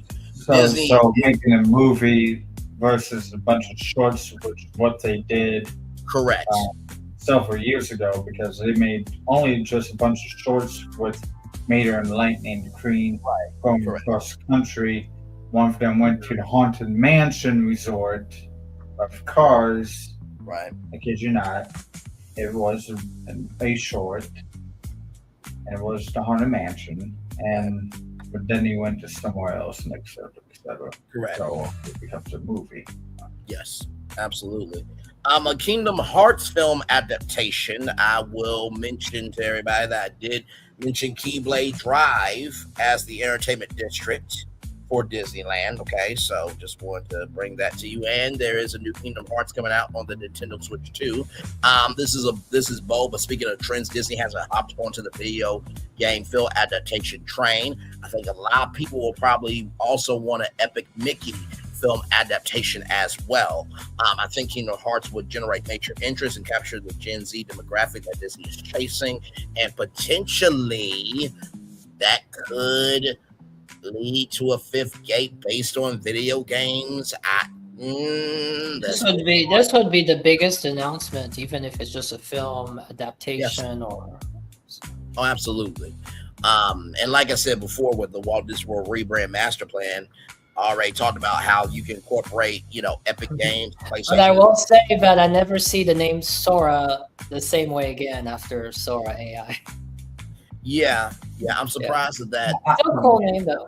Speaker 9: making a movie versus a bunch of shorts, which is what they did.
Speaker 2: Correct.
Speaker 9: Several years ago, because they made only just a bunch of shorts with Mater and Lightning McQueen going across the country. One of them went to the Haunted Mansion resort of Cars.
Speaker 2: Right.
Speaker 9: I kid you not. It was a short. And it was the Haunted Mansion. But then he went to somewhere else and et cetera.
Speaker 2: Correct.
Speaker 9: So it becomes a movie.
Speaker 2: Yes, absolutely. A Kingdom Hearts film adaptation. I will mention to everybody that I did mention Keyblade Drive as the entertainment district for Disneyland. Okay, so just wanted to bring that to you. And there is a new Kingdom Hearts coming out on the Nintendo Switch 2. This is bold, but speaking of trends, Disney has hopped onto the video game film adaptation train. I think a lot of people will probably also want an Epic Mickey film adaptation as well. I think Kingdom Hearts would generate major interest and capture the Gen Z demographic that Disney is chasing, and potentially that could lead to a fifth gate based on video games.
Speaker 5: This would be the biggest announcement, even if it's just a film adaptation. Yes.
Speaker 2: Oh, absolutely. And like I said before, with the Walt Disney World rebrand master plan, I already talked about how you can incorporate, Epic Games.
Speaker 5: But I will say that I never see the name Sora the same way again after Sora AI.
Speaker 2: Yeah, I'm surprised at that.
Speaker 5: Still a cool name though.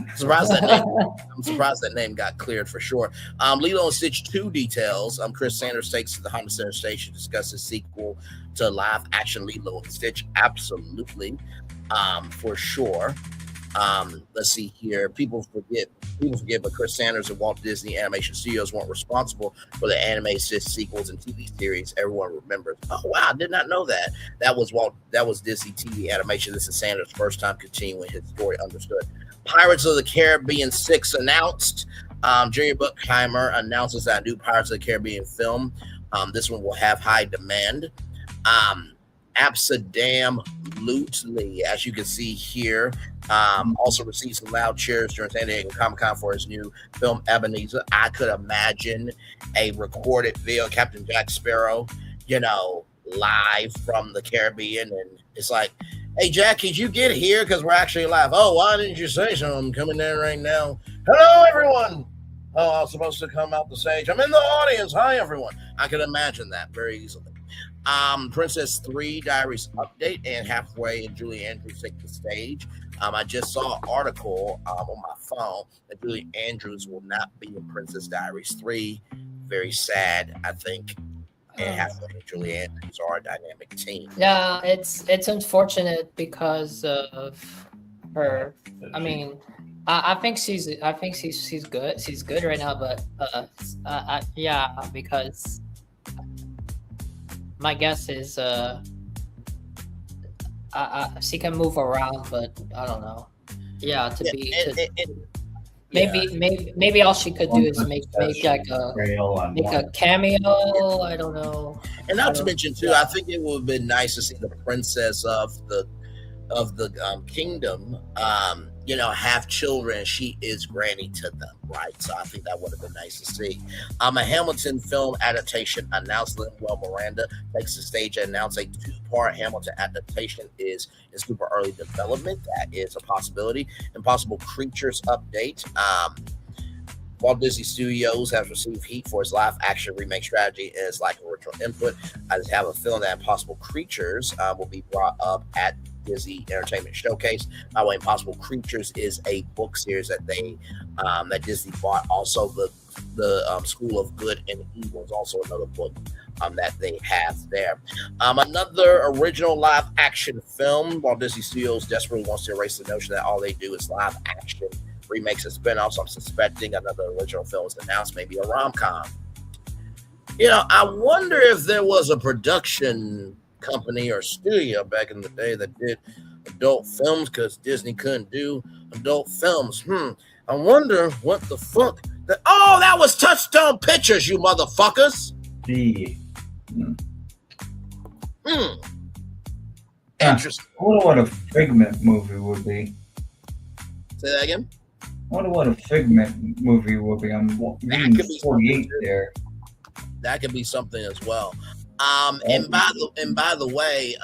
Speaker 2: I'm surprised that name got cleared for sure. Lilo and Stitch 2 details. Chris Sanders takes to the Honda Center Station to discuss his sequel to live action Lilo and Stitch. Absolutely, for sure. Let's see here. People forget, but Chris Sanders and Walt Disney Animation Studios weren't responsible for the anime sequels and TV series everyone remembers. Oh wow, I did not know that. That was Disney TV Animation. This is Sanders' first time continuing his story understood. Pirates of the Caribbean 6 announced. Jerry Bruckheimer announces that a new Pirates of the Caribbean film. This one will have high demand. Absolutely, as you can see here. Also received some loud cheers during San Diego Comic-Con for his new film Ebenezer. I could imagine a recorded video, Captain Jack Sparrow, live from the Caribbean, and it's like, hey Jack, could you get here? Because we're actually live. Oh, why didn't you say so? I'm coming in right now. Hello, everyone. Oh, I was supposed to come out the stage. I'm in the audience. Hi, everyone. I could imagine that very easily. Princess 3 Diaries update, and halfway, and Julie Andrews take the stage. I just saw an article on my phone that Julie Andrews will not be in Princess Diaries 3. Very sad, I think. And halfway, and Julie Andrews are a dynamic team.
Speaker 5: Yeah, it's unfortunate because of her. I mean, I think she's good. She's good right now, but because my guess is she can move around, but I don't know. Yeah, Maybe all she could do is make like a cameo. I don't know.
Speaker 2: And not to mention too, I think it would have been nice to see the princess of the kingdom, have children. She is granny to them, right? So I think that would have been nice to see. A Hamilton film adaptation announced. Lin-Manuel Miranda takes the stage and announced a 2-part Hamilton adaptation is in super early development. That is a possibility. Impossible Creatures update. Walt Disney Studios has received heat for its live-action remake strategy and its lack of original input. I just have a feeling that Impossible Creatures will be brought up at Disney Entertainment Showcase. By the way, Impossible Creatures is a book series that that Disney bought. Also, the School of Good and Evil is also another book that they have there. Another original live-action film. Walt Disney Studios desperately wants to erase the notion that all they do is live-action remakes and spin-offs. I'm suspecting another original film is announced, maybe a rom-com. I wonder if there was a production company or studio back in the day that did adult films because Disney couldn't do adult films. I wonder what the fuck. That was Touchstone Pictures, you motherfuckers. Interesting.
Speaker 9: I wonder what a Figment movie would be.
Speaker 2: Say that again.
Speaker 9: I wonder what a Figment movie would be. I'm reading 48 there.
Speaker 2: That could be something as well. And by the way,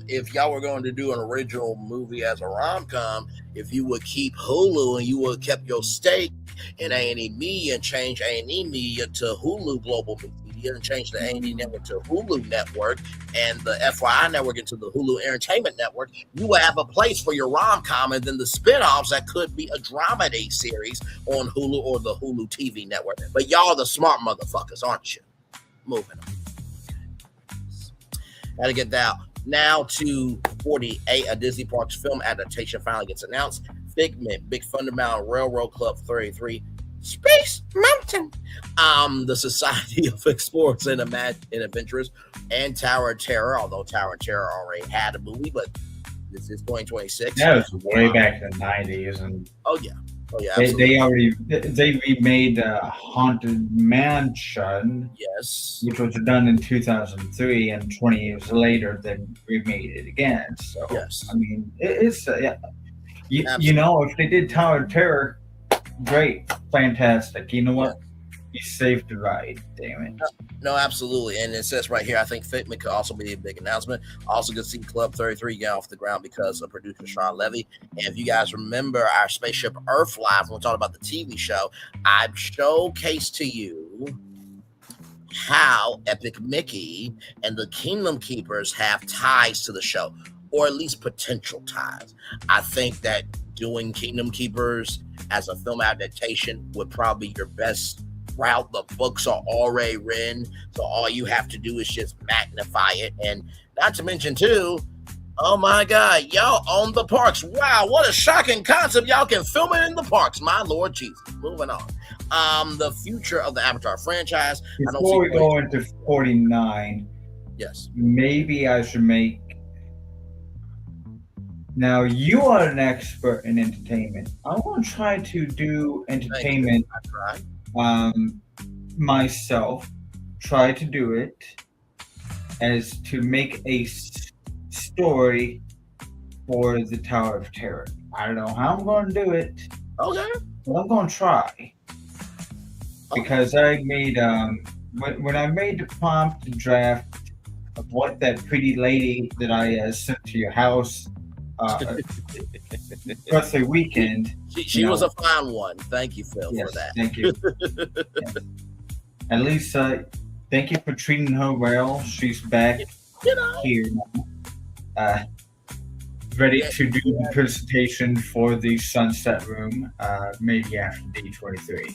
Speaker 2: if y'all were going to do an original movie as a rom-com, if you would keep Hulu and you would have kept your stake in A&E Media and change A&E Media to Hulu Global Media and change the A&E Network to Hulu Network and the FYI Network into the Hulu Entertainment Network, you would have a place for your rom-com and then the spin-offs that could be a dramedy series on Hulu or the Hulu TV Network. But y'all are the smart motherfuckers, aren't you? Moving on. Got to get that. Now to 48, a Disney Parks film adaptation finally gets announced. Figment, Big Thunder Mountain Railroad Club 33, Space Mountain, the Society of Explorers and Adventurers, and Tower of Terror. Although Tower of Terror already had a movie, but this is 2026.
Speaker 9: That was way back in the 90s, and they remade Haunted Mansion.
Speaker 2: Yes,
Speaker 9: which was done in 2003, and 20 years later they remade it again. So
Speaker 2: yes,
Speaker 9: I mean it's if they did Tower of Terror, great, fantastic. You know what? You saved the ride. Damn it.
Speaker 2: No, absolutely. And it says right here, I think Figment could also be a big announcement. Also could see Club 33 get off the ground because of producer Sean Levy. And if you guys remember our Spaceship Earth Live, when we talked about the TV show, I've showcased to you how Epic Mickey and the Kingdom Keepers have ties to the show, or at least potential ties. I think that doing Kingdom Keepers as a film adaptation would probably be your best route. The books are already written, so all you have to do is just magnify it. And not to mention too, oh my God, y'all own the parks. Wow, what a shocking concept. Y'all can film it in the parks. My Lord Jesus. Moving on. The future of the Avatar franchise.
Speaker 9: Before we go into 49,
Speaker 2: yes,
Speaker 9: maybe I should make. Now you are an expert in entertainment. I want to try to do entertainment. Myself, try to do it as to make a story for the Tower of Terror. I don't know how I'm going to do it.
Speaker 2: Okay.
Speaker 9: But I'm going to try. Because I made, when I made the prompt draft of what that pretty lady that I sent to your house birthday weekend.
Speaker 2: She was a fine one. Thank you, Phil, for that.
Speaker 9: Thank you. At least, thank you for treating her well. She's back here now. Ready to do the presentation for the Sunset Room, maybe after D23.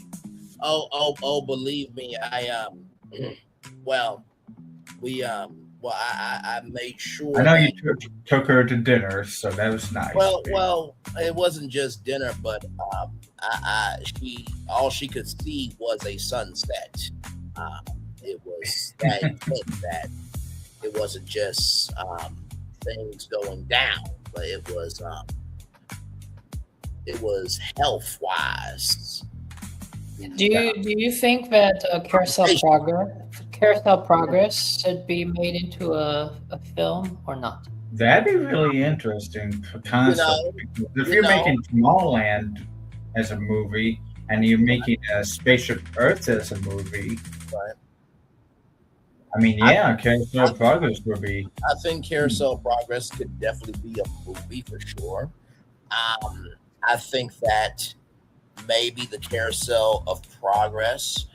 Speaker 2: Oh, believe me, I made sure.
Speaker 9: I know you took her to dinner, so that was nice.
Speaker 2: Well, it wasn't just dinner, but all she could see was a sunset. It was that it wasn't just things going down, but it was it was health wise.
Speaker 5: Do you think that Carousel Progress should be made into a film or not?
Speaker 9: That'd be really interesting for concept.
Speaker 2: know,
Speaker 9: Because if
Speaker 2: you
Speaker 9: you're
Speaker 2: know.
Speaker 9: making Tomorrowland as a movie and you're making Spaceship Earth as a movie,
Speaker 2: Right.
Speaker 9: I mean, yeah, Carousel Progress would be.
Speaker 2: I think Carousel Progress could definitely be a movie for sure. I think that maybe the Carousel of Progress.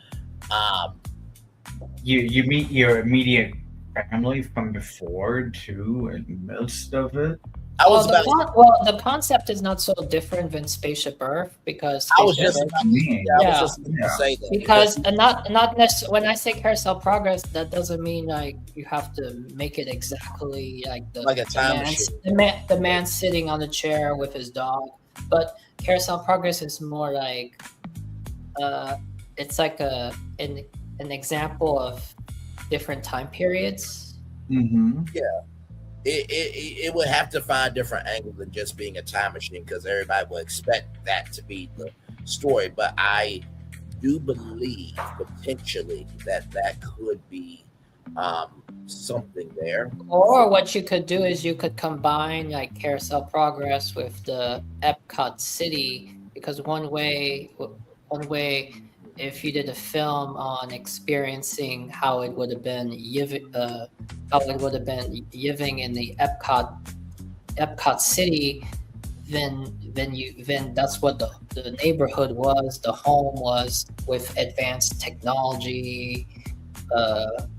Speaker 9: You meet your immediate family from before too, and most of it.
Speaker 5: The concept is not so different than Spaceship Earth because
Speaker 2: I was just
Speaker 5: Spaceship
Speaker 2: about
Speaker 5: Earth-
Speaker 2: to say that
Speaker 5: because not necessarily when I say Carousel Progress, that doesn't mean like you have to make it exactly like
Speaker 2: Like a time machine.
Speaker 5: the man sitting on the chair with his dog. But Carousel Progress is more like it's like an example of different time periods.
Speaker 9: Mm-hmm.
Speaker 2: Yeah. It would have to find different angles than just being a time machine because everybody will expect that to be the story. But I do believe potentially that could be something there.
Speaker 5: Or what you could do is you could combine like Carousel Progress with the Epcot City, because one way if you did a film on experiencing how it would have been living in the Epcot City, then that's what the neighborhood was, the home was, with advanced technology,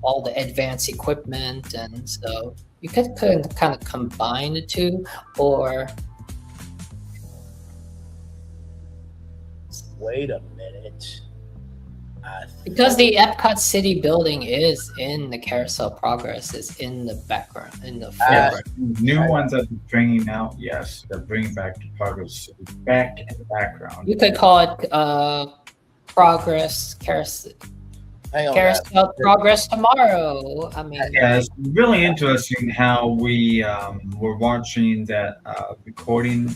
Speaker 5: all the advanced equipment, and so you could kind of combine the two. Or
Speaker 2: Wait a minute.
Speaker 5: because the Epcot City building is in the Carousel Progress, is in the background, in the foreground.
Speaker 9: New ones that they're bringing out, yes, they're bringing back the Progress back in the background.
Speaker 5: You could call it Progress Carousel. Carousel Progress Tomorrow. I mean,
Speaker 9: Yeah, it's really interesting how we were watching that recording,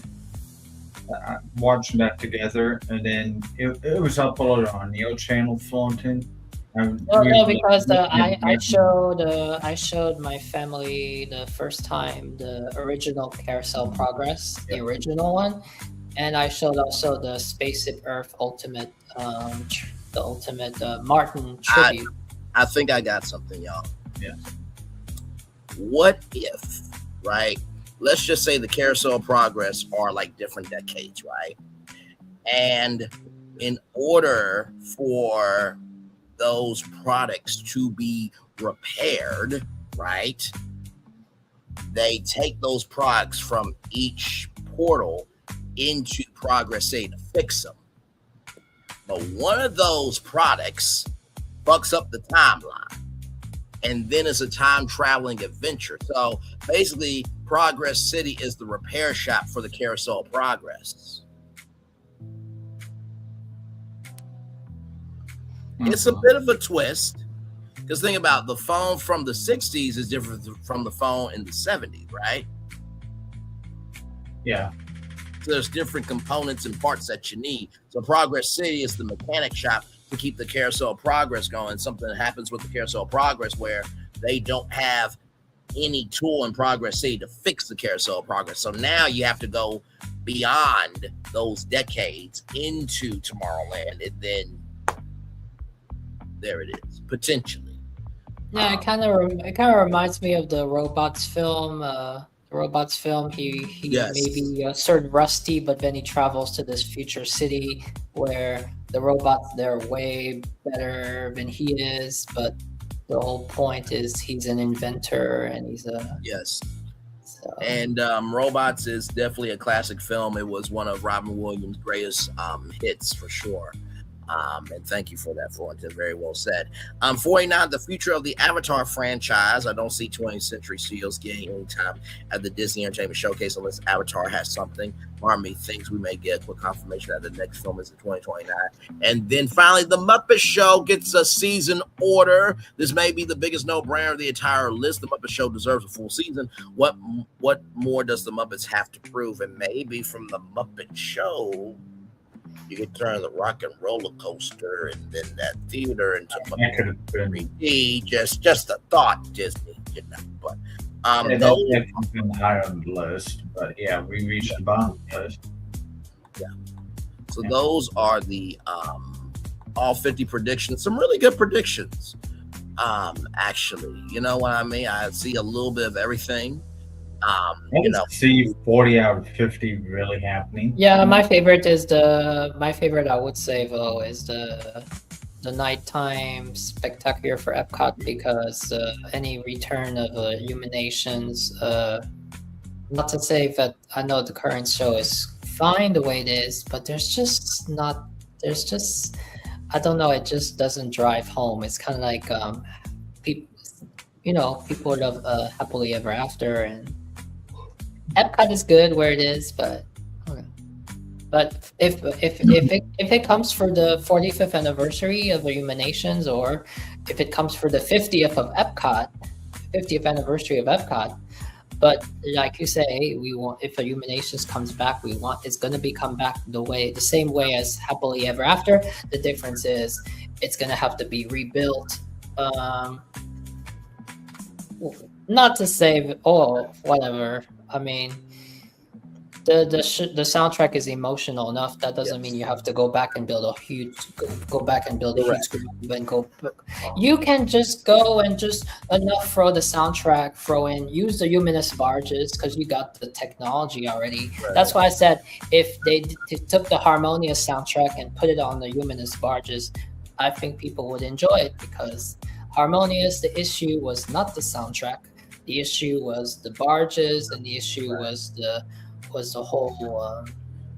Speaker 9: watching that together, and then it was uploaded on your channel, Fulton.
Speaker 5: No, because I showed my family the first time the original Carousel Progress, the original one, and I showed also the Spaceship Earth Ultimate, the Ultimate Martin tribute.
Speaker 2: I think I got something, y'all.
Speaker 9: Yeah.
Speaker 2: What if, right? Let's just say the Carousel Progress are like different decades, right? And in order for those products to be repaired, right, they take those products from each portal into Progress City to fix them. But one of those products fucks up the timeline, and then it's a time traveling adventure. So basically, Progress City is the repair shop for the Carousel Progress. It's a bit of a twist, because think about the phone from the 60s is different from the phone in the 70s, right?
Speaker 9: Yeah.
Speaker 2: So there's different components and parts that you need. So Progress City is the mechanic shop to keep the Carousel Progress going. Something that happens with the Carousel Progress where they don't have any tool in Progress City to fix the Carousel Progress. So now you have to go beyond those decades into Tomorrowland, and then there it is, potentially.
Speaker 5: Yeah, it kind of reminds me of the Robots film. He
Speaker 2: Yes.
Speaker 5: may be certain rusty, but then he travels to this future city where the robots, they're way better than he is, but the whole point is he's an inventor and he's a
Speaker 2: Yes.
Speaker 5: so.
Speaker 2: And Robots is definitely a classic film. It was one of Robin Williams' greatest hits for sure. And thank you for that, Florentine. Very well said. 49, the future of the Avatar franchise. I don't see 20th Century Studios getting any time at the Disney Entertainment Showcase unless Avatar has something. Part of me thinks we may get quick confirmation that the next film is in 2029. And then finally, The Muppet Show gets a season order. This may be the biggest no-brainer of the entire list. The Muppet Show deserves a full season. What more does the Muppets have to prove? And maybe from The Muppet Show, you could turn the rock and roller coaster and then that theater into 3D. Just a thought, Disney, But
Speaker 9: that's been high on the list. But yeah, we reached the bottom list.
Speaker 2: Yeah. So those are the all 50 predictions. Some really good predictions. Actually, you know what I mean? I see a little bit of everything.
Speaker 9: See 40 out of 50 really happening.
Speaker 5: Yeah, my favorite I would say though is the nighttime spectacular for Epcot, because any return of illuminations, not to say that I know the current show is fine the way it is, but there's just I don't know, it just doesn't drive home. It's kind of like people love happily ever after, and Epcot is good where it is, but if it comes for the 45th anniversary of Illuminations, or if it comes for the 50th of Epcot, 50th anniversary of Epcot, but like you say, we want, if Illuminations comes back, we want it's going to be come back the same way as Happily Ever After. The difference is it's going to have to be rebuilt. Not to say whatever. I mean, the soundtrack is emotional enough. That doesn't mean you have to go back and build a huge group and go. You can just go and just throw the soundtrack, use the Luminous barges because you got the technology already. Right. That's why I said if they took the Harmonious soundtrack and put it on the Luminous barges, I think people would enjoy it, because Harmonious, the issue was not the soundtrack. The issue was the barges, and the issue was the whole.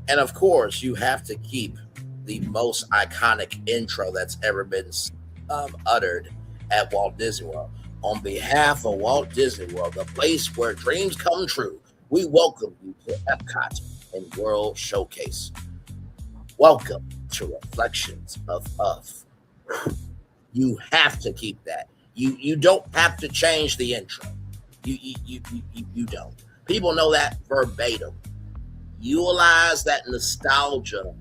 Speaker 2: And of course, you have to keep the most iconic intro that's ever been uttered at Walt Disney World. On behalf of Walt Disney World, the place where dreams come true, we welcome you to Epcot and World Showcase. Welcome to Reflections of Us. You have to keep that. You don't have to change the intro. You don't. People know that verbatim. Utilize that nostalgia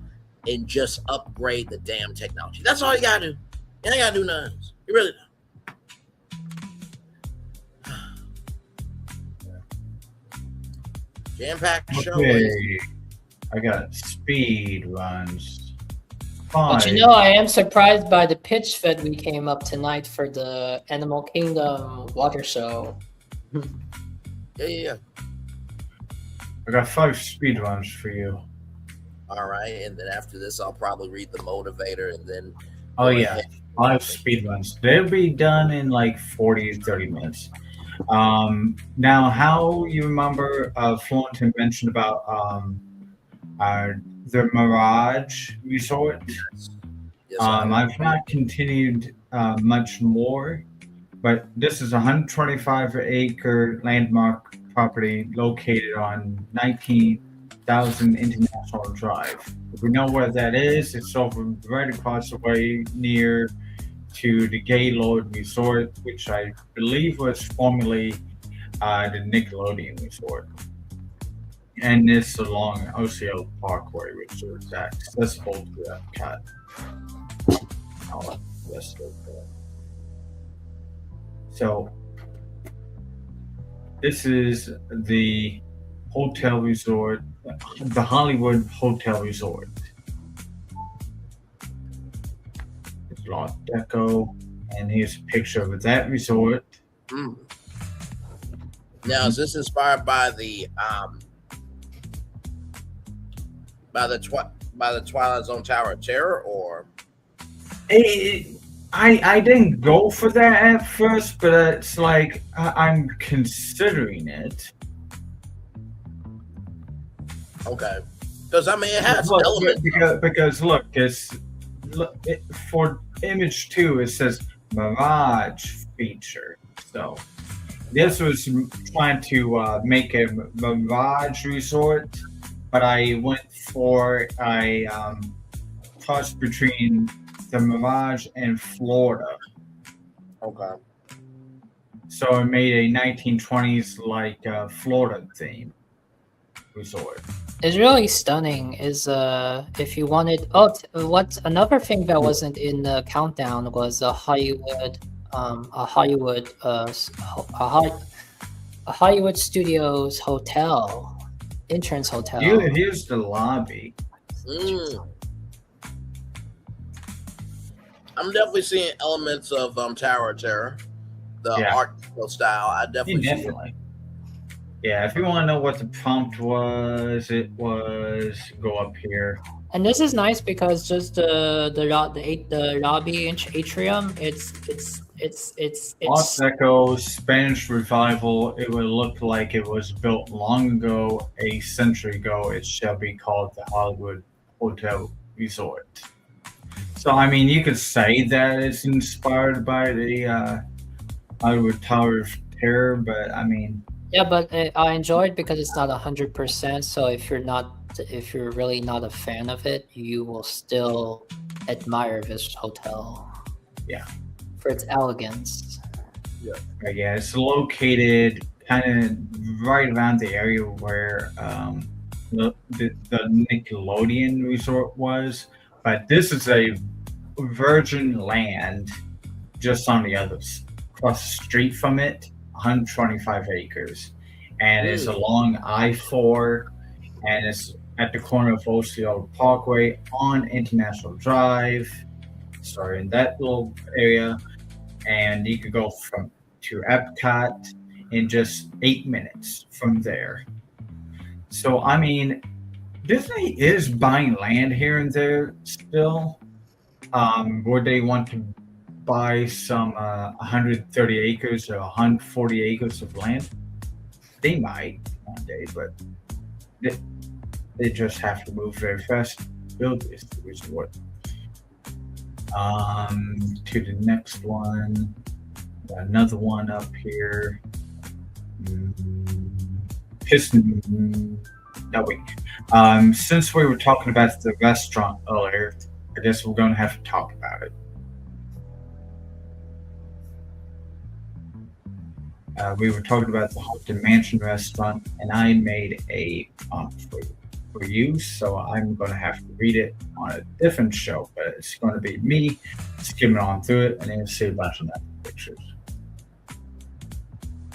Speaker 2: and just upgrade the damn technology. That's all you gotta do. You ain't gotta do nothing else. You really don't. Jam-packed show.
Speaker 9: Okay. I got speed runs.
Speaker 5: But I am surprised by the pitch that we came up tonight for the Animal Kingdom water show.
Speaker 2: Yeah.
Speaker 9: I got 5 speed runs for you.
Speaker 2: All right, and then after this, I'll probably read the motivator, and then.
Speaker 9: Oh yeah, 5 speed runs. They'll be done in like 40 to 30 minutes. Now, how you remember Florentine mentioned about the Mirage Resort? Yes, I've not continued much more, but this is a 125-acre landmark property located on 19,000 International Drive. If we know where that is, it's over right across the way near to the Gaylord Resort, which I believe was formerly the Nickelodeon Resort. And it's along Osceola Parkway, which is accessible to Epcot. So this is the hotel resort, the Hollywood Hotel Resort. It's Art Deco, and here's a picture of that resort.
Speaker 2: Now, is this inspired by the Twilight Zone Tower of Terror, or?
Speaker 9: I didn't go for that at first, but it's like I'm considering it.
Speaker 2: Okay, because I mean it has elements.
Speaker 9: Because look, it's for image 2, it says Mirage feature. So this was trying to make a Mirage resort, but I went for a toss between the Mirage and Florida.
Speaker 2: Okay.
Speaker 9: So I made a 1920s like Florida theme resort.
Speaker 5: It's really stunning. Is if you wanted, oh, what's another thing that wasn't in the countdown was a Hollywood, a Hollywood Studios hotel, entrance hotel.
Speaker 9: Here's the lobby.
Speaker 2: I'm definitely seeing elements of Tower of Terror, the Art Deco style. I definitely see it.
Speaker 9: Yeah, if you want to know what the prompt was, it was go up here.
Speaker 5: And this is nice because just the lobby atrium, it's
Speaker 9: Art Deco, Spanish Revival. It would look like it was built long ago, a century ago. It shall be called the Hollywood Hotel Resort. So, I mean, you could say that it's inspired by the Hollywood Tower of Terror, but I mean,
Speaker 5: yeah, but I enjoy it because it's not 100%. So if you're really not a fan of it, you will still admire this hotel.
Speaker 9: Yeah,
Speaker 5: for its elegance.
Speaker 2: Yeah,
Speaker 9: yeah, it's located kind of right around the area where the Nickelodeon resort was, but this is a virgin land just on the others across the street from it. 125 acres, and it's along I-4, and it's at the corner of Osceola Parkway on International Drive. Sorry, in that little area, and you could go to Epcot in just 8 minutes from there. So I mean, Disney is buying land here and there still. Where they want to buy some 130 acres or 140 acres of land. They might one day, but they just have to move very fast to build this resort. To the next one, another one up here. Since we were talking about the restaurant earlier, I guess we're going to have to talk about it. We were talking about the Haunted Mansion restaurant, and I made a prompt for you, so I'm going to have to read it on a different show, but it's going to be me skimming on through it, and then you'll see a bunch of nice pictures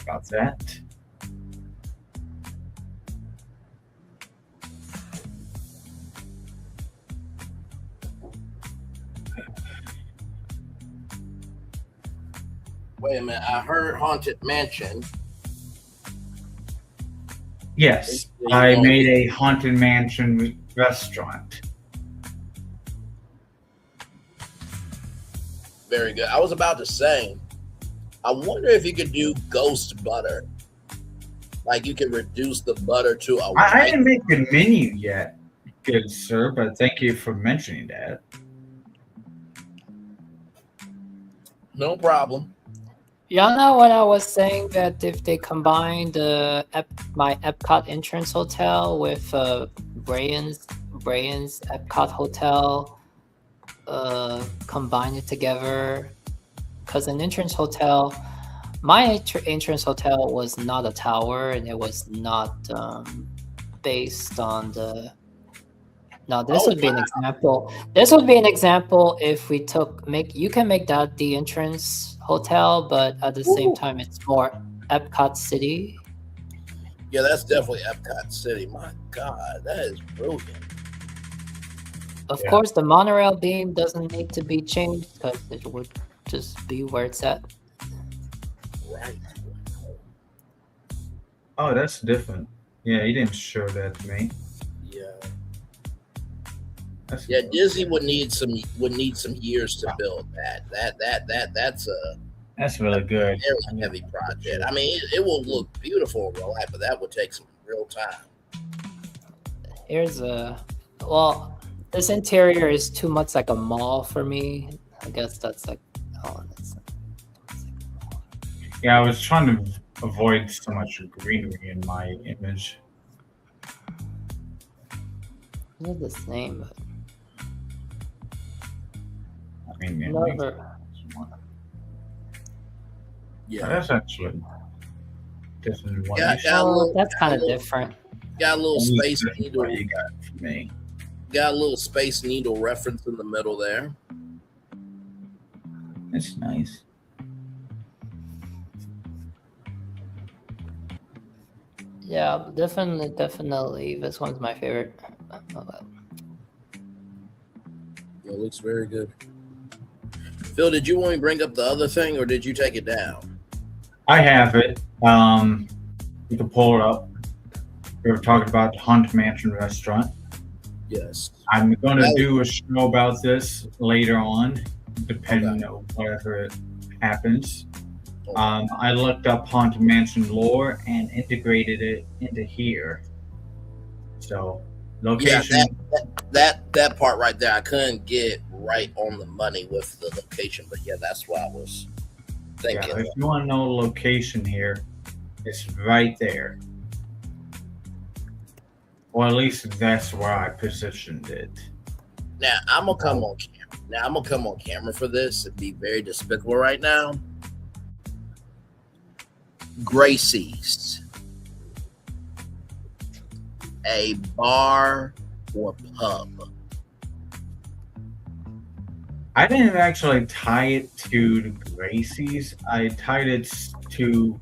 Speaker 9: about that.
Speaker 2: Wait a minute, I heard Haunted Mansion.
Speaker 9: Yes, I made a Haunted Mansion restaurant.
Speaker 2: Very good. I was about to say, I wonder if you could do ghost butter. Like you can reduce the butter to a white.
Speaker 9: I didn't make the menu yet, good sir, but thank you for mentioning that.
Speaker 2: No problem.
Speaker 5: Y'all know what I was saying, that if they combine my Epcot entrance hotel with Brian's Epcot hotel, combine it together, because an entrance hotel, my entrance hotel was not a tower, and it was not based on the. Now this would be an example. This would be an example if we you can make that the entrance hotel, but at the same time it's more Epcot City.
Speaker 2: Yeah, that's definitely Epcot City. My God, that is brilliant.
Speaker 5: Of course, the monorail beam doesn't need to be changed because it would just be where it's at.
Speaker 2: Right.
Speaker 9: Oh, that's different. Yeah, you didn't show that to me.
Speaker 2: Yeah, Disney would need some years to build that. That's
Speaker 9: really good.
Speaker 2: Very heavy project. I mean, it will look beautiful in real life, but that would take some real time.
Speaker 5: Here's This interior is too much like a mall for me. I guess that's like, oh, that's
Speaker 9: Yeah, I was trying to avoid so much greenery in my image.
Speaker 5: I know this name, but
Speaker 9: I mean, it
Speaker 5: never.
Speaker 2: Yeah,
Speaker 9: that's actually different.
Speaker 2: got a
Speaker 5: Oh,
Speaker 2: little,
Speaker 5: that's kind of different.
Speaker 2: got a little space needle.
Speaker 9: What you got for me?
Speaker 2: Got a little space needle reference in the middle there.
Speaker 9: That's nice.
Speaker 5: Yeah, definitely. This one's my favorite.
Speaker 2: It looks very good. Phil, did you want me to bring up the other thing, or did you take it down?
Speaker 9: I have it. You can pull it up. We were talking about the Haunted Mansion restaurant.
Speaker 2: Yes.
Speaker 9: I'm going to do a show about this later on, depending on whatever happens. I looked up Haunted Mansion lore and integrated it into here. So, location.
Speaker 2: Yeah, that part right there, I couldn't get right on the money with the location, but yeah, that's what I was thinking.
Speaker 9: Yeah, if you want to know the location here, it's right there. Or at least that's where I positioned it.
Speaker 2: Now I'm gonna come on camera. Now I'm gonna come on camera for this and be very despicable right now. Gracie's, a bar or pub?
Speaker 9: I didn't actually tie it to the Gracie's. I tied it to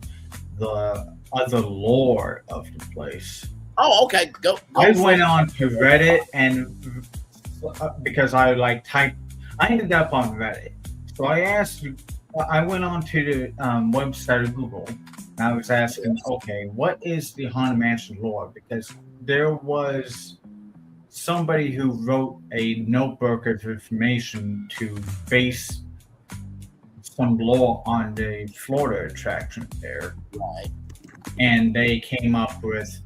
Speaker 9: the other lore of the place.
Speaker 2: Oh, okay. Go
Speaker 9: I went on to Reddit and because I ended up on Reddit. So I went on to the website of Google and I was asking, okay, what is the Haunted Mansion lore? Because there was somebody who wrote a notebook of information to base some lore on the Florida attraction there.
Speaker 2: Right.
Speaker 9: And they came up with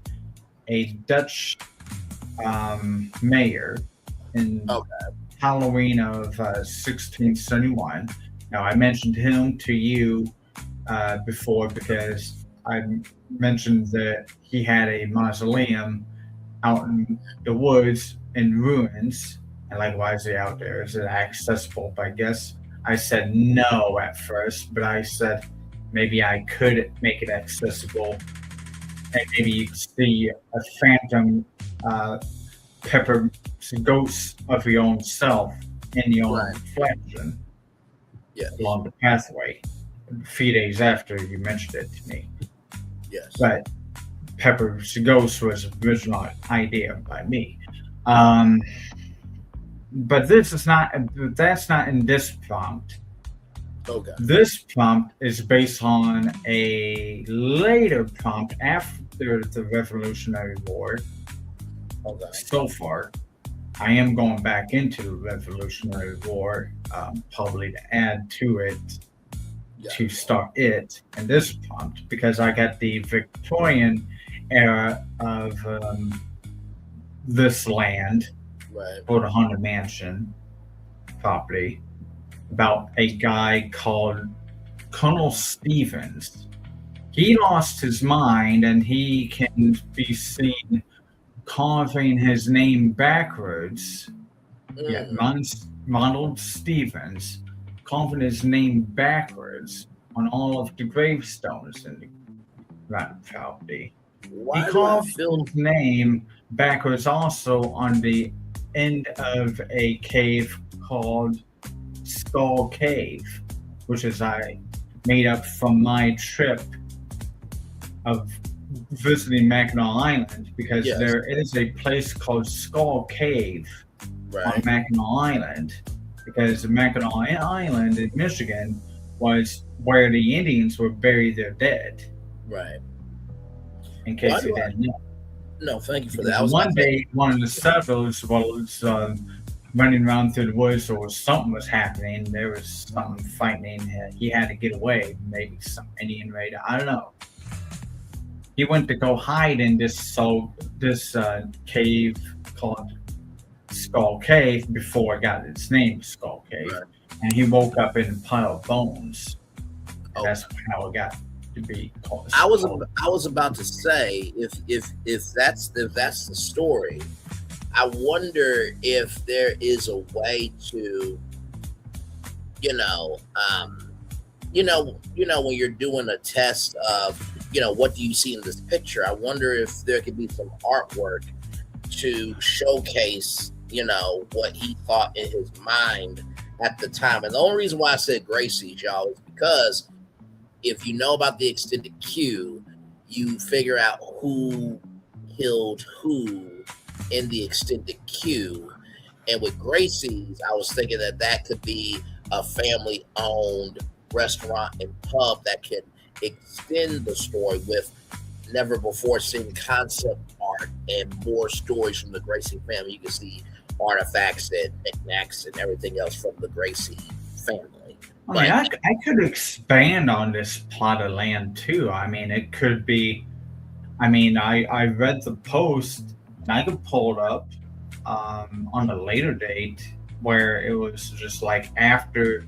Speaker 9: a Dutch mayor in Halloween of 1671. Now, I mentioned him to you before because I mentioned that he had a mausoleum out in the woods in ruins. And like, why is he out there? Is it accessible? But I guess I said no at first, but I said maybe I could make it accessible. And maybe you could see a phantom pepper ghost of your own self in your own reflection along the pathway. A few days after you mentioned it to me.
Speaker 2: Yes.
Speaker 9: But Pepper's Ghost was an original idea by me. But that's not in this prompt.
Speaker 2: Okay.
Speaker 9: This prompt is based on a later prompt after the Revolutionary War.
Speaker 2: Okay.
Speaker 9: So far, I am going back into the Revolutionary War, probably to add to it, to start it in this prompt, because I got the Victorian era of this land for the Haunted Mansion property, about a guy called Colonel Stevens. He lost his mind and he can be seen carving his name backwards. Yeah, Ronald Stevens carving his name backwards on all of the gravestones in the property.
Speaker 2: Why
Speaker 9: he carved his name backwards also on the end of a cave called Skull Cave, which is I made up from my trip of visiting Mackinac Island, because there is a place called Skull Cave on Mackinac Island, because Mackinac Island in Michigan was where the Indians would bury their dead.
Speaker 2: Right.
Speaker 9: In case you didn't know.
Speaker 2: No, thank you for that.
Speaker 9: One day, one of the settlers was running around through the woods, or something was happening. There was something fighting. He had to get away. Maybe some Indian raider. I don't know. He went to go hide in this cave called Skull Cave before it got its name, Skull Cave.
Speaker 2: Right.
Speaker 9: And he woke up in a pile of bones.
Speaker 2: Oh.
Speaker 9: That's how it got to be called.
Speaker 2: I was about to say if that's the story, I wonder if there is a way to, when you're doing a test of, what do you see in this picture? I wonder if there could be some artwork to showcase, what he thought in his mind at the time. And the only reason why I said Gracie's, y'all, is because if you know about the extended queue, you figure out who killed who in the extended queue. And with Gracie's, I was thinking that could be a family-owned restaurant and pub that can extend the story with never before seen concept art and more stories from the Gracie family. You can see artifacts and knickknacks and everything else from the Gracie family.
Speaker 9: I could expand on this plot of land too. I mean, it could be. I mean, I read the post, and I could pull it up on a later date where it was just like after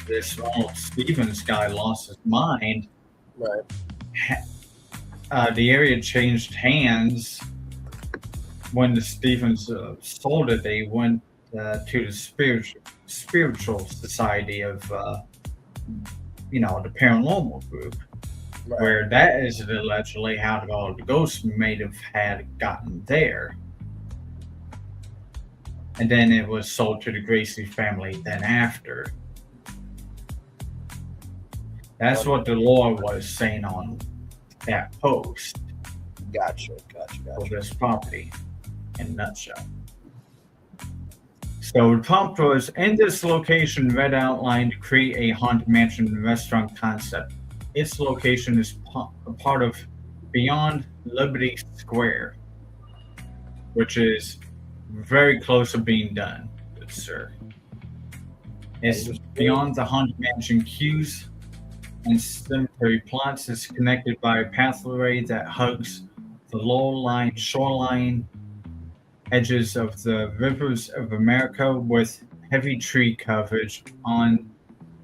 Speaker 9: this Ronald Stevens guy lost his mind.
Speaker 2: Right.
Speaker 9: The area changed hands when the Stevens sold it. They went to the spiritual society of the paranormal group,
Speaker 2: Right.
Speaker 9: where that is allegedly how all the ghosts may have had gotten there. And then it was sold to the Gracie family then after. That's what the lore was saying on that post.
Speaker 2: Gotcha.
Speaker 9: For this property in a nutshell. So the prompt was, in this location, red outline to create a haunted mansion restaurant concept. Its location is a part of Beyond Liberty Square, which is very close to being done, good sir. It's beyond the haunted mansion queues and cemetery plots. Is connected by a pathway that hugs the low-lying shoreline edges of the rivers of America with heavy tree coverage on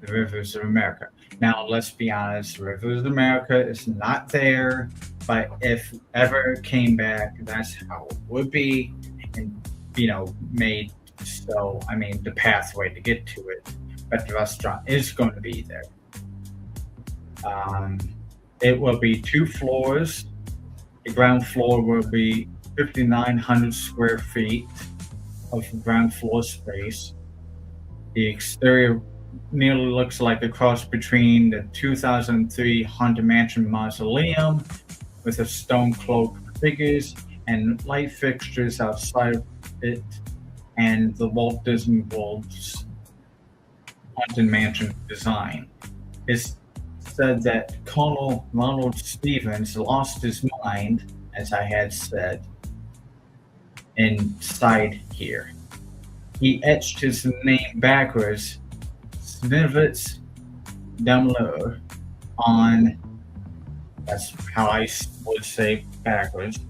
Speaker 9: the rivers of America. Now, let's be honest, rivers of America is not there, but if ever it came back, that's how it would be, and made so. I mean, the pathway to get to it, but the restaurant is going to be there. It will be 2 floors. The ground floor will be 5,900 square feet of ground floor space. The exterior nearly looks like a cross between the 2003 Haunted Mansion Mausoleum with a stone cloak figures and light fixtures outside of it, and the Walt Disney World's Haunted Mansion design. It's said that Colonel Ronald Stevens lost his mind, as I had said, inside here. He etched his name backwards, Snivets Demler, on, that's how I would say backwards,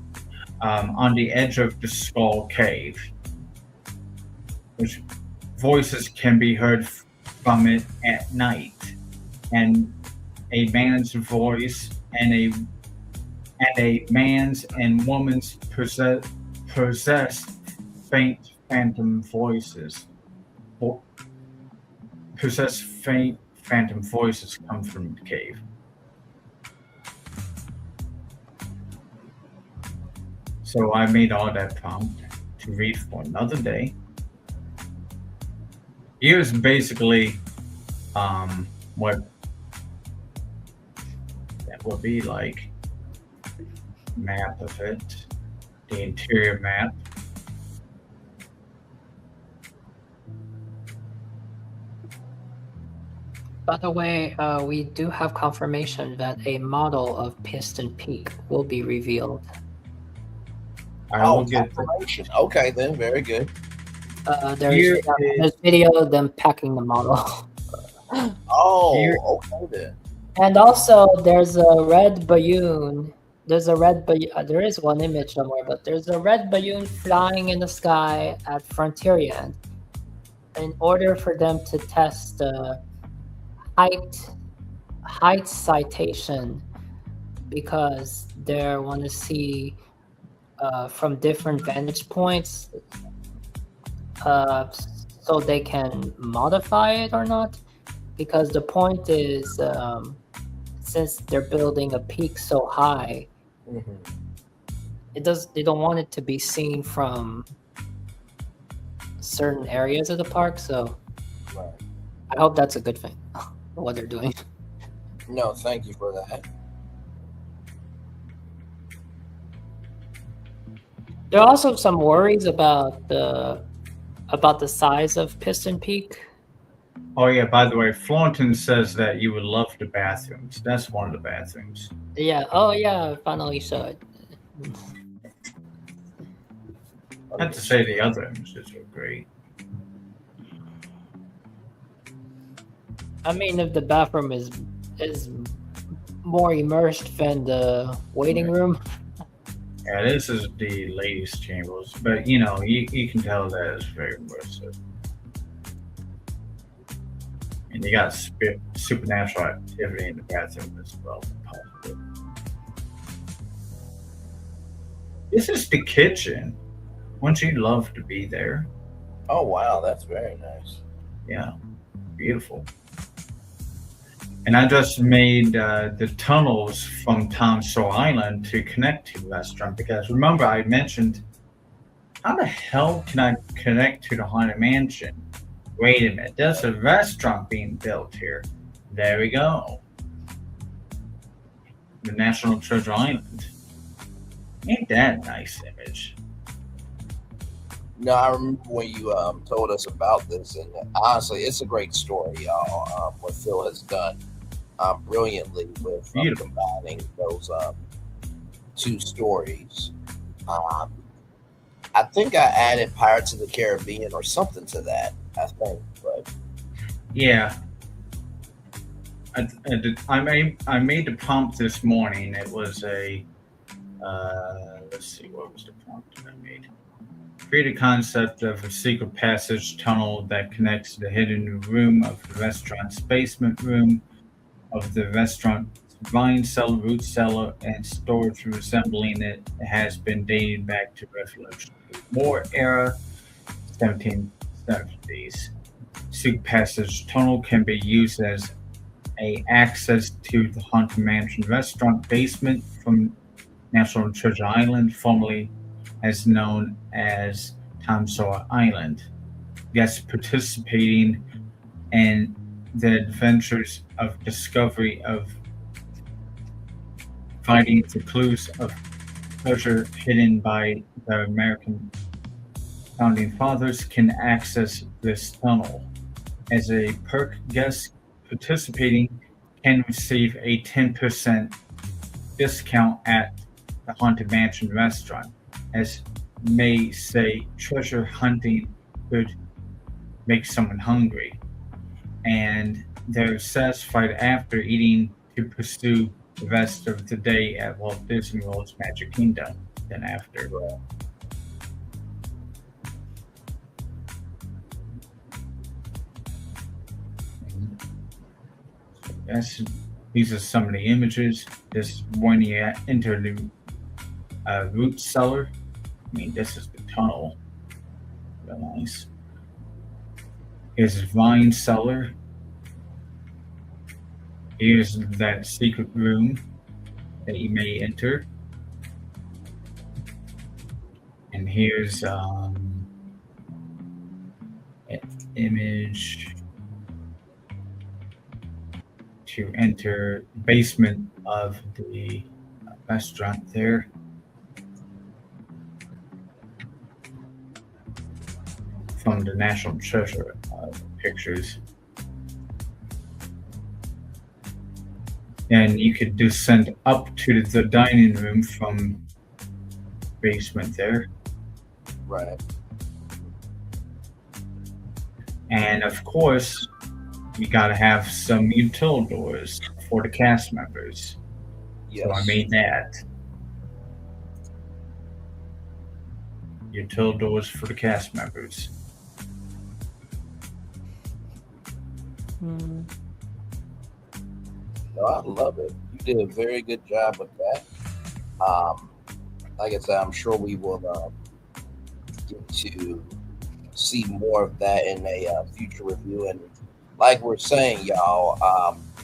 Speaker 9: on the edge of the Skull Cave, which voices can be heard from it at night, and a man's voice and a man's and woman's possessed faint phantom voices. Possessed faint phantom voices come from the cave. So I made all that prompt to read for another day. Here's basically what that will be like. Map of it, the interior map.
Speaker 5: By the way, we do have confirmation that a model of Piston Peak will be revealed.
Speaker 9: I will get
Speaker 2: confirmation. Okay, then, very good.
Speaker 5: There's video of them packing the model.
Speaker 2: Okay then.
Speaker 5: And also, there's a red balloon there's a red there is one image somewhere, but there's a red balloon flying in the sky at Frontier. In order for them to test the height citation, because they want to see from different vantage points, so they can modify it or not. Because the point is, since they're building a peak so high, they don't want it to be seen from certain areas of the park. So I hope that's a good thing. What they're doing.
Speaker 2: No, thank you for that.
Speaker 5: There are also some worries about the size of Piston Peak.
Speaker 9: Oh yeah, by the way, Flaunton says that you would love the bathrooms. That's one of the bathrooms.
Speaker 5: Yeah. Oh yeah. Finally saw it.
Speaker 9: I have to say the other images are great.
Speaker 5: I mean, if the bathroom is more immersed than the waiting room.
Speaker 9: Yeah, this is the ladies' chambers, but you know, you can tell that it's very immersive. And you got supernatural activity in the bathroom as well. This is the kitchen. Wouldn't you love to be there?
Speaker 2: Oh wow, that's very nice.
Speaker 9: Yeah, beautiful. And I just made the tunnels from Tom Sawyer Island to connect to the restaurant, because remember I mentioned, how the hell can I connect to the Haunted Mansion? Wait a minute, there's a restaurant being built here. There we go. The National Treasure Island. Ain't that a nice image?
Speaker 2: No, I remember when you told us about this, and honestly, it's a great story, y'all. What Phil has done brilliantly with combining those two stories. I think I added Pirates of the Caribbean or something to that. I think, but
Speaker 9: yeah, I made the prompt this morning. It was a let's see, what was the prompt that I made? Create a concept of a secret passage tunnel that connects the hidden room of the restaurant's basement room of the restaurant's wine cellar, root cellar, and storage resembling it has been dated back to Revolutionary War era, 1770s. Secret passage tunnel can be used as a access to the Haunted Mansion restaurant basement from National Treasure Island, formerly as known as Tom Sawyer Island. Guests participating in the adventures of discovery of finding the clues of treasure hidden by the American founding fathers can access this tunnel. As a perk, guests participating can receive a 10% discount at the Haunted Mansion restaurant. As may say, treasure hunting could make someone hungry, and they're satisfied after eating to pursue the rest of the day at Walt Disney World's Magic Kingdom. Then after. These are some of the images. This when you enter the root cellar. I mean, this is the tunnel. Real nice. Here's vine cellar. Here's that secret room that you may enter. And here's an image to enter basement of the restaurant there. From the National Treasure pictures. And you could descend up to the dining room from basement there.
Speaker 2: Right.
Speaker 9: And of course, you gotta have some utility doors for the cast members.
Speaker 2: Yes.
Speaker 9: So I made that. You told those for the cast members.
Speaker 2: No, I love it. You did a very good job with that. Like I said, I'm sure we will get to see more of that in a future review. And like we're saying, y'all,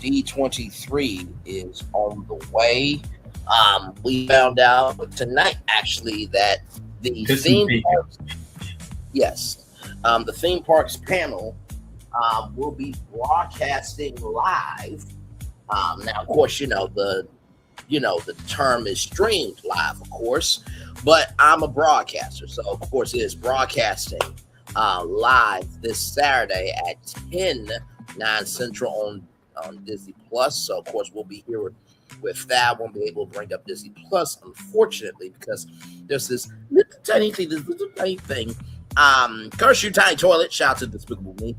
Speaker 2: D23 is on the way. We found out tonight, actually, that the theme parks, the theme parks panel will be broadcasting live. Now, of course, the term is streamed live, of course, but I'm a broadcaster, so of course it is broadcasting live this Saturday at 9 Central on Disney Plus. So of course we'll be here with that. I won't be able to bring up Disney Plus, unfortunately, because there's this little tiny thing. Curse you, tiny toilet. Shout out to Despicable Me.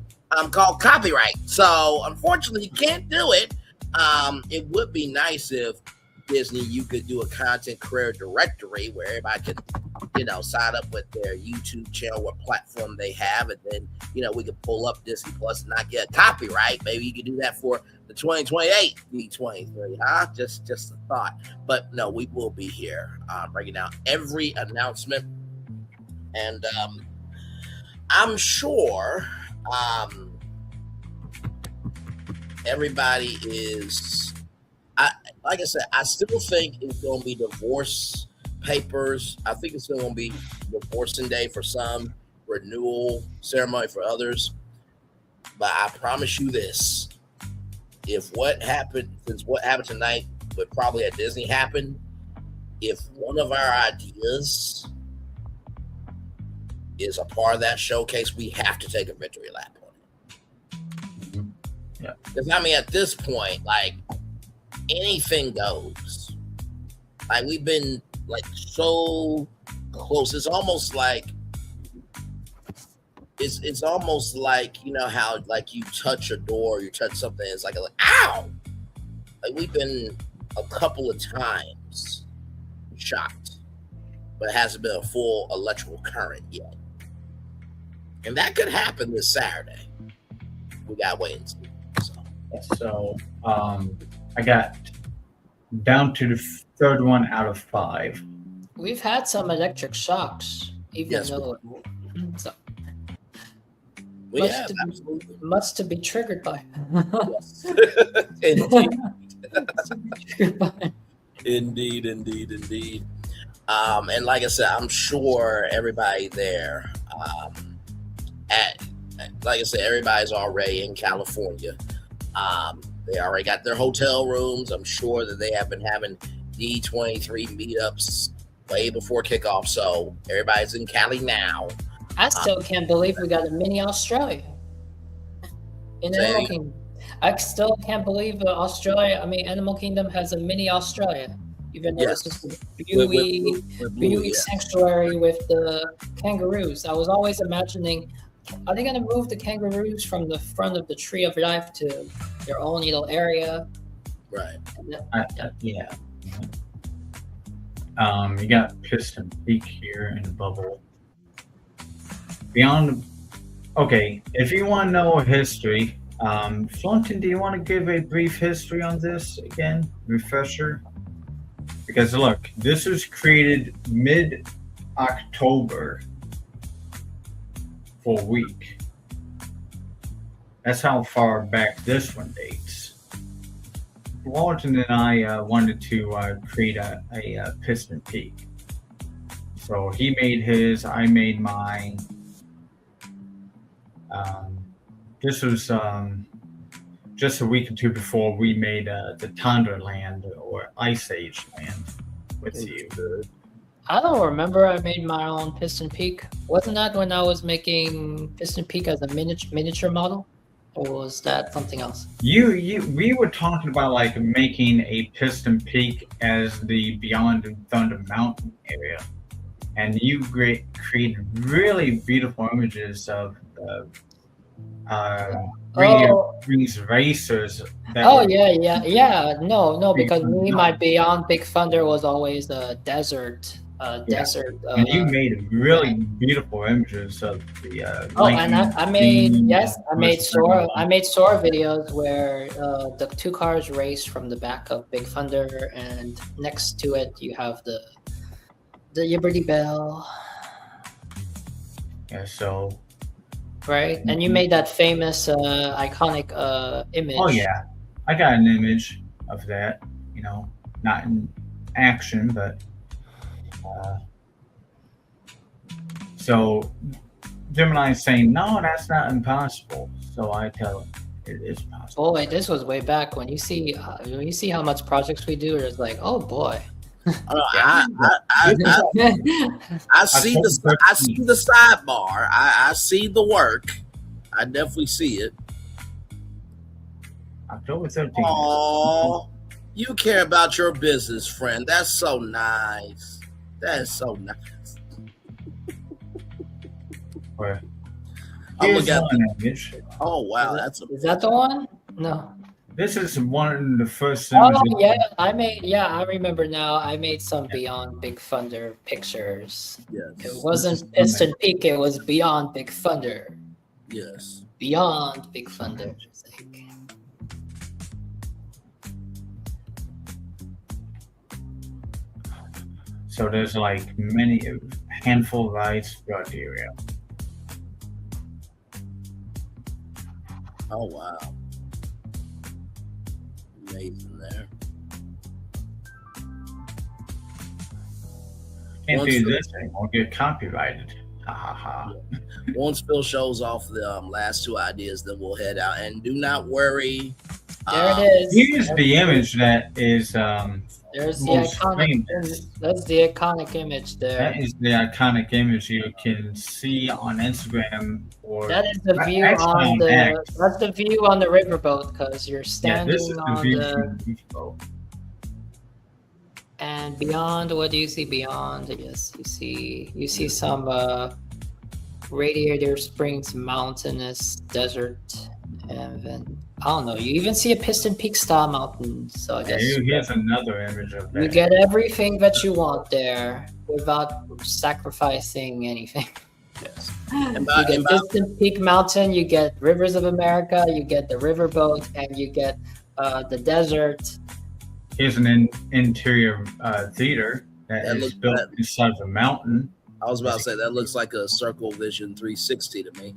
Speaker 2: Called copyright. So unfortunately, you can't do it. It would be nice if Disney, you could do a content career directory where everybody could, sign up with their YouTube channel, what platform they have, and then, we could pull up Disney Plus and not get a copyright. Maybe you could do that for the 2028 D23, huh? Just a thought. But no, we will be here breaking down every announcement, and I'm sure everybody is. Like I said, I still think it's going to be divorce papers. I think it's still going to be divorcing day for some, renewal ceremony for others. But I promise you this: since what happened tonight would probably at Disney happen, if one of our ideas is a part of that showcase, we have to take a victory lap on it.
Speaker 9: Yeah.
Speaker 2: Because at this point, anything goes. We've been so close. It's almost like how you touch a door, you touch something, it's like ow. We've been a couple of times shocked, but it hasn't been a full electrical current yet. And that could happen this Saturday. We gotta wait and see.
Speaker 9: So I got down to the third one out of 5.
Speaker 5: We've had some electric shocks, even though so much to be triggered by.
Speaker 2: Yes. Indeed. Indeed. And like I said, I'm sure everybody there, everybody's already in California. They already got their hotel rooms. I'm sure that they have been having D23 meetups way before kickoff. So everybody's in Cali now.
Speaker 5: I still can't believe we got a mini Australia in Animal Kingdom. I still can't believe Animal Kingdom has a mini Australia. Even though it's just a beauty sanctuary with the kangaroos. I was always imagining, are they going to move the kangaroos from the front of the Tree of Life to their own little area?
Speaker 2: Right.
Speaker 9: Yeah. You got Piston Peak here in the bubble. If you want to know history, Flunton, do you want to give a brief history on this again? Refresher? Because look, this was created mid-October for a week. That's how far back this one dates. Walton and I wanted to create a Piston Peak. So he made his, I made mine. This was just a week or two before we made the Tundra Land or Ice Age Land with you.
Speaker 5: I don't remember I made my own Piston Peak. Wasn't that when I was making Piston Peak as a miniature model? Or was that something else?
Speaker 9: We were talking about making a Piston Peak as the Beyond Thunder Mountain area. And you created really beautiful images of Green's racers.
Speaker 5: No, because me, my Beyond Big Thunder was always a desert desert.
Speaker 9: And you made really beautiful images of the.
Speaker 5: And I made Sora videos where the two cars race from the back of Big Thunder, and next to it you have the Liberty Bell.
Speaker 9: Yeah. So.
Speaker 5: Right, and you made that famous, iconic image.
Speaker 9: Oh yeah, I got an image of that. You know, not in action, but. So Gemini's saying, no, that's not impossible. So I tell him it is possible.
Speaker 5: Boy, this was way back when you see how much projects we do. It's like, oh boy.
Speaker 2: I see the sidebar. I see the work. I definitely see it.
Speaker 9: October 13th.
Speaker 2: Oh, you care about your business, friend. That's so nice. That is so nice.
Speaker 9: Where?
Speaker 2: I'm looking at
Speaker 9: one image.
Speaker 2: Oh wow,
Speaker 5: is that the one? No.
Speaker 9: This is one of the first
Speaker 5: Oh
Speaker 9: images.
Speaker 5: I remember now. I made some Beyond Big Thunder pictures.
Speaker 2: Yes.
Speaker 5: It wasn't Piston Peak, it was Beyond Big Thunder.
Speaker 2: Yes.
Speaker 5: Beyond Big Thunder.
Speaker 9: So there's like handful of rides throughout the area.
Speaker 2: Oh wow. Amazing there.
Speaker 9: Can't do this anymore. Get copyrighted. Ha ha ha.
Speaker 2: Once Phil shows off the last two ideas, then we'll head out. And do not worry.
Speaker 5: There it is.
Speaker 9: Here's the image that is
Speaker 5: there's the
Speaker 9: most
Speaker 5: iconic.
Speaker 9: famous.
Speaker 5: That's the iconic image there.
Speaker 9: That is the iconic image you can see on Instagram. Or
Speaker 5: That is the view
Speaker 9: actually
Speaker 5: on the.
Speaker 9: X.
Speaker 5: That's the view on the riverboat because you're standing
Speaker 9: this is the
Speaker 5: on
Speaker 9: view
Speaker 5: the.
Speaker 9: from the riverboat.
Speaker 5: And beyond, what do you see beyond? Yes, you see some Radiator Springs mountainous desert, and then I don't know. You even see a Piston Peak style mountain. So I guess
Speaker 9: Here's another image of that.
Speaker 5: you get everything that you want there without sacrificing anything.
Speaker 2: Yes.
Speaker 5: You get Piston Peak Mountain, you get Rivers of America, you get the riverboat, and you get the desert.
Speaker 9: Here's an interior theater that is
Speaker 2: looks
Speaker 9: built inside of a mountain.
Speaker 2: I was about to say that looks like a Circle Vision 360 to me.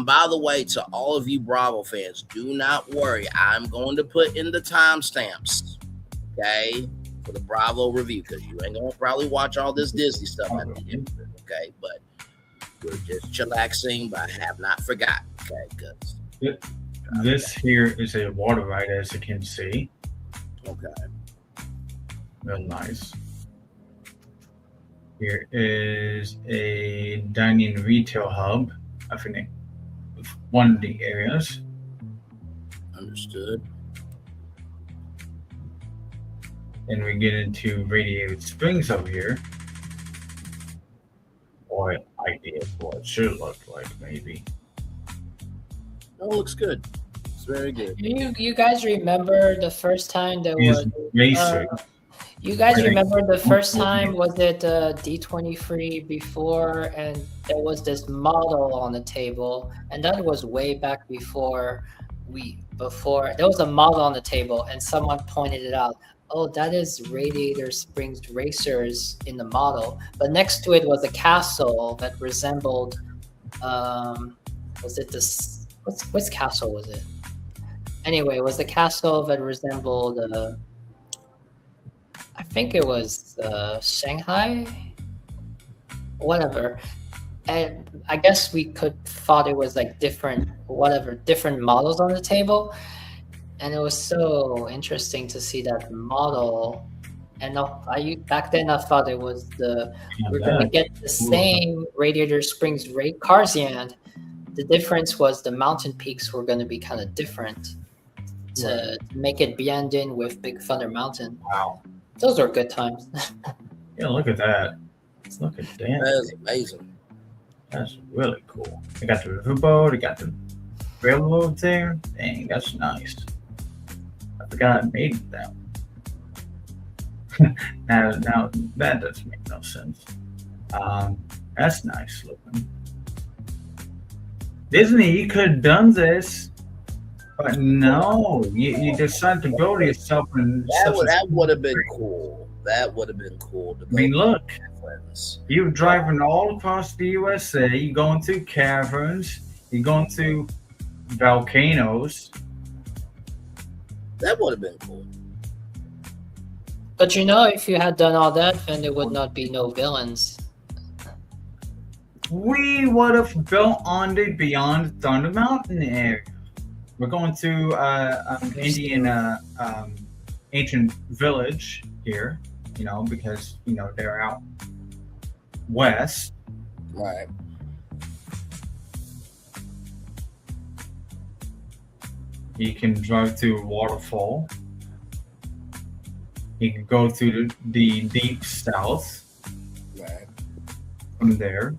Speaker 2: By the way, to all of you Bravo fans, do not worry. I'm going to put in the timestamps, okay, for the Bravo review because you ain't gonna probably watch all this Disney stuff at the end of it, okay? But we're just chillaxing, but I have not forgotten, okay? Because
Speaker 9: This here is a water ride, as you can see.
Speaker 2: okay,
Speaker 9: Real nice. Here is a dining retail hub. I think one of the areas.
Speaker 2: understood.
Speaker 9: And we get into Radiated Springs over here. Or ideas what it should look like, maybe.
Speaker 2: No, it looks good. It's very good.
Speaker 5: You guys remember the first time there
Speaker 9: Here's
Speaker 5: was
Speaker 9: racing.
Speaker 5: you guys remember the first time was it D23 before, and there was this model on the table, and that was way back before there was a model on the table, and someone pointed it out. Oh, that is Radiator Springs Racers in the model, but next to it was a castle that resembled. Was it this? Which castle was it? Anyway, it was the castle that resembled. I think it was Shanghai, whatever. And I guess we thought it was like different models on the table. And it was so interesting to see that model. And back then I thought it was we're going to get the same Radiator Springs cars, and the difference was the mountain peaks were going to be kind of different to make it blend in with Big Thunder Mountain.
Speaker 9: Wow.
Speaker 5: Those are good times.
Speaker 9: Yeah, look at that. Look at that.
Speaker 2: That is amazing.
Speaker 9: That's really cool. I got the riverboat. I got the railroad there. Dang, that's nice. I forgot I made that. Now that doesn't make no sense. That's nice looking. Disney, you could have done this, but no, you decided to build yourself in
Speaker 2: That would have been cool. That would have been cool. To
Speaker 9: I mean, look,
Speaker 2: friends.
Speaker 9: you're driving all across the USA. You're going through caverns. You're going through volcanoes.
Speaker 2: That would have been cool.
Speaker 5: But you know, if you had done all that, then there would not be no villains.
Speaker 9: We would have built on the Beyond Thunder Mountain area. We're going to Indian ancient village here, because they're out west.
Speaker 2: Right.
Speaker 9: You can drive through a waterfall. You can go through the deep south.
Speaker 2: Right.
Speaker 9: From there,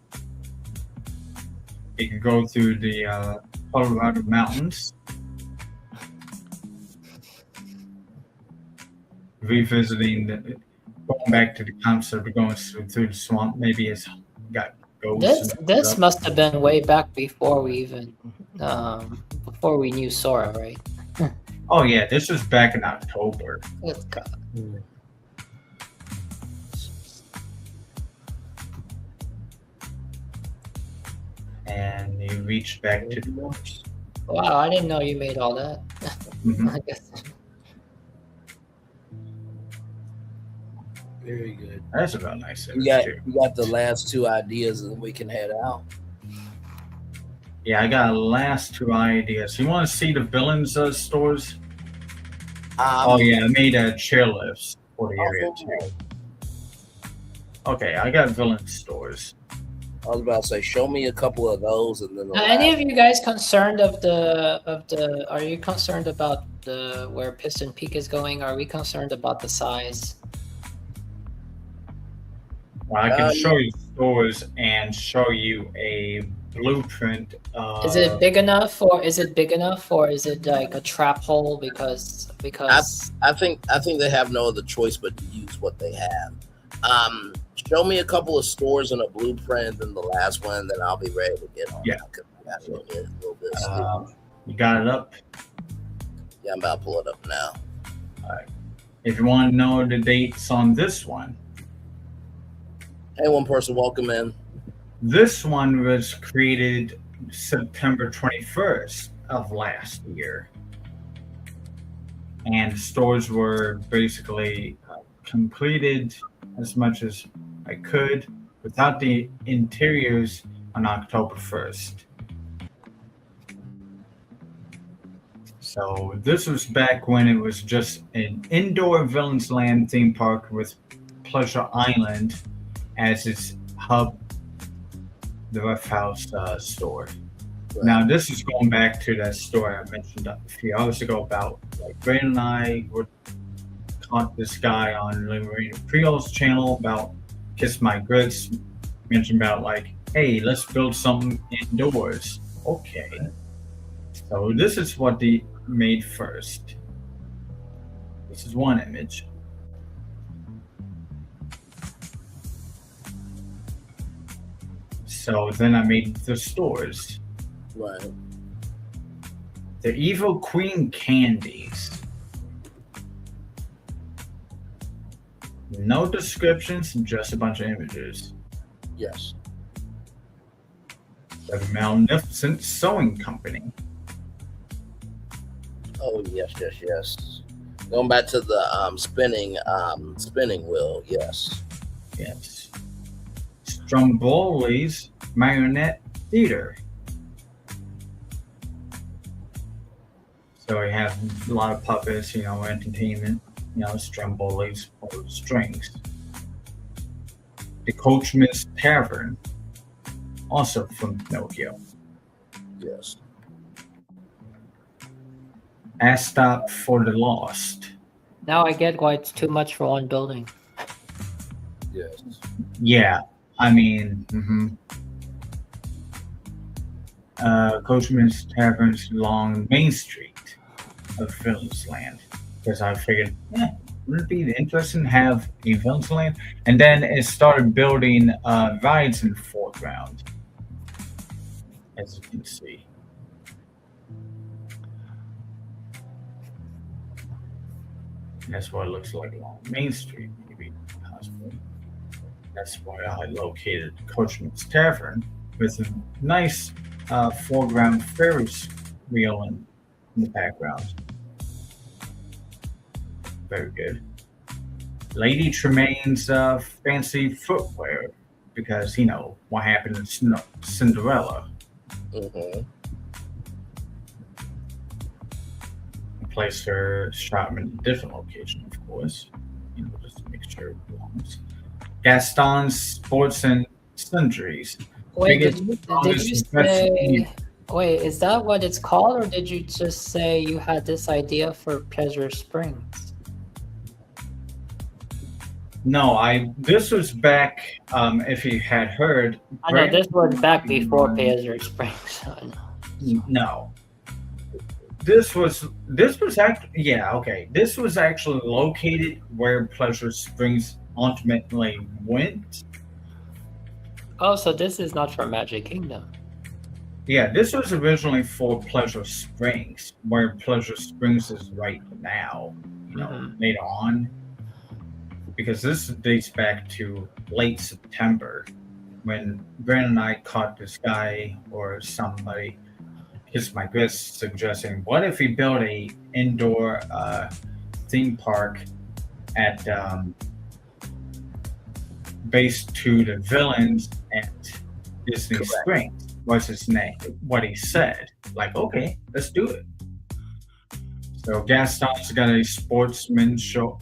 Speaker 9: you can go through the Colorado mountains, revisiting going back to the concept of going through the swamp. Maybe it's got ghosts.
Speaker 5: This must have been way back before we even before we knew Sora, right?
Speaker 9: Oh yeah, this was back in October.
Speaker 5: Good God.
Speaker 9: And you reach back to the woods.
Speaker 5: Wow, I didn't know you made all that. I guess.
Speaker 2: Very good.
Speaker 9: That's about nice.
Speaker 2: We got the last two ideas, and we can head out.
Speaker 9: Yeah, I got last two ideas. You want to see the villains stores? Oh yeah, I made chairlifts for the area too. Okay, I got villain stores.
Speaker 2: I was about to say, show me a couple of those, and then.
Speaker 5: Are any of you guys concerned of the? Are you concerned about where Piston Peak is going? Are we concerned about the size?
Speaker 9: Well, I can show you stores and show you a blueprint.
Speaker 5: Is it big enough, or is it like a trap hole? Because
Speaker 2: I think they have no other choice but to use what they have. Show me a couple of stores and a blueprint, and the last one, then I'll be ready to get on.
Speaker 9: Yeah. You got it up?
Speaker 2: Yeah, I'm about to pull it up now.
Speaker 9: All right. If you want to know the dates on this one.
Speaker 2: Hey, one person, welcome in.
Speaker 9: This one was created September 21st of last year. And stores were basically completed as much as I could without the interiors on October 1st. So this was back when it was just an indoor Villains Land theme park with Pleasure Island as its hub, the Rough House store. Right. Now this is going back to that story I mentioned a few hours ago about like Brandon and I caught this guy on Marina Creole's channel about Kiss My Grits, mentioned about like, hey, let's build something indoors. Okay. So this is what they made first. This is one image. So then I made the stores.
Speaker 2: Right.
Speaker 9: The Evil Queen candies. No descriptions, just a bunch of images.
Speaker 2: Yes.
Speaker 9: The Magnificent Sewing Company.
Speaker 2: Oh yes. Going back to the spinning wheel. Yes.
Speaker 9: Yes. Stromboli's Marionette Theater. So we have a lot of puppets, entertainment, Stromboli's strings. The Coachman's Tavern, also from Pinocchio.
Speaker 2: Yes.
Speaker 9: A Stop for the Lost.
Speaker 5: Now I get why it's too much for one building.
Speaker 2: Yes.
Speaker 9: Yeah, I mean, Coachman's Tavern's along Main Street of Villains Land. Because I figured, wouldn't it be interesting to have a villain's land? And then it started building rides in the foreground, as you can see. That's what it looks like along Main Street, maybe possibly. That's why I located Coachman's Tavern with a nice foreground Ferris wheel in the background. Very good. Lady Tremaine's fancy footwear, because you know what happened in Cinderella.
Speaker 2: Mm-hmm.
Speaker 9: Place her shop in a different location, of course. You know, just to make sure it belongs. Gaston's Sports and Sundries.
Speaker 5: Wait,
Speaker 9: Biggest,
Speaker 5: did you
Speaker 9: strongest, best-
Speaker 5: say? Wait, is that what it's called, or did you just say you had this idea for Pleasure Springs?
Speaker 9: No, this was back. If you had heard,
Speaker 5: I know this was back before Pleasure Springs.
Speaker 9: No, this was actually This was actually located where Pleasure Springs ultimately went.
Speaker 5: Oh, so this is not for Magic Kingdom.
Speaker 9: Yeah, this was originally for Pleasure Springs, where Pleasure Springs is right now. You know, later on, because this dates back to late September when Brandon and I caught this guy or somebody. Here's my guest suggesting, what if we build a indoor theme park at based to the villains at Disney Springs? What's his name? What he said. Like, okay, let's do it. So Gaston's got a sportsman store.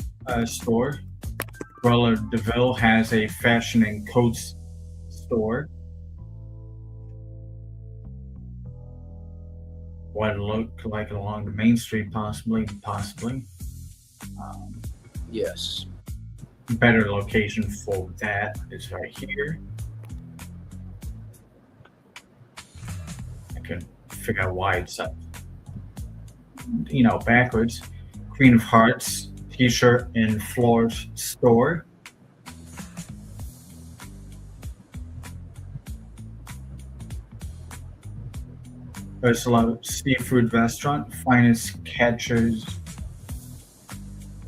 Speaker 9: Cruella de Vil has a fashion and coats store. What it looked like along the Main Street, possibly.
Speaker 2: Yes.
Speaker 9: Better location for that is right here. I can figure out why it's up, backwards. Queen of Hearts t-shirt and floors store. Ursula Seafood Restaurant, finest catchers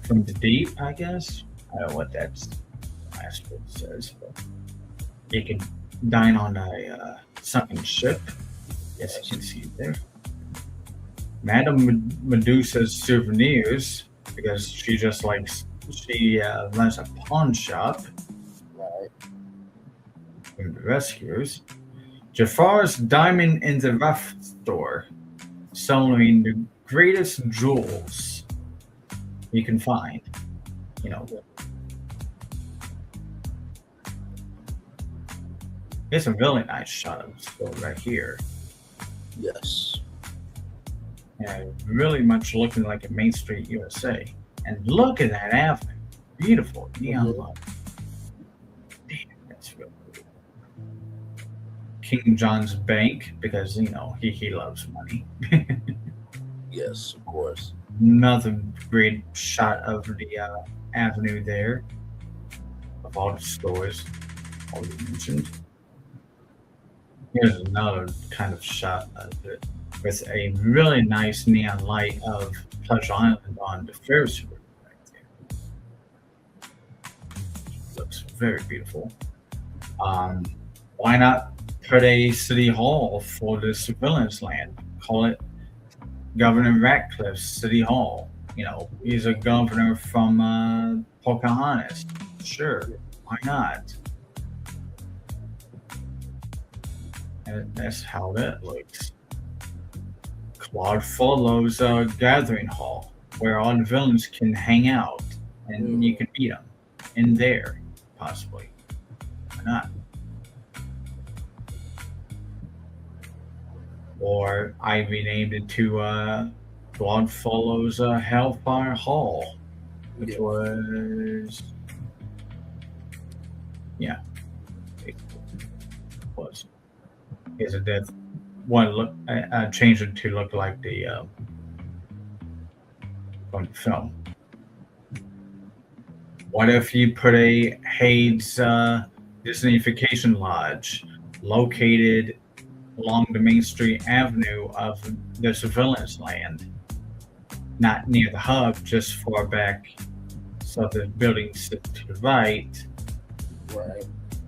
Speaker 9: from the deep, I guess. I don't know what that's last word says, but you can dine on a sunken ship. Yes, you can see it there. Madame Medusa's Souvenirs, because she runs a pawn shop.
Speaker 2: Right.
Speaker 9: From the Rescuers. Jafar's Diamond in the Rough store, selling the greatest jewels you can find. It's a really nice shot of the store right here.
Speaker 2: Yes.
Speaker 9: And really much looking like a Main Street USA. And look at that avenue. Beautiful neon light. Damn, that's real cool. King John's Bank, because he loves money.
Speaker 2: Yes, of course.
Speaker 9: Another great shot of the avenue there, of all the stores already mentioned. Here's another kind of shot of it with a really nice neon light of Pleasure Island on the Ferris wheel right there. Looks very beautiful. Why not put a city hall for the surveillance land? Call it Governor Ratcliffe's City Hall. He's a governor from Pocahontas. Sure, why not? And that's how that looks. Claude Frollo's gathering hall, where all the villains can hang out, and you can meet them in there, possibly. Why not? Or I renamed it to Claude Frollo's Hellfire Hall, which was, was. Here's a death. One look. I changed it to look like the from the film. What if you put a Hades Disneyfication Lodge located along the Main Street Avenue of the Surveillance Land, not near the hub, just far back, so the buildings to the right.
Speaker 2: Right.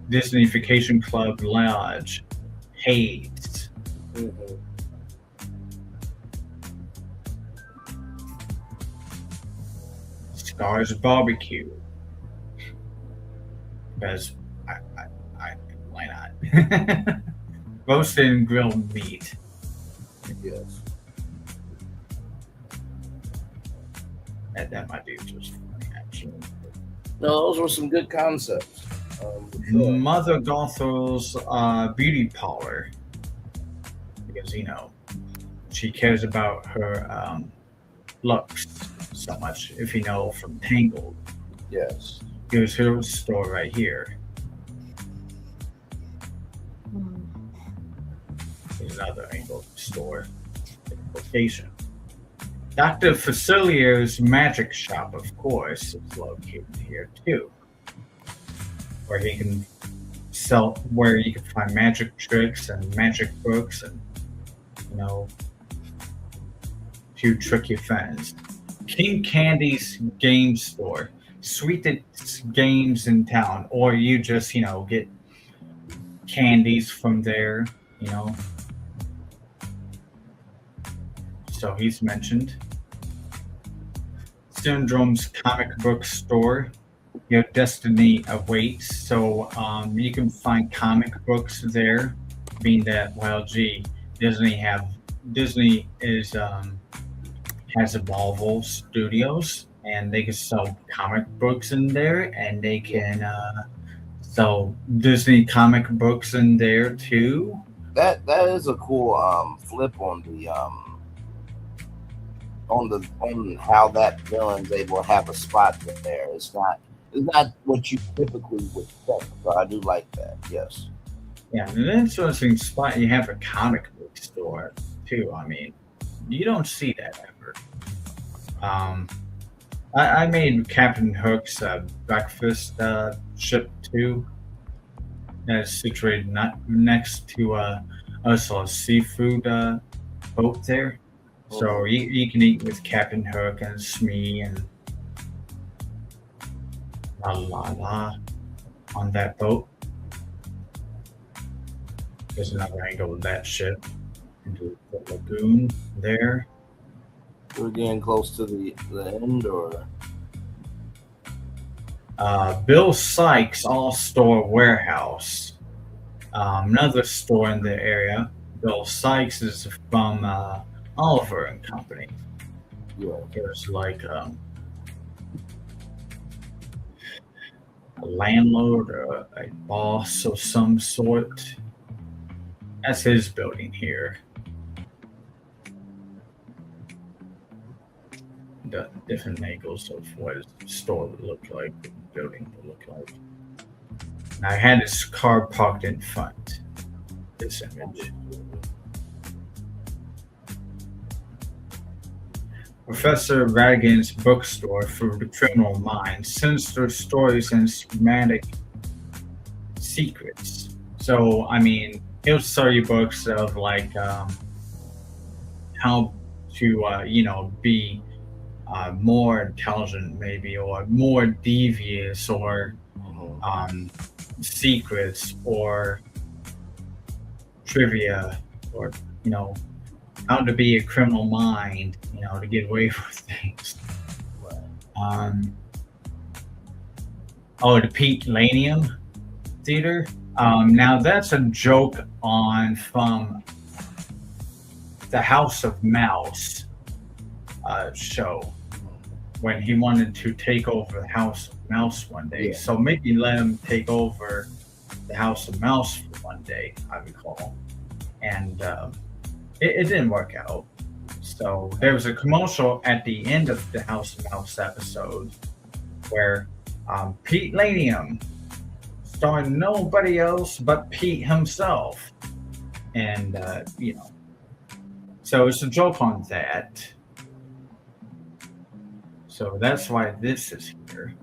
Speaker 9: Disneyfication Club Lodge, Hades.
Speaker 2: Mm-hmm.
Speaker 9: Stars Barbecue. Because why not? Roasted and grilled meat.
Speaker 2: Yes.
Speaker 9: That might be just funny, actually.
Speaker 2: No, those were some good concepts. For sure.
Speaker 9: Mother Gothel's beauty parlor. Because, she cares about her looks so much, if you know from Tangled.
Speaker 2: Yes.
Speaker 9: Here's her store right here. There's another angled store location. Dr. Facilio's magic shop, of course, is located here too, where he can where you can find magic tricks and magic books and to trick your friends. King Candy's game store, sweetest games in town, or you just get candies from there, So he's mentioned. Syndrome's comic book store. Your destiny awaits. So you can find comic books there. Being that, Disney is has a Marvel Studios, and they can sell comic books in there, and they can sell Disney comic books in there too.
Speaker 2: That is a cool flip on the on how that villain's able to have a spot there. It's not what you typically would think, but I do like that. Yes.
Speaker 9: Yeah, and an interesting spot. You have a comic book store too. I mean, you don't see that ever. I made Captain Hook's breakfast ship too. That's situated next to a seafood boat there. So you can eat with Captain Hook and Smee and la on that boat. There's another angle of that ship into the lagoon there.
Speaker 2: We're getting close to the end, or
Speaker 9: Bill Sykes All-Store Warehouse. Another store in the area. Bill Sykes is from Oliver and Company.
Speaker 2: yeah,
Speaker 9: There's like a landlord or a boss of some sort. That's his building here. The different angles of what his store would look like, the building would look like. And I had his car parked in front. This image. Professor Radigan's bookstore for the criminal mind, sinister stories and schematic secrets. So, I mean, he'll sell you books of like how to, be more intelligent, maybe, or more devious, or secrets, or trivia, or how to be a criminal mind, to get away with things. The Pete Lanium Theater. Now that's a joke from the House of Mouse show, when he wanted to take over the House of Mouse one day.
Speaker 2: Yeah.
Speaker 9: So maybe let him take over the House of Mouse for one day, I recall. And it didn't work out. So there was a commercial at the end of the House of Mouse episode where Pete Lanium, starring nobody else but Pete himself. And, so it's a joke on that. So that's why this is here.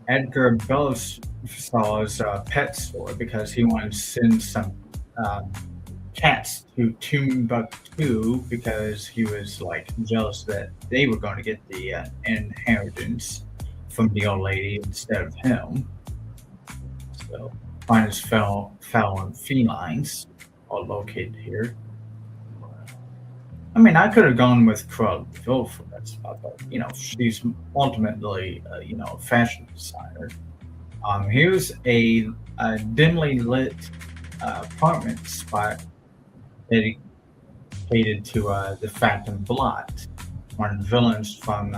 Speaker 9: Edgar Belsaw's pet store because he wanted to send some um, cats to Timbuktu because he was like jealous that they were going to get the inheritance from the old lady instead of him. So finest fowl and felines are located here. I mean, I could have gone with Krug for that spot, but she's ultimately a fashion designer. Here's a dimly lit apartment spot dedicated to the Phantom Blot, one of the villains from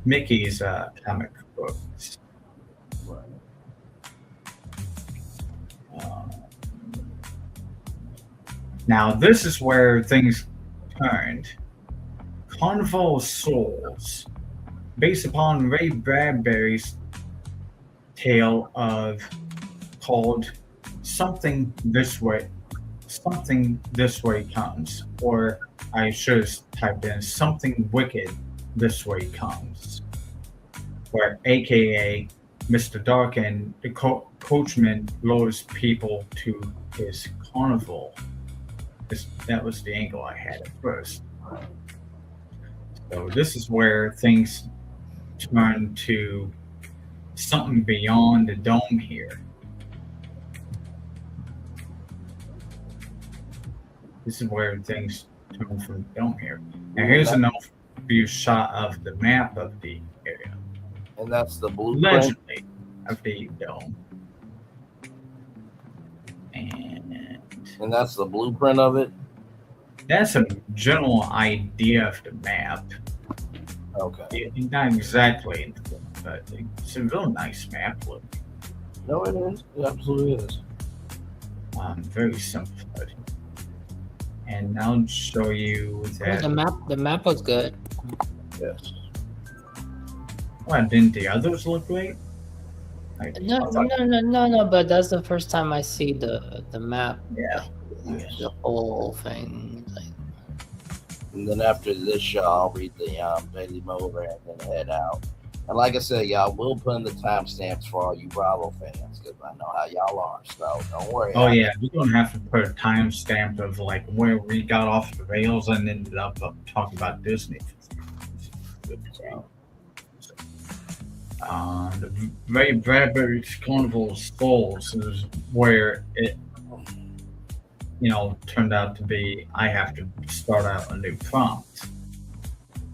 Speaker 9: Mickey's comic books. Now, this is where things turned. Carnival Souls, based upon Ray Bradbury's tale of called Something This Way Comes, or I should have typed in Something Wicked This Way Comes, where aka Mr. Darkin, the coachman, lures people to his carnival. That was the angle I had at first. So this is where things turn to something beyond the dome here. This is where things turn from the dome here. Now here's an overview shot of the map of the area.
Speaker 2: And that's the blueprint.
Speaker 9: Allegedly of the dome.
Speaker 2: And that's the blueprint of it?
Speaker 9: That's a general idea of the map.
Speaker 2: Okay.
Speaker 9: Not exactly, but it's a real nice map look.
Speaker 2: No, it is. It absolutely is.
Speaker 9: Very simple. And I'll show you that.
Speaker 5: The map looks good.
Speaker 2: Yes.
Speaker 9: Well, didn't the others look great?
Speaker 5: No, but that's the first time I see the map.
Speaker 9: Yeah.
Speaker 5: The whole thing.
Speaker 2: And then after this show, I'll read the Daily Mover and then head out. And like I said, y'all will put in the timestamps for all you Bravo fans because I know how y'all are. So don't worry.
Speaker 9: Oh yeah, we're gonna have to put a timestamp of like where we got off the rails and ended up talking about Disney. The Ray Bradbury's Carnival Souls is where it, turned out to be. I have to start out a new prompt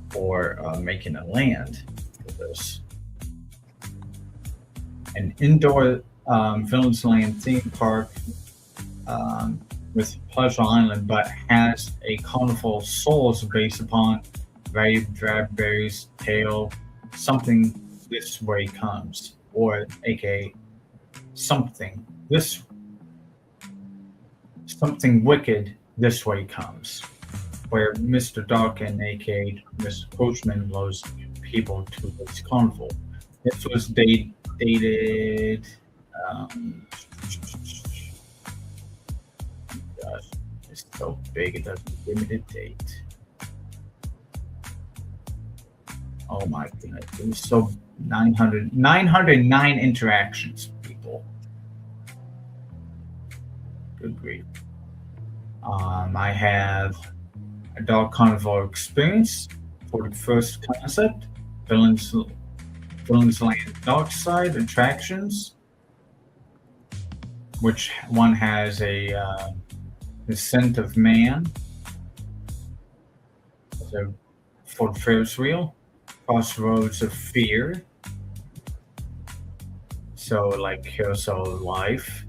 Speaker 9: for making a land for this. An indoor Villains Land theme park with Pleasure Island, but has a Carnival Souls based upon Ray Bradbury's tale, Something This Way Comes, or aka Something Wicked This Way Comes, where Mr. Darkin, aka Mr. Coachman, lures people to his carnival. This was dated. Gosh, it's so big it doesn't give me the date. Oh my goodness, it was so 909 interactions, people. Good grief. I have a Dog Carnival Experience for the first concept, Villains Land Dark Side Attractions, which one has a Descent of Man, so for the Ferris wheel, Crossroads of Fear, so like Carousel of Life.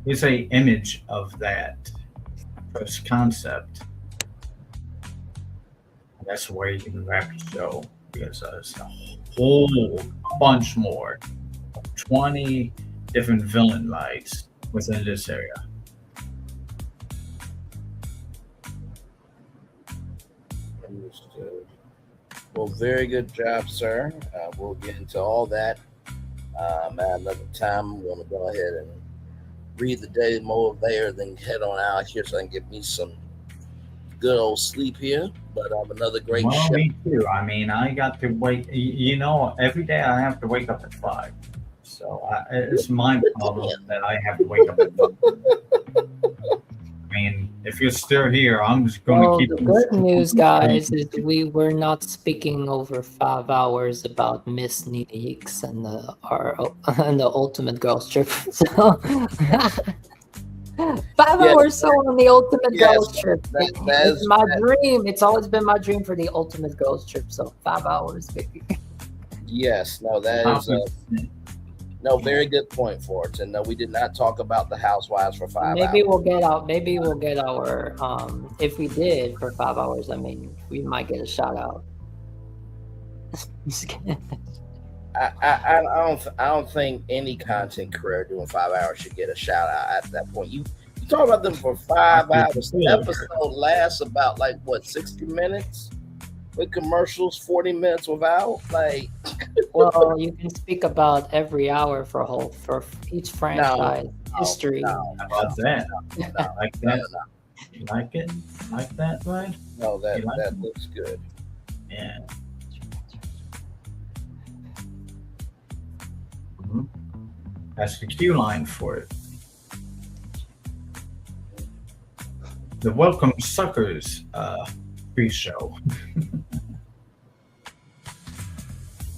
Speaker 9: Here's a image of that first concept. That's where you can wrap the show because there's a whole bunch more, 20 different villain rides within this area.
Speaker 2: Understood. Well, very good job, sir. We'll get into all that at another time. I'm going to go ahead and read the Daily Mover there, then head on out here so I can get me some good old sleep here, but another great
Speaker 9: Well,
Speaker 2: show.
Speaker 9: me too. I mean, I got to wake. Every day I have to wake up at 5. So it's my problem that I have to wake up at 5. I mean, if you're still here, I'm just going
Speaker 5: Well,
Speaker 9: to keep.
Speaker 5: the good news, guys, is we were not speaking over 5 hours about Miss Neeks and the Ultimate Girls Trip. So 5 hours so on the Ultimate Girls Trip. It's my dream. It's always been my dream for the Ultimate Girls Trip. So 5 hours, baby.
Speaker 2: Yes, no, that is no, very good point for it. And no, we did not talk about the Housewives for 5 hours.
Speaker 5: Maybe we'll get our if we did for 5 hours, I mean, we might get a shout out. Just kidding.
Speaker 2: I don't think any content creator doing 5 hours should get a shout out at that point. You talk about them for 5 hours. The episode lasts about 60 minutes with commercials, 40 minutes without.
Speaker 5: Well, you can speak about every hour for each franchise history.
Speaker 9: How about that? Like that? You like it? Like that, right?
Speaker 2: No, that looks good.
Speaker 9: Yeah. That's the cue line for it. The Welcome Suckers pre-show.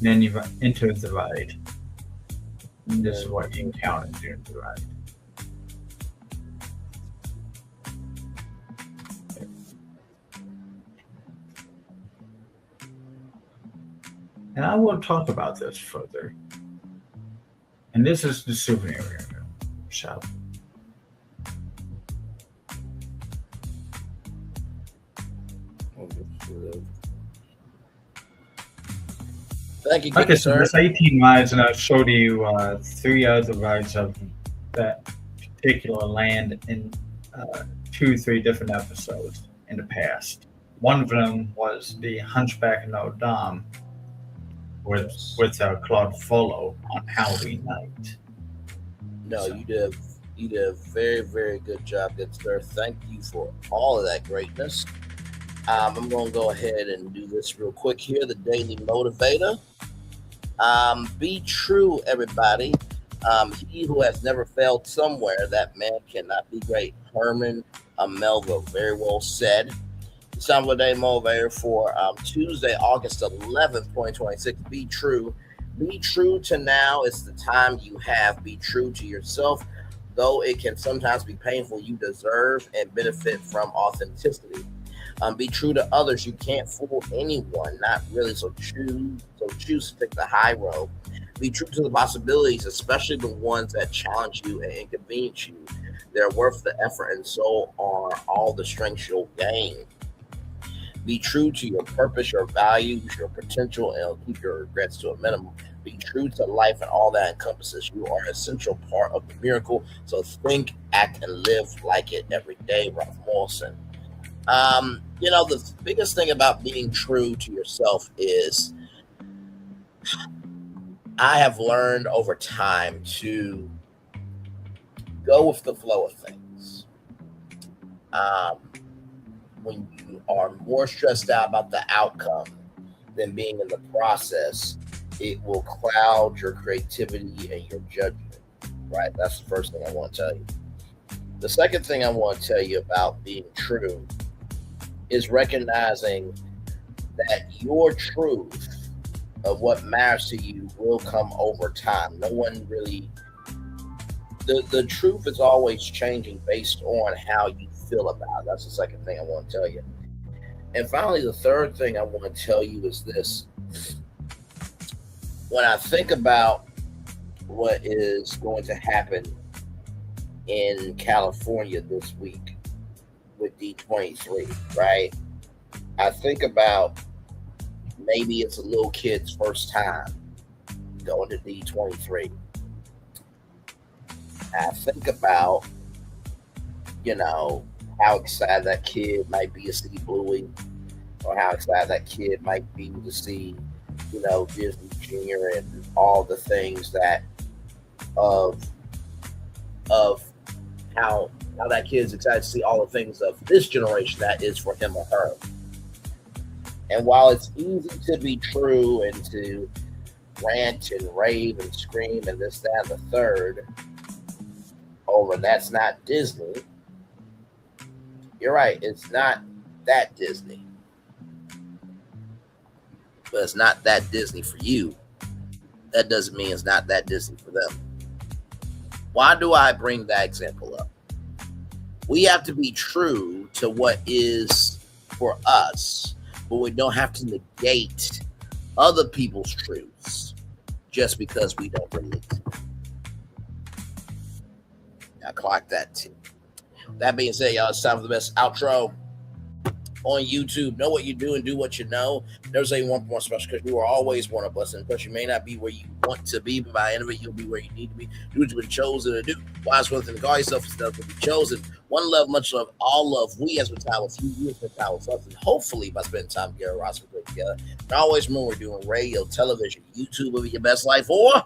Speaker 9: Then you enter the ride. And this is what you encounter during the ride. And I will talk about this further. And this is the souvenir shop.
Speaker 2: Thank you,
Speaker 9: like I said,
Speaker 2: sir.
Speaker 9: there's 18 rides, and I showed you 3 other rides of that particular land in 2-3 different episodes in the past. One of them was the Hunchback of Notre Dame with Claude Follow on Halloween night.
Speaker 2: No, you did a very, very good job, good sir. Thank you for all of that greatness. I'm going to go ahead and do this real quick here. The Daily Motivator. Be true, everybody. He who has never failed somewhere, that man cannot be great. Herman Melville, very well said. Some of the Day Motivator for Tuesday, August 11th, 2026. Be true. Be true to now. It's the time you have. Be true to yourself. Though it can sometimes be painful, you deserve and benefit from authenticity. Be true to others. You can't fool anyone, not really. So choose to take the high road. Be true to the possibilities, especially the ones that challenge you and inconvenience you. They're worth the effort, and so are all the strengths you'll gain. Be true to your purpose, your values, your potential, and keep your regrets to a minimum. Be true to life and all that encompasses. You are an essential part of the miracle. So think, act, and live like it every day. Ralph Morrison. The biggest thing about being true to yourself is I have learned over time to go with the flow of things. When you are more stressed out about the outcome than being in the process, it will cloud your creativity and your judgment, right? That's the first thing I want to tell you. The second thing I want to tell you about being true is recognizing that your truth of what matters to you will come over time. No one really, the truth is always changing based on how you feel about it. That's the second thing I want to tell you. And finally, the third thing I want to tell you is this. When I think about what is going to happen in California this week with D23, right? I think about maybe it's a little kid's first time going to D23. I think about, how excited that kid might be to see Bluey, or how excited that kid might be to see, Disney Junior and all the things that of how Now that kid's excited to see all the things of this generation that is for him or her. And while it's easy to be true and to rant and rave and scream and this, that, and the third over that's not Disney, you're right, it's not that Disney. But it's not that Disney for you. That doesn't mean it's not that Disney for them. Why do I bring that example up? We have to be true to what is for us, but we don't have to negate other people's truths just because we don't relate. Now clock that too. That being said, y'all, it's time for the best outro on YouTube. Know what you do and do what you know. Never say you want more special because you are always one of us. And because you may not be where you want to be, but by the end of it, you'll be where you need to be. Do what you've been chosen to do. Wise one thing to call yourself instead of to be chosen. One love, much love, all love. We as we time with you, you as we time with us. And hopefully by spending time together, we're great together. And always remember we're doing radio, television, YouTube will be your best life, or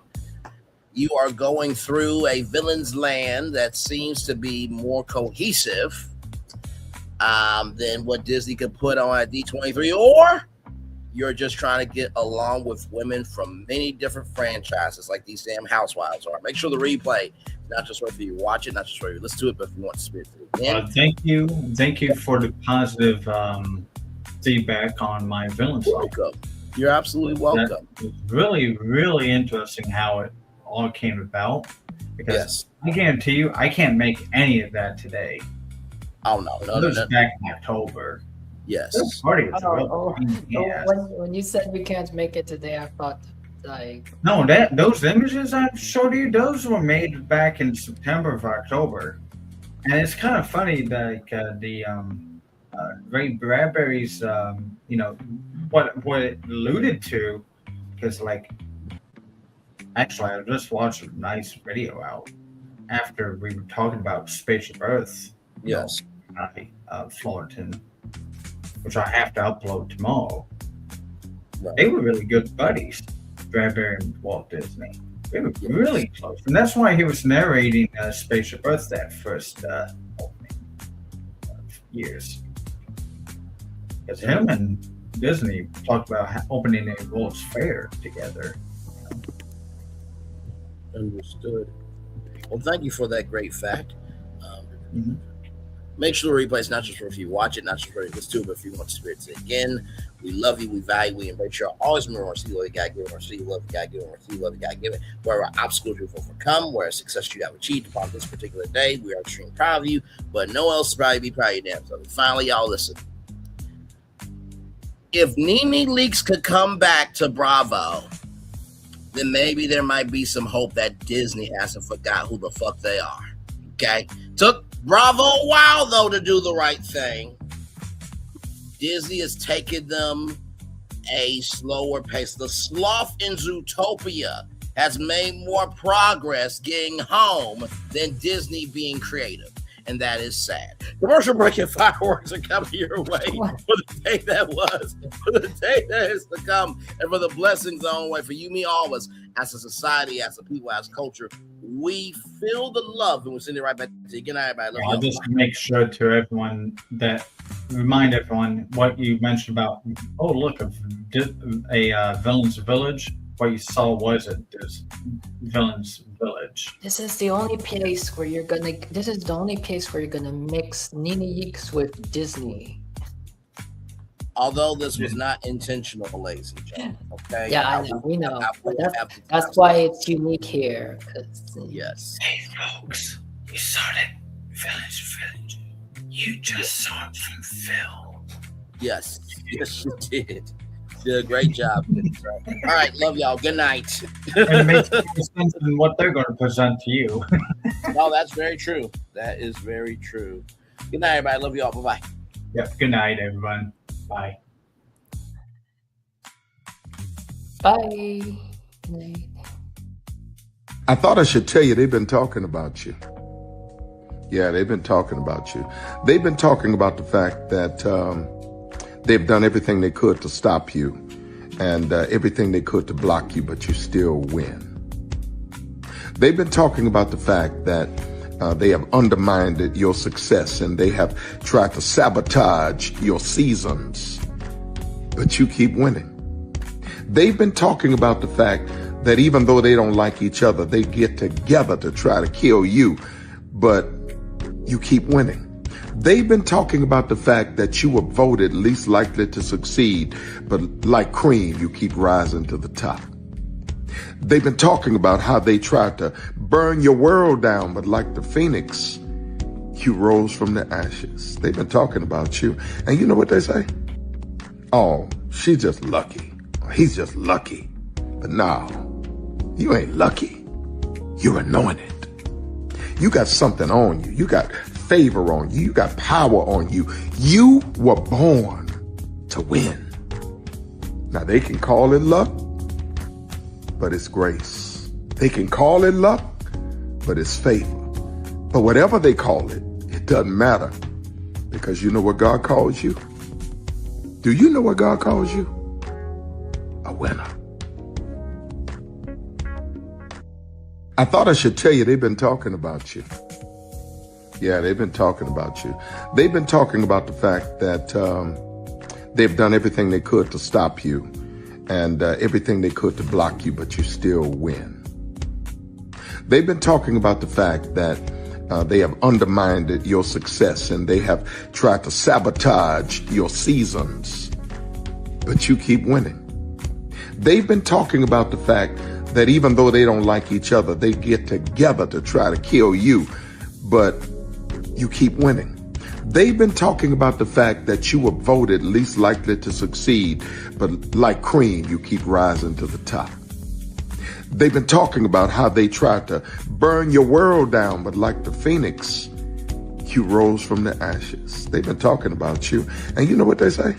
Speaker 2: you are going through a villain's land that seems to be more cohesive than what Disney could put on at D23, or you're just trying to get along with women from many different franchises like these damn Housewives are. Make sure the replay, not just wait for you to watch it, not just wait for you to listen to it, but if you want to spirit it again.
Speaker 9: Thank you for the positive feedback on my villains.
Speaker 2: Welcome. You're absolutely welcome.
Speaker 9: It's really, really interesting how it all came about, because
Speaker 2: yes.
Speaker 9: I guarantee you, I can't make any of that today.
Speaker 2: Oh no,
Speaker 9: back in October.
Speaker 2: Yes.
Speaker 5: When you said we can't make it today, I thought like
Speaker 9: no, those images I showed you, those were made back in September of October, and it's kind of funny that Ray Bradbury's what it alluded to, because like actually I just watched a nice video out after we were talking about Spaceship Earth.
Speaker 2: Yes.
Speaker 9: Fullerton, which I have to upload tomorrow.
Speaker 2: Right.
Speaker 9: They were really good buddies, Bradbury and Walt Disney. They were really close, and that's why he was narrating Spaceship Earth that first opening years. Because him and Disney talked about opening a World's Fair together.
Speaker 2: Understood. Well, thank you for that great fact. Make sure the replay is not just for if you watch it, not just for if you listen to it, but if you want to experience it again. We love you, we value, we embrace you. Always remember, see love you gotta give, or see love you gotta give, or see love you gotta give it. Wherever obstacles you will overcome, where success you have achieved upon this particular day, we are extremely proud of you, but no one else probably be proud of you damn self. Finally, y'all listen. If NeNe Leakes could come back to Bravo, then maybe there might be some hope that Disney hasn't forgot who the fuck they are. Okay? Took Bravo a while, though, to do the right thing. Disney has taken them a slower pace. The sloth in Zootopia has made more progress getting home than Disney being creative. And that is sad. Commercial break and fireworks are coming your way for the day that was, for the day that is to come, and for the blessings on the way for you, me, all of us, as a society, as a people, as culture. We feel the love, and we'll send it right back to you. Good night, everybody.
Speaker 9: I'll just make sure to everyone that remind everyone what you mentioned about. Oh, look, a villain's village. What you saw was a villain's village.
Speaker 5: This is the only place where you're gonna. This is the only place where you're gonna mix NeNe Leakes with Disney.
Speaker 2: Although this was not intentional, ladies and gentlemen. Okay.
Speaker 5: Yeah, I know. We know. That's why it's unique here.
Speaker 2: Yes.
Speaker 9: Hey, folks, you saw that villain's village. You just saw it from Phil.
Speaker 2: Yes. Yes, you did. Did a great job. All right, love y'all. Good night.
Speaker 9: It makes more sense than what they're going to present to you.
Speaker 2: No, that's very true. That is very true. Good night, everybody. Love y'all. Bye-bye.
Speaker 9: Yep. Good night, everyone. Bye.
Speaker 5: Bye. Good night.
Speaker 10: I thought I should tell you they've been talking about you. Yeah, they've been talking about you. They've been talking about the fact that they've done everything they could to stop you and everything they could to block you, but you still win. They've been talking about the fact that They have undermined your success and they have tried to sabotage your seasons, but you keep winning. They've been talking about the fact that even though they don't like each other, they get together to try to kill you, but you keep winning. They've been talking about the fact that you were voted least likely to succeed, but like cream, you keep rising to the top. They've been talking about how they tried to burn your world down, but like the phoenix, you rose from the ashes. They've been talking about you. And you know what they say? Oh, she's just lucky. He's just lucky. But no, you ain't lucky. You're anointed. You got something on you. You got favor on you. You got power on you. You were born to win. Now they can call it luck, but it's grace. They can call it luck, but it's favor. But whatever they call it, it doesn't matter, because you know what God calls you? Do you know what God calls you? A winner. I thought I should tell you, they've been talking about you. Yeah, they've been talking about you. They've been talking about the fact that they've done everything they could to stop you and everything they could to block you, but you still win. They've been talking about the fact that they have undermined your success and they have tried to sabotage your seasons, but you keep winning. They've been talking about the fact that even though they don't like each other, they get together to try to kill you, but you keep winning. They've been talking about the fact that you were voted least likely to succeed, but like cream, you keep rising to the top. They've been talking about how they tried to burn your world down, but like the phoenix, you rose from the ashes. They've been talking about you. And you know what they say?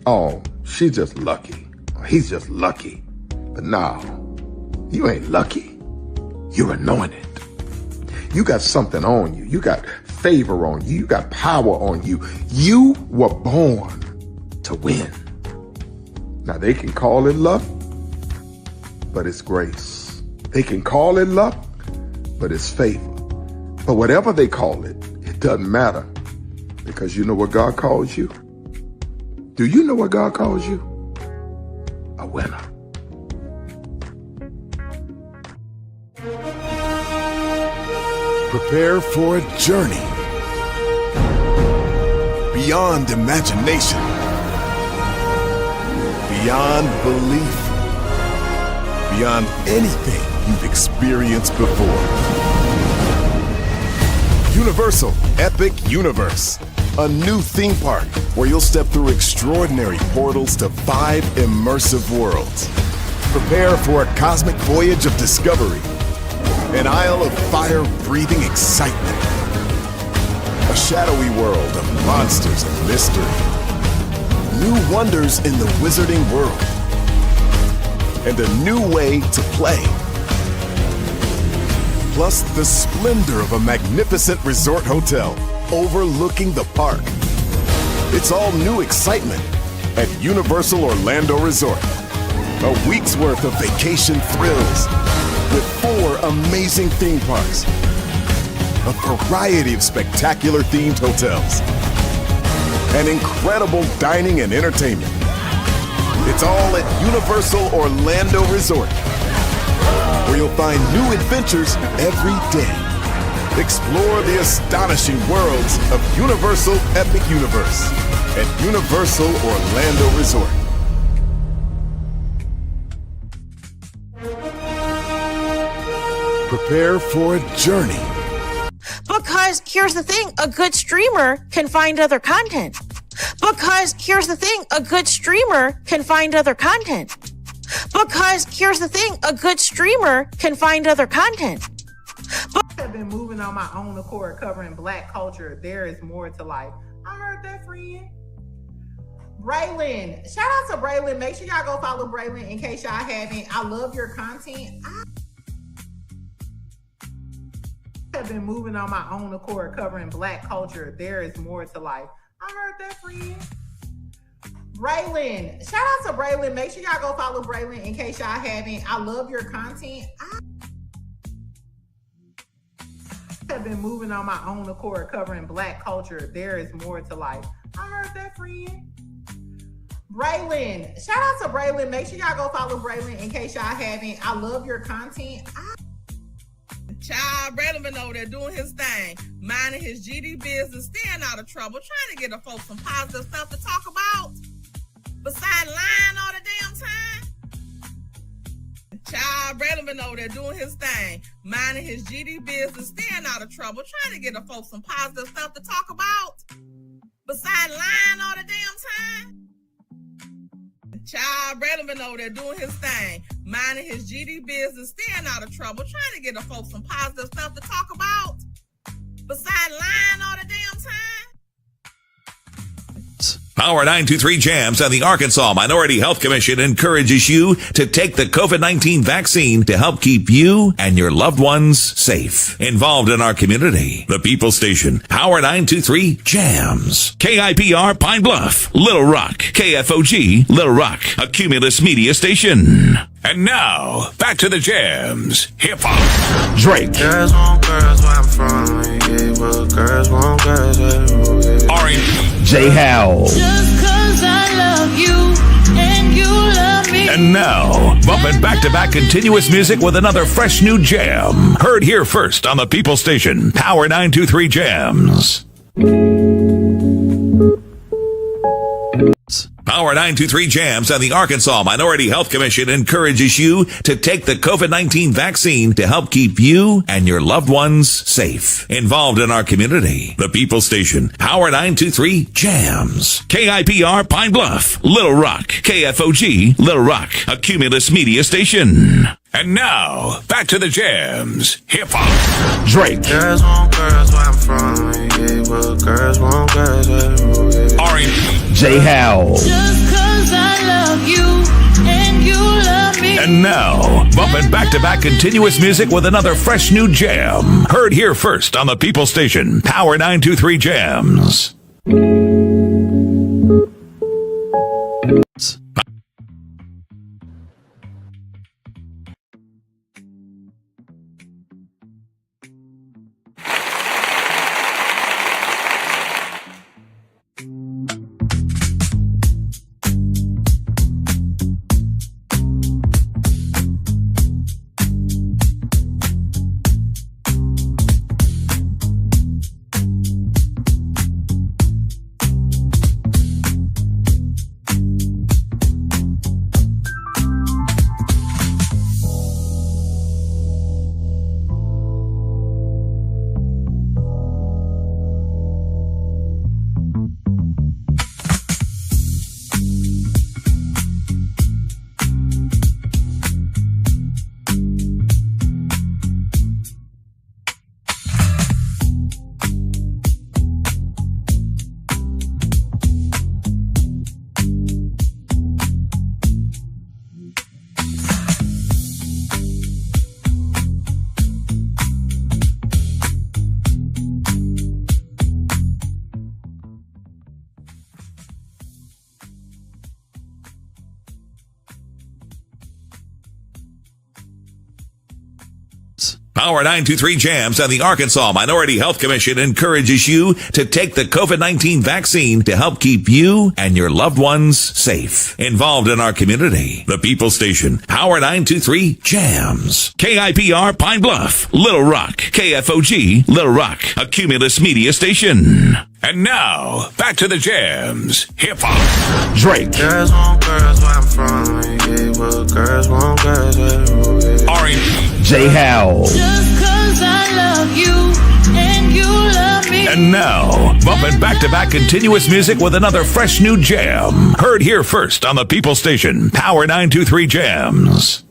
Speaker 10: Oh, she's just lucky. He's just lucky. But no, you ain't lucky. You're anointed. You got something on you. You got favor on you. You got power on you. You were born to win. Now they can call it luck, but it's grace. They can call it luck, but it's favor. But whatever they call it, it doesn't matter, because you know what God calls you? Do you know what God calls you? A winner.
Speaker 11: Prepare for a journey beyond imagination, beyond belief, beyond anything you've experienced before. Universal Epic Universe, a new theme park where you'll step through extraordinary portals to 5 immersive worlds. Prepare for a cosmic voyage of discovery, an isle of fire-breathing excitement, a shadowy world of monsters and mystery, new wonders in the wizarding world, and a new way to play. Plus the splendor of a magnificent resort hotel overlooking the park. It's all new excitement at Universal Orlando Resort. A week's worth of vacation thrills with 4 amazing theme parks, a variety of spectacular themed hotels, and incredible dining and entertainment. It's all at Universal Orlando Resort, where you'll find new adventures every day. Explore the astonishing worlds of Universal Epic Universe at Universal Orlando Resort. Prepare for a journey.
Speaker 12: Because here's the thing, a good streamer can find other content. Because here's the thing, a good streamer can find other content. Because here's the thing, a good streamer can find other content.
Speaker 13: I've been moving on my own accord, covering Black culture. There is more to life. I heard that, friend. Braylon, shout out to Braylon. Make sure y'all go follow Braylon in case y'all haven't. I love your content. I've been moving on my own accord, covering Black culture. There is more to life. I heard that, friend. Braylon, shout out to Braylon. Make sure y'all go follow Braylon in case y'all haven't. I love your content. have been moving on my own accord, covering Black culture. There is more to life. I heard that, friend. Braylon, shout out to Braylon. Make sure y'all go follow Braylon in case y'all haven't. I love your content.
Speaker 14: Child, Braylon been over there doing his thing, minding his GD business, staying out of trouble, trying to get the folks some positive stuff to talk about. Besides lying all the damn time. Child, Braylon been over there doing his thing, minding his GD business, staying out of trouble, trying to get the folks some positive stuff to talk about. Besides lying all the damn time. Child, Braylon been over there doing his thing, minding his GD business, staying out of trouble, trying to get the folks some positive stuff to talk about. Besides lying all the damn time.
Speaker 15: Power 923 Jams and the Arkansas Minority Health Commission encourages you to take the COVID-19 vaccine to help keep you and your loved ones safe. Involved in our community, the People Station, Power 923 Jams. KIPR Pine Bluff, Little Rock, KFOG, Little Rock, a Cumulus media station. And now, back to the jams. Hip-hop. Drake.
Speaker 16: Girls want girls where I'm from. Yeah, well, girls want girls where
Speaker 15: R&B. J. Howell.
Speaker 1: Just 'cause I love you and you love me.
Speaker 15: And now, bumping back-to-back continuous music with another fresh new jam. Heard here first on the People Station, Power 923 Jams. Power 923 Jams and the Arkansas Minority Health Commission encourages you to take the COVID-19 vaccine to help keep you and your loved ones safe. Involved in our community, the People Station, Power 923 Jams. KIPR Pine Bluff, Little Rock, KFOG, Little Rock, a Cumulus media station. And now, back to the jams. Hip-hop. Drake.
Speaker 16: Girls want girls where I'm from. Yeah, well, girls want girls where
Speaker 15: R&B. J. Howell.
Speaker 1: Just 'cause I love you and you love me.
Speaker 15: And now, bumping back-to-back continuous music with another fresh new jam. Heard here first on the People Station, Power 923 Jams. Power 923 Jams and the Arkansas Minority Health Commission encourages you to take the COVID-19 vaccine to help keep you and your loved ones safe. Involved in our community, the People Station, Power 923 Jams. KIPR Pine Bluff, Little Rock, KFOG, Little Rock, a Cumulus media station. And now, back to the jams. Hip-hop. Drake.
Speaker 16: Girls want girls where I'm from. Yeah, well, girls want girls where
Speaker 15: R&B. J. Howell.
Speaker 1: Just 'cause I love you and you love me.
Speaker 15: And now, bumping back-to-back continuous music with another fresh new jam. Heard here first on the People Station, Power 923 Jams.